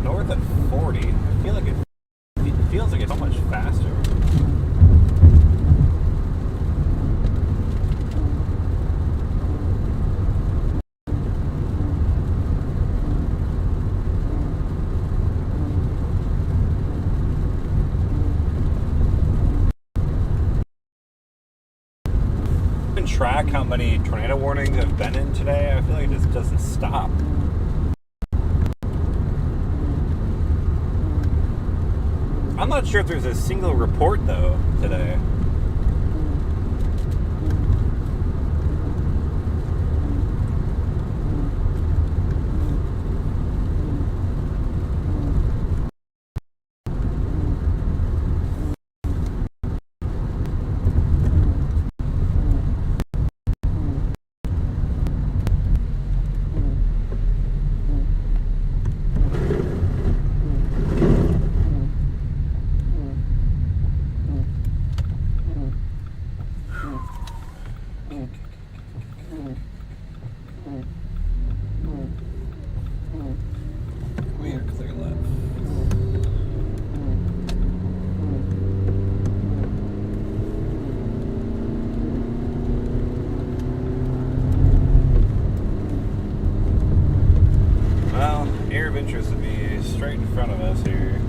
[SPEAKER 1] North at 40. I feel like it feels like it's so much faster. Track how many tornado warnings I've been in today. I feel like it just doesn't stop. I'm not sure if there's a single report though today. We are clear left. Well, area of interest would be straight in front of us here.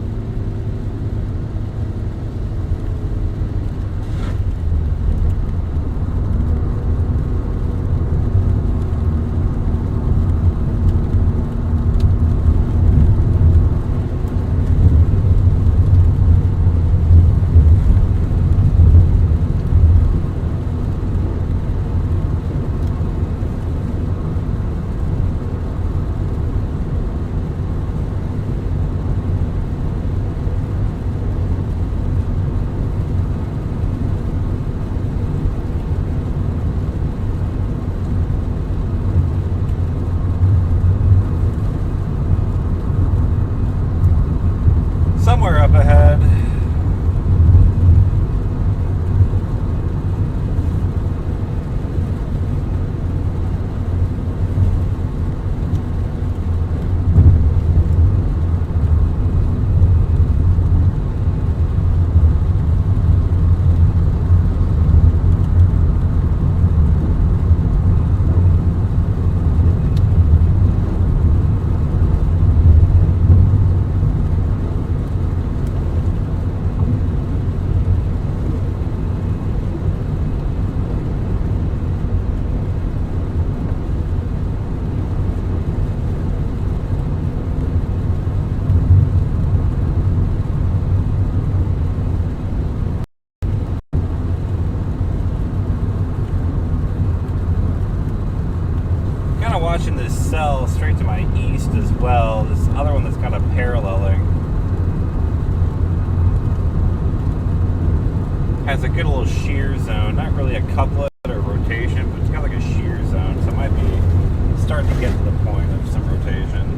[SPEAKER 1] Somewhere up ahead. Watching this cell straight to my east as well. This other one that's kind of paralleling has a good little shear zone. Not really a couplet or rotation, but it's got like a shear zone, so it might be starting to get to the point of some rotation.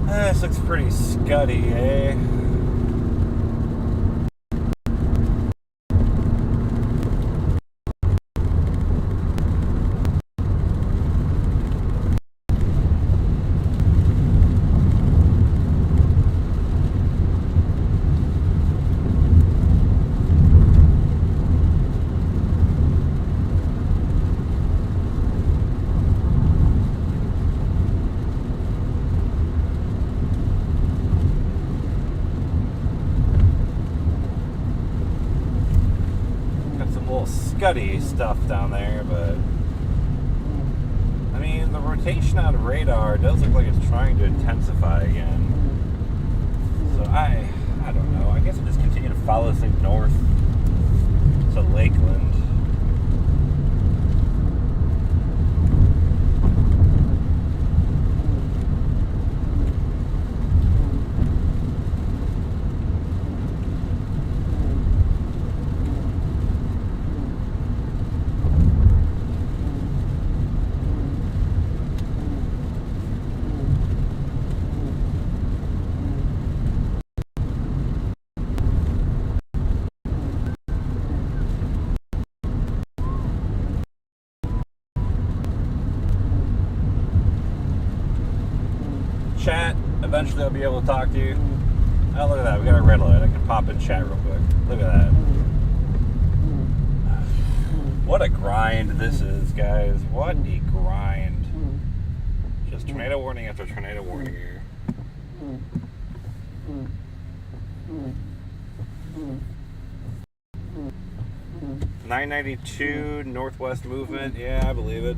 [SPEAKER 1] This looks pretty scuddy, eh? Scuddy stuff down there, but I mean the rotation on radar does look like it's trying to intensify again. So I don't know. I guess I'll just continue to follow this thing north to Lakeland. Chat, eventually I'll be able to talk to you. Oh, look at that. We got a red light. I can pop in chat real quick. Look at that. What a grind this is, guys. What a grind. Just tornado warning after tornado warning here. $992 northwest movement. Yeah, I believe it.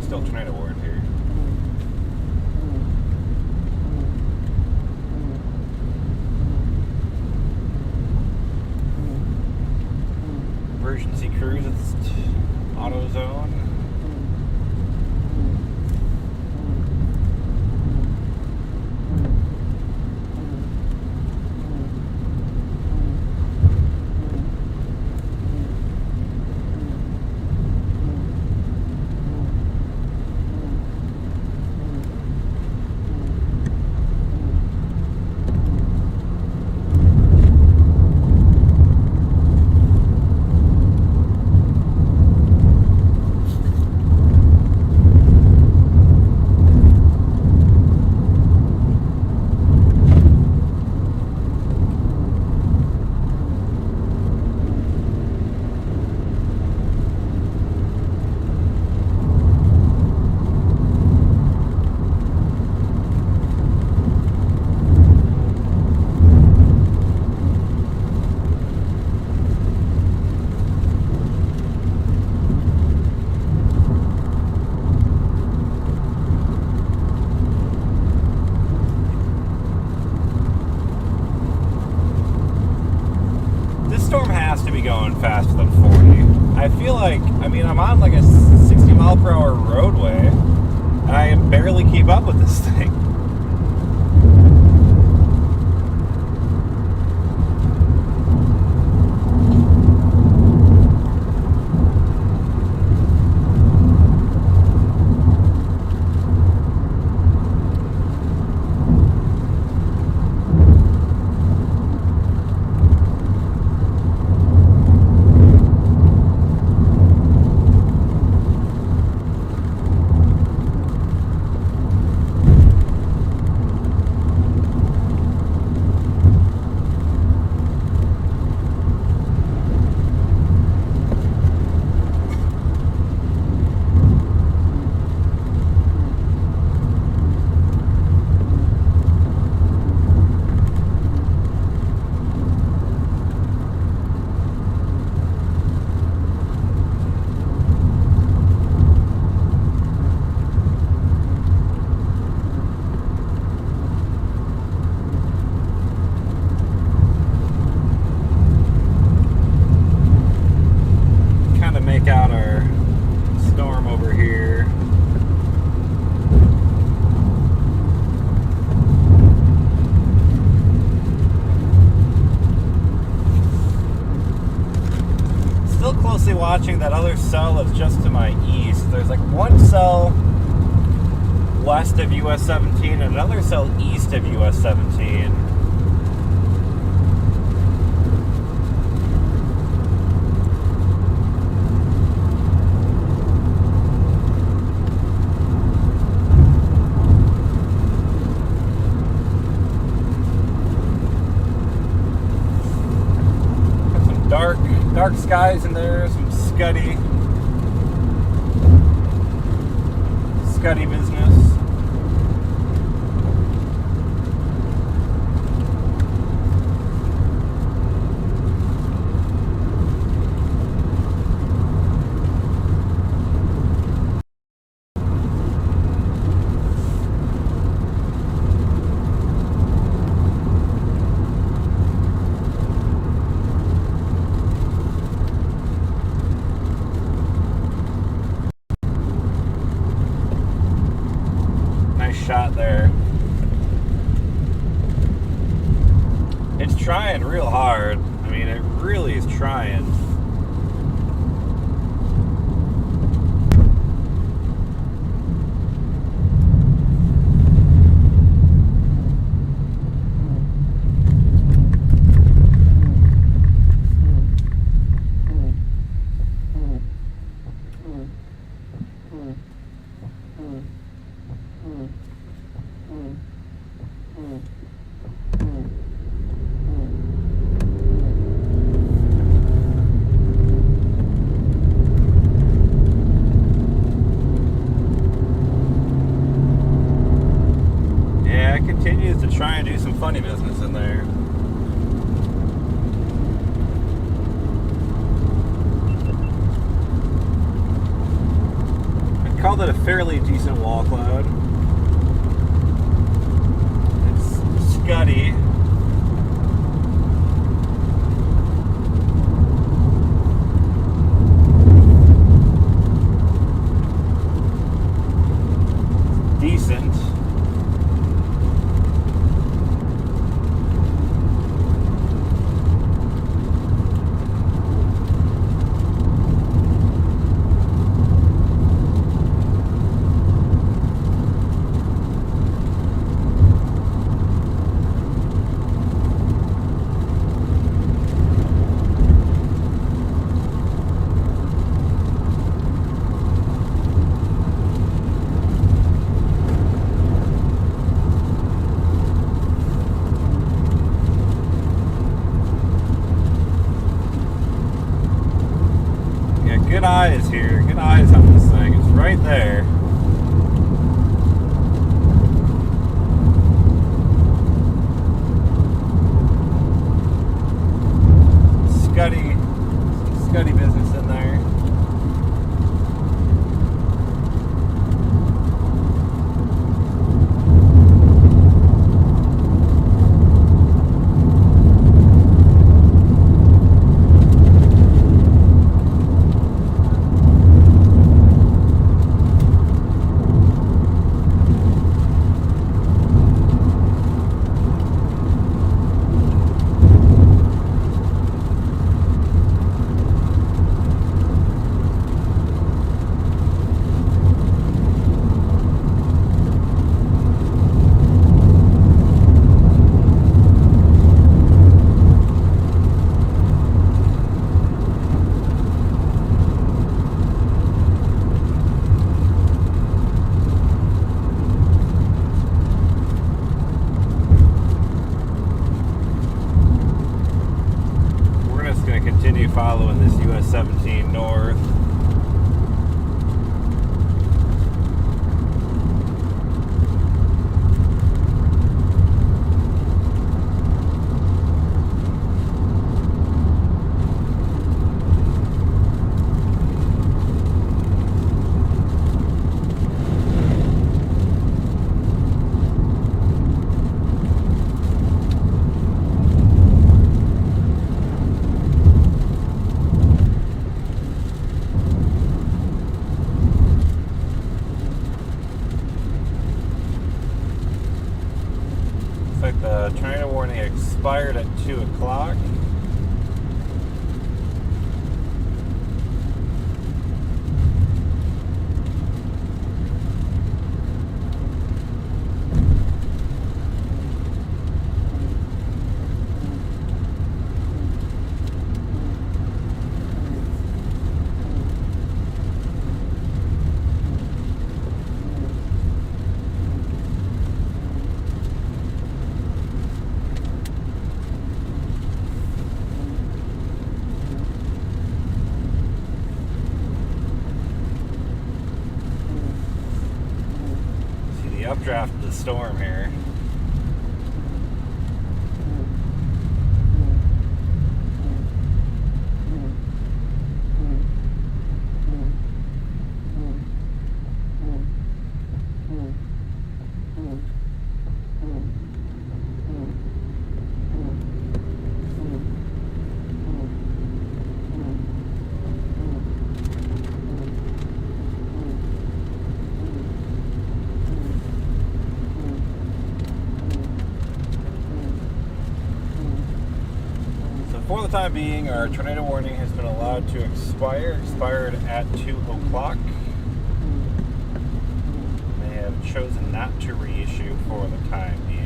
[SPEAKER 1] Tornado warning here. Emergency cruise, it's auto zone. Storm has to be going faster than 40. I feel like, I mean, I'm on like a 60 mile per hour roadway, and I can barely keep up with this thing. watching that other cell that's just to my east. There's like one cell west of US 17 and another cell east of US 17. Dark skies in there, some scuddy business. Shot there. It's trying real hard. I mean, it really is trying. Continues to try and do some funny business in there. I'd call that a fairly decent wall cloud. It's scuddy. Decent. Good eyes here. Good eyes on this thing. It's right there. Scuddy business in there. Continue following this US 17 north. The China warning expired at 2 o'clock. the storm here. For the time being, our tornado warning has been allowed to expired at 2 o'clock. They have chosen not to reissue for the time being.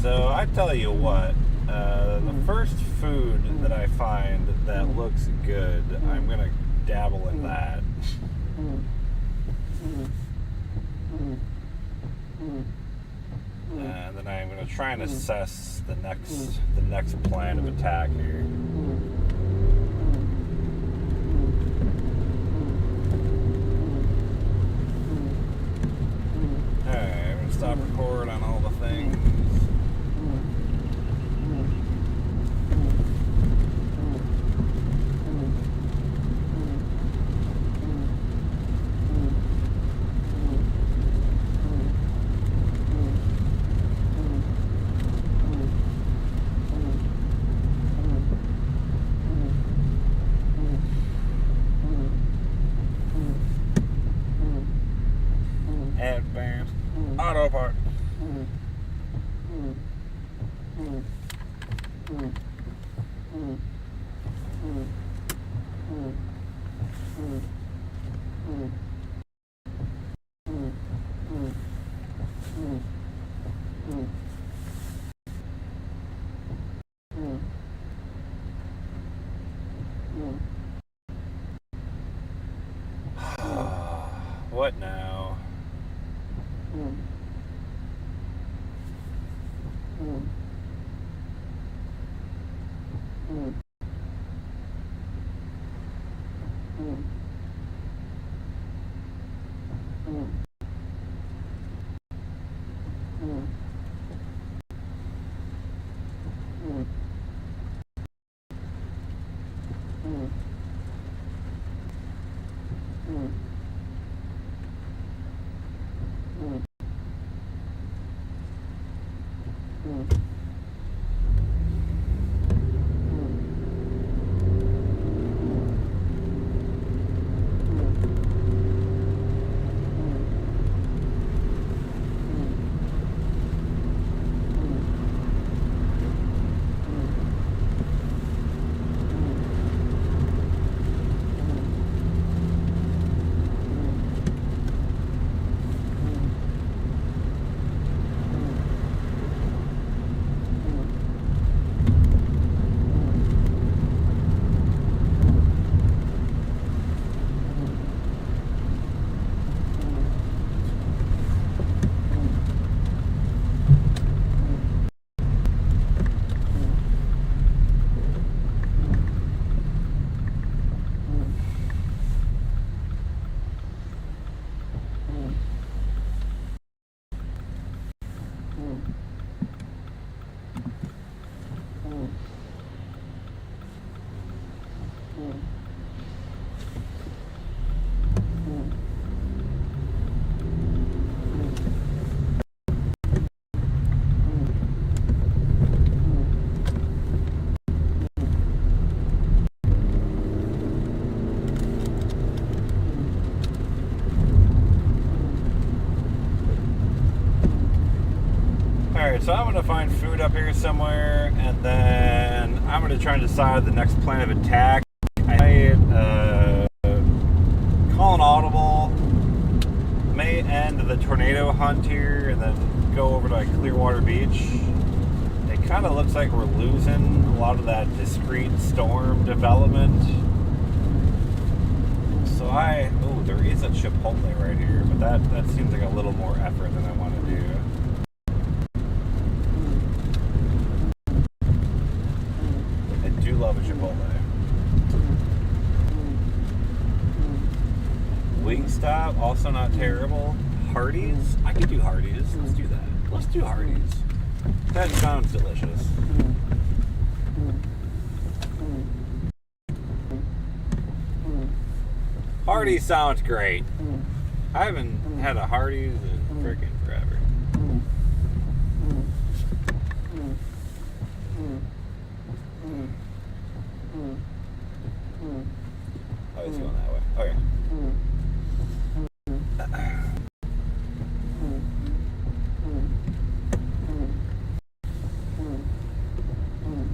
[SPEAKER 1] So I tell you what, the first food that I find that looks good, I'm going to dabble in that. And then I'm going to try and assess the next plan of attack here. Alright, I'm going to stop record on all the things. Advanced auto park. What now? Alright, so I'm going to find food up here somewhere, and then I'm going to try and decide the next plan of attack. I call an audible, may end the tornado hunt here, and then go over to like Clearwater Beach. It kind of looks like we're losing a lot of that discrete storm development. So There is a Chipotle right here, but that seems like a little more effort than I want to do. I do love a Chipotle. Wingstop, also not terrible. Hardee's, I could do Hardee's. Let's do that. Let's do Hardee's. That sounds delicious. Hardee's sounds great. I haven't had a Hardee's in freaking forever. Oh, he's going that way. Okay.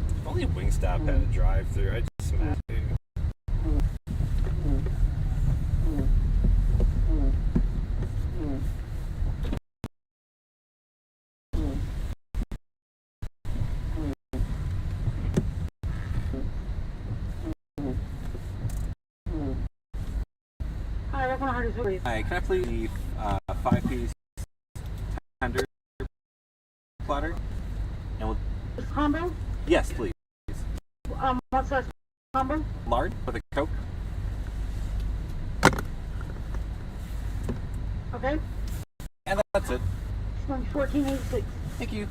[SPEAKER 1] If only Wingstop had a drive-through, I'd just smash it. Hi, can I please 5-piece tender platter? And we'll...
[SPEAKER 3] Combo?
[SPEAKER 1] Yes, please.
[SPEAKER 3] What size combo?
[SPEAKER 1] Large with a Coke.
[SPEAKER 3] Okay.
[SPEAKER 1] And that's it.
[SPEAKER 3] It's going to be $14.86.
[SPEAKER 1] Thank you.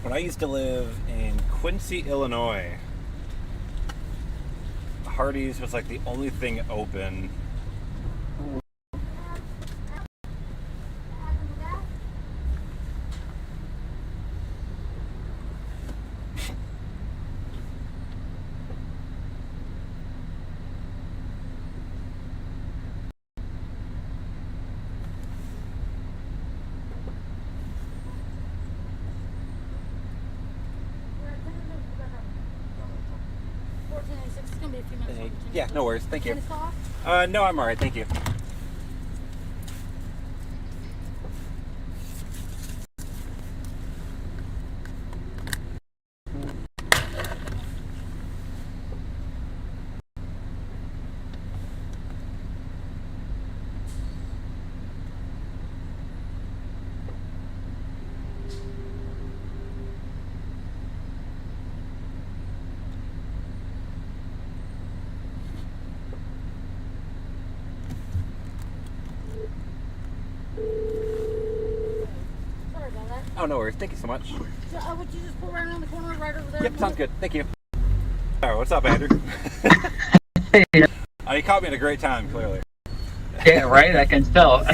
[SPEAKER 1] When I used to live in Quincy, Illinois, Hardee's was like the only thing open.
[SPEAKER 2] It's going to be a few minutes.
[SPEAKER 1] Yeah, no worries. Thank you.
[SPEAKER 2] Tennis off?
[SPEAKER 1] No, I'm alright. Thank you.
[SPEAKER 2] Sorry about that.
[SPEAKER 1] Oh, no worries. Thank you so much.
[SPEAKER 2] So, would you just pull right around the corner right over there?
[SPEAKER 1] Yep, sounds good. Thank you. Alright, what's up, Andrew? You caught me at a great time, clearly.
[SPEAKER 4] Yeah, right? I can tell.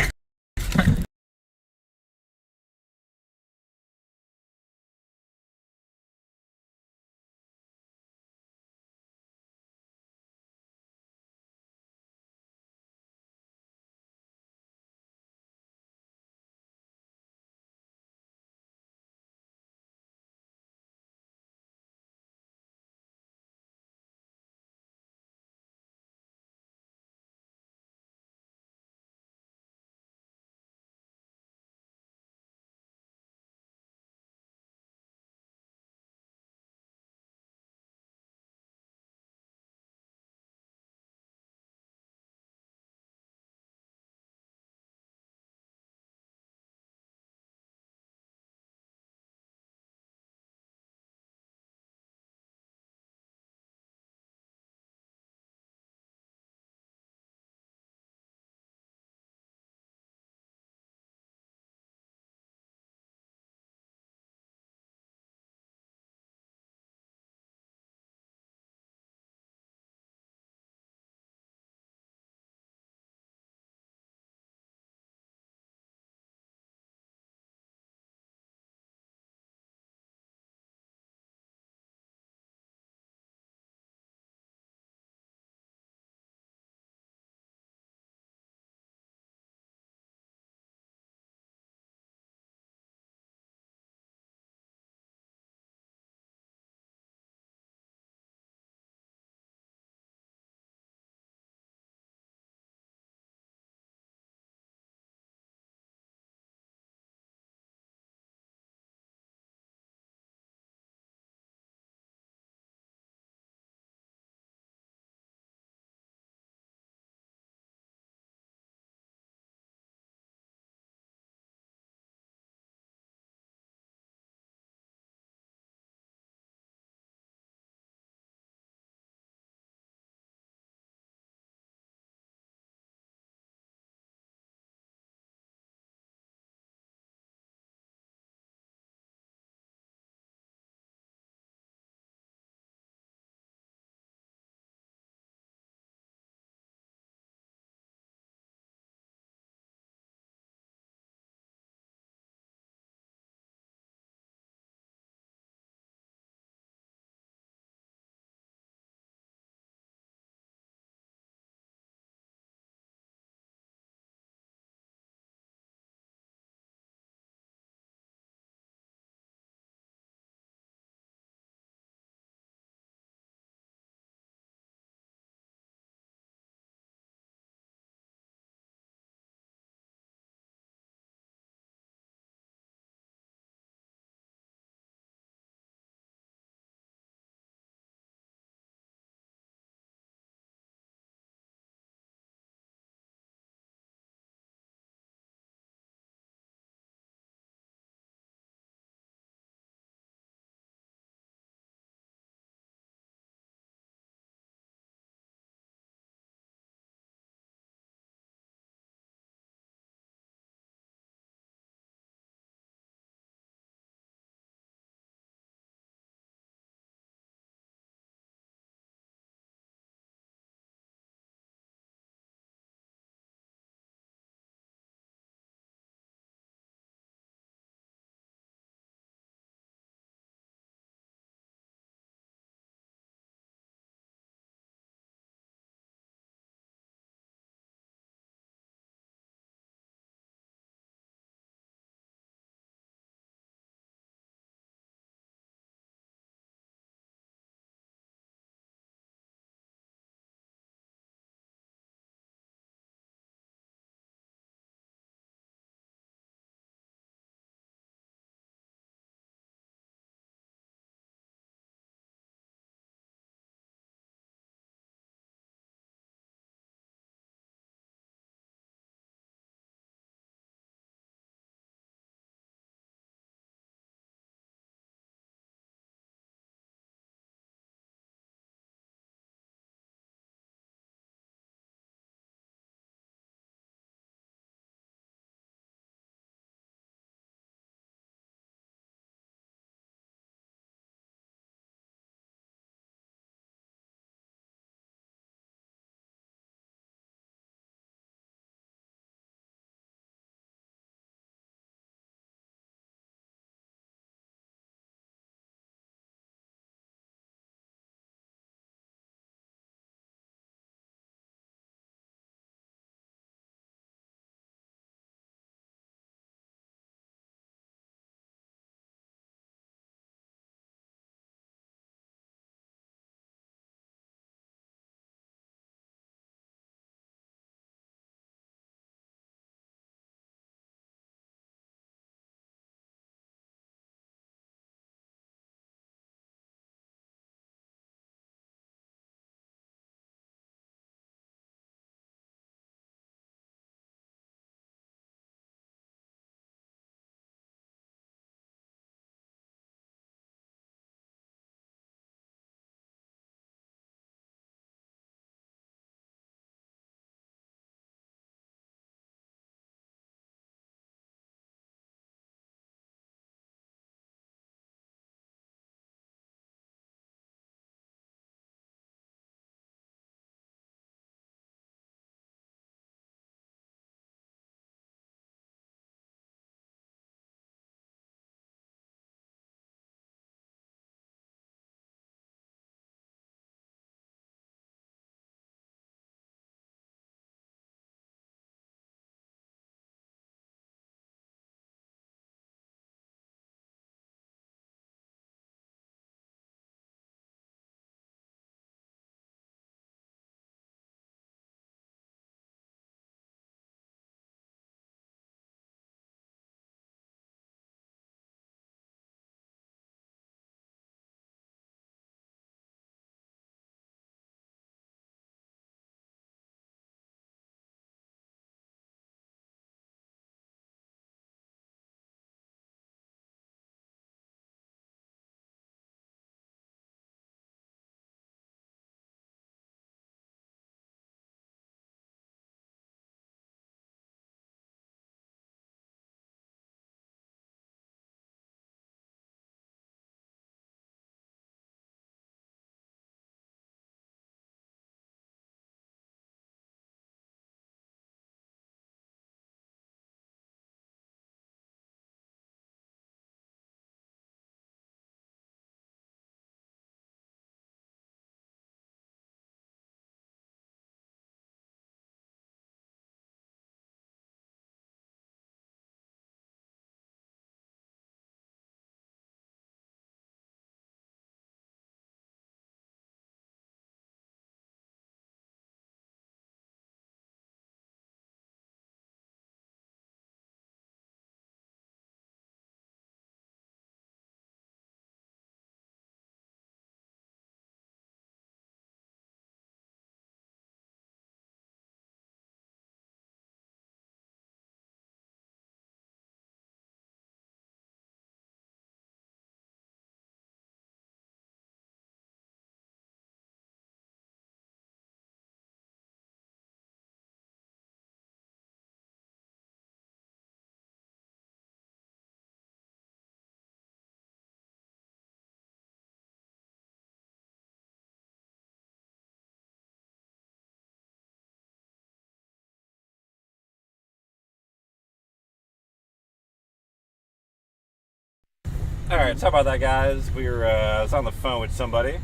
[SPEAKER 1] Alright, sorry about that, guys. I was on the phone with somebody.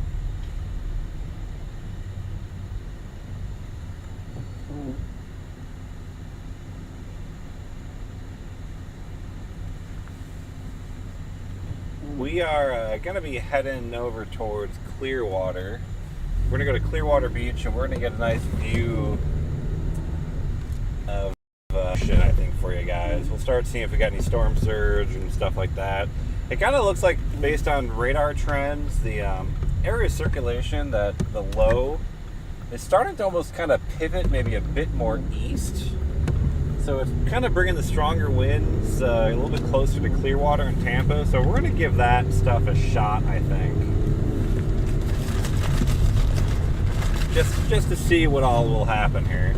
[SPEAKER 1] We are going to be heading over towards Clearwater. We're going to go to Clearwater Beach, and we're going to get a nice view of shit, I think, for you guys. We'll start seeing if we got any storm surge and stuff like that. It kind of looks like, based on radar trends, the area of circulation, that the low is starting to almost kind of pivot maybe a bit more east. So it's kind of bringing the stronger winds a little bit closer to Clearwater and Tampa. So we're going to give that stuff a shot, I think. Just to see what all will happen here.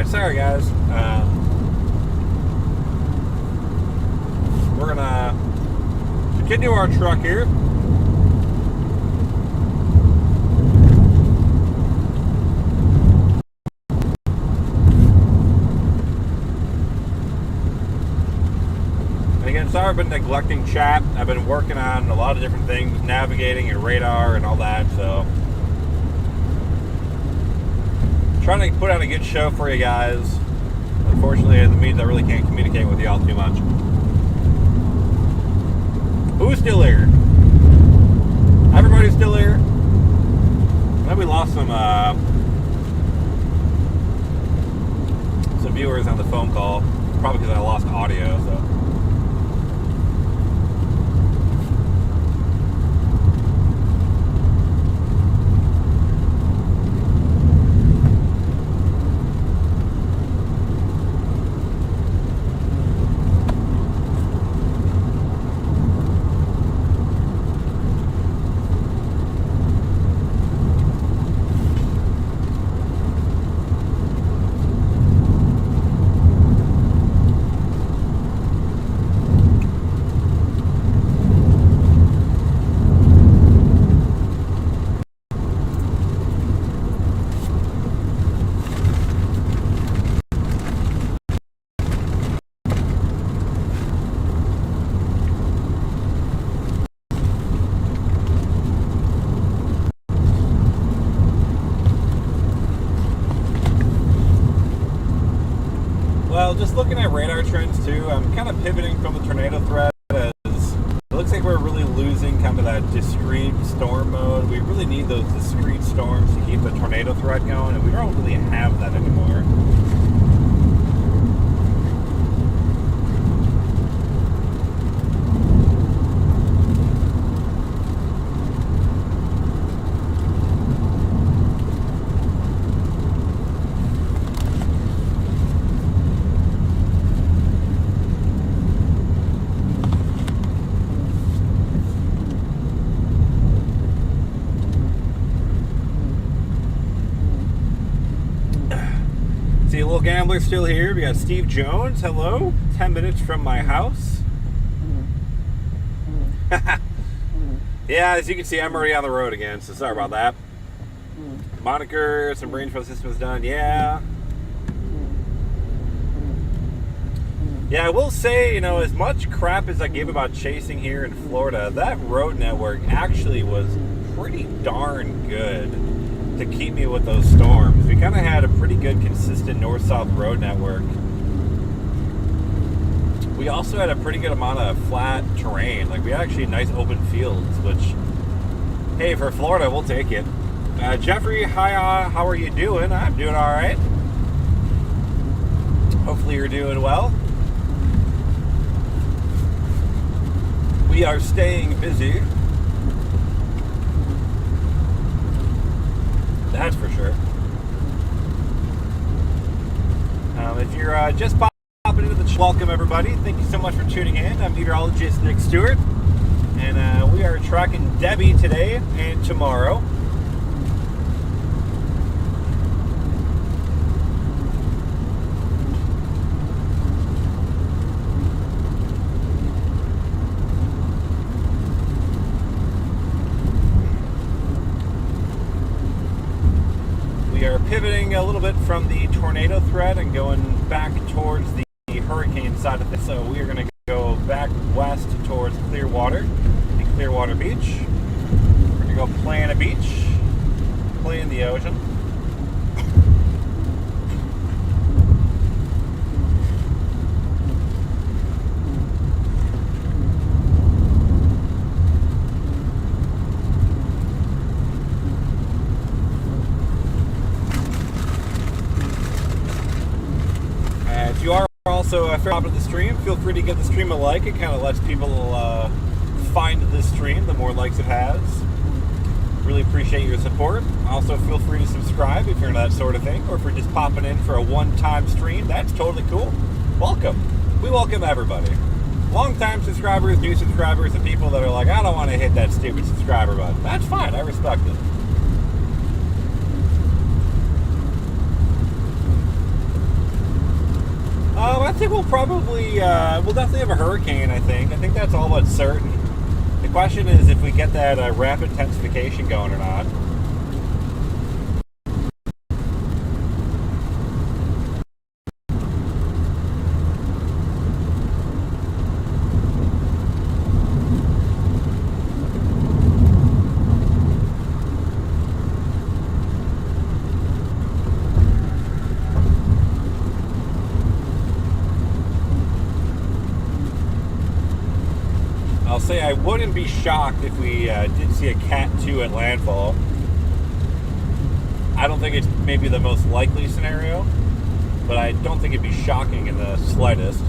[SPEAKER 1] Sorry guys, we're gonna get into our truck here. And again, sorry I've been neglecting chat. I've been working on a lot of different things, navigating and radar and all that, so trying to put out a good show for you guys. Unfortunately, it means I really can't communicate with y'all too much. Who's still here? Everybody's still here? Maybe we lost some viewers on the phone call. Probably because I lost audio, so. Well, just looking at radar trends too, I'm kind of pivoting from the tornado threat, as it looks like we're really losing kind of that discrete storm mode. We really need those discrete storms to keep the tornado threat going, and we don't really have that anymore. See, a little gambler still here. We got Steve Jones. Hello. 10 minutes from my house. Yeah, as you can see, I'm already on the road again, so sorry about that. Moniker, some range for the system is done. Yeah. Yeah, I will say, you know, as much crap as I gave about chasing here in Florida, that road network actually was pretty darn good to keep me with those storms. We kind of had a pretty good consistent north-south road network we also had a pretty good amount of flat terrain. Like, we had actually nice open fields, which, hey, for Florida, we'll take it. Jeffrey, hi, how are you doing? I'm doing all right. Hopefully you're doing well. We are staying busy. That's for sure. If you're just popping into the welcome everybody. Thank you so much for tuning in. I'm meteorologist Nick Stewart, and we are tracking Debby today and tomorrow. Pivoting a little bit from the tornado threat and going back towards the hurricane side of it. So we are going to go back west towards Clearwater, the Clearwater Beach. We're going to go play in a beach, play in the ocean. You are also a top of the stream. Feel free to give the stream a like. It kind of lets people find this stream the more likes it has. Really appreciate your support. Also, feel free to subscribe if you're into that sort of thing, or if you're just popping in for a one-time stream. That's totally cool. Welcome. We welcome everybody. Long-time subscribers, new subscribers, and people that are like, I don't want to hit that stupid subscriber button. That's fine. I respect it. I think we'll probably, we'll definitely have a hurricane, I think that's all but certain. The question is if we get that rapid intensification going or not. I'll say I wouldn't be shocked if we did see a Cat 2 at landfall. I don't think it's maybe the most likely scenario, but I don't think it'd be shocking in the slightest.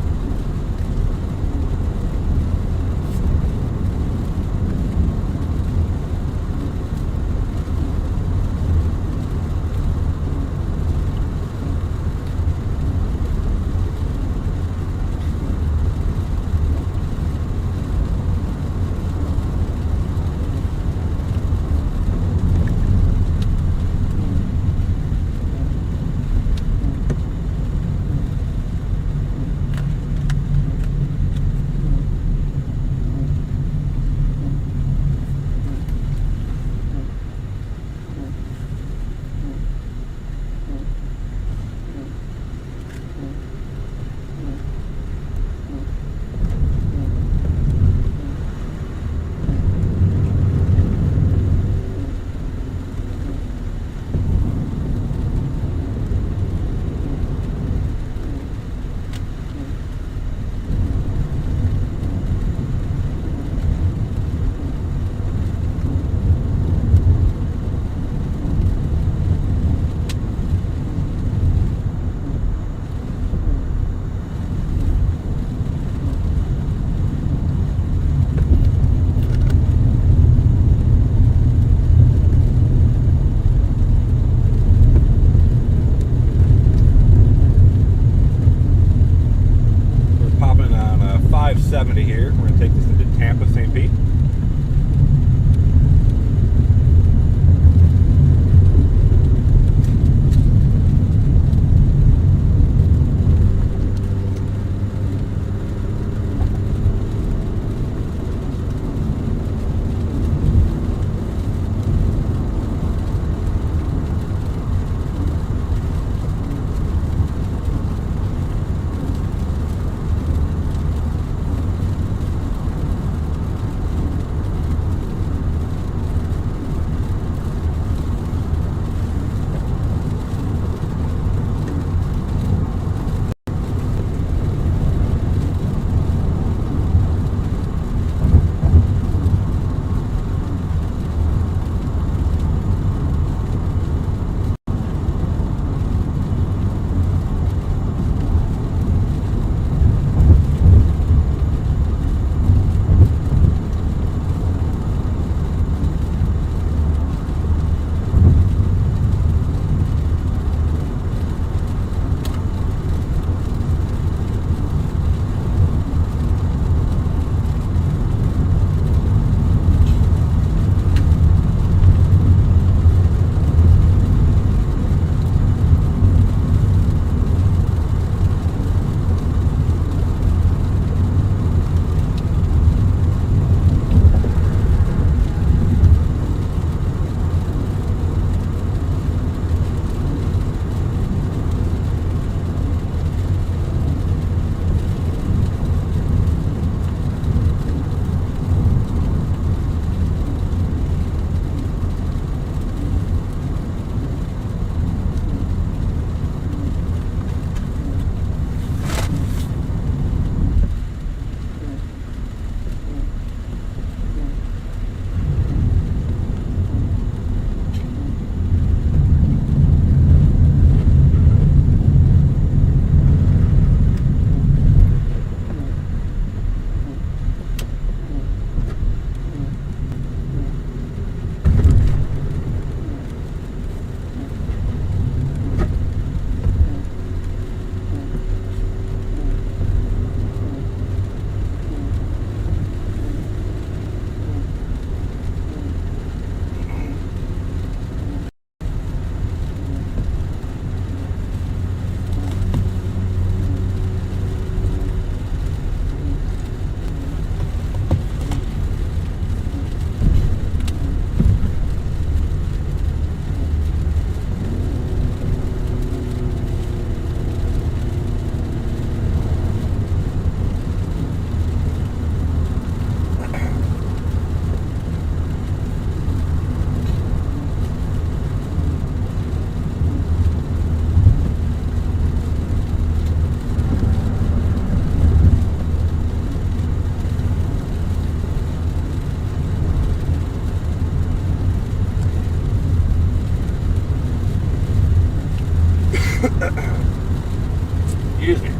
[SPEAKER 1] Excuse me.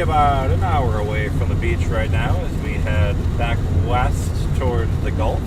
[SPEAKER 1] About an hour away from the beach right now as we head back west towards the Gulf.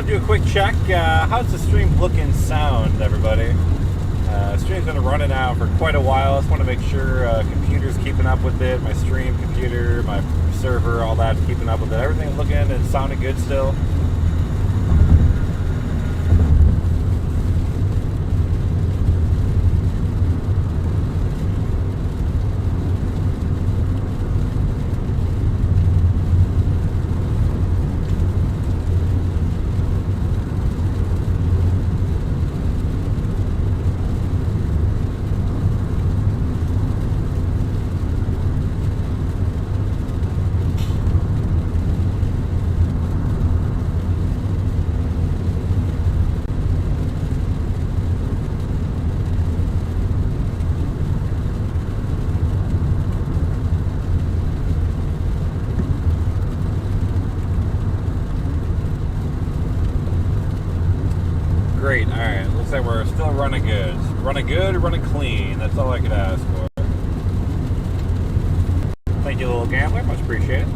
[SPEAKER 1] Do a quick check. How's the stream look and sound, everybody? Stream's been running now for quite a while. Just want to make sure computer's keeping up with it. My stream computer, my server, all that keeping up with it. Everything's looking and sounding good still. Great, alright. Looks like we're still running good. Running good, running clean. That's all I could ask for. Thank you, little gambler. Much appreciated.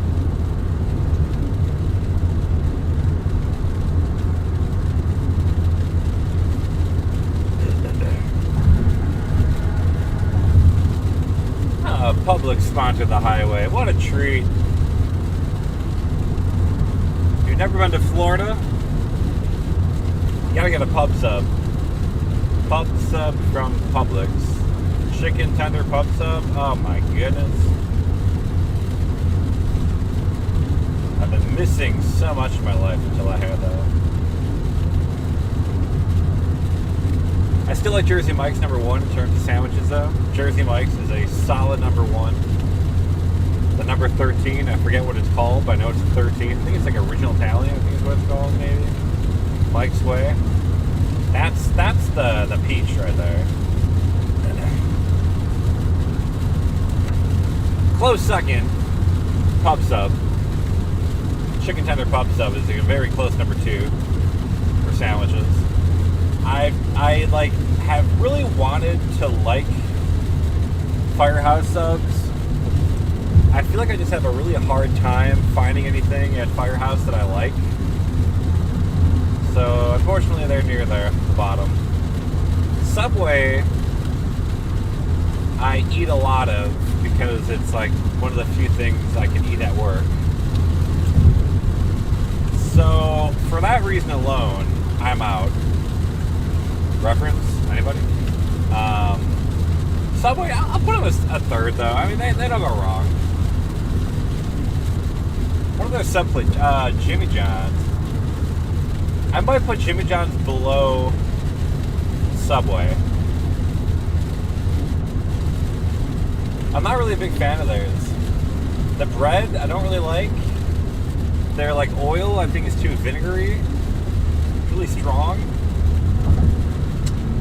[SPEAKER 1] Public sponsored the highway. What a treat. You've never been to Florida? You gotta get a pub sub. Pub sub from Publix. Chicken tender pub sub. Oh my goodness. I've been missing so much in my life until I had that. I still like Jersey Mike's #1 in terms of sandwiches though. Jersey Mike's is a solid #1. The number 13, I forget what it's called, but I know it's 13. I think it's like original Italian, I think is what it's called maybe. Mike's Way. That's the peach right there. Close second, pub sub. Chicken tender pub sub is a very close #2 for sandwiches. I like have really wanted to like Firehouse subs. I feel like I just have a really hard time finding anything at Firehouse that I like. So unfortunately they're near there at the bottom. Subway I eat a lot of because it's like one of the few things I can eat at work. So for that reason alone, I'm out. reference? Anybody? Subway, I'll put them a third though. I mean, they don't go wrong. What are their subplates? Jimmy John's. I might put Jimmy John's below Subway. I'm not really a big fan of theirs. The bread, I don't really like. Their like oil, I think is too vinegary. Really strong.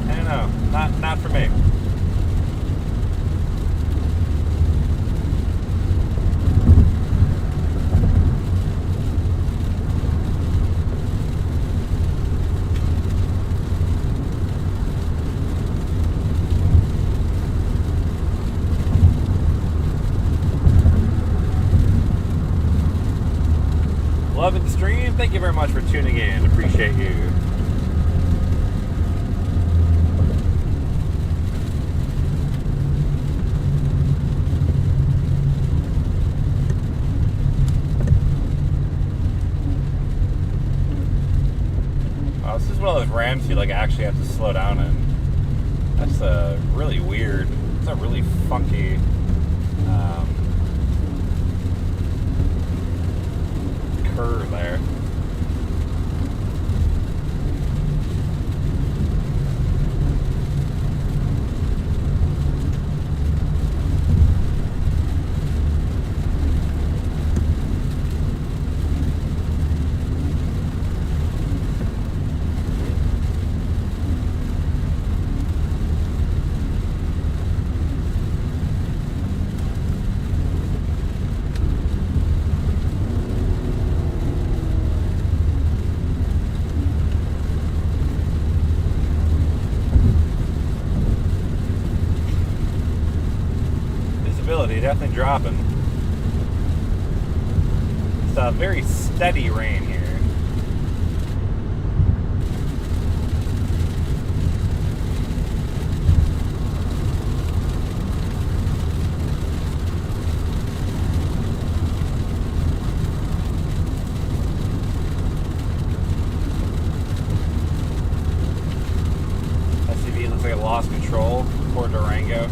[SPEAKER 1] I don't know. Not for me. Loving the stream. Thank you very much for tuning in. Appreciate you. Wow, this is one of those ramps you like actually have to slow down in. That's really weird. It's a really funky. Curve there. Definitely dropping. It's a very steady rain here. SUV looks like it lost control toward Durango.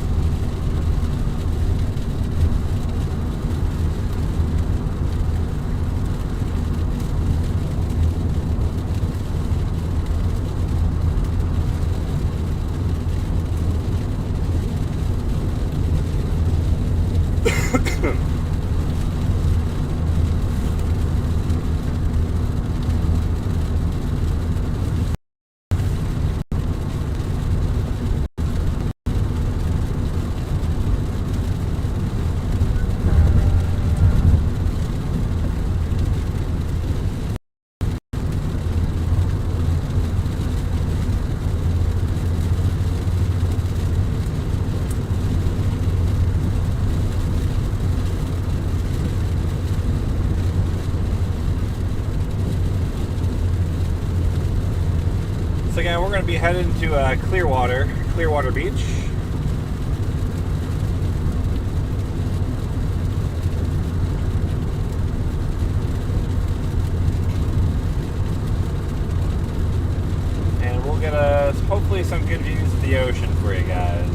[SPEAKER 1] So again, we're going to be heading to Clearwater Beach. And we'll get hopefully some good views of the ocean for you guys.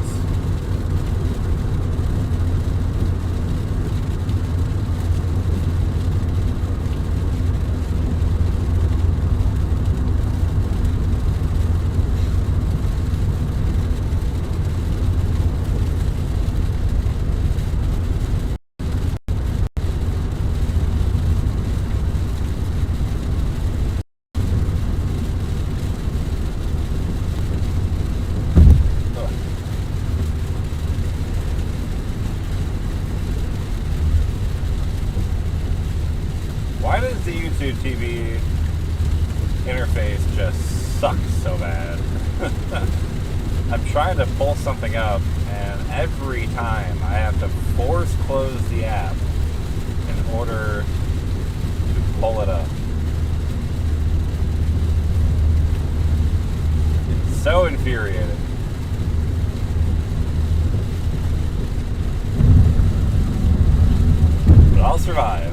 [SPEAKER 1] Why does the YouTube TV interface just suck so bad? I'm trying to pull something up, and every time I have to force close the app in order to pull it up. It's so infuriating. But I'll survive.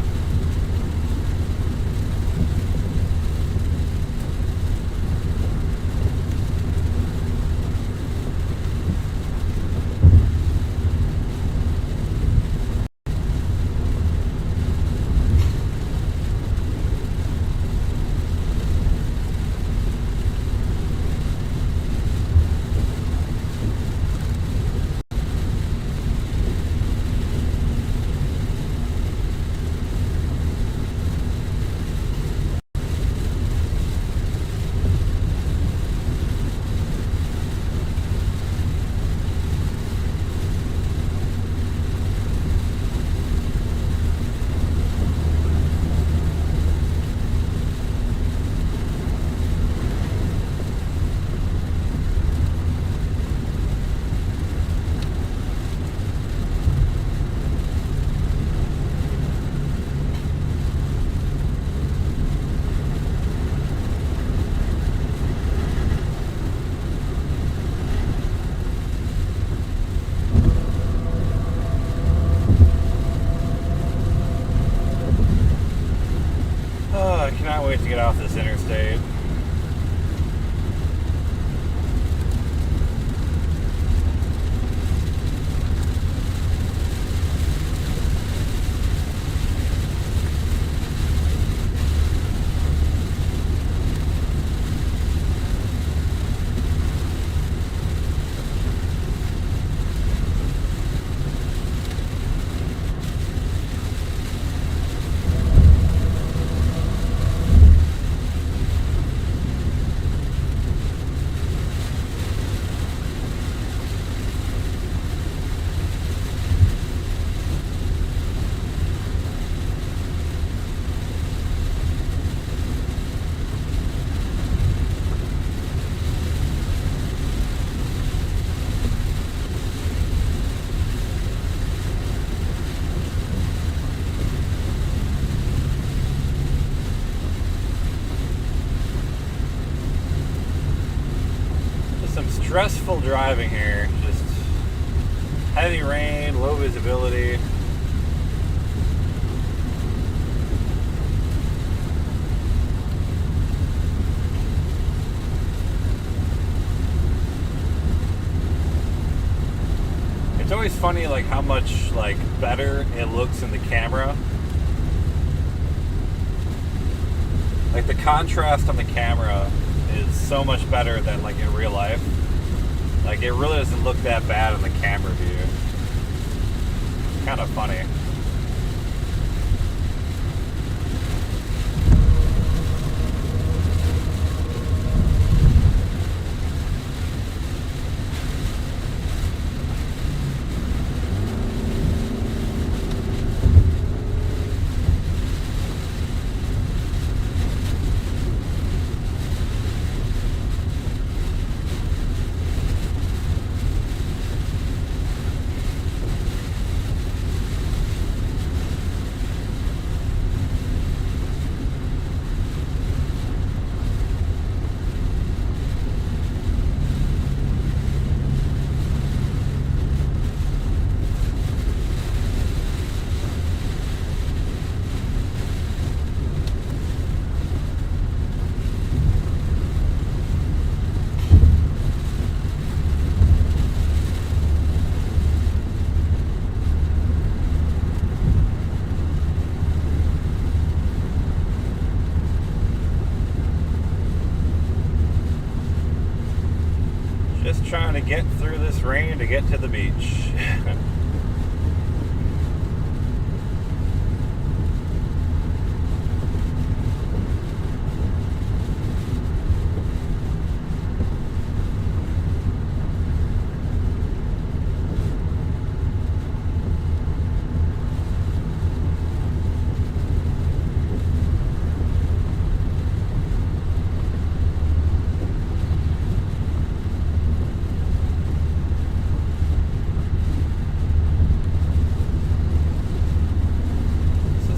[SPEAKER 1] get off this interstate. Stressful driving here, just heavy rain, low visibility. It's always funny like how much like better it looks in the camera. Like the contrast on the camera is so much better than like in real life. Like, it really doesn't look that bad in the camera view. Kind of funny. Just trying to get through this rain to get to the beach.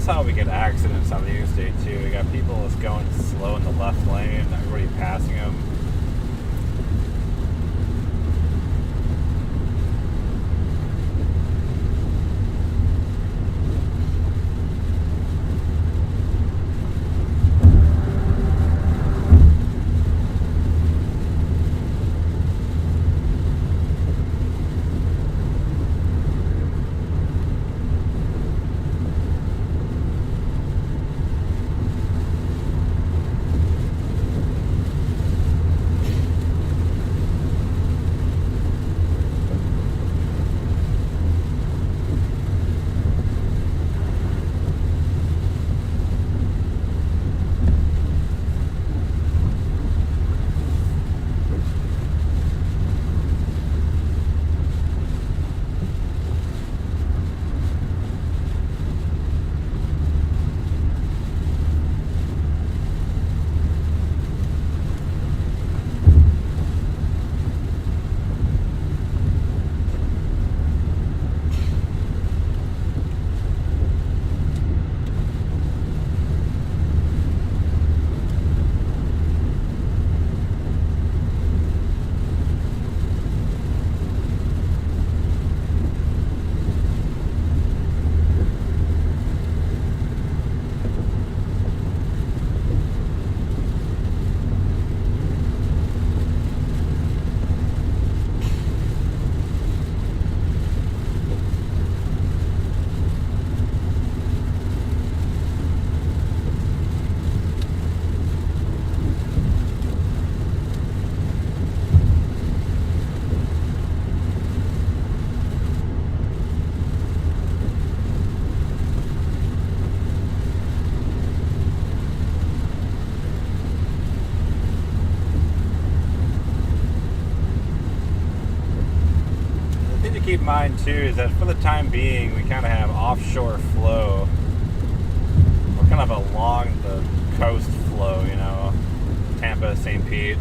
[SPEAKER 1] How we get accidents on the interstate too. We got people that's going slow in the left lane, everybody passing them. keep in mind too is that for the time being, we kind of have offshore flow. We're kind of along the coast flow, you know, Tampa, St. Pete.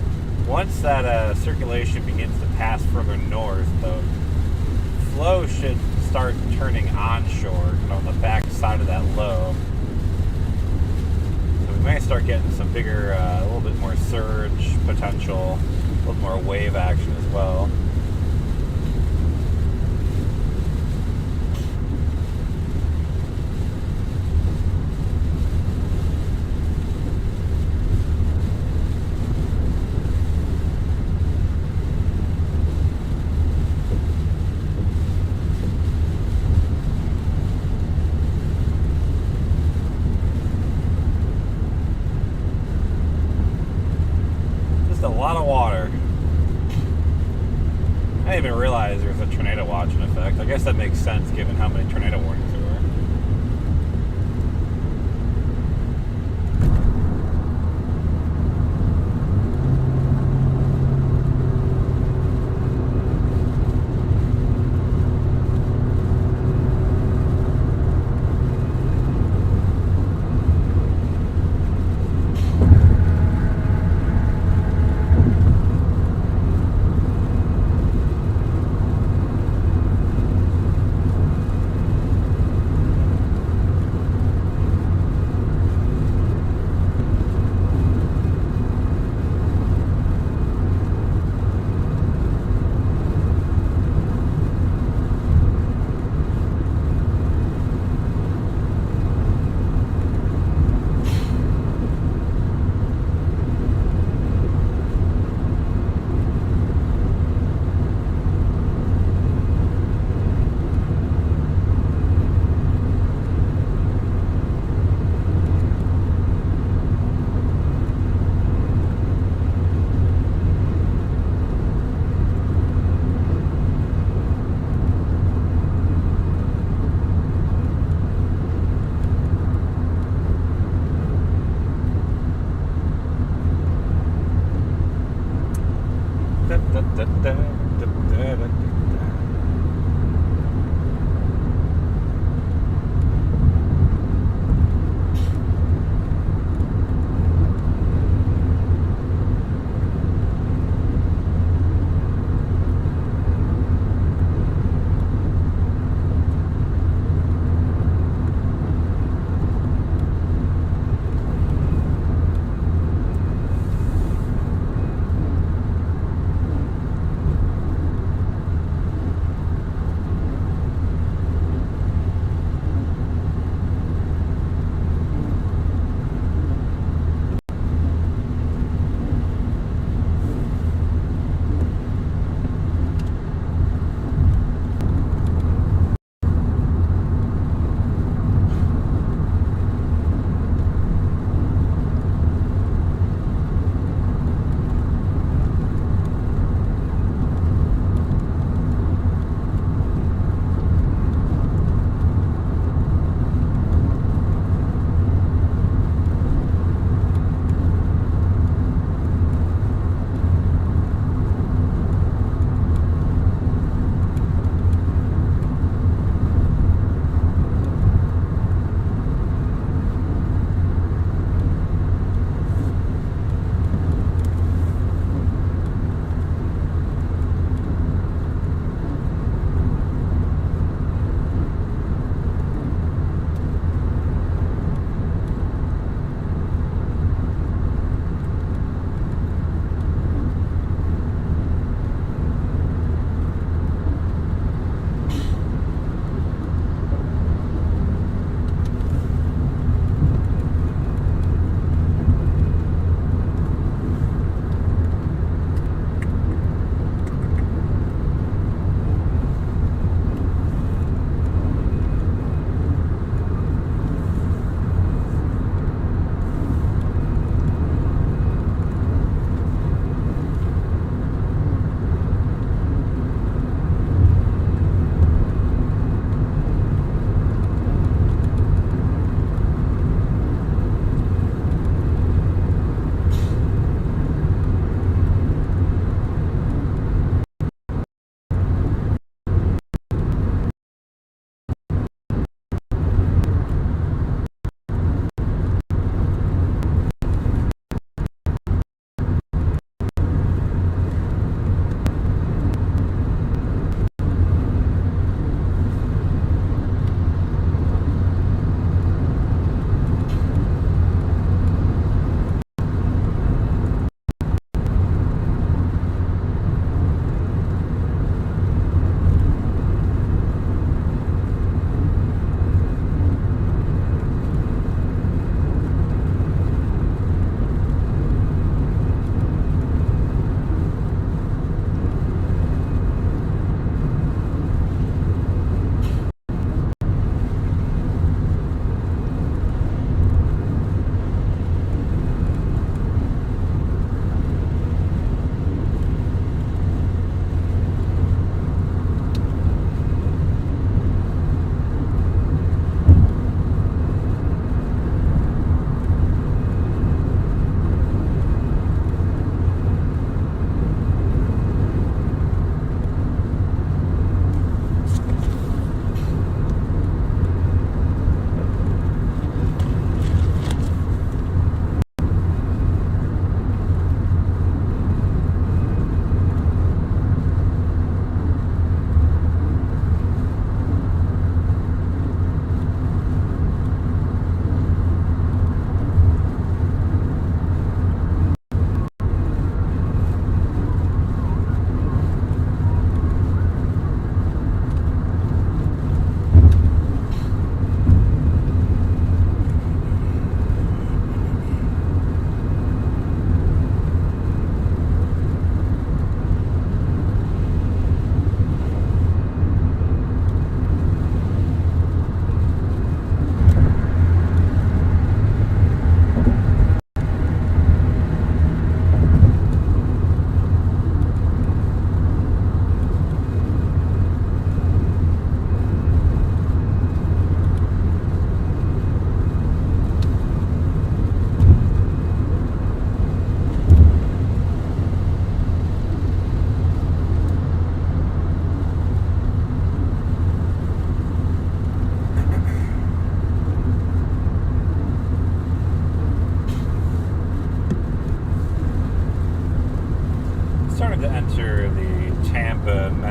[SPEAKER 1] Once that circulation begins to pass further north, the flow should start turning onshore, kind of on the back side of that low. So we may start getting some bigger, a little bit more surge potential, a little more wave action as well. A lot of water. I didn't even realize there was a tornado watch in effect. I guess that makes sense given how many tornado warnings there were.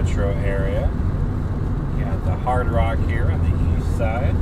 [SPEAKER 1] metro area. Got the Hard Rock here on the east side.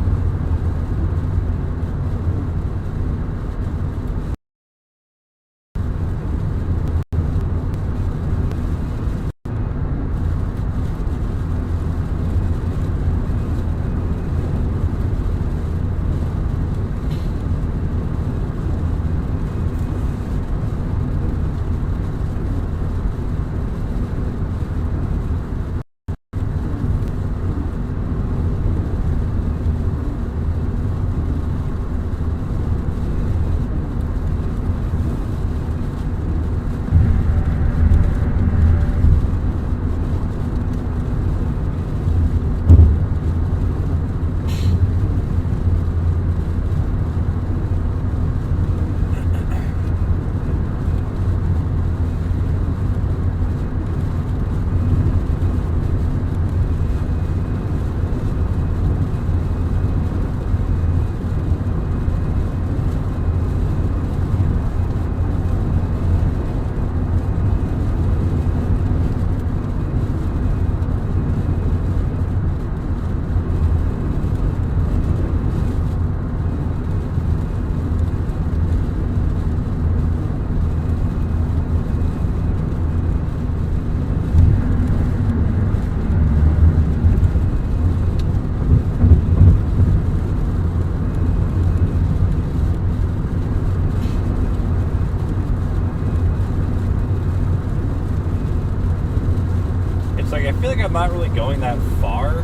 [SPEAKER 1] I feel like I'm not really going that far,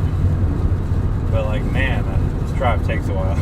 [SPEAKER 1] but like, man, this drive takes a while.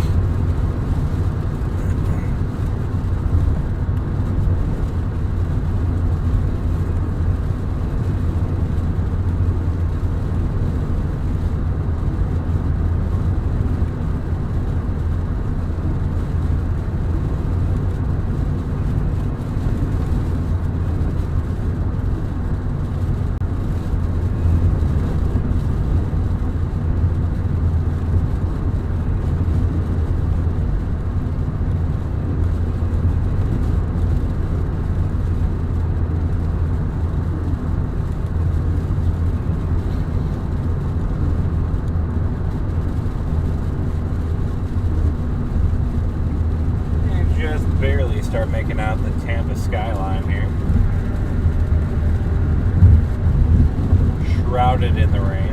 [SPEAKER 1] Start making out the Tampa skyline here. Shrouded in the rain.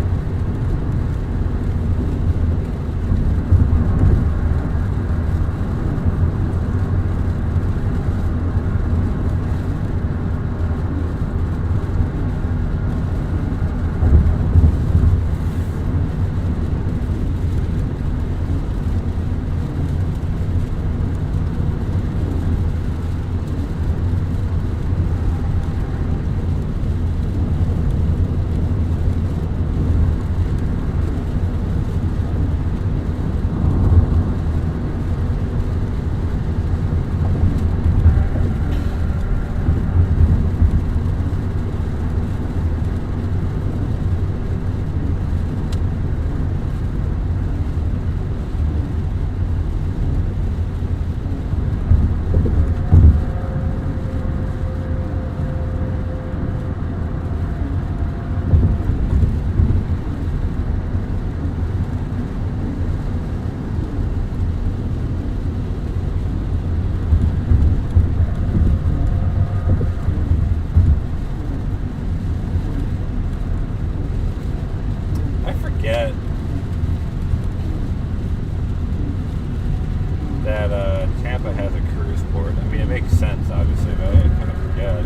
[SPEAKER 1] That Tampa has a cruise port. I mean, it makes sense, obviously, but I kind of forget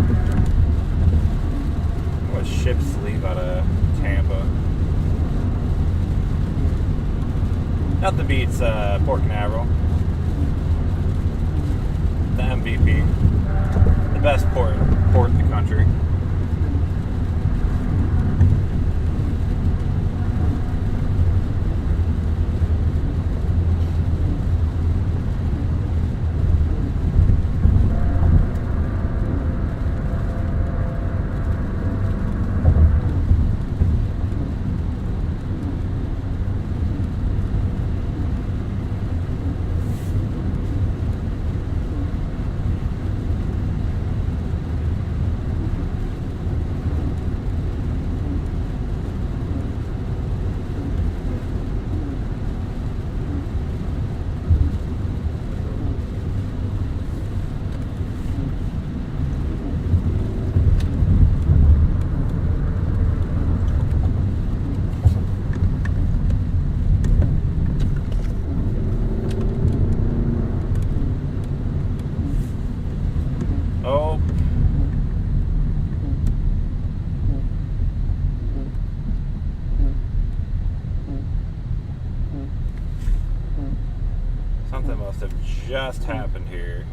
[SPEAKER 1] what ships leave out of Tampa. Nothing beats Port Canaveral, the MVP, the best port in the country. Oh. Something must have just happened here.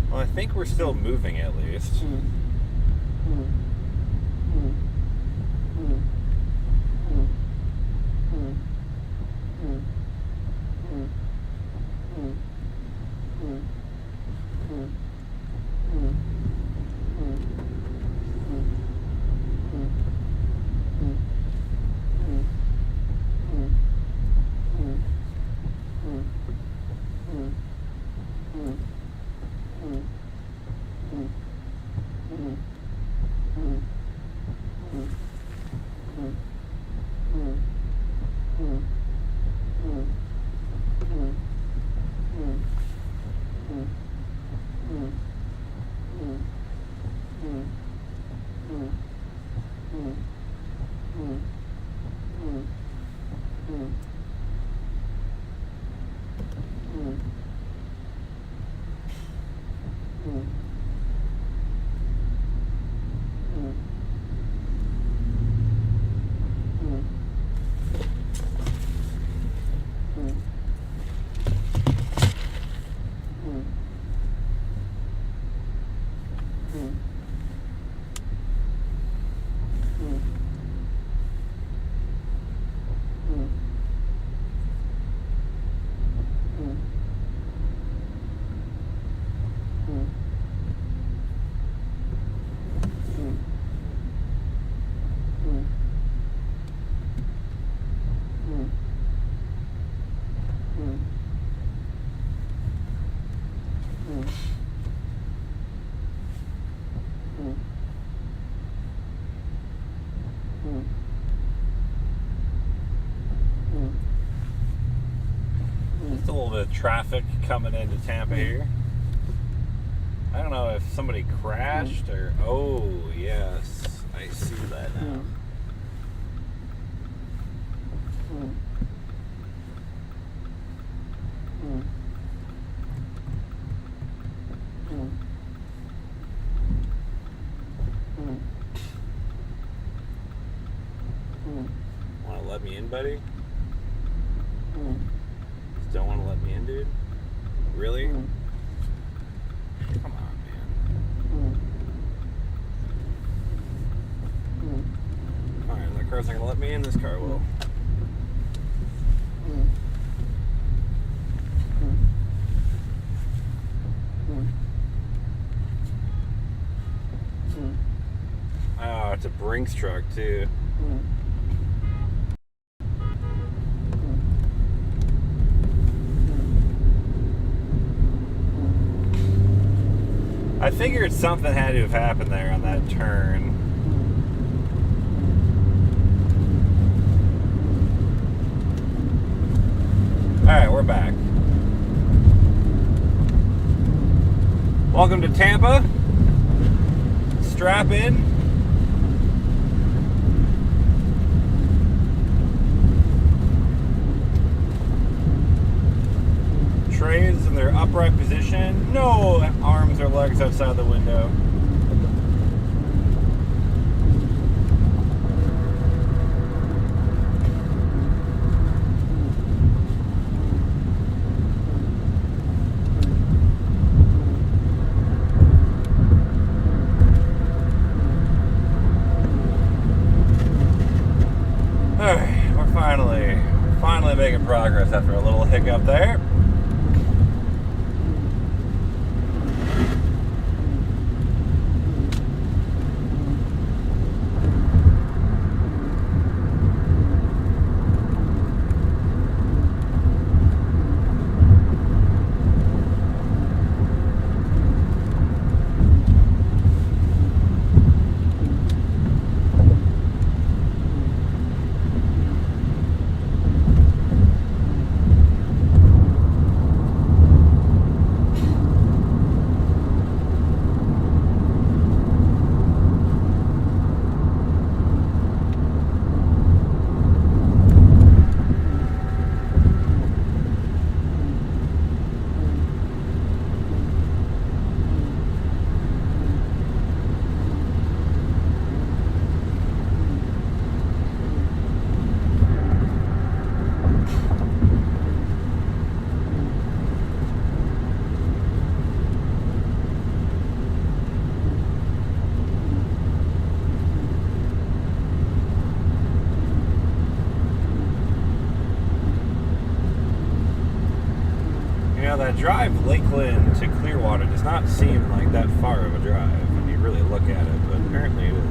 [SPEAKER 1] Well, I think we're still moving at least. Just a little bit of traffic coming into Tampa here. I don't know if somebody crashed or... Oh, yes. I see that now. Want to let me in, buddy? Just don't want to let me in, dude? Really? Come on, man. Alright, that car's not gonna let me in, this car will. Oh, it's a Brinks truck, too. I figured something had to have happened there on that turn. Alright, we're back. Welcome to Tampa. Strap in. Trays in their upright position. No arms or legs outside the window. Alright, we're finally making progress after a little hiccup there. drive Lakeland to Clearwater does not seem like that far of a drive when you really look at it, but apparently it is.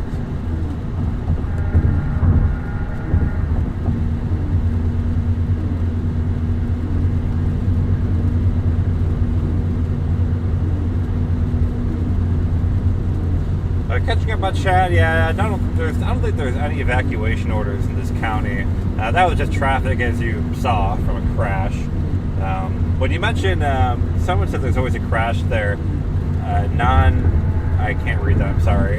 [SPEAKER 1] Catching up on Chad, yeah, I don't think there's any evacuation orders in this county. That was just traffic, as you saw, from a crash. When you mentioned, someone said there's always a crash there. I can't read that, I'm sorry.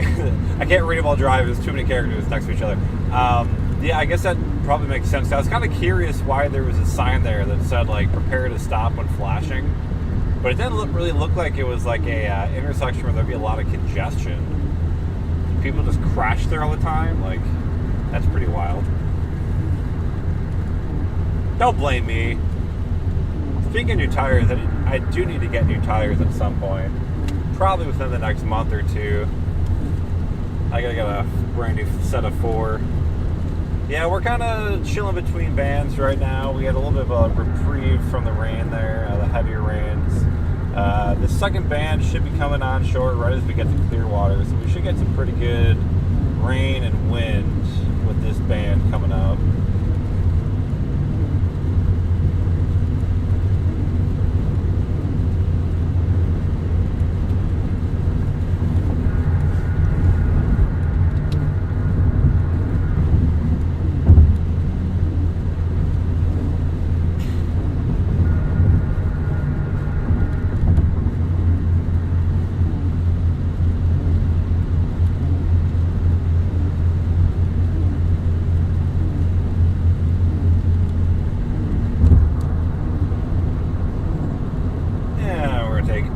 [SPEAKER 1] I can't read them while driving, there's too many characters next to each other. Yeah, I guess that probably makes sense. I was kind of curious why there was a sign there that said, like, prepare to stop when flashing. But it didn't really look like it was like a intersection where there'd be a lot of congestion. People just crash there all the time. Like, that's pretty wild. Don't blame me. Speaking of new tires, I do need to get new tires at some point. Probably within the next month or two. I gotta get a brand new set of 4. Yeah, we're kind of chilling between bands right now. We had a little bit of a reprieve from the rain there, the heavier rains. The second band should be coming on shore right as we get to Clearwater, so we should get some pretty good rain and wind with this band coming up.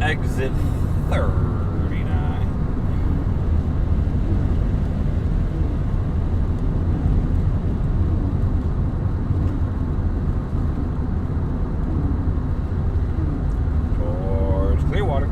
[SPEAKER 1] Exit 39. Towards Clearwater.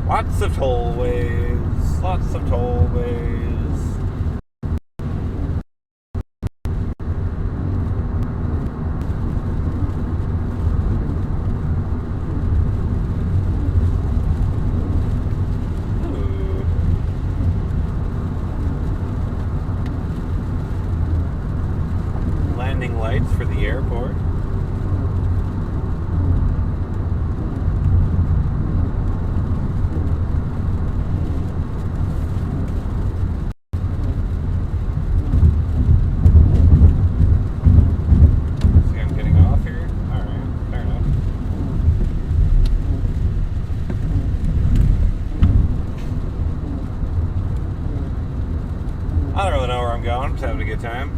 [SPEAKER 1] Lots of tollways, lots of tollways. Ooh. Landing lights for the airport. I don't really know where I'm going. I'm just having a good time.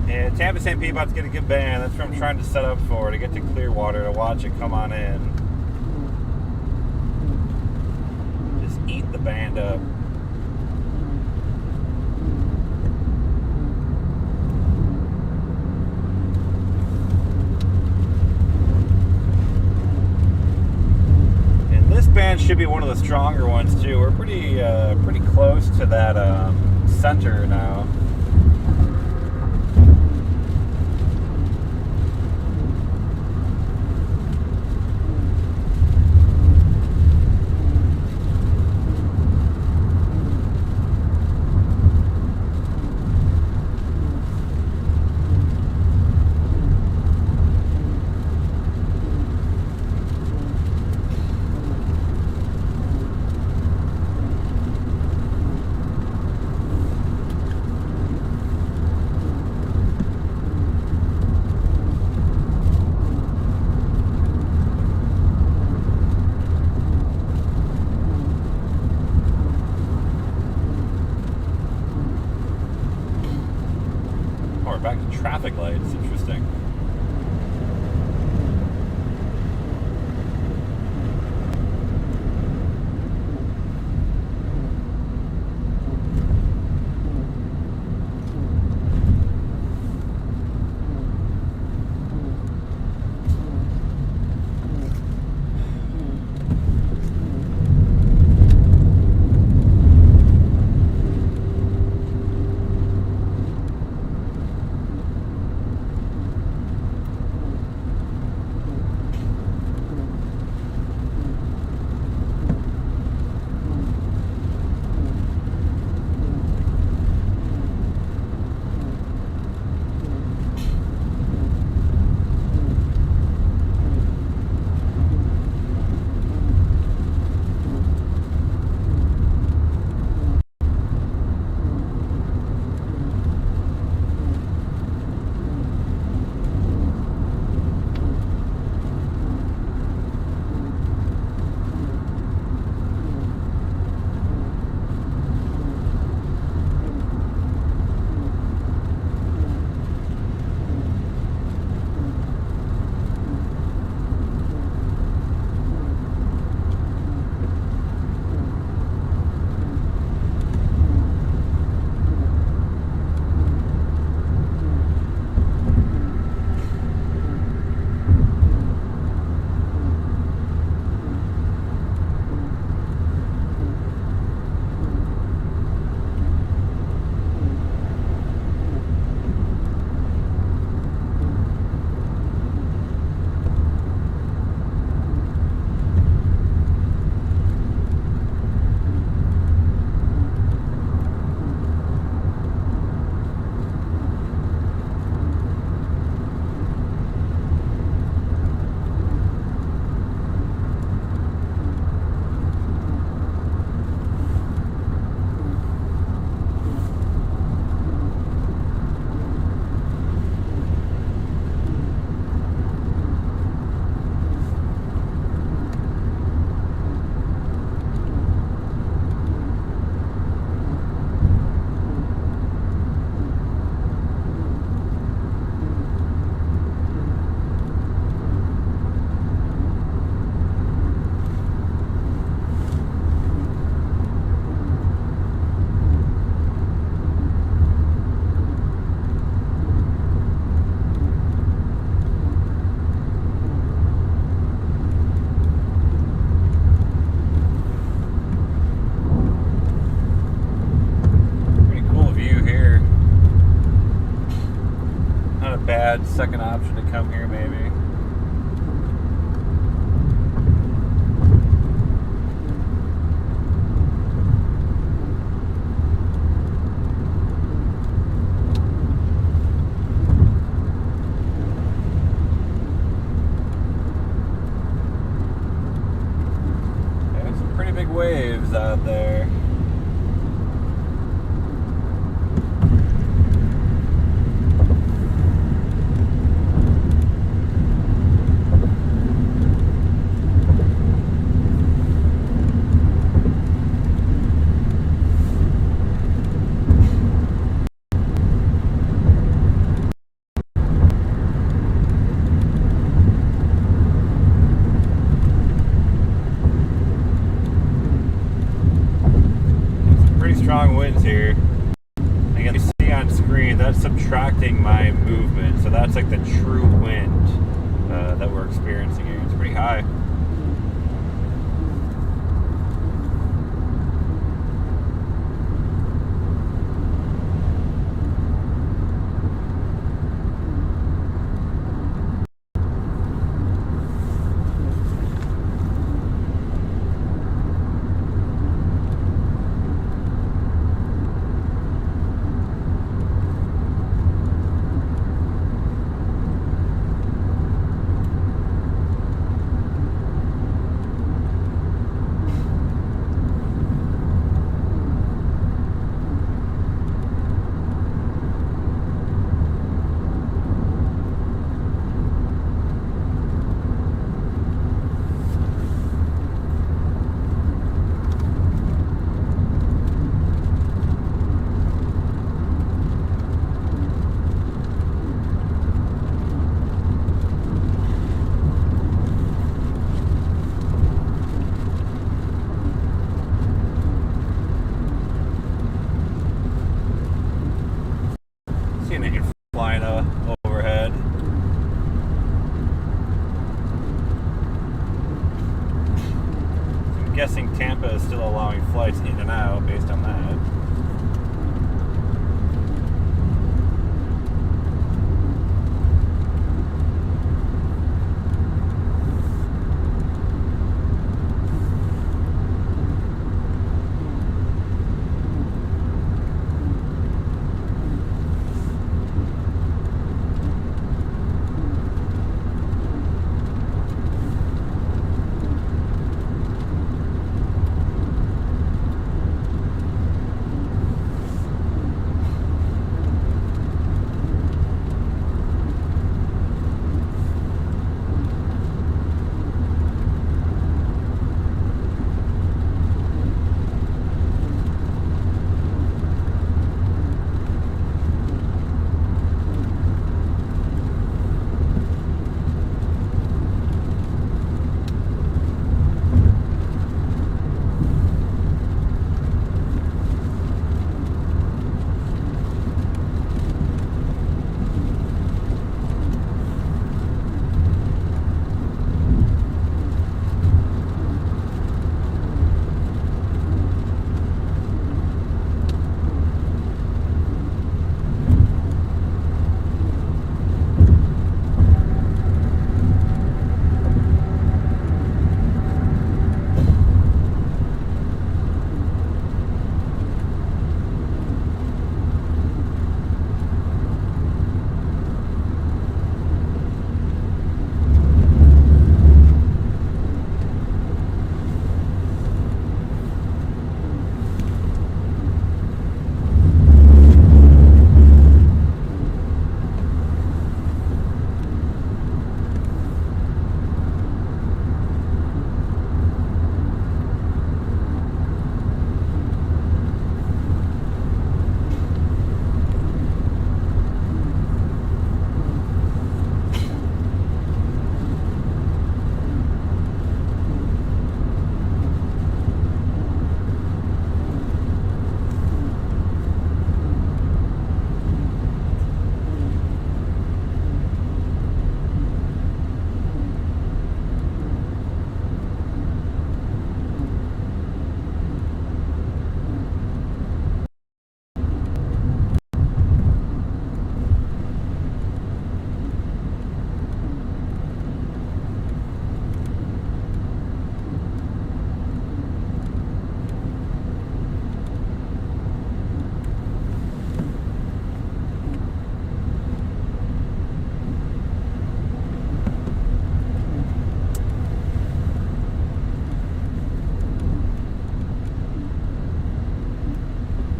[SPEAKER 1] And Tampa St. Pete about to get a good band. That's what I'm trying to set up for, to get to Clearwater, to watch it come on in. Just eat the band up. Band should be one of the stronger ones too. We're pretty close to that center now. we're back to traffic lights. Interesting. Bad second option to come here, maybe. There's some pretty big waves out there. Strong winds here. Again, you see on screen that's subtracting my movement, so that's like the true wind that we're experiencing here. It's pretty high.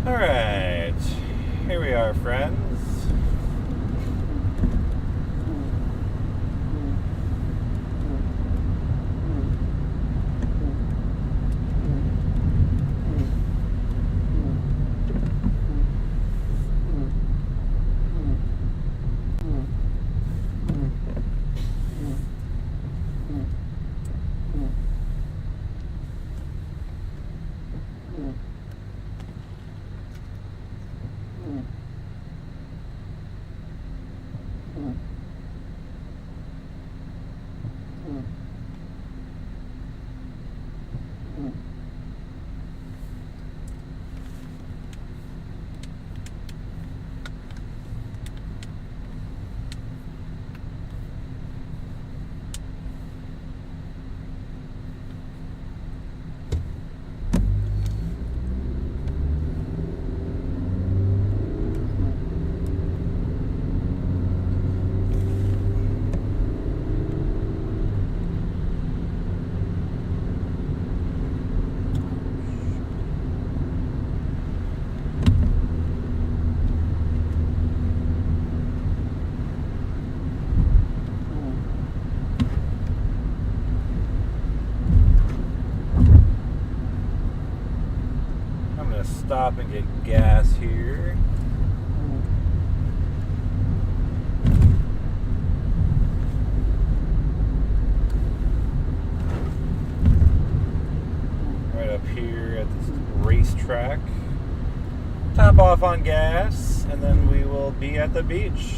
[SPEAKER 1] Alright, here we are, friends. Stop and get gas here. Right up here at this racetrack. Top off on gas, and then we will be at the beach.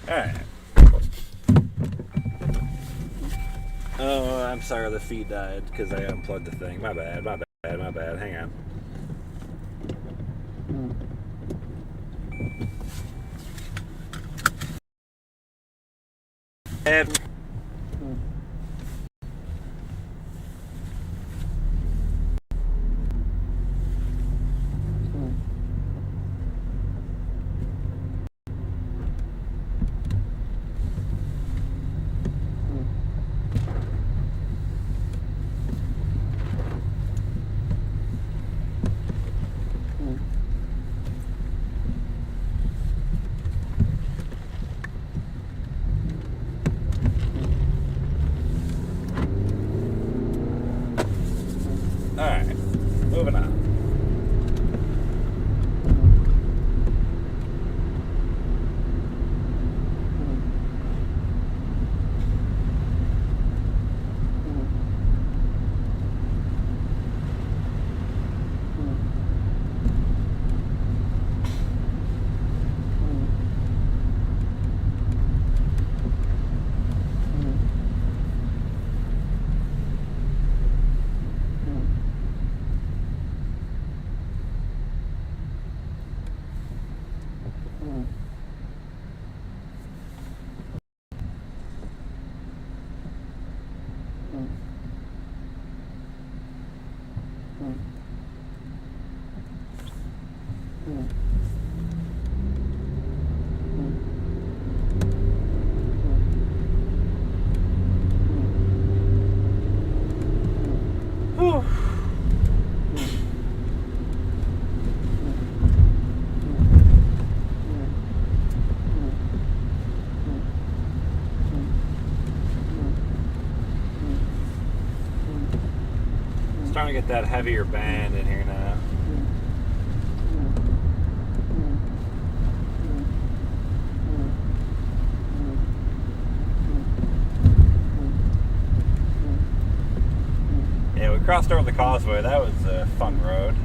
[SPEAKER 1] Alright. Oh, I'm sorry the feed died because I unplugged the thing. My bad. Hang on. And alright, moving on. Whew. Starting to get that heavier band in here now. Yeah, we crossed over the causeway. That was a fun road.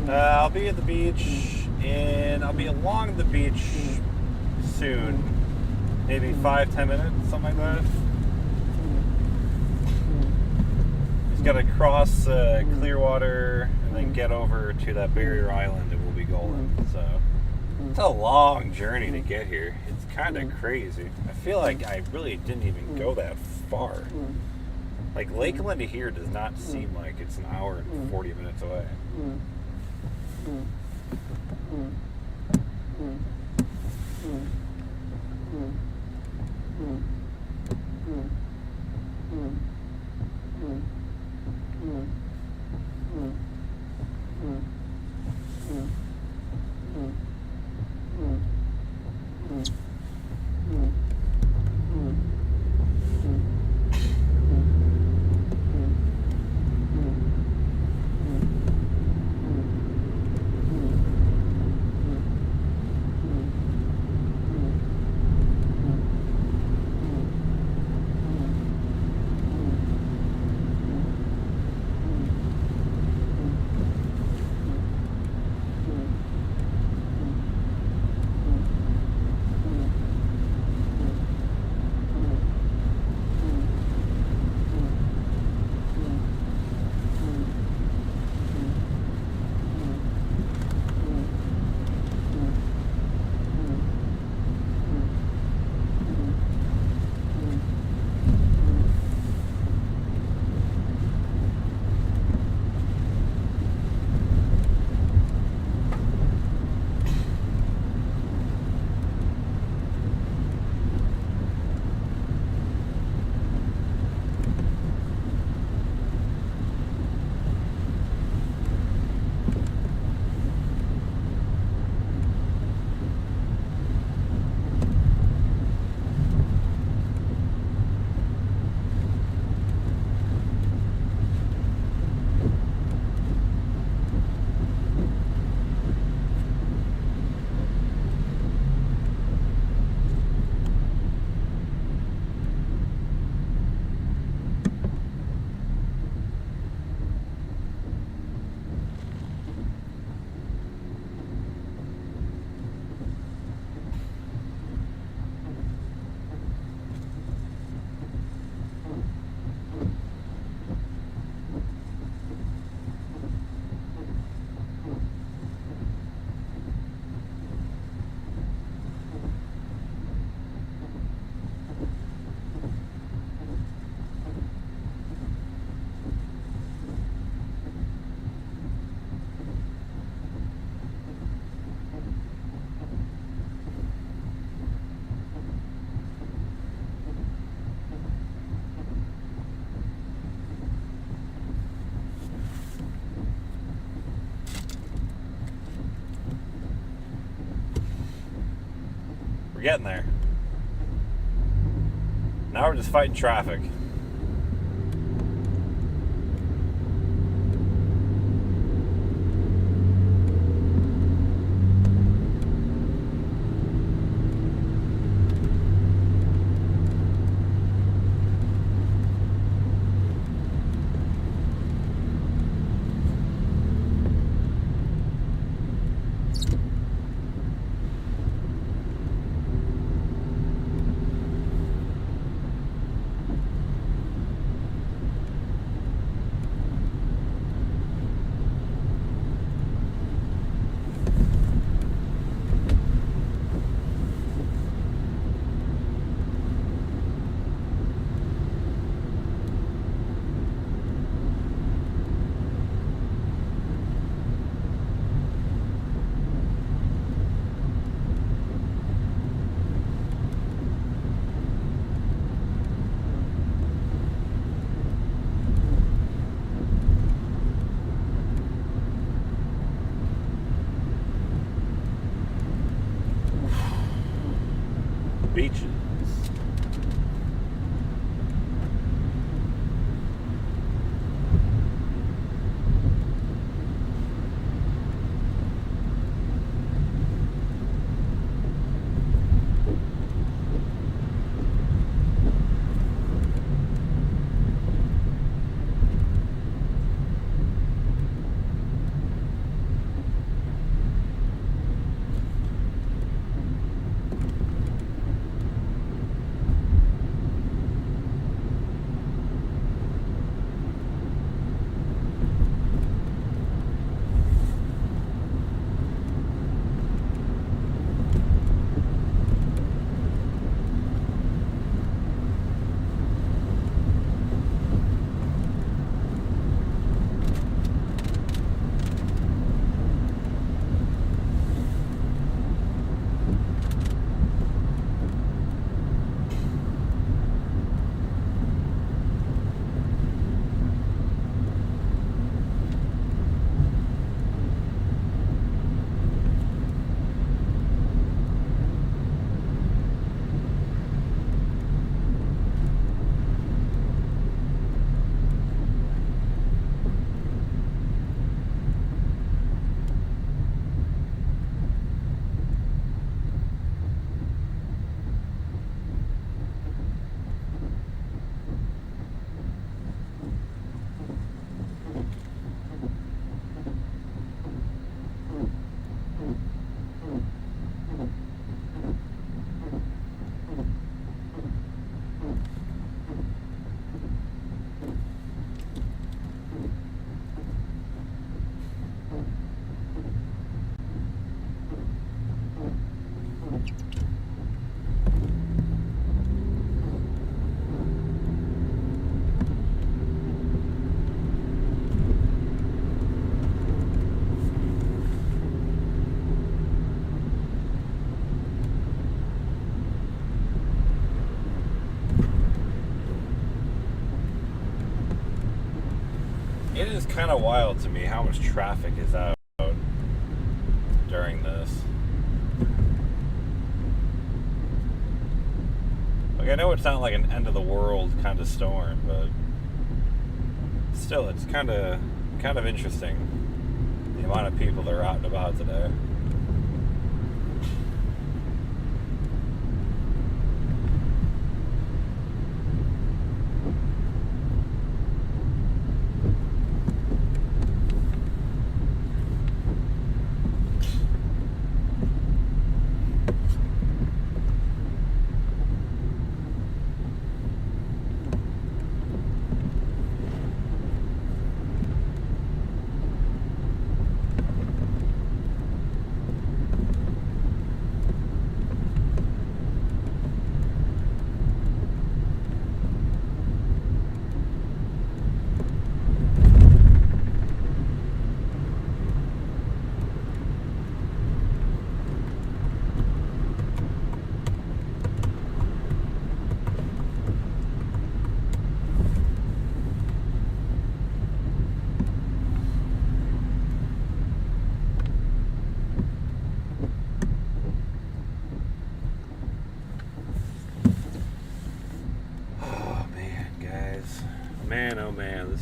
[SPEAKER 1] I'll be at the beach, and I'll be along the beach soon. Maybe 5-10 minutes, something like that. Just gotta cross Clearwater and then get over to that barrier island and we'll be golden. So it's a long journey to get here. It's kind of crazy. I feel like I really didn't even go that far. Like Lakeland to here does not seem like it's an hour and 40 minutes away. getting there. Now we're just fighting traffic. Beaches. It is kind of wild to me how much traffic is out during this. Like, I know it's not like an end of the world kind of storm, but still, it's kind of interesting the amount of people that are out and about today.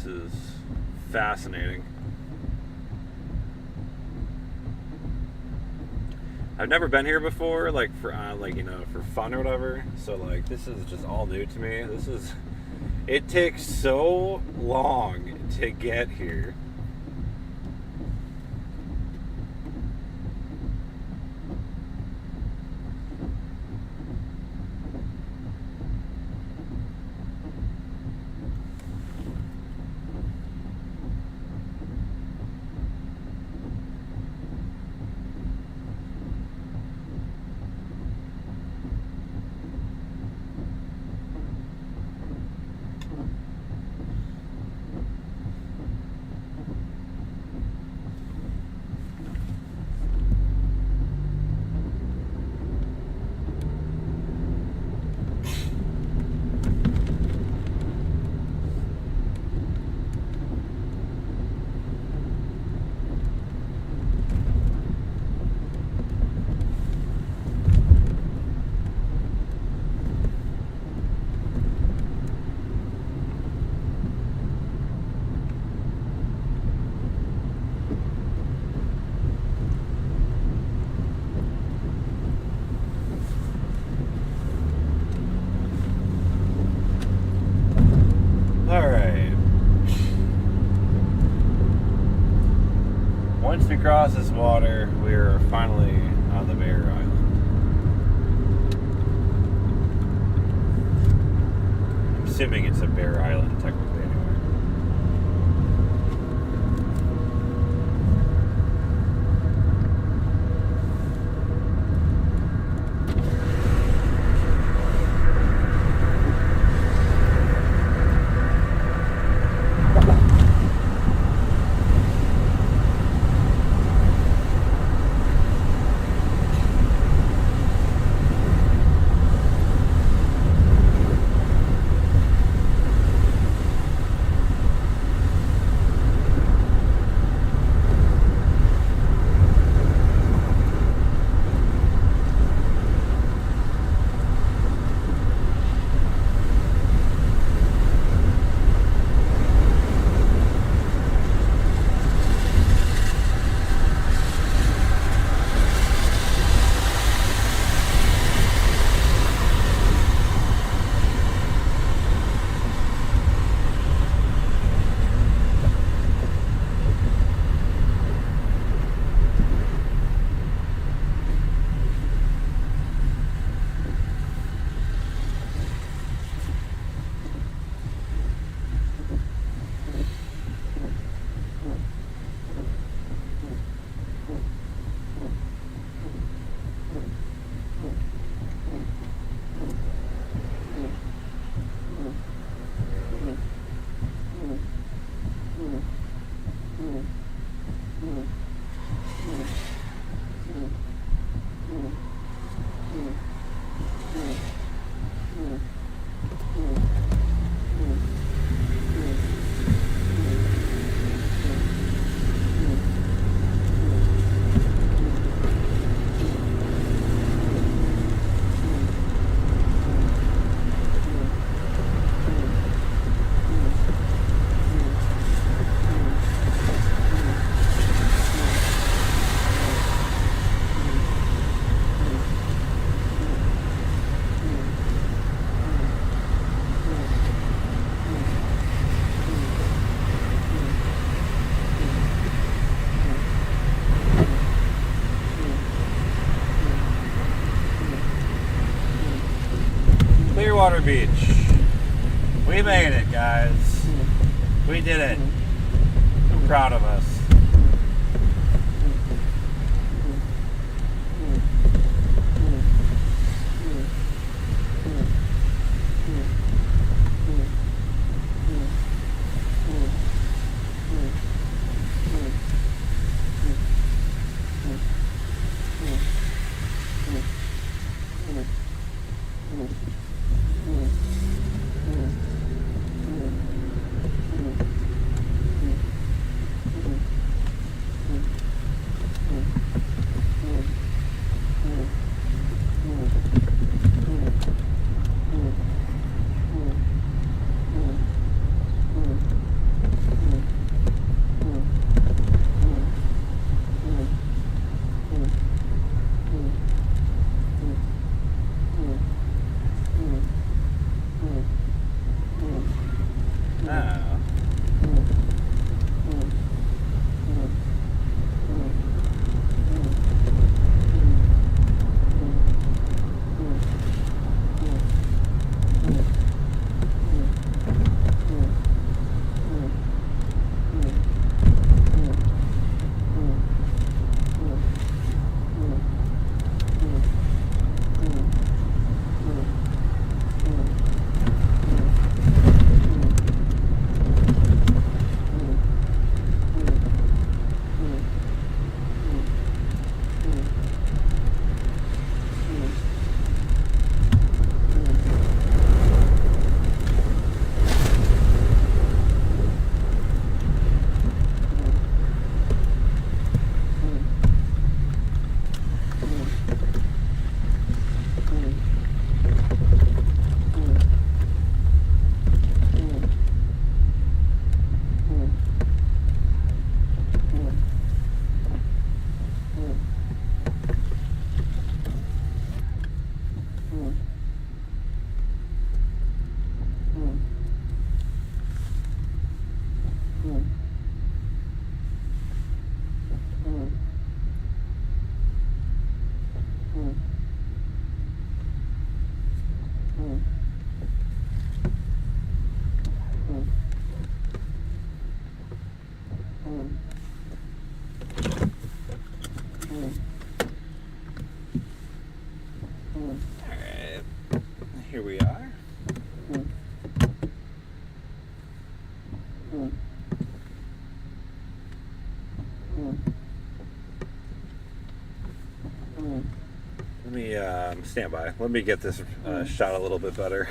[SPEAKER 1] This is fascinating. I've never been here before, like for for fun or whatever. So like this is just all new to me. It takes so long to get here. Once we cross this water, we're finally on the Bear Island. I'm assuming it's a Bear Island, technically, anyway. Clearwater Beach. We made it, guys. We did it. I'm proud of us. Alright, here we are. Let me stand by. Let me get this shot a little bit better.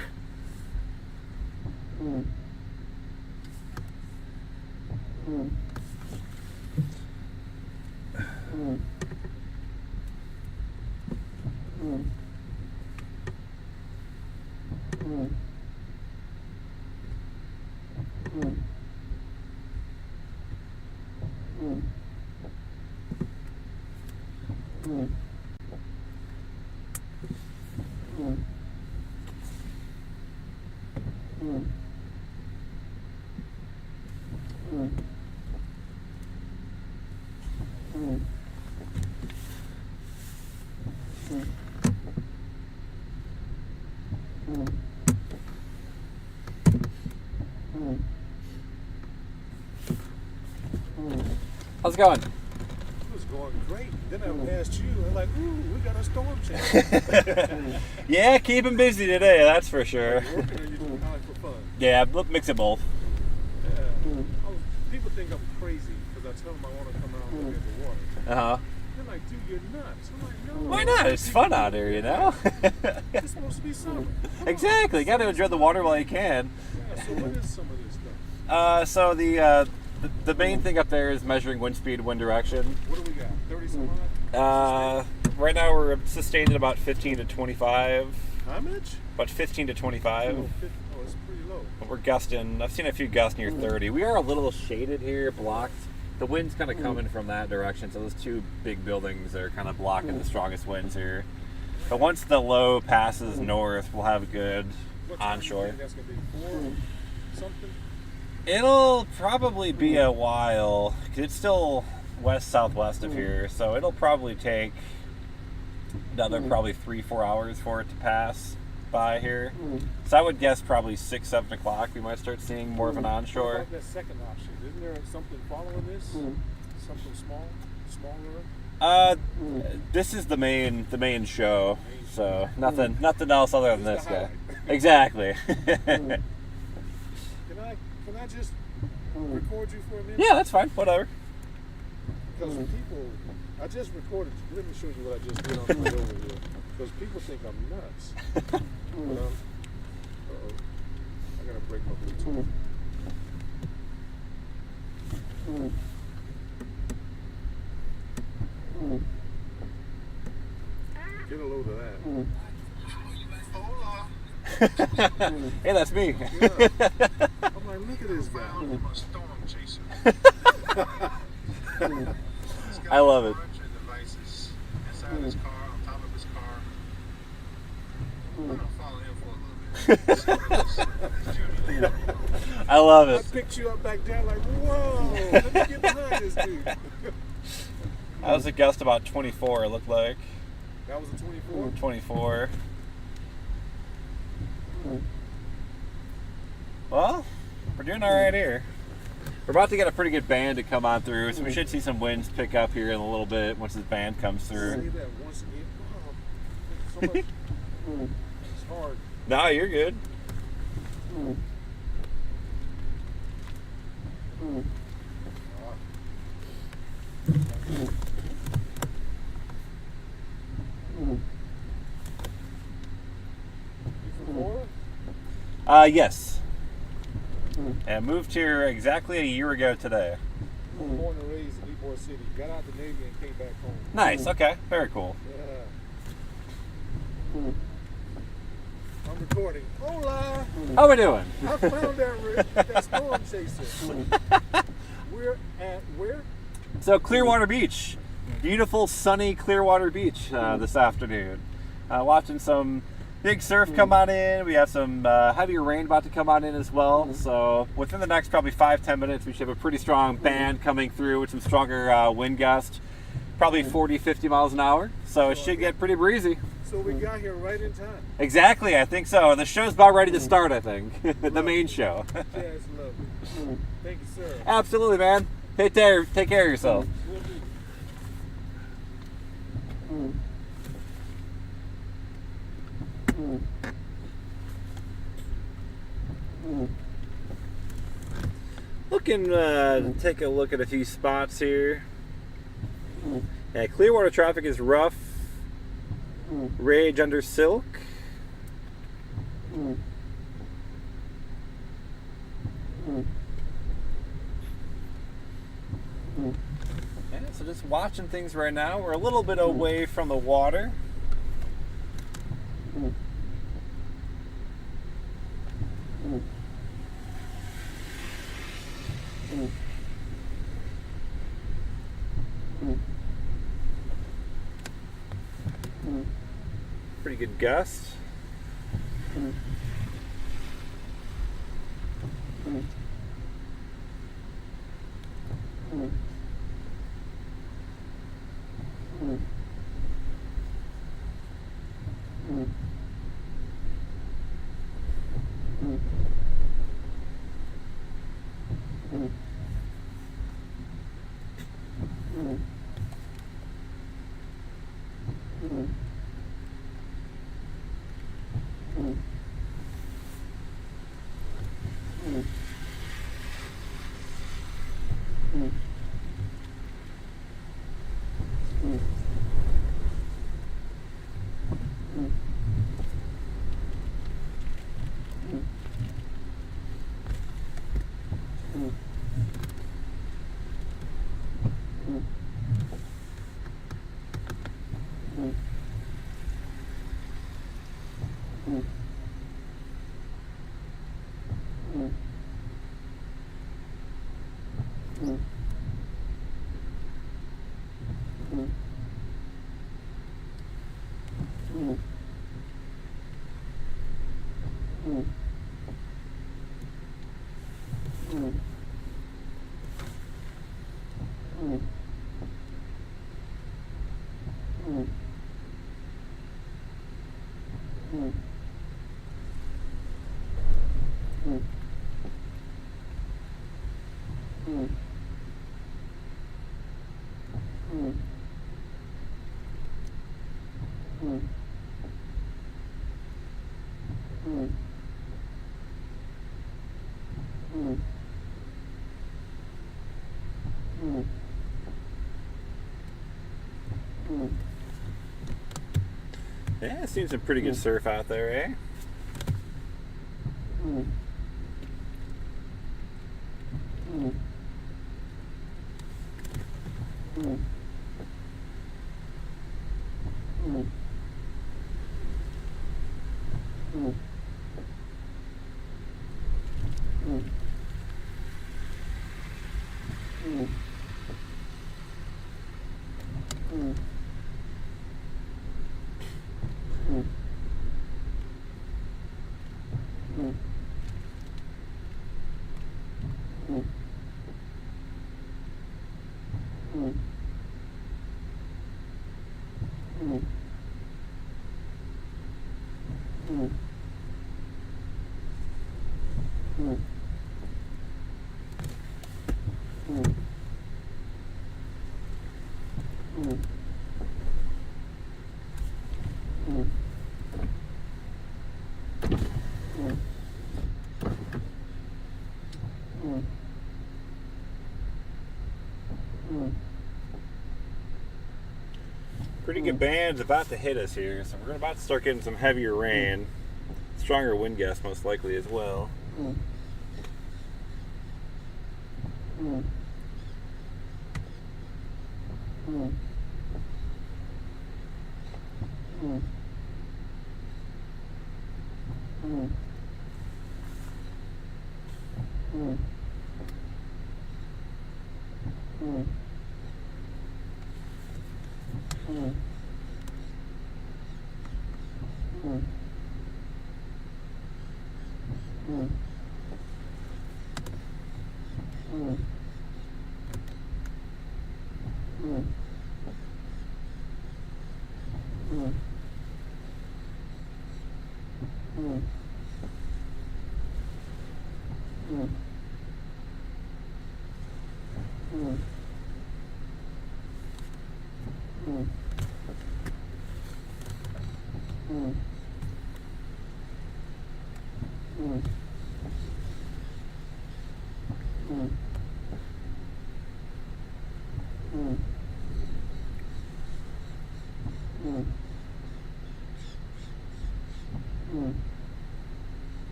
[SPEAKER 1] How's it going?
[SPEAKER 5] It was going great. Then I asked you, I'm like, ooh, we got a storm chaser.
[SPEAKER 1] Yeah, keep him busy today, that's for sure.
[SPEAKER 5] Are you working or are you doing kind of for fun?
[SPEAKER 1] Yeah, mix it both.
[SPEAKER 5] Yeah. People think I'm crazy because I tell them I want to come out and look at the water.
[SPEAKER 1] Uh-huh.
[SPEAKER 5] They're like, dude, you're nuts. I'm like, no.
[SPEAKER 1] Why not? It's fun out here, you know?
[SPEAKER 5] It's supposed to be summer. Come
[SPEAKER 1] Exactly. You got to enjoy the water while you can.
[SPEAKER 5] on. Yeah, so what is some of this stuff?
[SPEAKER 1] So the main thing up there is measuring wind speed, wind direction.
[SPEAKER 5] What do we got? 30 some odd?
[SPEAKER 1] Right now we're sustained at about 15 to 25.
[SPEAKER 5] How much?
[SPEAKER 1] About 15 to 25.
[SPEAKER 5] Oh, it's pretty low.
[SPEAKER 1] But we're gusting. I've seen a few gusts near 30. We are a little shaded here, blocked. The wind's kind of coming from that direction, so those two big buildings are kind of blocking the strongest winds here. But once the low passes north, we'll have good
[SPEAKER 5] What time do you
[SPEAKER 1] onshore.
[SPEAKER 5] think that's going to be? 4 something?
[SPEAKER 1] It'll probably be a while, 'cause it's still west-southwest of here, so it'll probably take another probably 3-4 hours for it to pass by here. So I would guess probably 6-7 o'clock we might start seeing more of an
[SPEAKER 5] What
[SPEAKER 1] onshore.
[SPEAKER 5] about that second option? Isn't there something following this? Something smaller?
[SPEAKER 1] This is the main show, so nothing else other than this guy. Exactly.
[SPEAKER 5] Can I just record you for a minute?
[SPEAKER 1] Yeah, that's fine. Whatever.
[SPEAKER 5] Because people, I just recorded. Let me show you what I just did on the way over here. Because people think I'm nuts. Uh-oh. I gotta break my Bluetooth. Get a load of that. Hola.
[SPEAKER 1] Hey, that's me.
[SPEAKER 5] Yeah. I'm like, look at this guy. Storm chaser.
[SPEAKER 1] I love it.
[SPEAKER 5] Devices inside his car, on top of his car. I'm gonna follow him for a little bit.
[SPEAKER 1] I love
[SPEAKER 5] I
[SPEAKER 1] it.
[SPEAKER 5] picked you up back there like, whoa, let me get behind this dude.
[SPEAKER 1] That was a gust about 24, it looked like.
[SPEAKER 5] That was a 24?
[SPEAKER 1] 24. Well, we're doing all right here. We're about to get a pretty good band to come on through, so we should see some winds pick up here in a little bit once this band comes
[SPEAKER 5] Say
[SPEAKER 1] through.
[SPEAKER 5] that once again. Oh, so much. It's hard.
[SPEAKER 1] No, you're good.
[SPEAKER 5] You from Florida?
[SPEAKER 1] Yes. And moved here exactly a year ago today.
[SPEAKER 5] Born and raised in Ybor City. Got out the Navy and came back home.
[SPEAKER 1] Nice, okay, very cool.
[SPEAKER 5] Yeah. I'm recording. Hola!
[SPEAKER 1] How we doing?
[SPEAKER 5] I found that storm chaser. We're at where?
[SPEAKER 1] So Clearwater Beach, beautiful sunny Clearwater Beach this afternoon. Watching some big surf come on in. We have some heavier rain about to come on in as well. So within the next probably 5-10 minutes, we should have a pretty strong band coming through with some stronger wind gusts, probably 40-50 miles an hour. So it should get pretty breezy.
[SPEAKER 5] So we got here right in time.
[SPEAKER 1] Exactly, I think so. The show's about ready to start, I think. The main show.
[SPEAKER 5] Jazz lovely. Thank you, sir.
[SPEAKER 1] Absolutely, man. Take care of yourself. Looking to take a look at a few spots here. Yeah, Clearwater traffic is rough. Rage under Silk. Yeah, so just watching things right now. We're a little bit away from the water. Pretty good gust. Yeah, seen some pretty good surf out there, eh? Pretty good band's about to hit us here, so we're about to start getting some heavier rain. Stronger wind gusts most likely as well.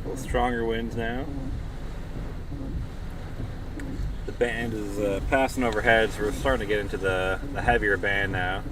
[SPEAKER 1] A little stronger winds now. The band is passing overhead, so we're starting to get into the heavier band now.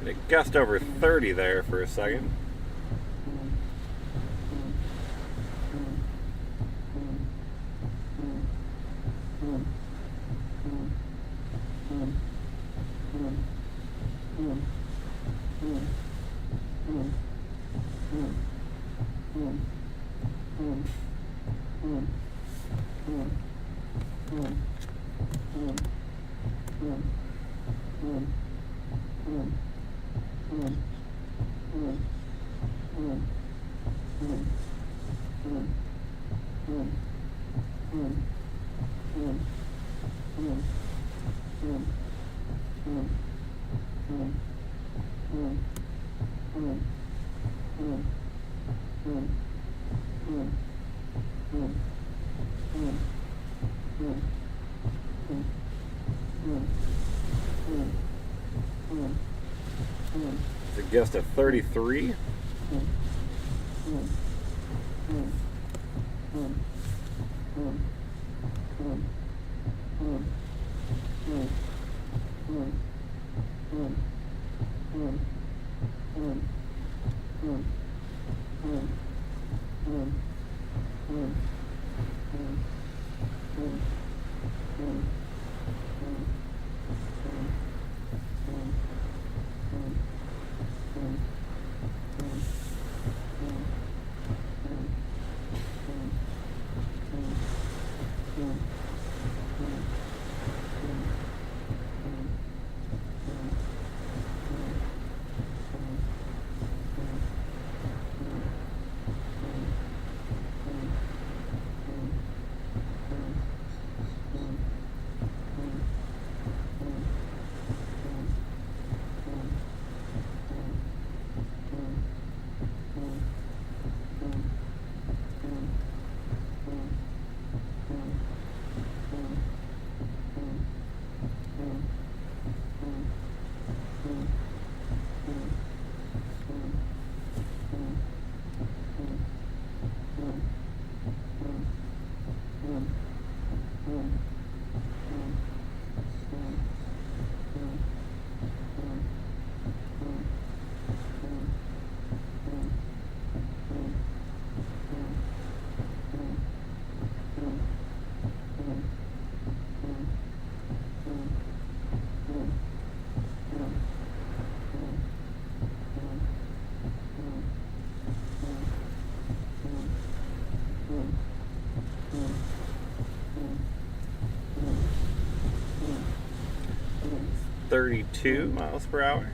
[SPEAKER 1] It gust over 30 there for a second. It's a gust of 33. .32 miles per hour.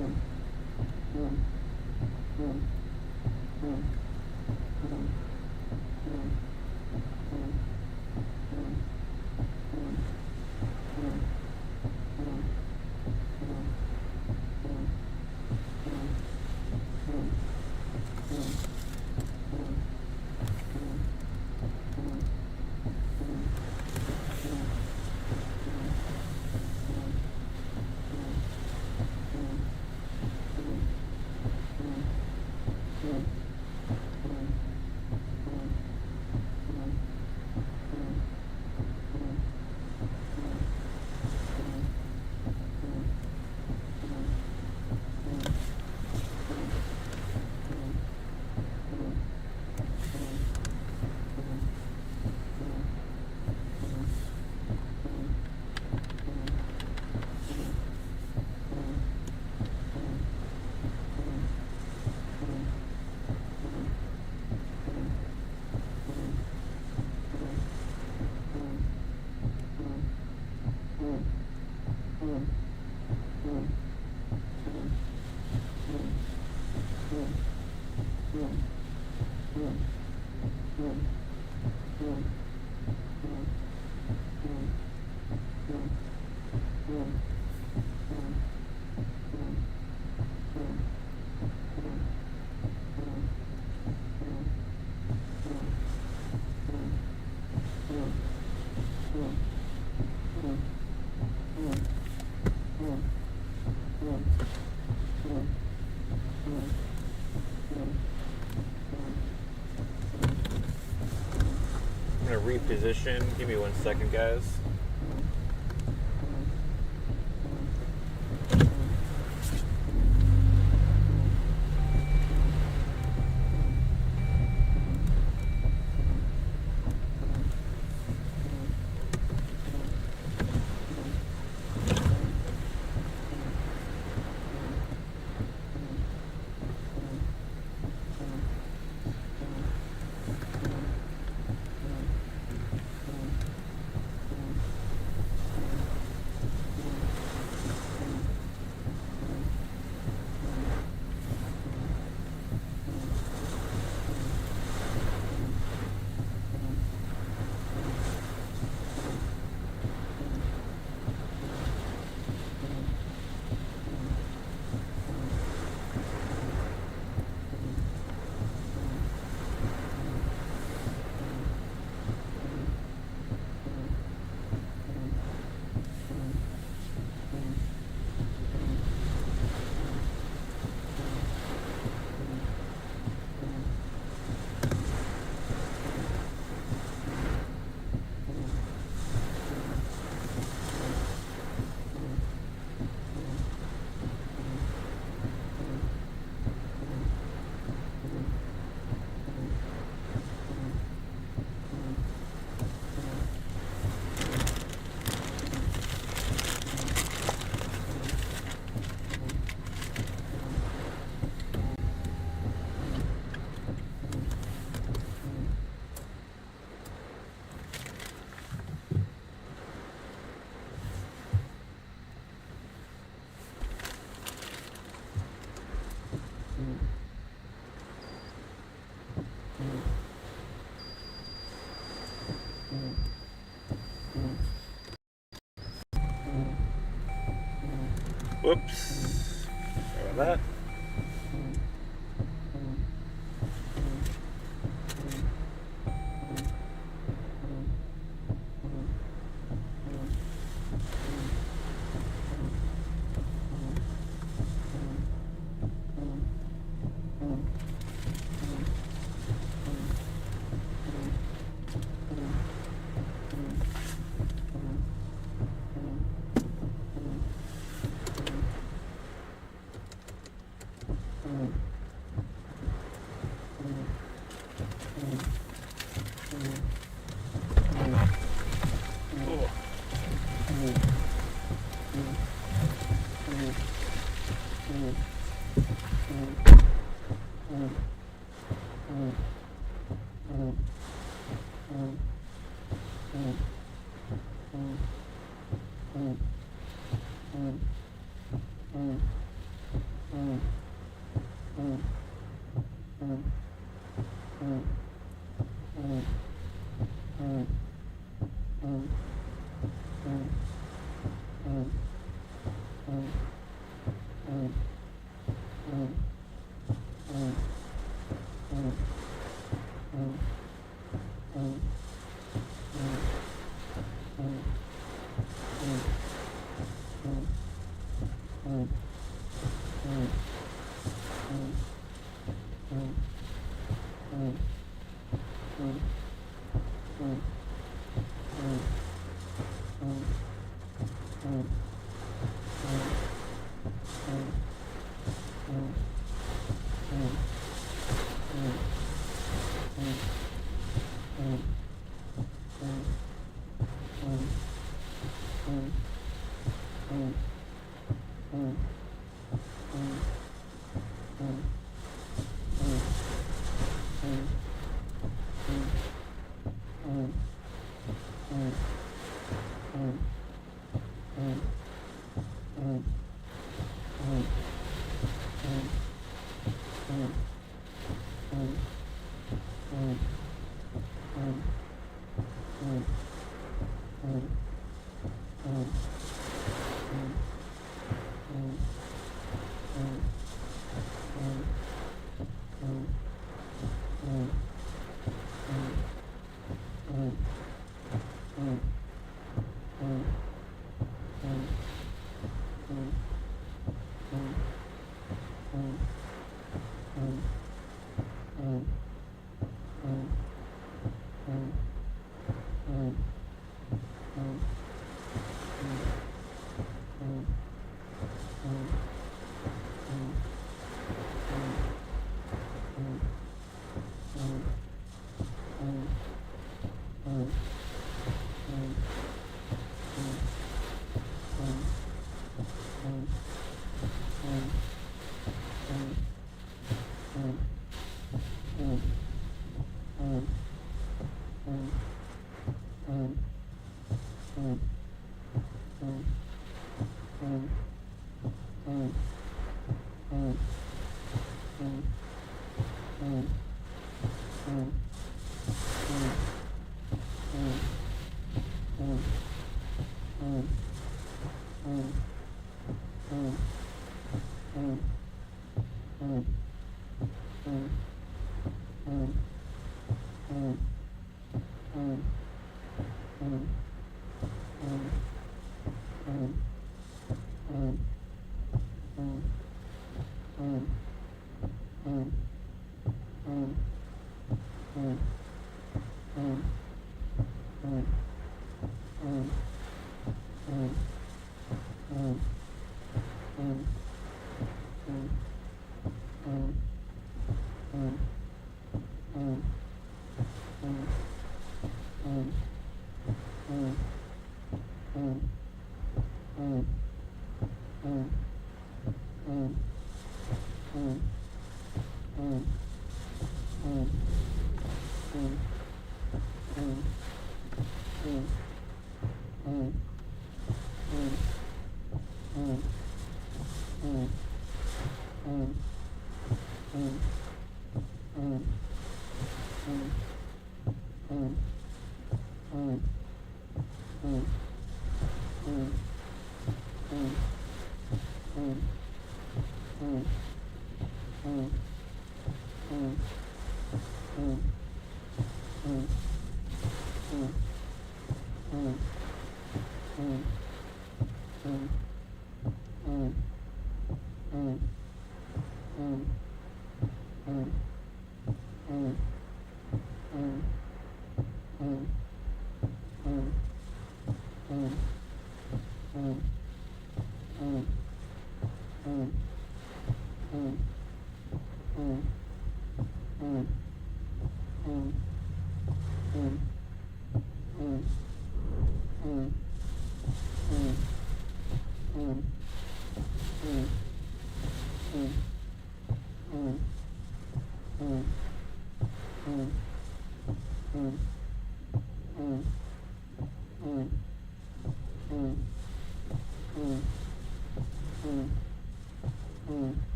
[SPEAKER 1] I'm gonna reposition. Give me 1 second, guys. Whoops. Sorry about that.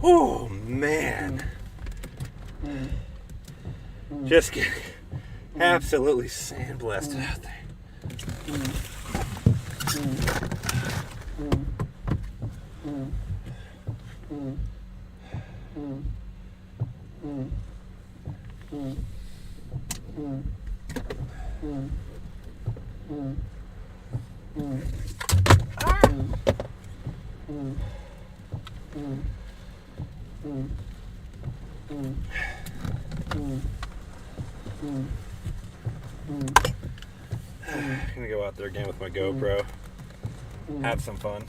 [SPEAKER 1] Oh man, just getting absolutely sandblasted out there. I'm gonna go out there again with my GoPro, have some fun.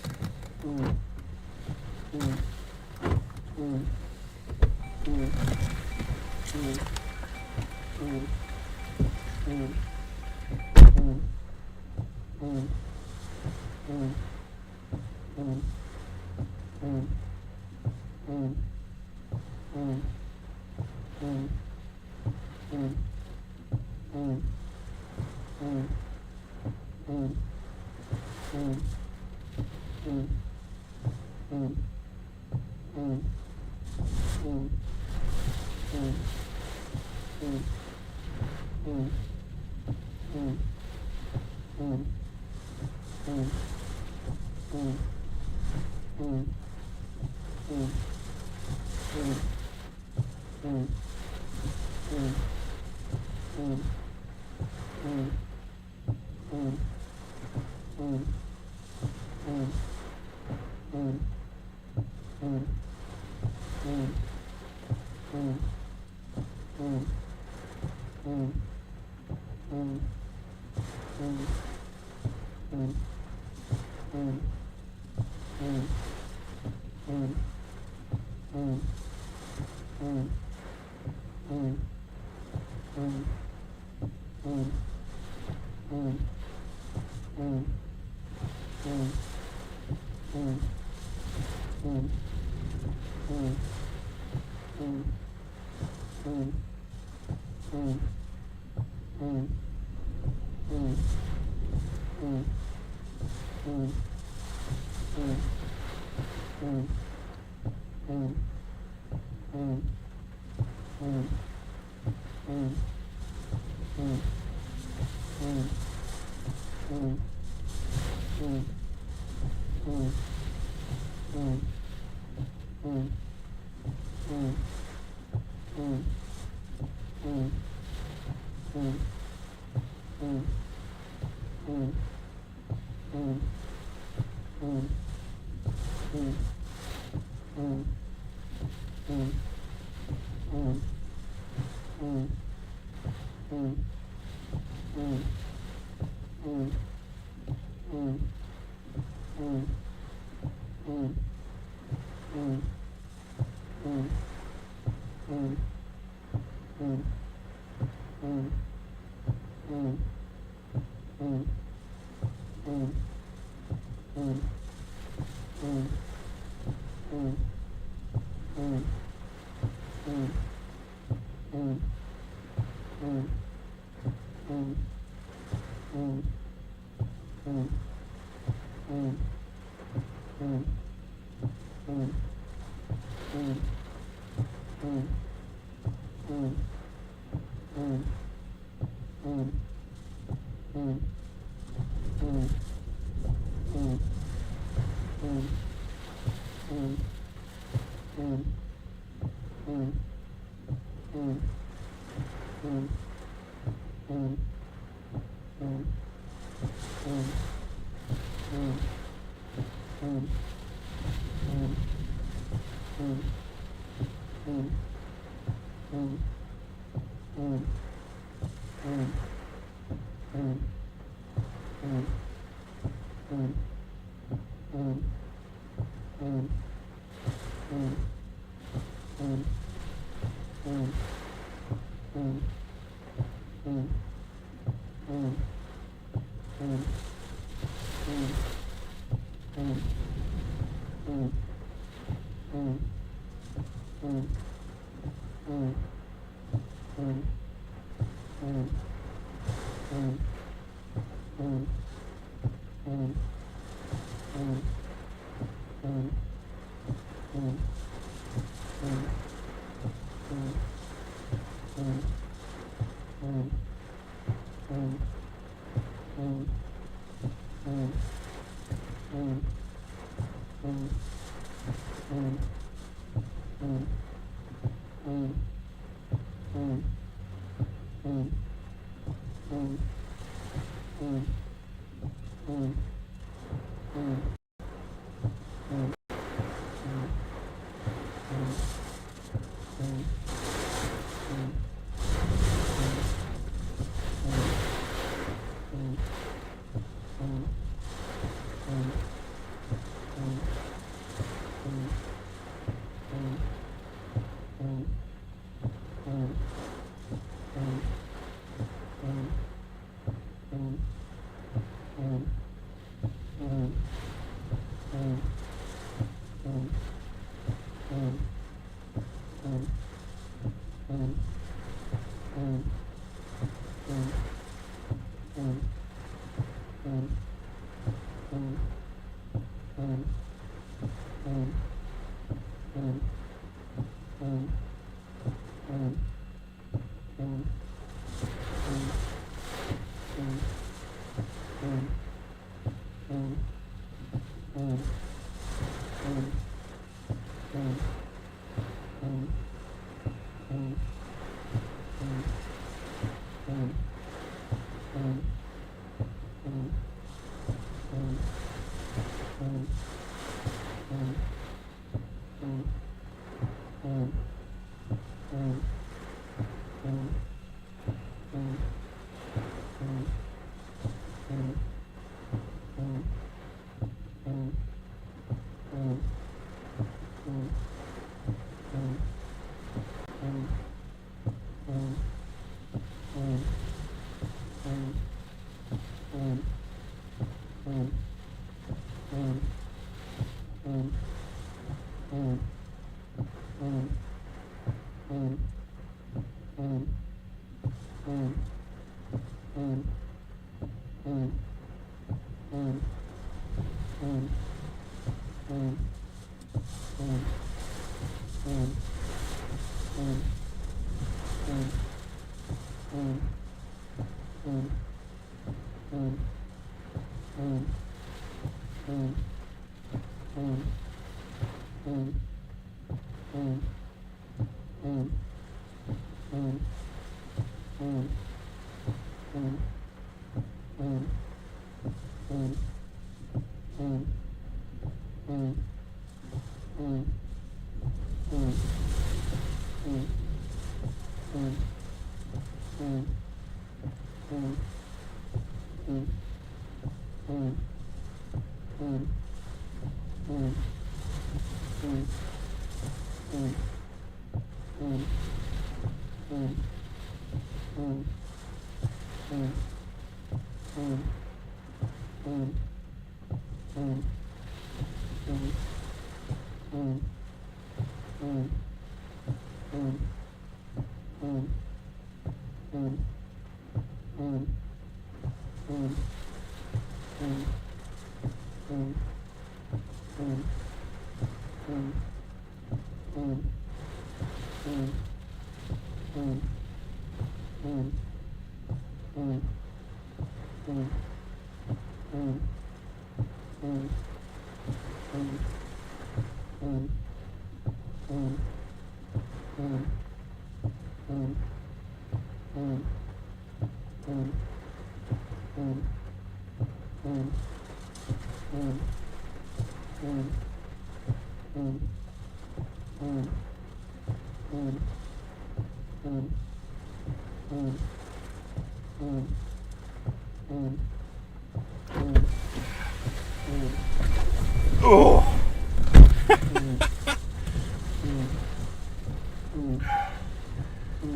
[SPEAKER 1] Oh.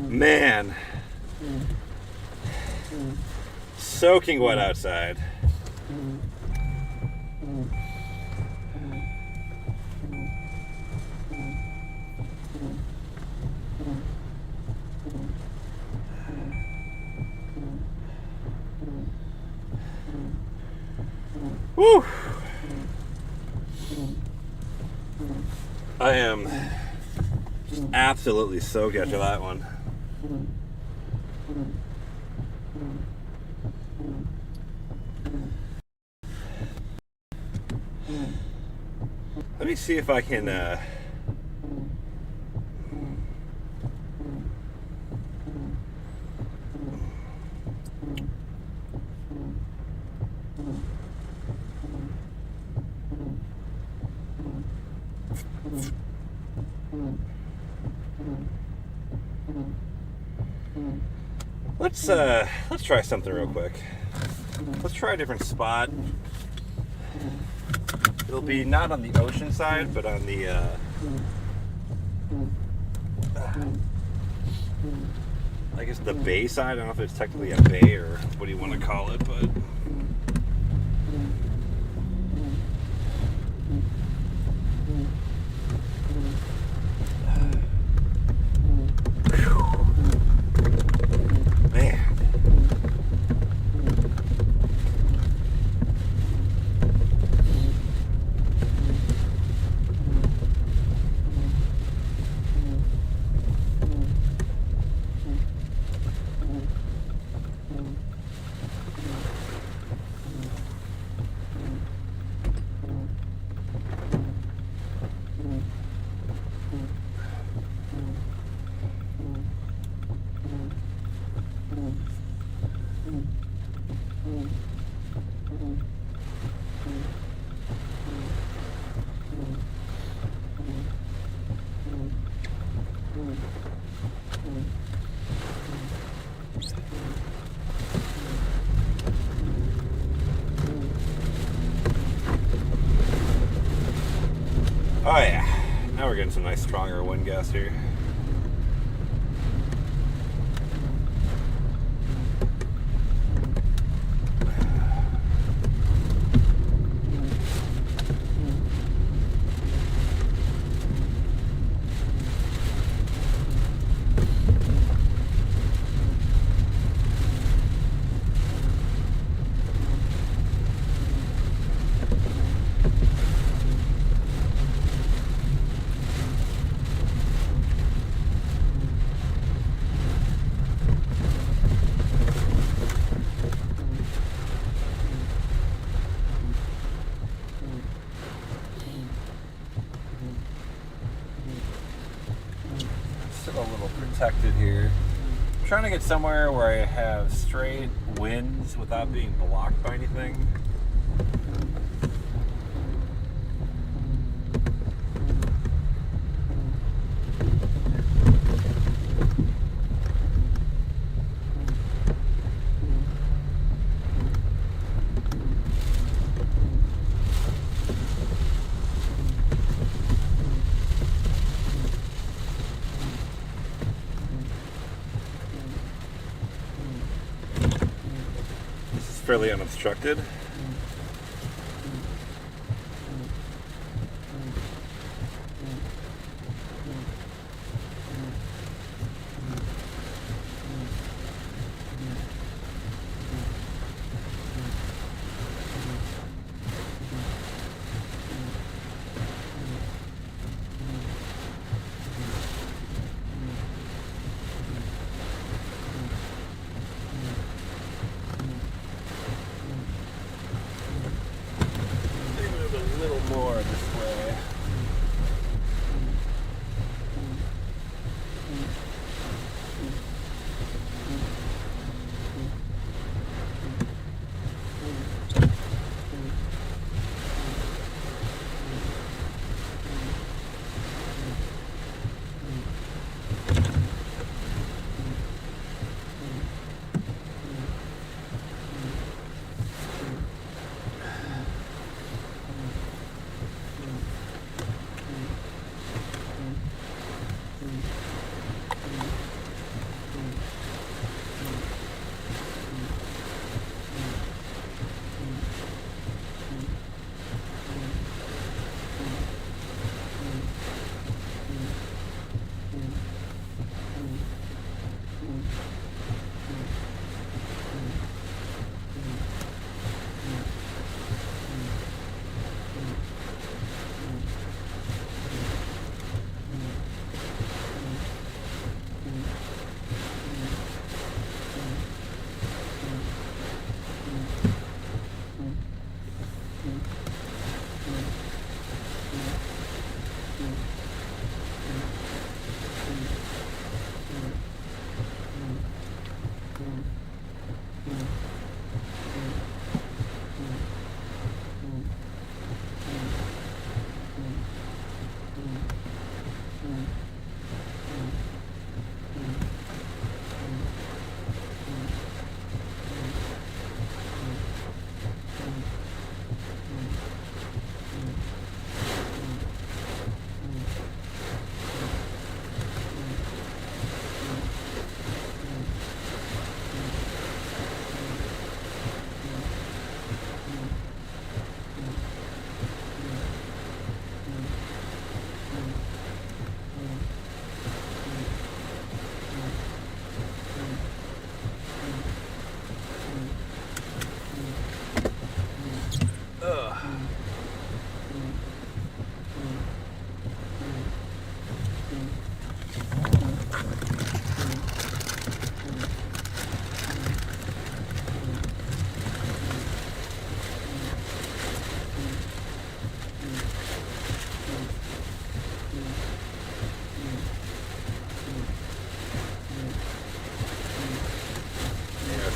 [SPEAKER 1] Man. Soaking wet outside. Woo! I am just absolutely soaked after that one. Let me see if I can let's try something real quick. Let's try a different spot. It'll be not on the ocean side, but on the I guess the bay side. I don't know if it's technically a bay or what do you want to call it, but man. Oh yeah, now we're getting some nice stronger wind gusts here. Still a little protected here. I'm trying to get somewhere where I have straight winds without being blocked by anything. Fairly unobstructed.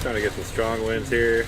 [SPEAKER 1] Trying to get some strong winds here.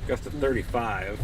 [SPEAKER 1] Gust of 35.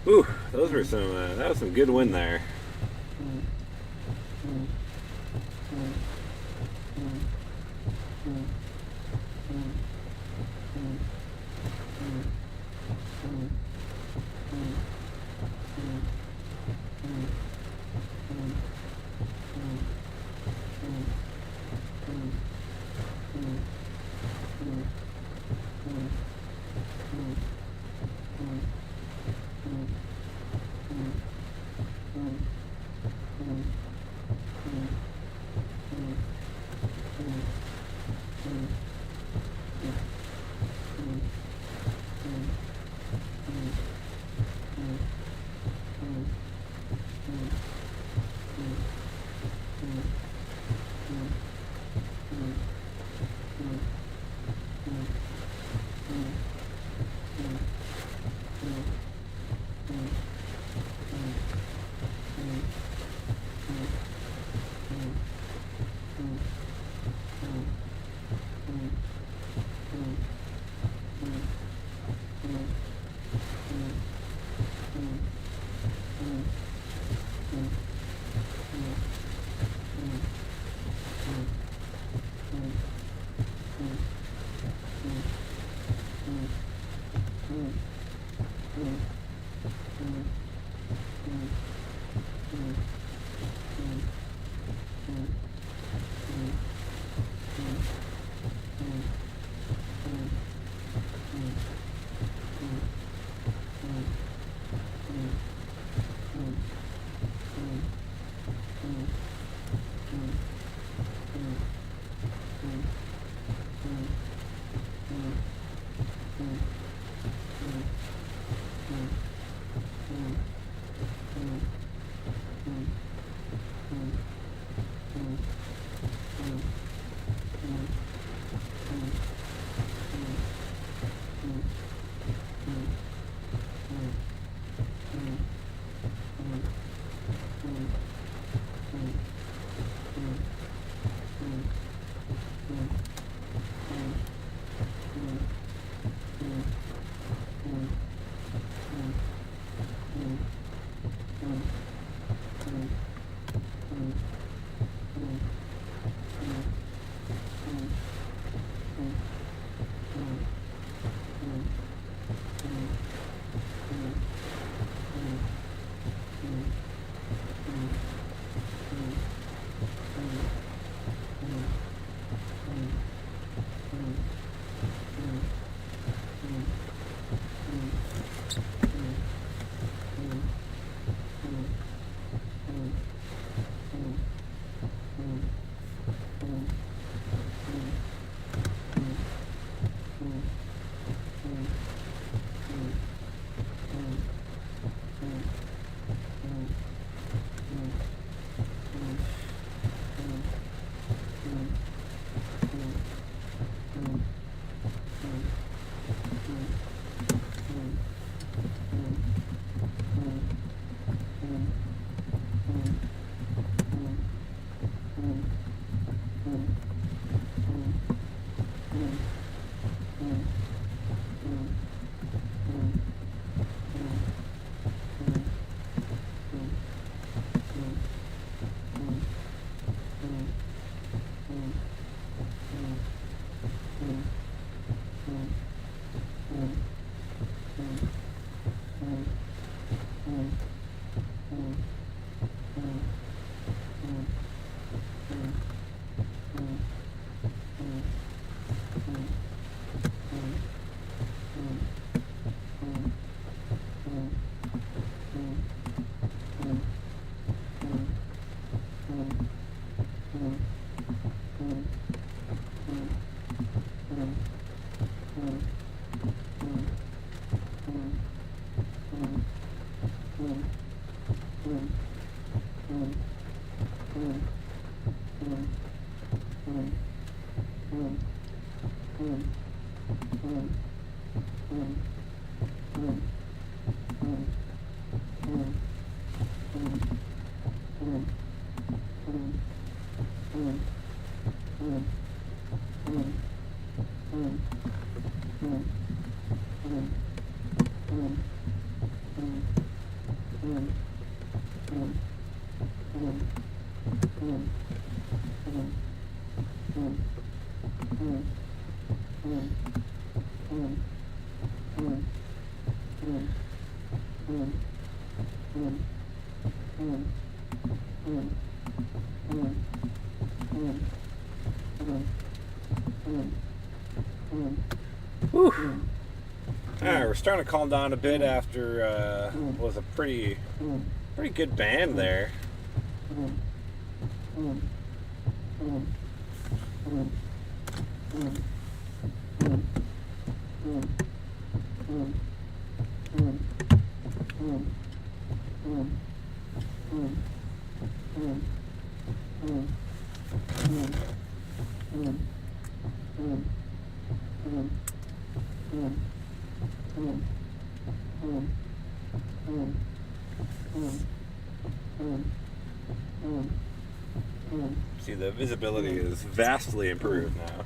[SPEAKER 1] Ooh, those were some. That was some good wind there. Whew. Alright, we're starting to calm down a bit after what was a pretty good band there. See, the visibility is vastly improved now.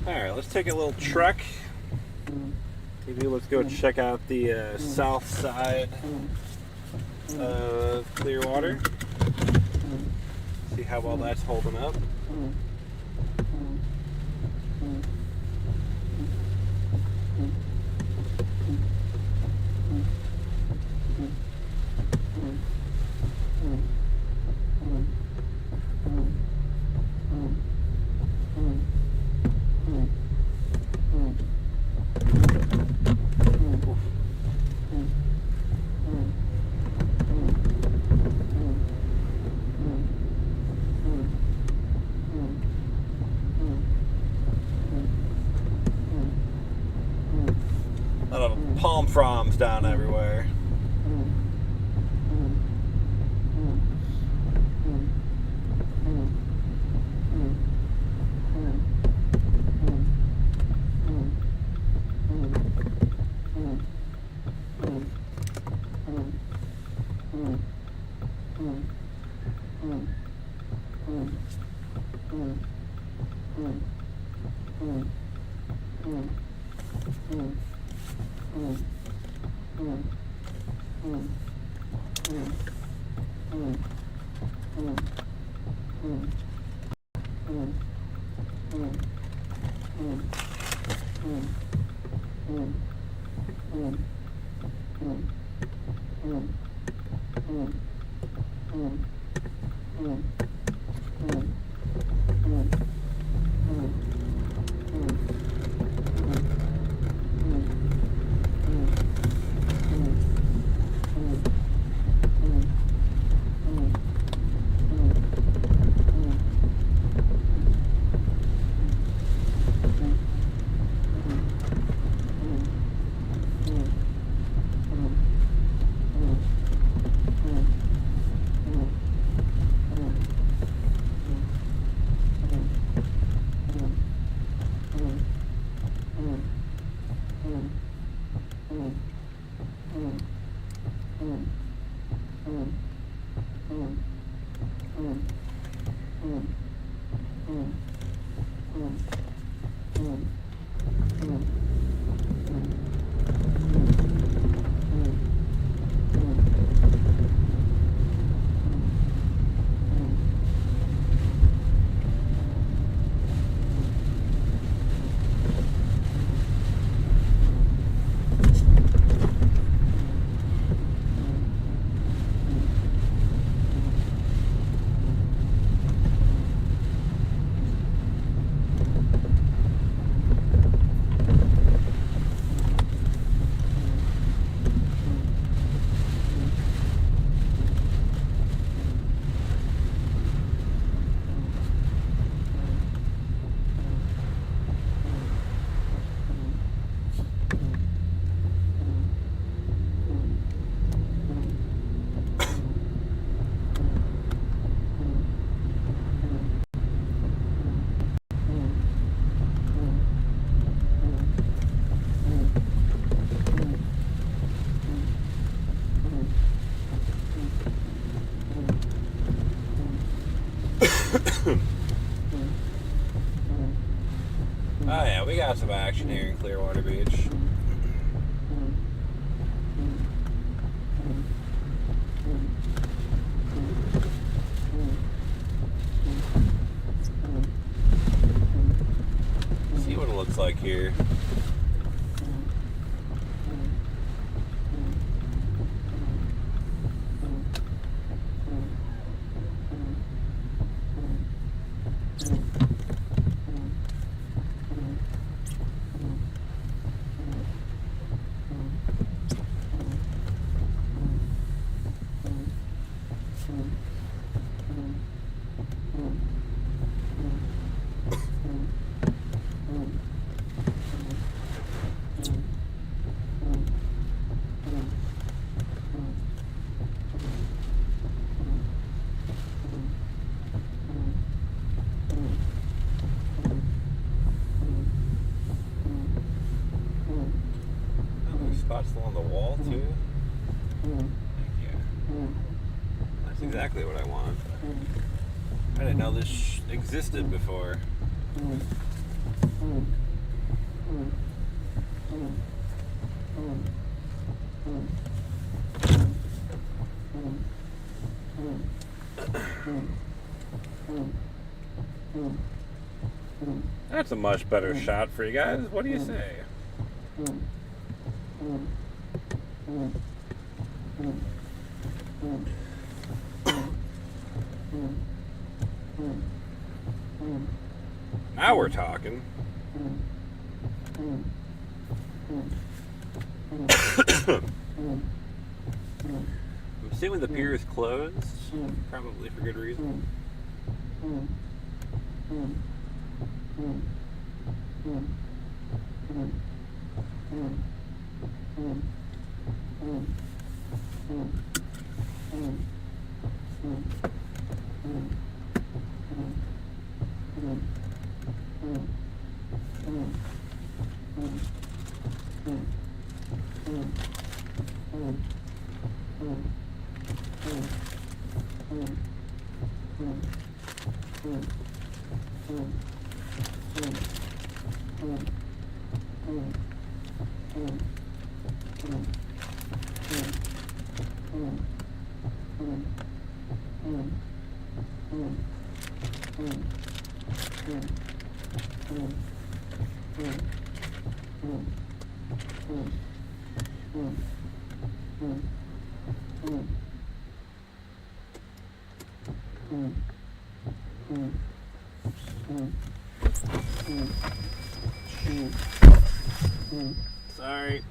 [SPEAKER 1] Alright, let's take a little trek. Maybe let's go check out the south side of Clearwater. See how well that's holding up. A lot of palm fronds down everywhere. Oh yeah, we got some action here in Clearwater Beach. See what it looks like here. Spots along the wall too. Heck yeah. That's exactly what I want. I didn't know this existed before. That's a much better shot for you guys. What do you say? Now we're talking. I'm assuming the pier is closed, probably for good reason. Sorry.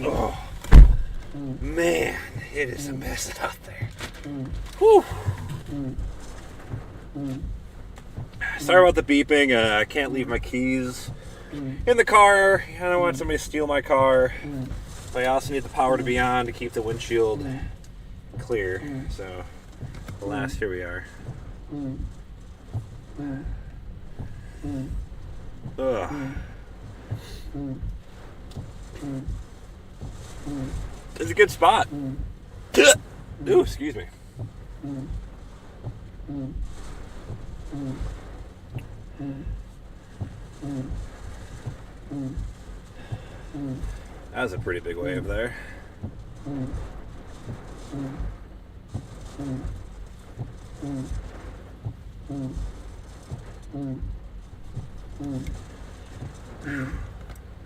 [SPEAKER 1] Oh, man, it is a mess out there. Whew. Sorry about the beeping. I can't leave my keys in the car. I don't want somebody to steal my car. But I also need the power to be on to keep the windshield clear. So, alas, here we are. Ugh. It's a good spot. Ooh, excuse me. That was a pretty big wave there.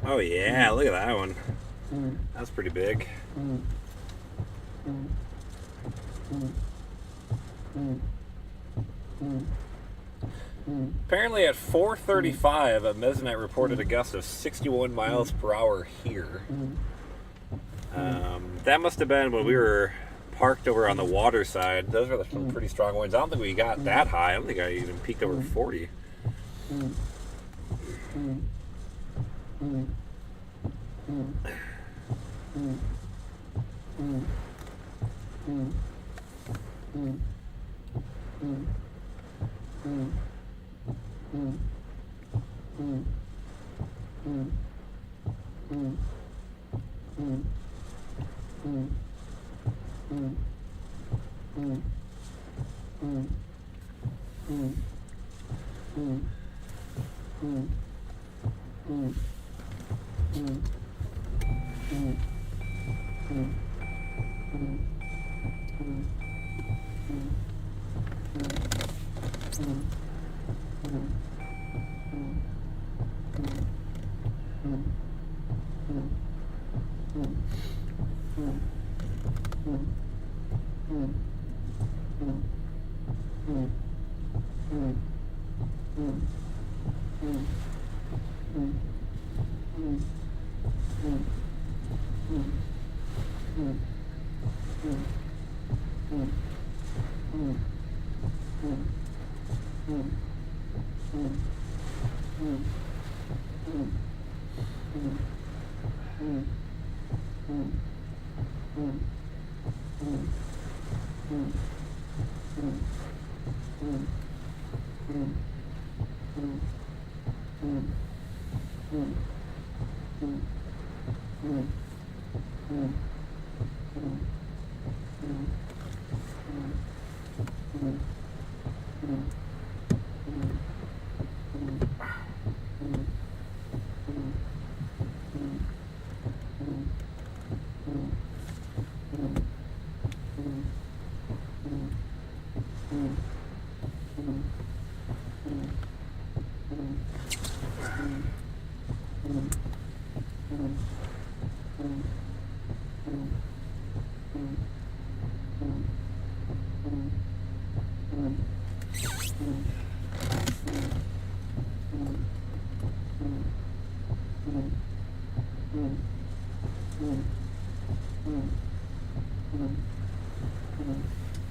[SPEAKER 1] Oh yeah, look at that one. That's pretty big. Apparently at 4:35, a mesonet reported a gust of 61 miles per hour here. That must have been when we were parked over on the water side. Those were some pretty strong winds. I don't think we got that high. I don't think I even peaked over 40.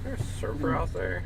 [SPEAKER 1] There's a surfer out there.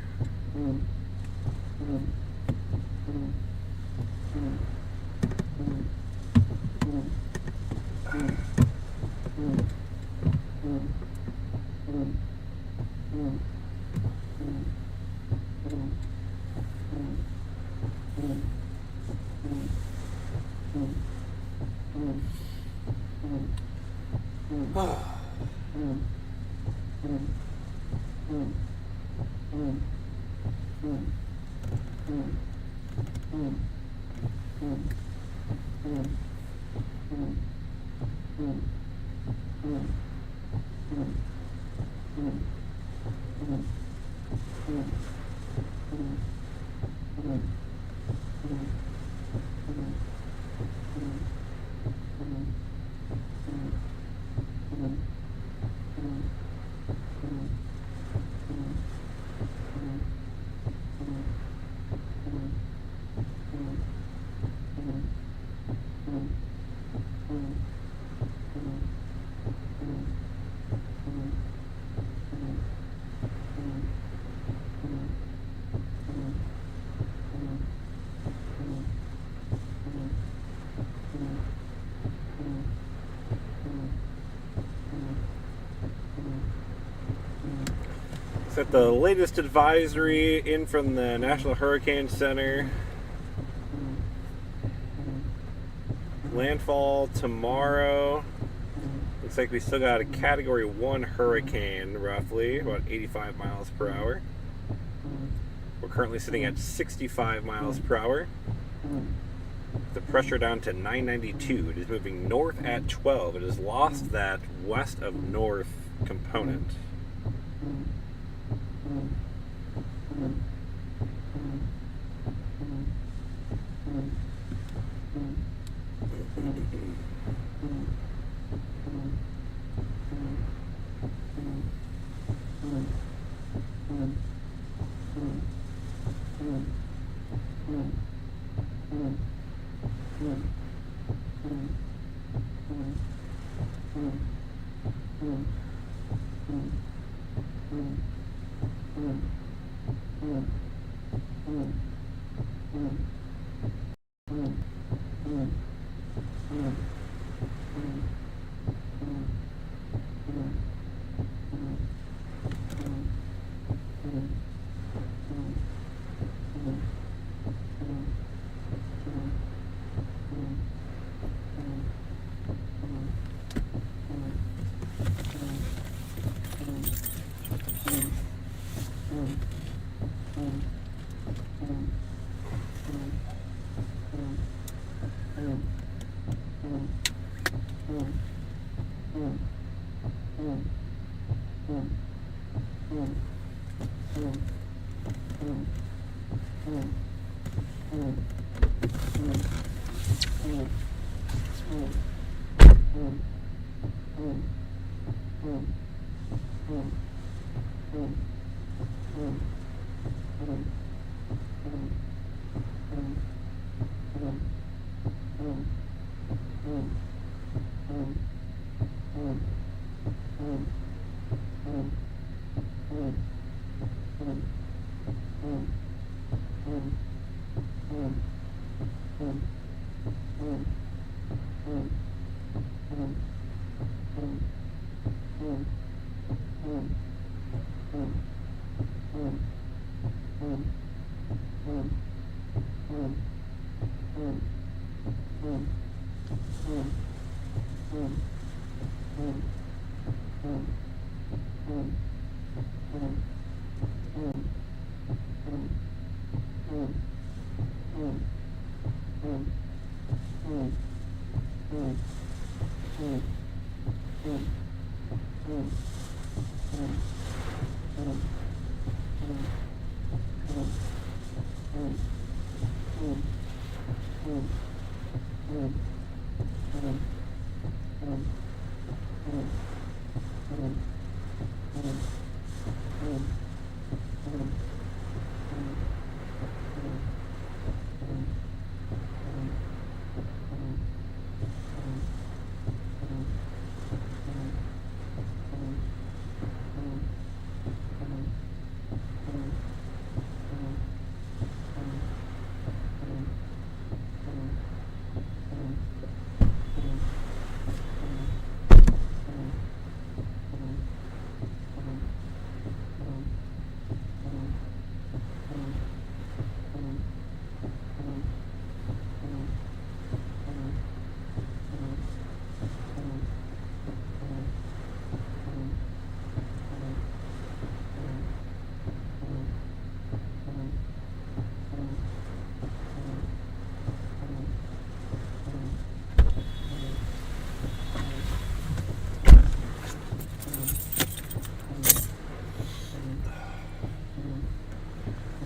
[SPEAKER 1] Got the latest advisory in from the National Hurricane Center. Landfall tomorrow. Looks like we still got a Category 1 hurricane, roughly, about 85 miles per hour. We're currently sitting at 65 miles per hour. The pressure down to 992. It is moving north at 12. It has lost that west of north component.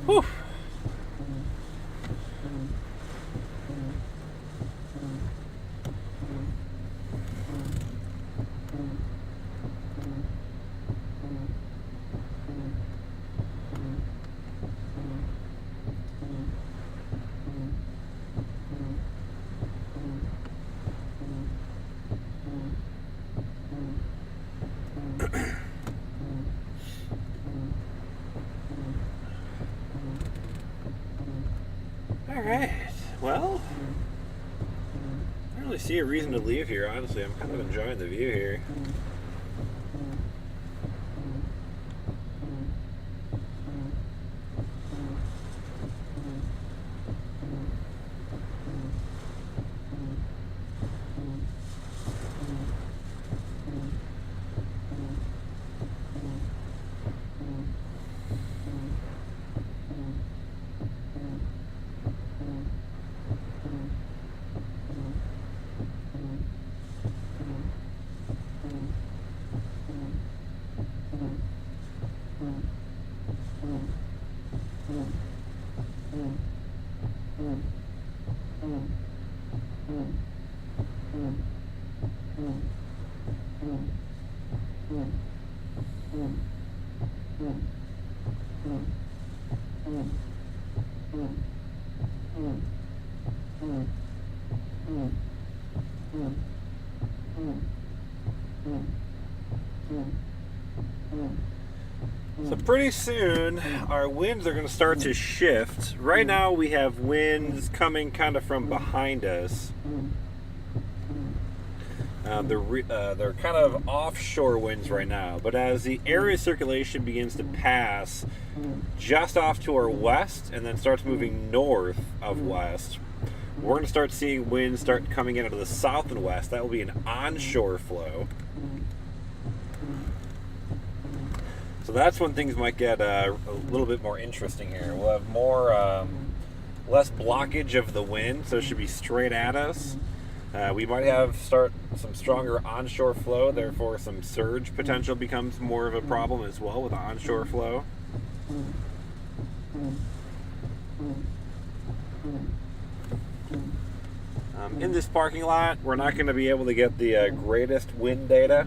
[SPEAKER 1] Whew. Alright, well, I don't really see a reason to leave here, honestly. I'm kind of enjoying the view here. So pretty soon our winds are going to start to shift. Right now we have winds coming kind of from behind us. They're kind of offshore winds right now, but as the area circulation begins to pass just off to our west and then starts moving north of west, we're going to start seeing winds start coming in out of the south and west. That will be an onshore flow. So that's when things might get a little bit more interesting here. We'll have more, less blockage of the wind, so it should be straight at us. We might have some stronger onshore flow, therefore some surge potential becomes more of a problem as well with the onshore flow. In this parking lot, we're not going to be able to get the greatest wind data.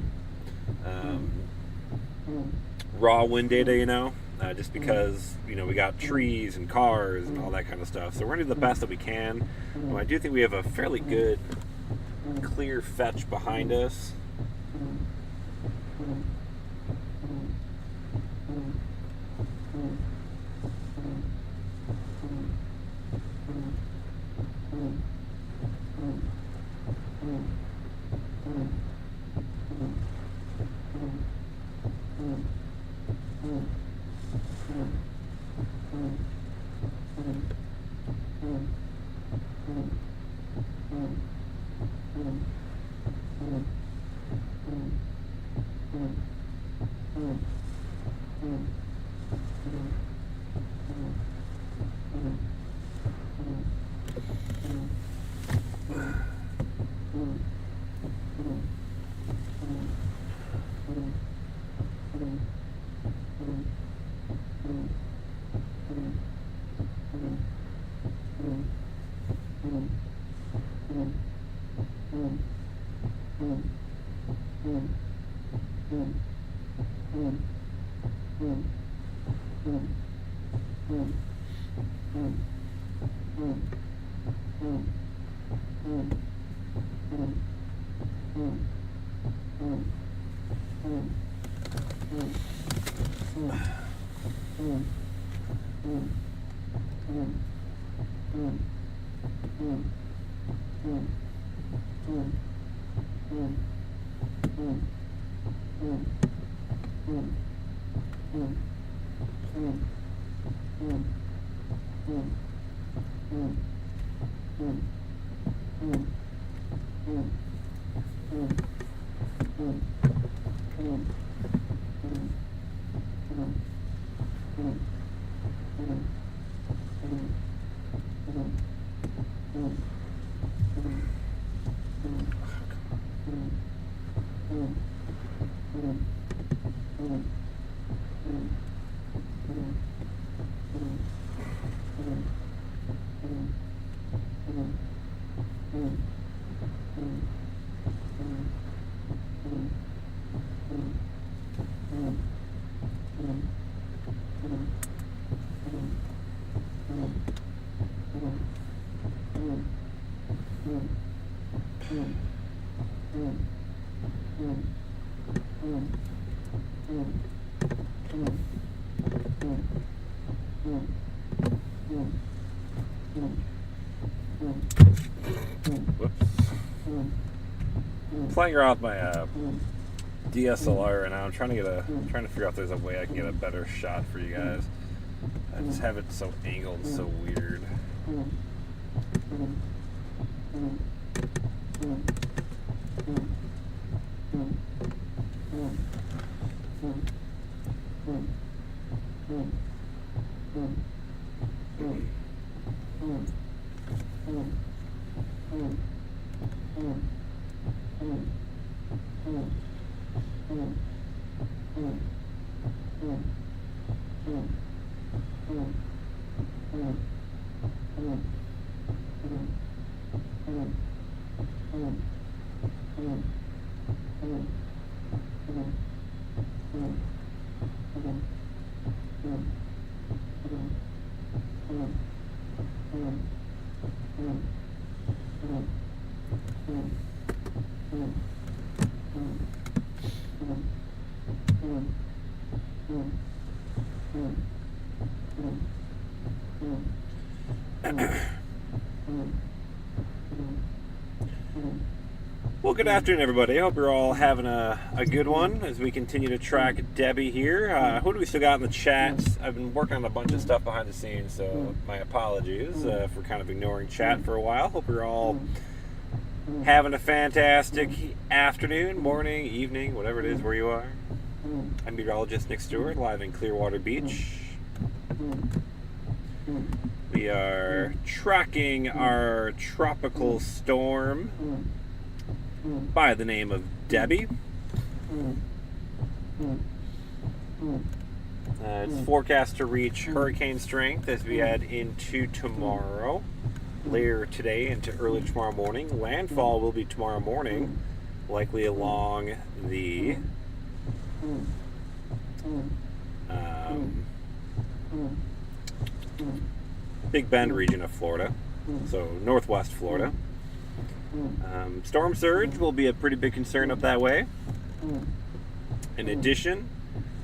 [SPEAKER 1] Raw wind data, you know, just because, you know, we got trees and cars and all that kind of stuff. So we're going to do the best that we can. I do think we have a fairly good clear fetch behind us. Playing around with my DSLR right now. I'm trying to figure out if there's a way I can get a better shot for you guys. I just have it so angled, so weird. Well, good afternoon, everybody. I hope you're all having a good one as we continue to track Debbie here. Who do we still got in the chat? I've been working on a bunch of stuff behind the scenes, so my apologies for kind of ignoring chat for a while. Hope you're all having a fantastic afternoon, morning, evening, whatever it is where you are. I'm meteorologist Nick Stewart, live in Clearwater Beach. We are tracking our tropical storm by the name of Debby. It's forecast to reach hurricane strength as we head into tomorrow, later today into early tomorrow morning. Landfall will be tomorrow morning, likely along the Big Bend region of Florida, so northwest Florida. Storm surge will be a pretty big concern up that way. In addition,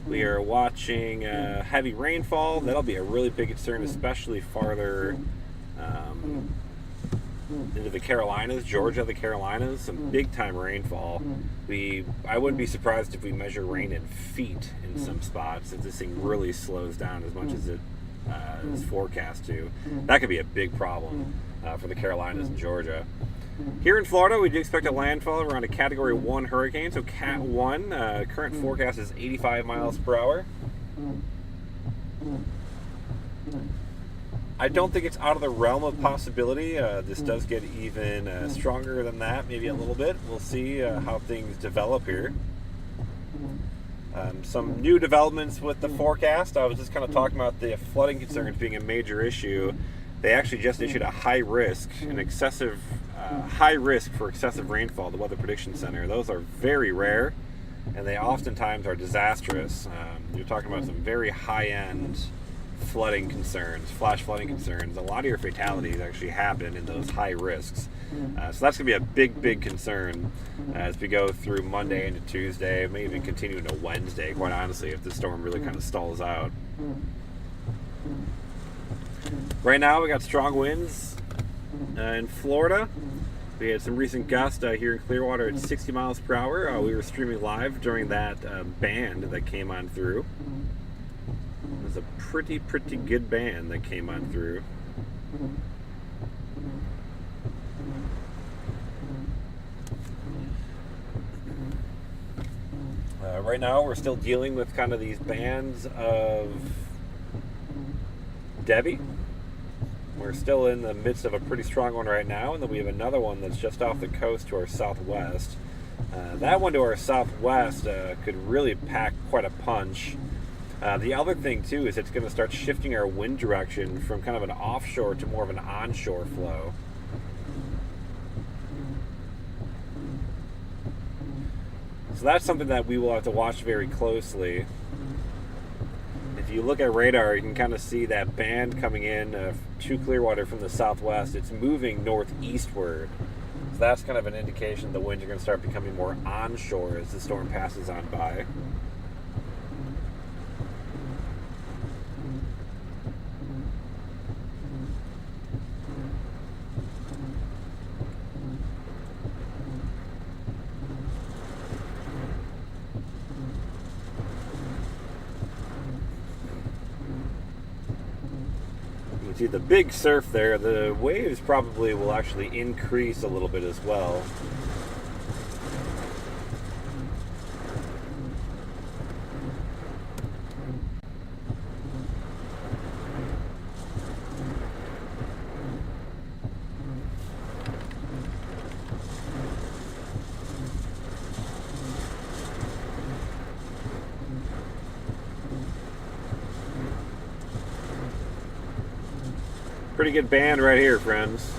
[SPEAKER 1] we are watching heavy rainfall. That'll be a really big concern, especially farther into the Carolinas, Georgia, the Carolinas. Some big time rainfall. I wouldn't be surprised if we measure rain in feet in some spots, if this thing really slows down as much as it is forecast to. That could be a big problem for the Carolinas and Georgia. Here in Florida, we do expect a landfall around a Category 1 hurricane, so Cat 1. Current forecast is 85 miles per hour. I don't think it's out of the realm of possibility. This does get even stronger than that, maybe a little bit. We'll see how things develop here. Some new developments with the forecast. I was just kind of talking about the flooding concerns being a major issue. They actually just issued a high risk for excessive rainfall, the Weather Prediction Center. Those are very rare, and they oftentimes are disastrous. You're talking about some very high-end flooding concerns, flash flooding concerns. A lot of your fatalities actually happen in those high risks. So that's going to be a big concern as we go through Monday into Tuesday, maybe even continue into Wednesday, quite honestly, if the storm really kind of stalls out. Right now, we got strong winds in Florida. We had some recent gusts here in Clearwater at 60 miles per hour. We were streaming live during that band that came on through. It was a pretty good band that came on through. Right now, we're still dealing with kind of these bands of Debby. We're still in the midst of a pretty strong one right now, and then we have another one that's just off the coast to our southwest. That one to our southwest could really pack quite a punch. The other thing, too, is it's going to start shifting our wind direction from kind of an offshore to more of an onshore flow. So that's something that we will have to watch very closely. If you look at radar, you can kind of see that band coming in to Clearwater from the southwest. It's moving northeastward. So that's kind of an indication the winds are going to start becoming more onshore as the storm passes on by. See the big surf there, the waves probably will actually increase a little bit as well. Pretty good band right here, friends.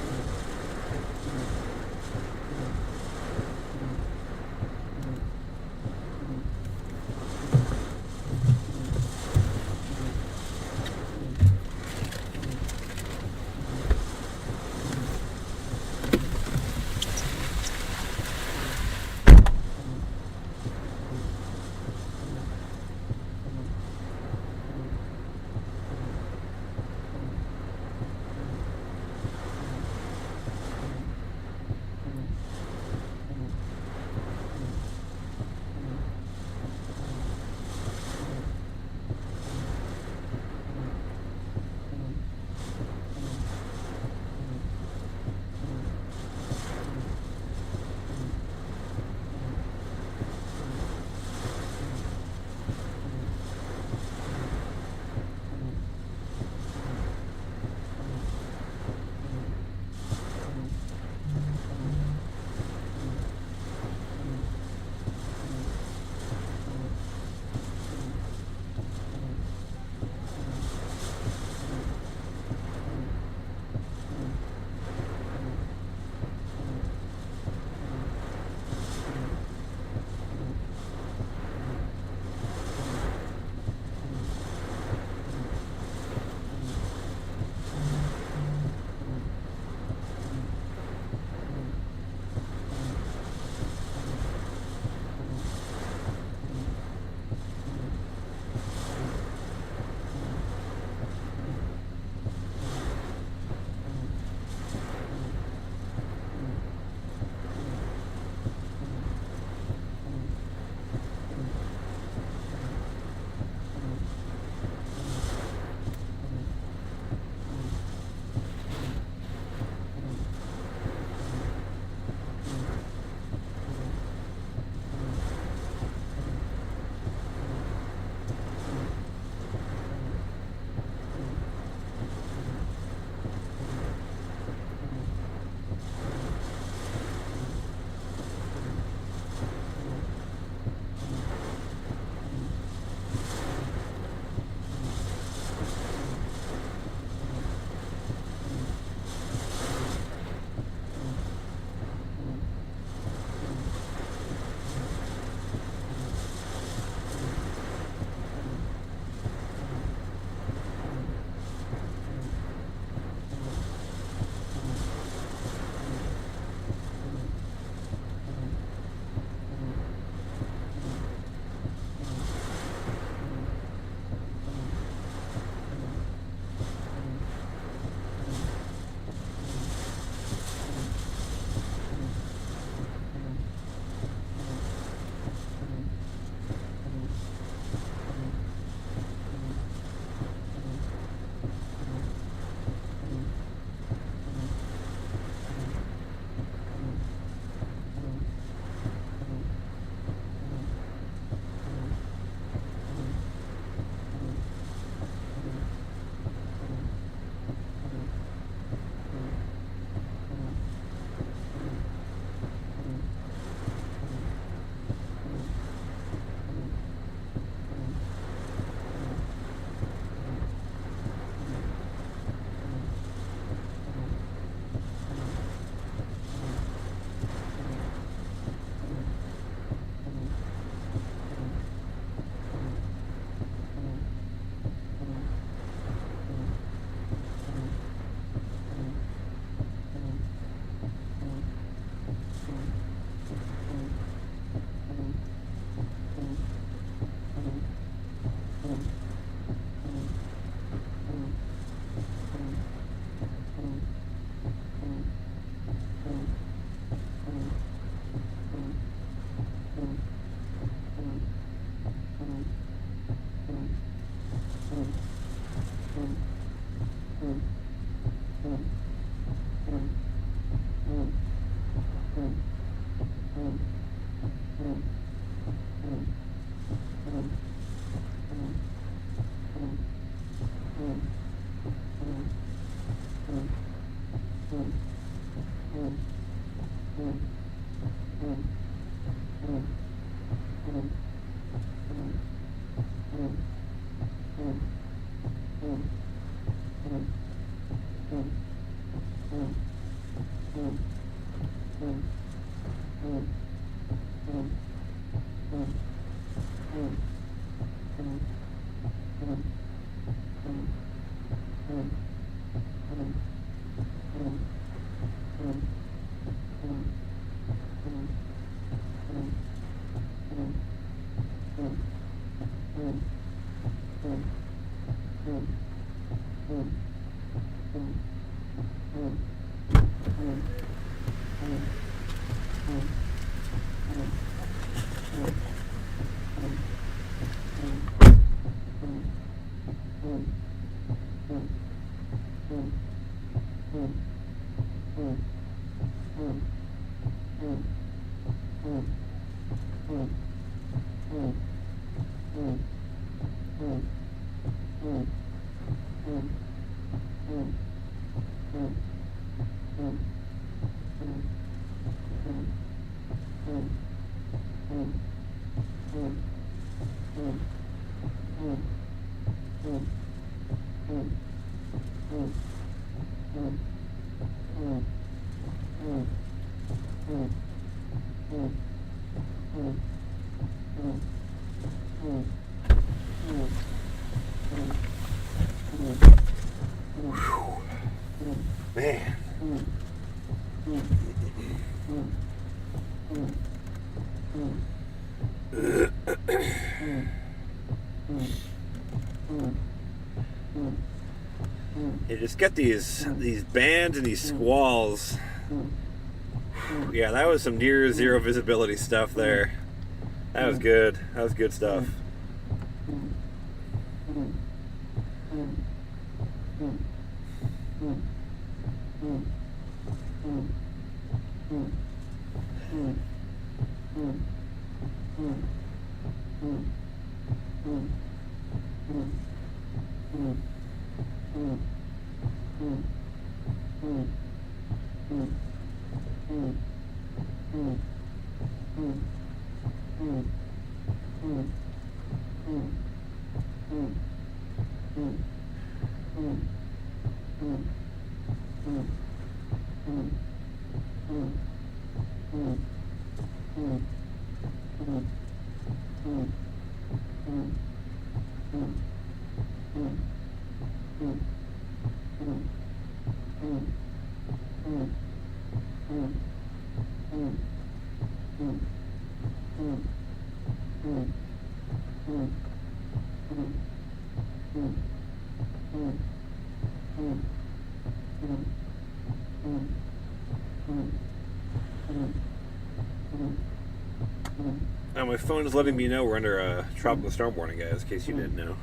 [SPEAKER 1] Man. You just get these bands and these squalls. Yeah, that was some near zero visibility stuff there. That was good. That was good stuff. Now my phone is letting me know we're under a tropical storm warning, guys, in case you didn't know.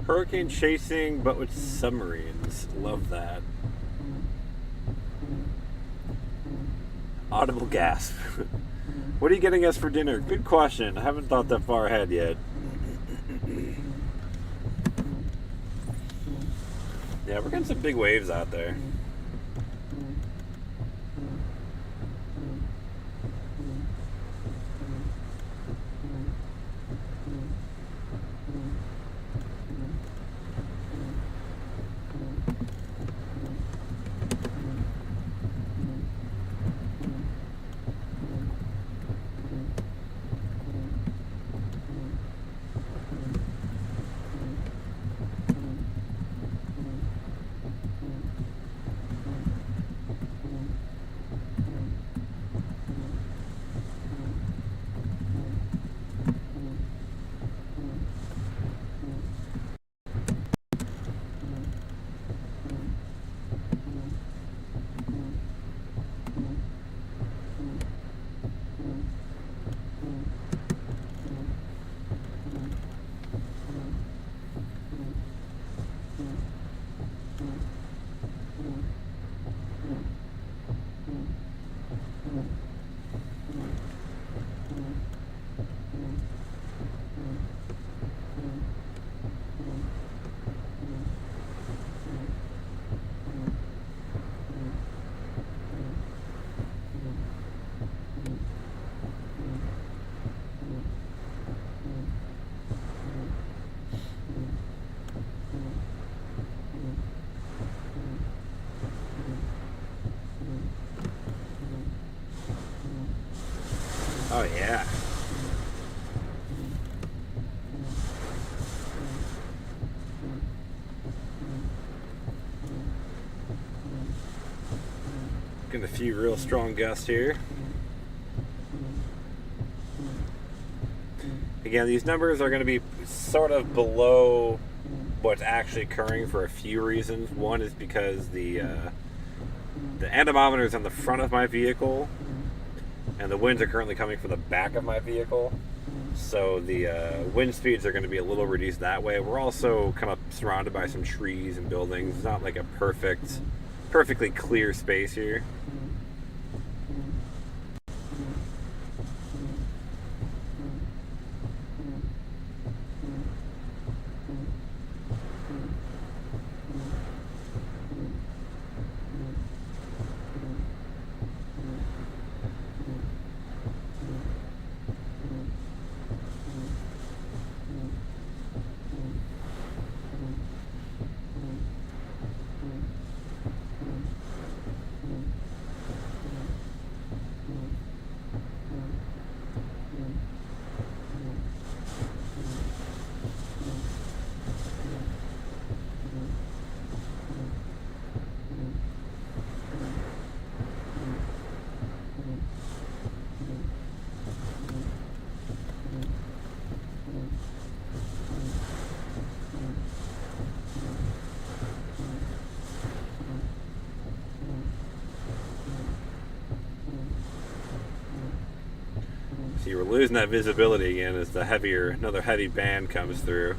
[SPEAKER 1] Hurricane chasing, but with submarines. Love that. Audible gasp. What are you getting us for dinner? Good question. I haven't thought that far ahead yet. Yeah, we're getting some big waves out there. Oh yeah. Getting a few real strong gusts here. Again, these numbers are going to be sort of below what's actually occurring for a few reasons. One is because the anemometer is on the front of my vehicle, and the winds are currently coming from the back of my vehicle. So the wind speeds are going to be a little reduced that way. We're also kind of surrounded by some trees and buildings. It's not like a perfectly clear space here. So you were losing that visibility again as another heavy band comes through.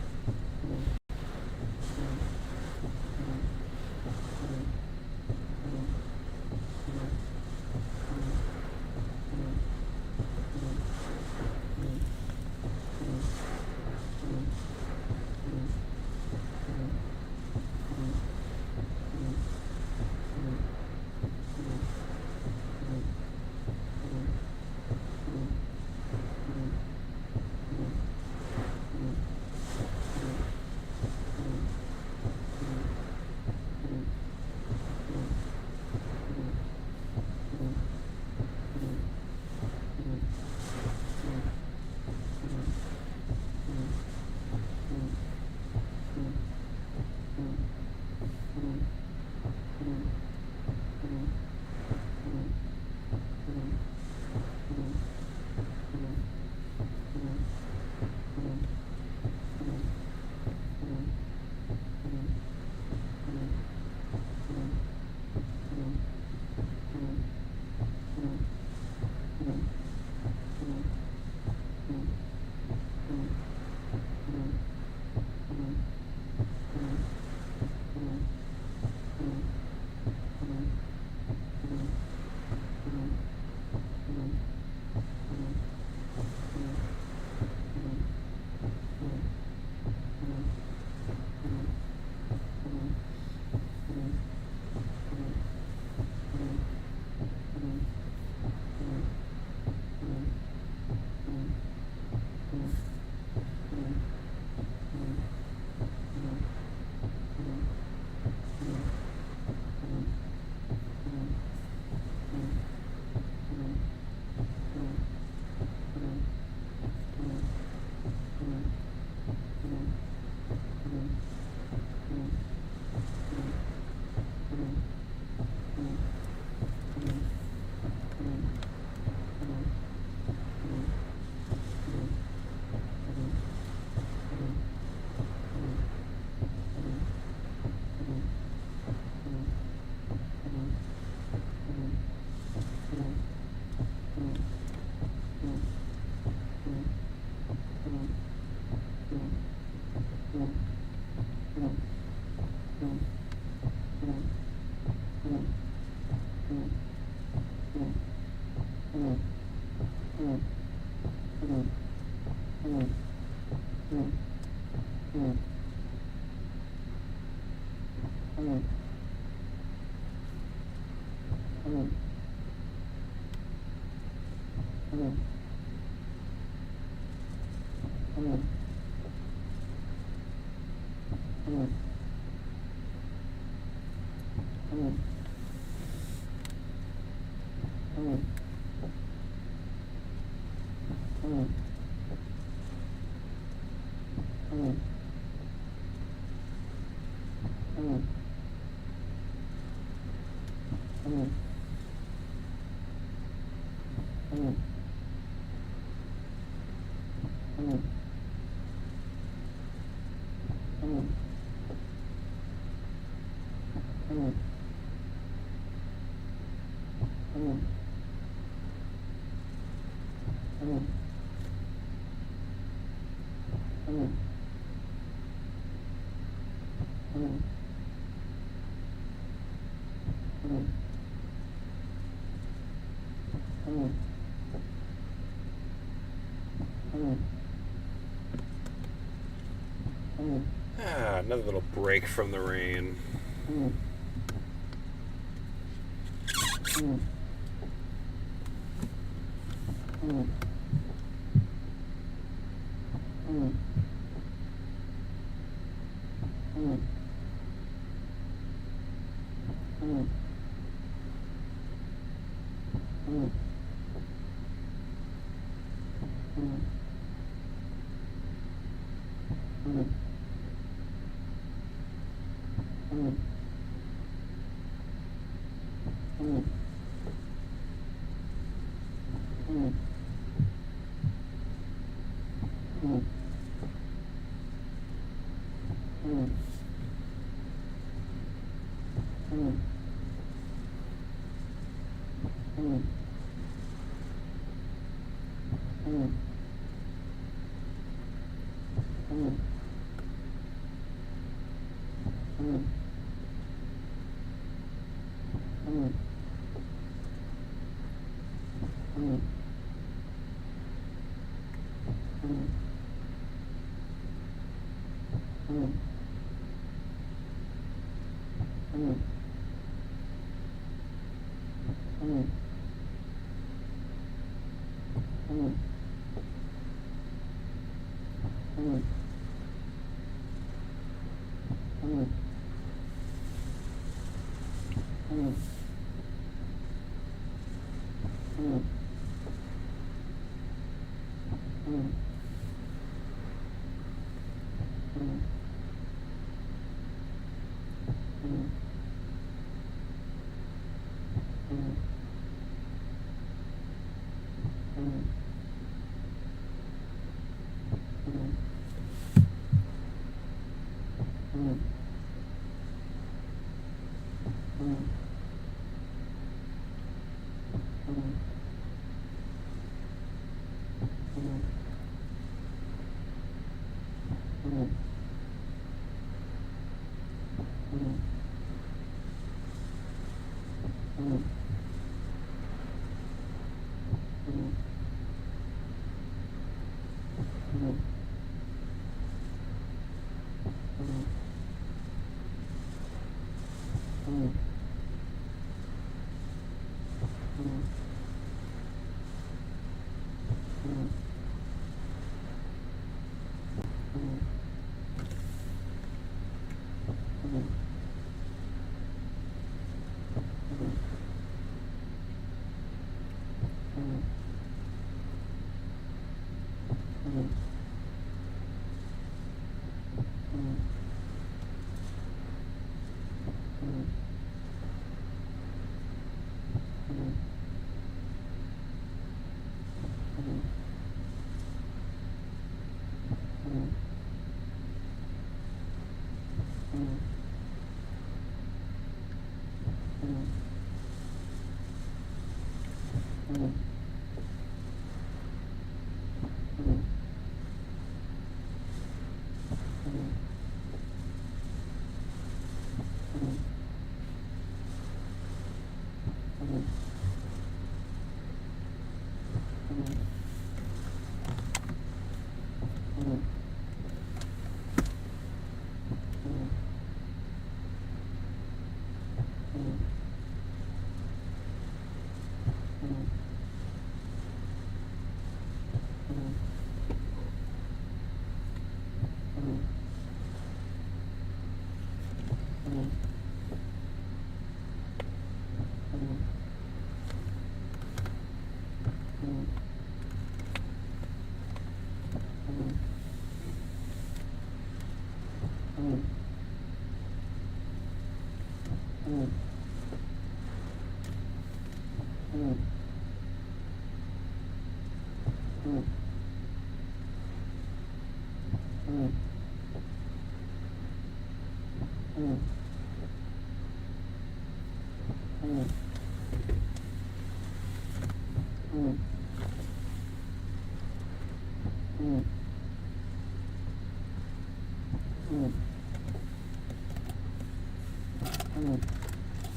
[SPEAKER 1] Another little break from the rain.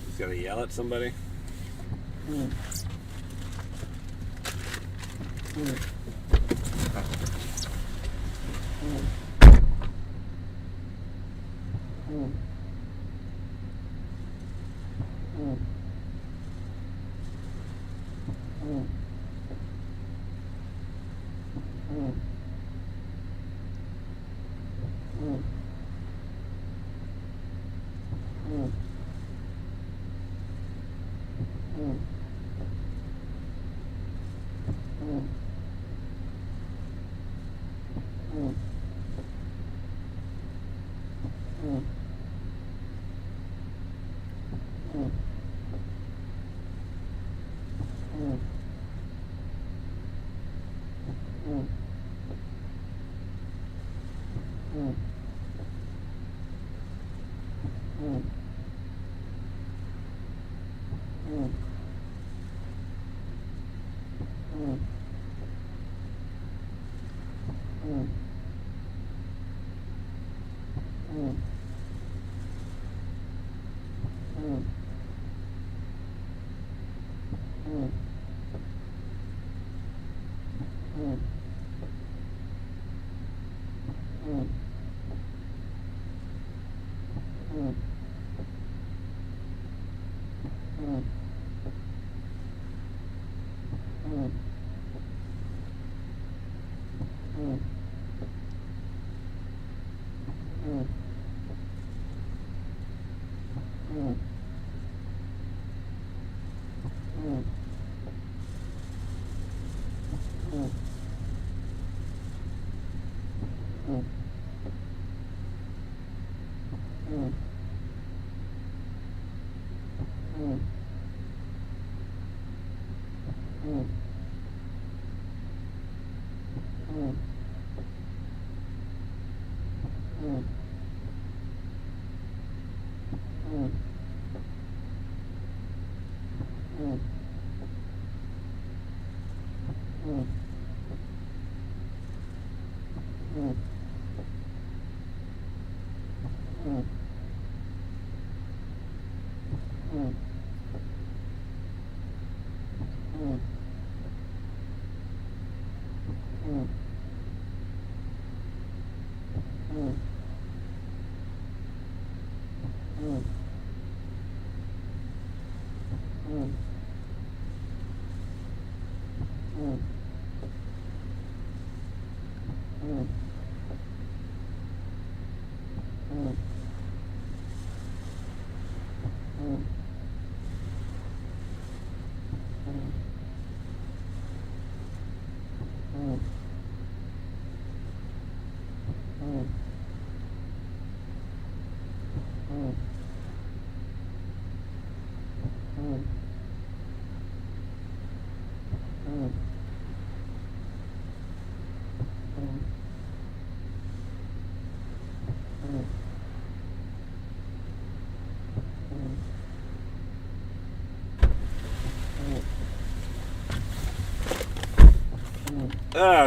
[SPEAKER 1] Just gotta yell at somebody.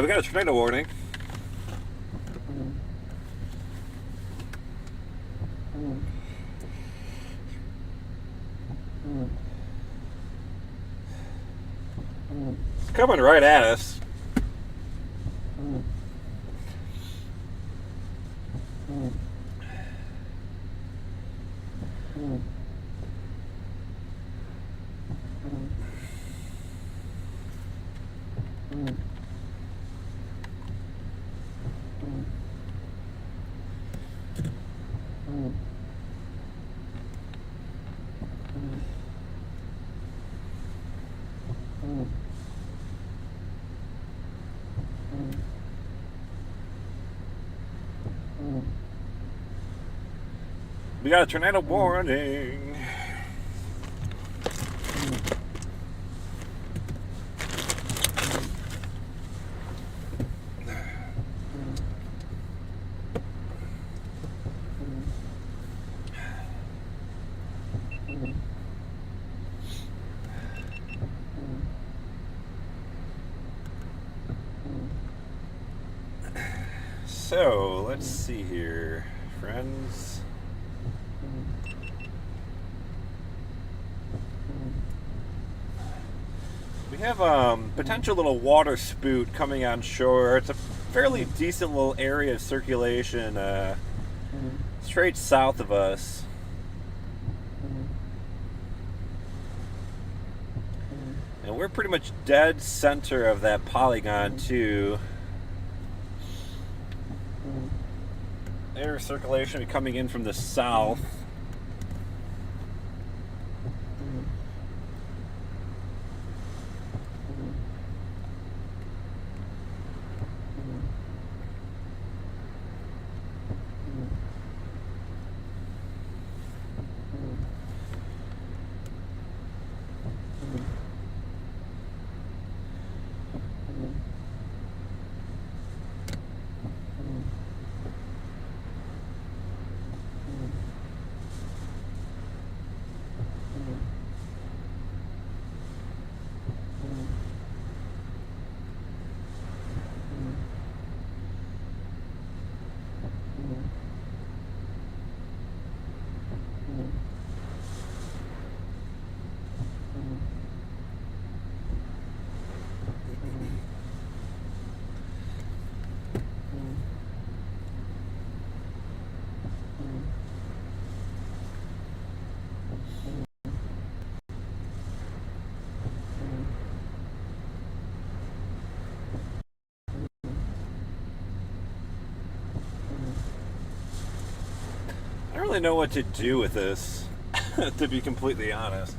[SPEAKER 1] We got a tornado warning. It's coming right at us. We got a tornado warning. So, let's see here, friends. We have potential little water spout coming on shore. It's a fairly decent little area of circulation straight south of us. And we're pretty much dead center of that polygon too. Air circulation coming in from the south. I don't really know what to do with this, to be completely honest.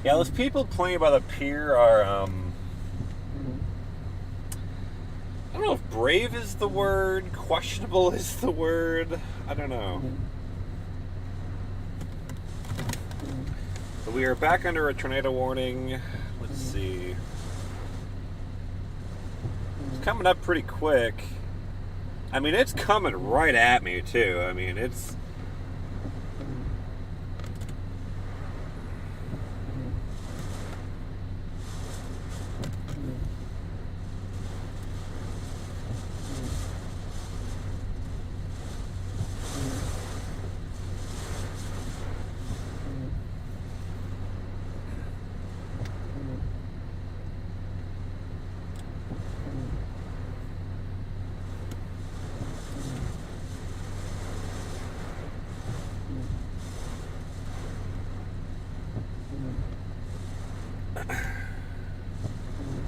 [SPEAKER 1] Yeah, those people playing by the pier are, I don't know if brave is the word, questionable is the word, I don't know. But we are back under a tornado warning. Let's see. It's coming up pretty quick. I mean, it's coming right at me, too. I mean, it's...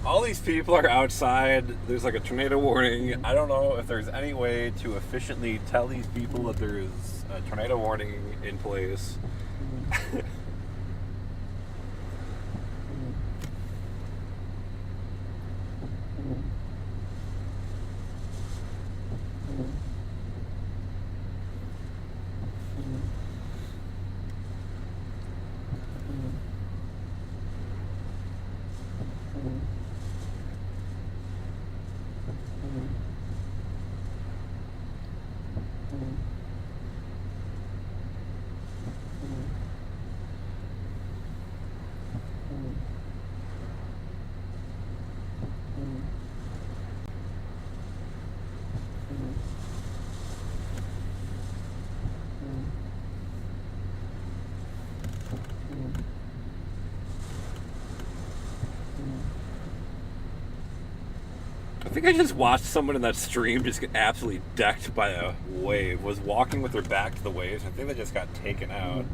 [SPEAKER 1] All these people are outside. There's like a tornado warning. I don't know if there's any way to efficiently tell these people that there is a tornado warning in place. think I just watched someone in that stream just get absolutely decked by a wave. Was walking with their back to the waves. I think they just got taken out.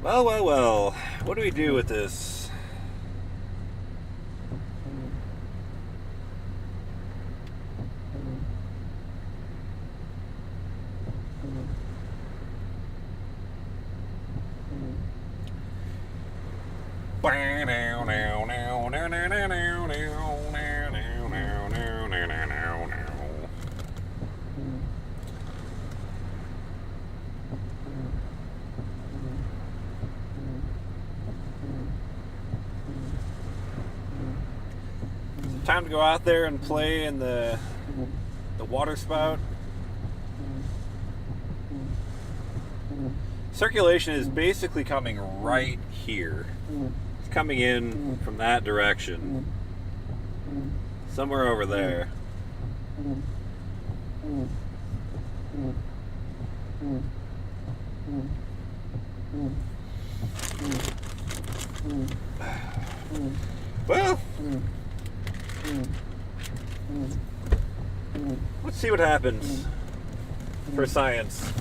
[SPEAKER 1] Well, well, well. What do we do with this? Time to go out there and play in the water spout. Circulation is basically coming right here. It's coming in from that direction. Somewhere over there. Well, let's see what happens for science.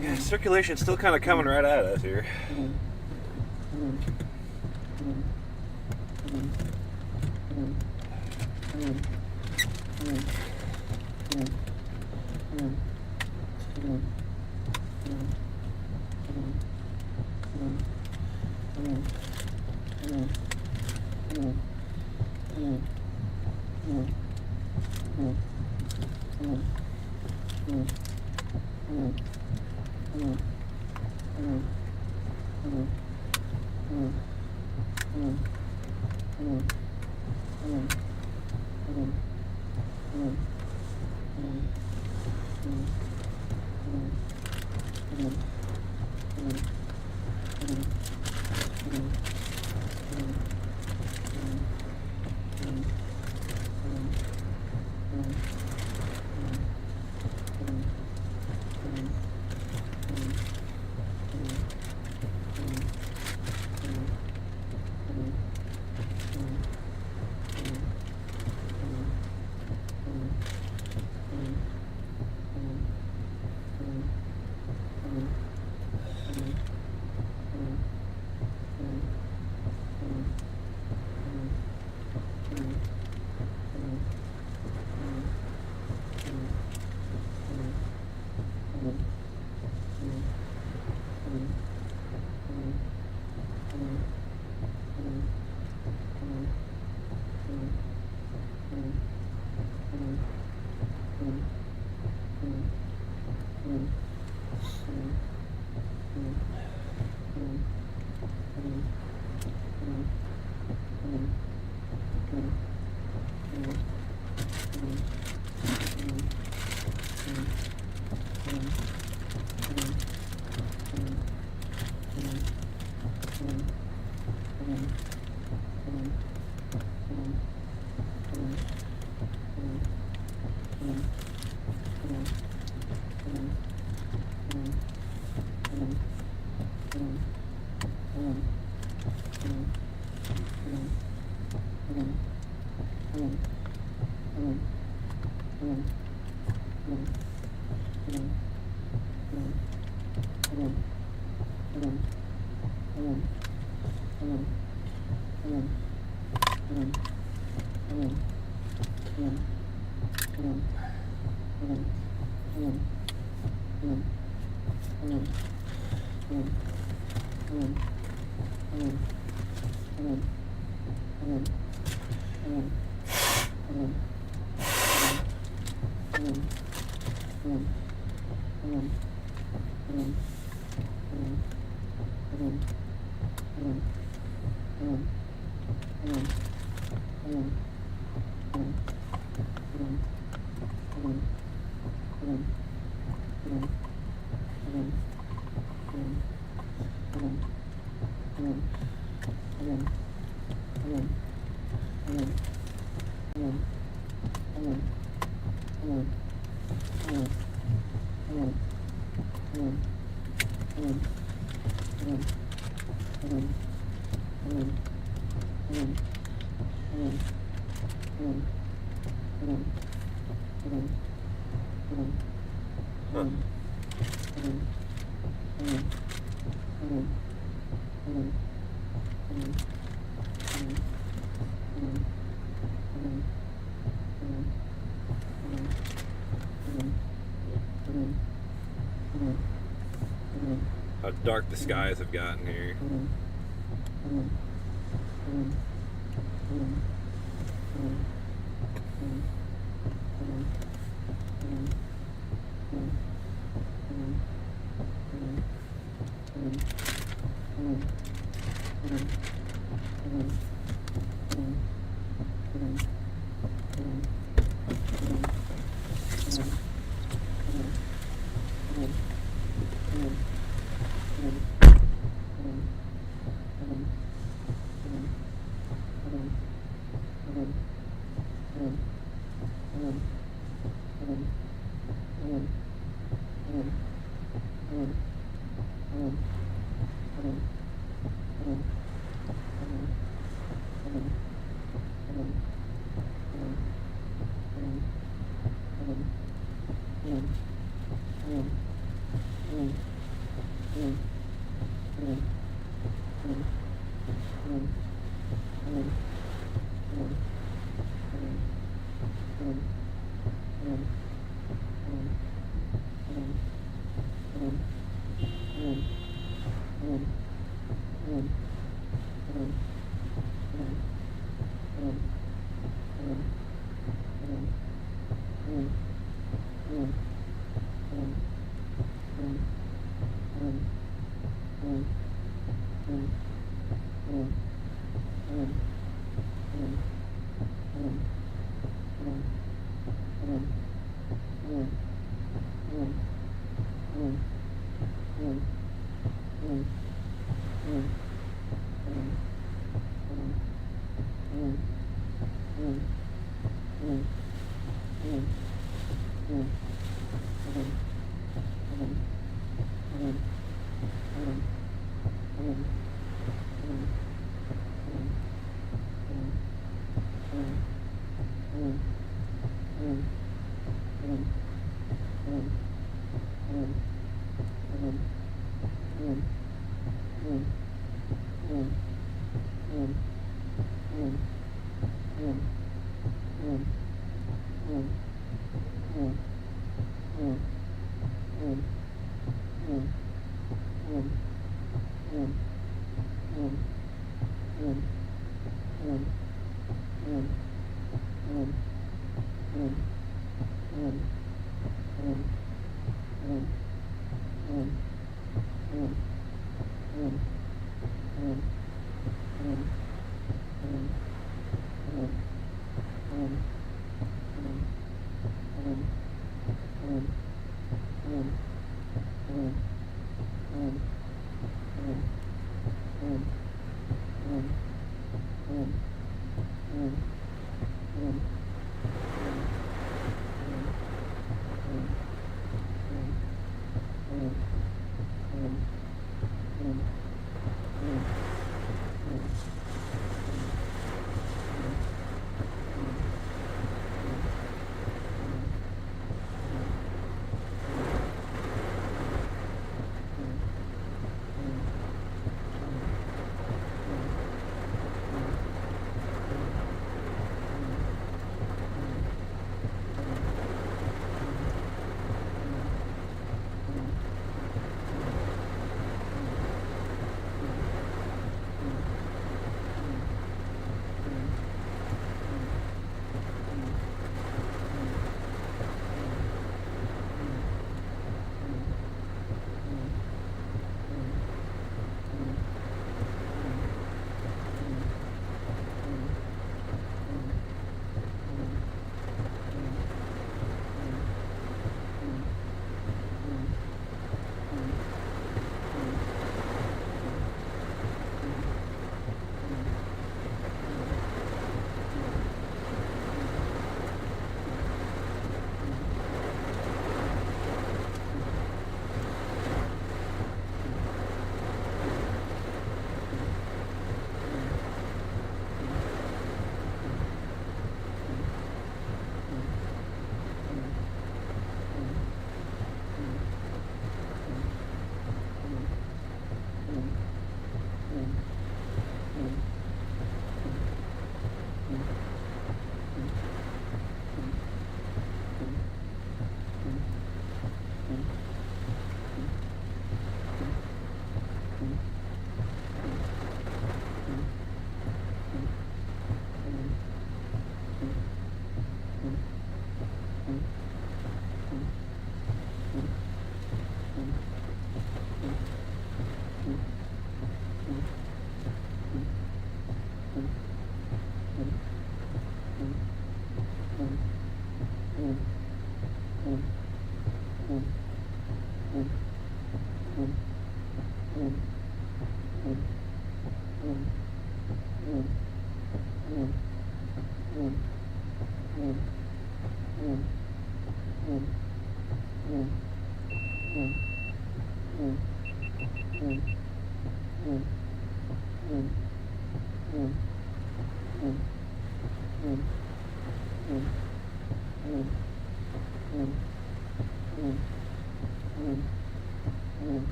[SPEAKER 1] Yeah, circulation's still kind of coming right at us here. How dark the skies have gotten here.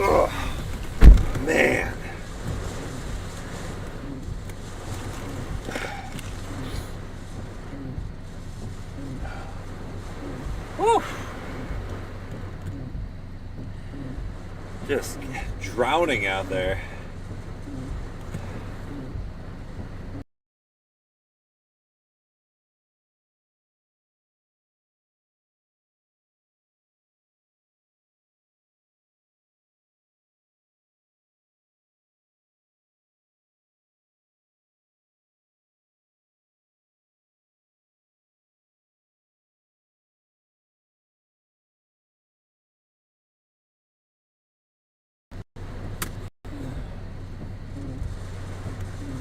[SPEAKER 1] Ugh, man. Whew. Just drowning out there.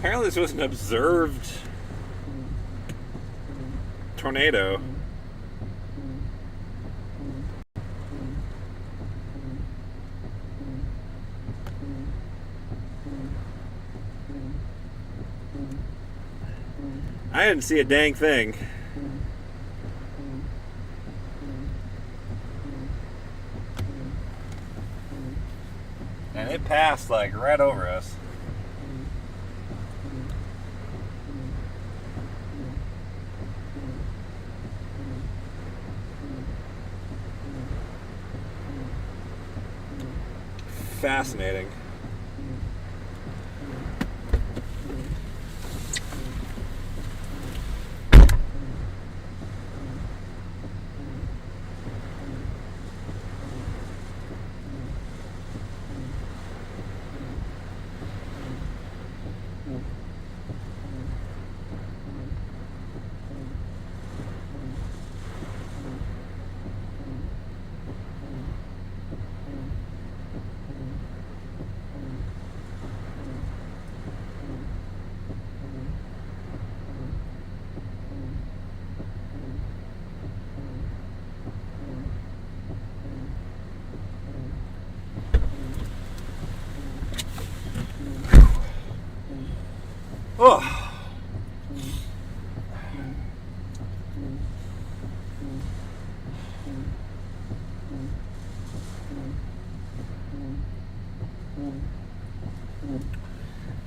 [SPEAKER 1] Apparently this was an observed tornado. I didn't see a dang thing. And it passed like right over us. Fascinating. Oh.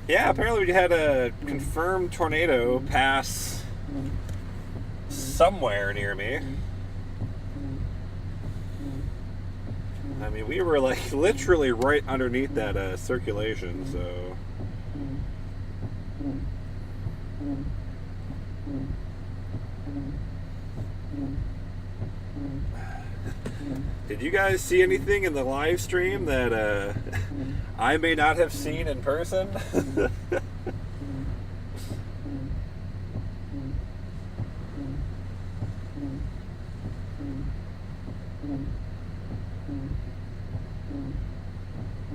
[SPEAKER 1] Yeah, apparently we had a confirmed tornado pass somewhere near me. I mean, we were like literally right underneath that circulation, so. Did you guys see anything in the live stream that I may not have seen in person?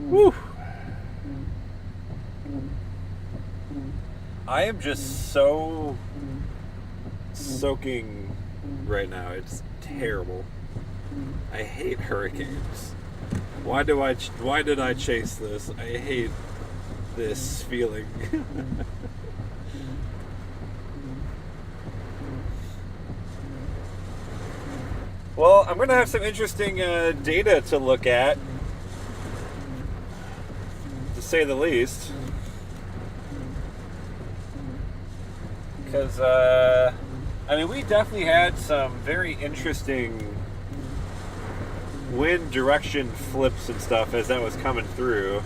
[SPEAKER 1] Whew. I am just so soaking right now. It's terrible. I hate hurricanes. Why did I chase this? I hate this feeling. Well, I'm going to have some interesting data to look at, to say the least. Because, I mean, we definitely had some very interesting wind direction flips and stuff as that was coming through.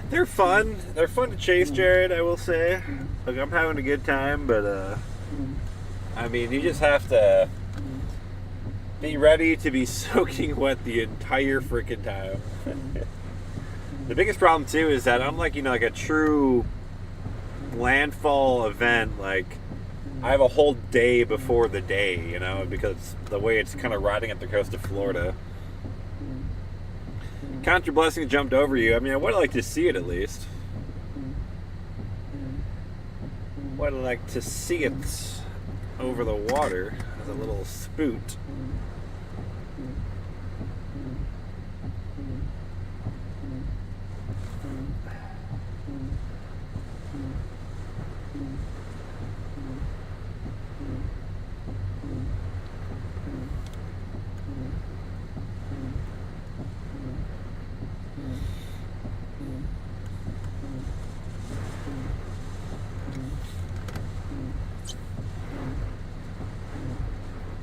[SPEAKER 1] They're fun. They're fun to chase, Jared, I will say. Like, I'm having a good time, but, I mean, you just have to be ready to be soaking wet the entire freaking time. The biggest problem, too, is that unlike, you know, like a true landfall event, like, I have a whole day before the day, you know, because the way it's kind of riding up the coast of Florida. Count your blessings jumped over you. I mean, I would like to see it at least. Would like to see it over the water as a little spoot.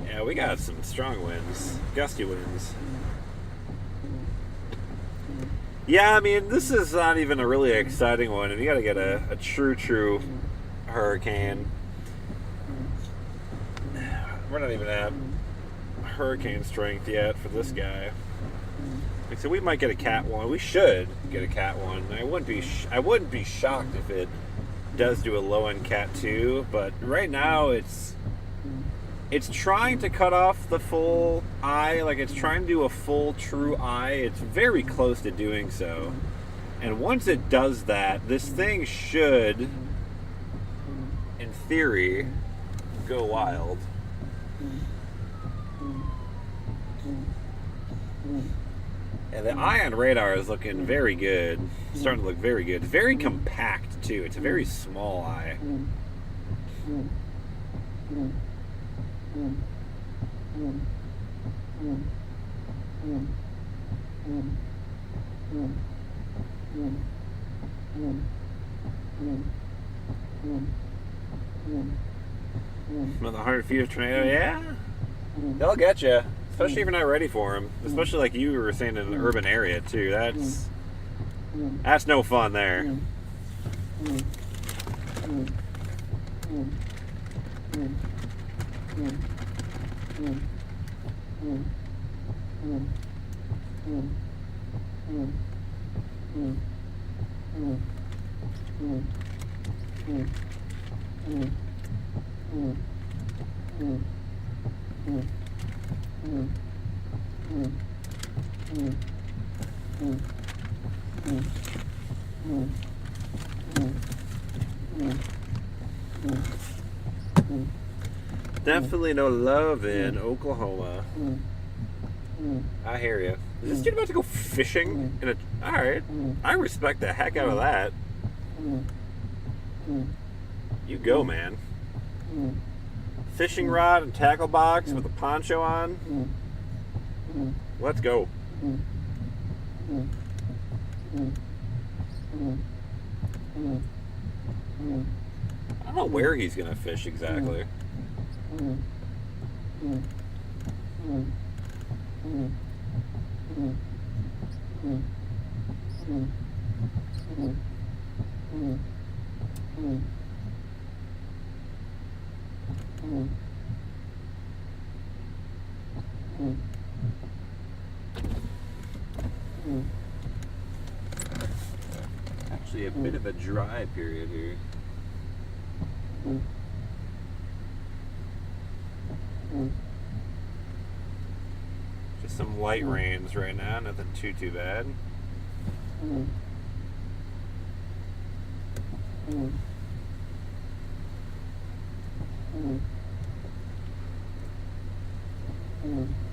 [SPEAKER 1] Yeah, we got some strong winds, gusty winds. Yeah, I mean, this is not even a really exciting one, and you gotta get a true hurricane. We're not even at hurricane strength yet for this guy. Like, so we might get a Cat 1. We should get a Cat 1. I wouldn't be shocked if it does do a low-end Cat 2, but right now it's trying to cut off the full eye, like it's trying to do a full true eye. It's very close to doing so. And once it does that, this thing should, in theory, go wild. And the eye on radar is looking very good. It's starting to look very good. Very compact, too. It's a very small eye. Another 100 feet of tornado, yeah. They'll get you, especially if you're not ready for them. Especially like you were saying in an urban area too. That's no fun there. Definitely no love in Oklahoma. I hear you. Is this dude about to go fishing? Alright. I respect the heck out of that. You go, man. Fishing rod and tackle box with a poncho on. Let's go. I don't know where he's going to fish exactly. Actually, a bit of a dry period here. Just some light rains right now, nothing too bad.
[SPEAKER 6] Mm-hmm.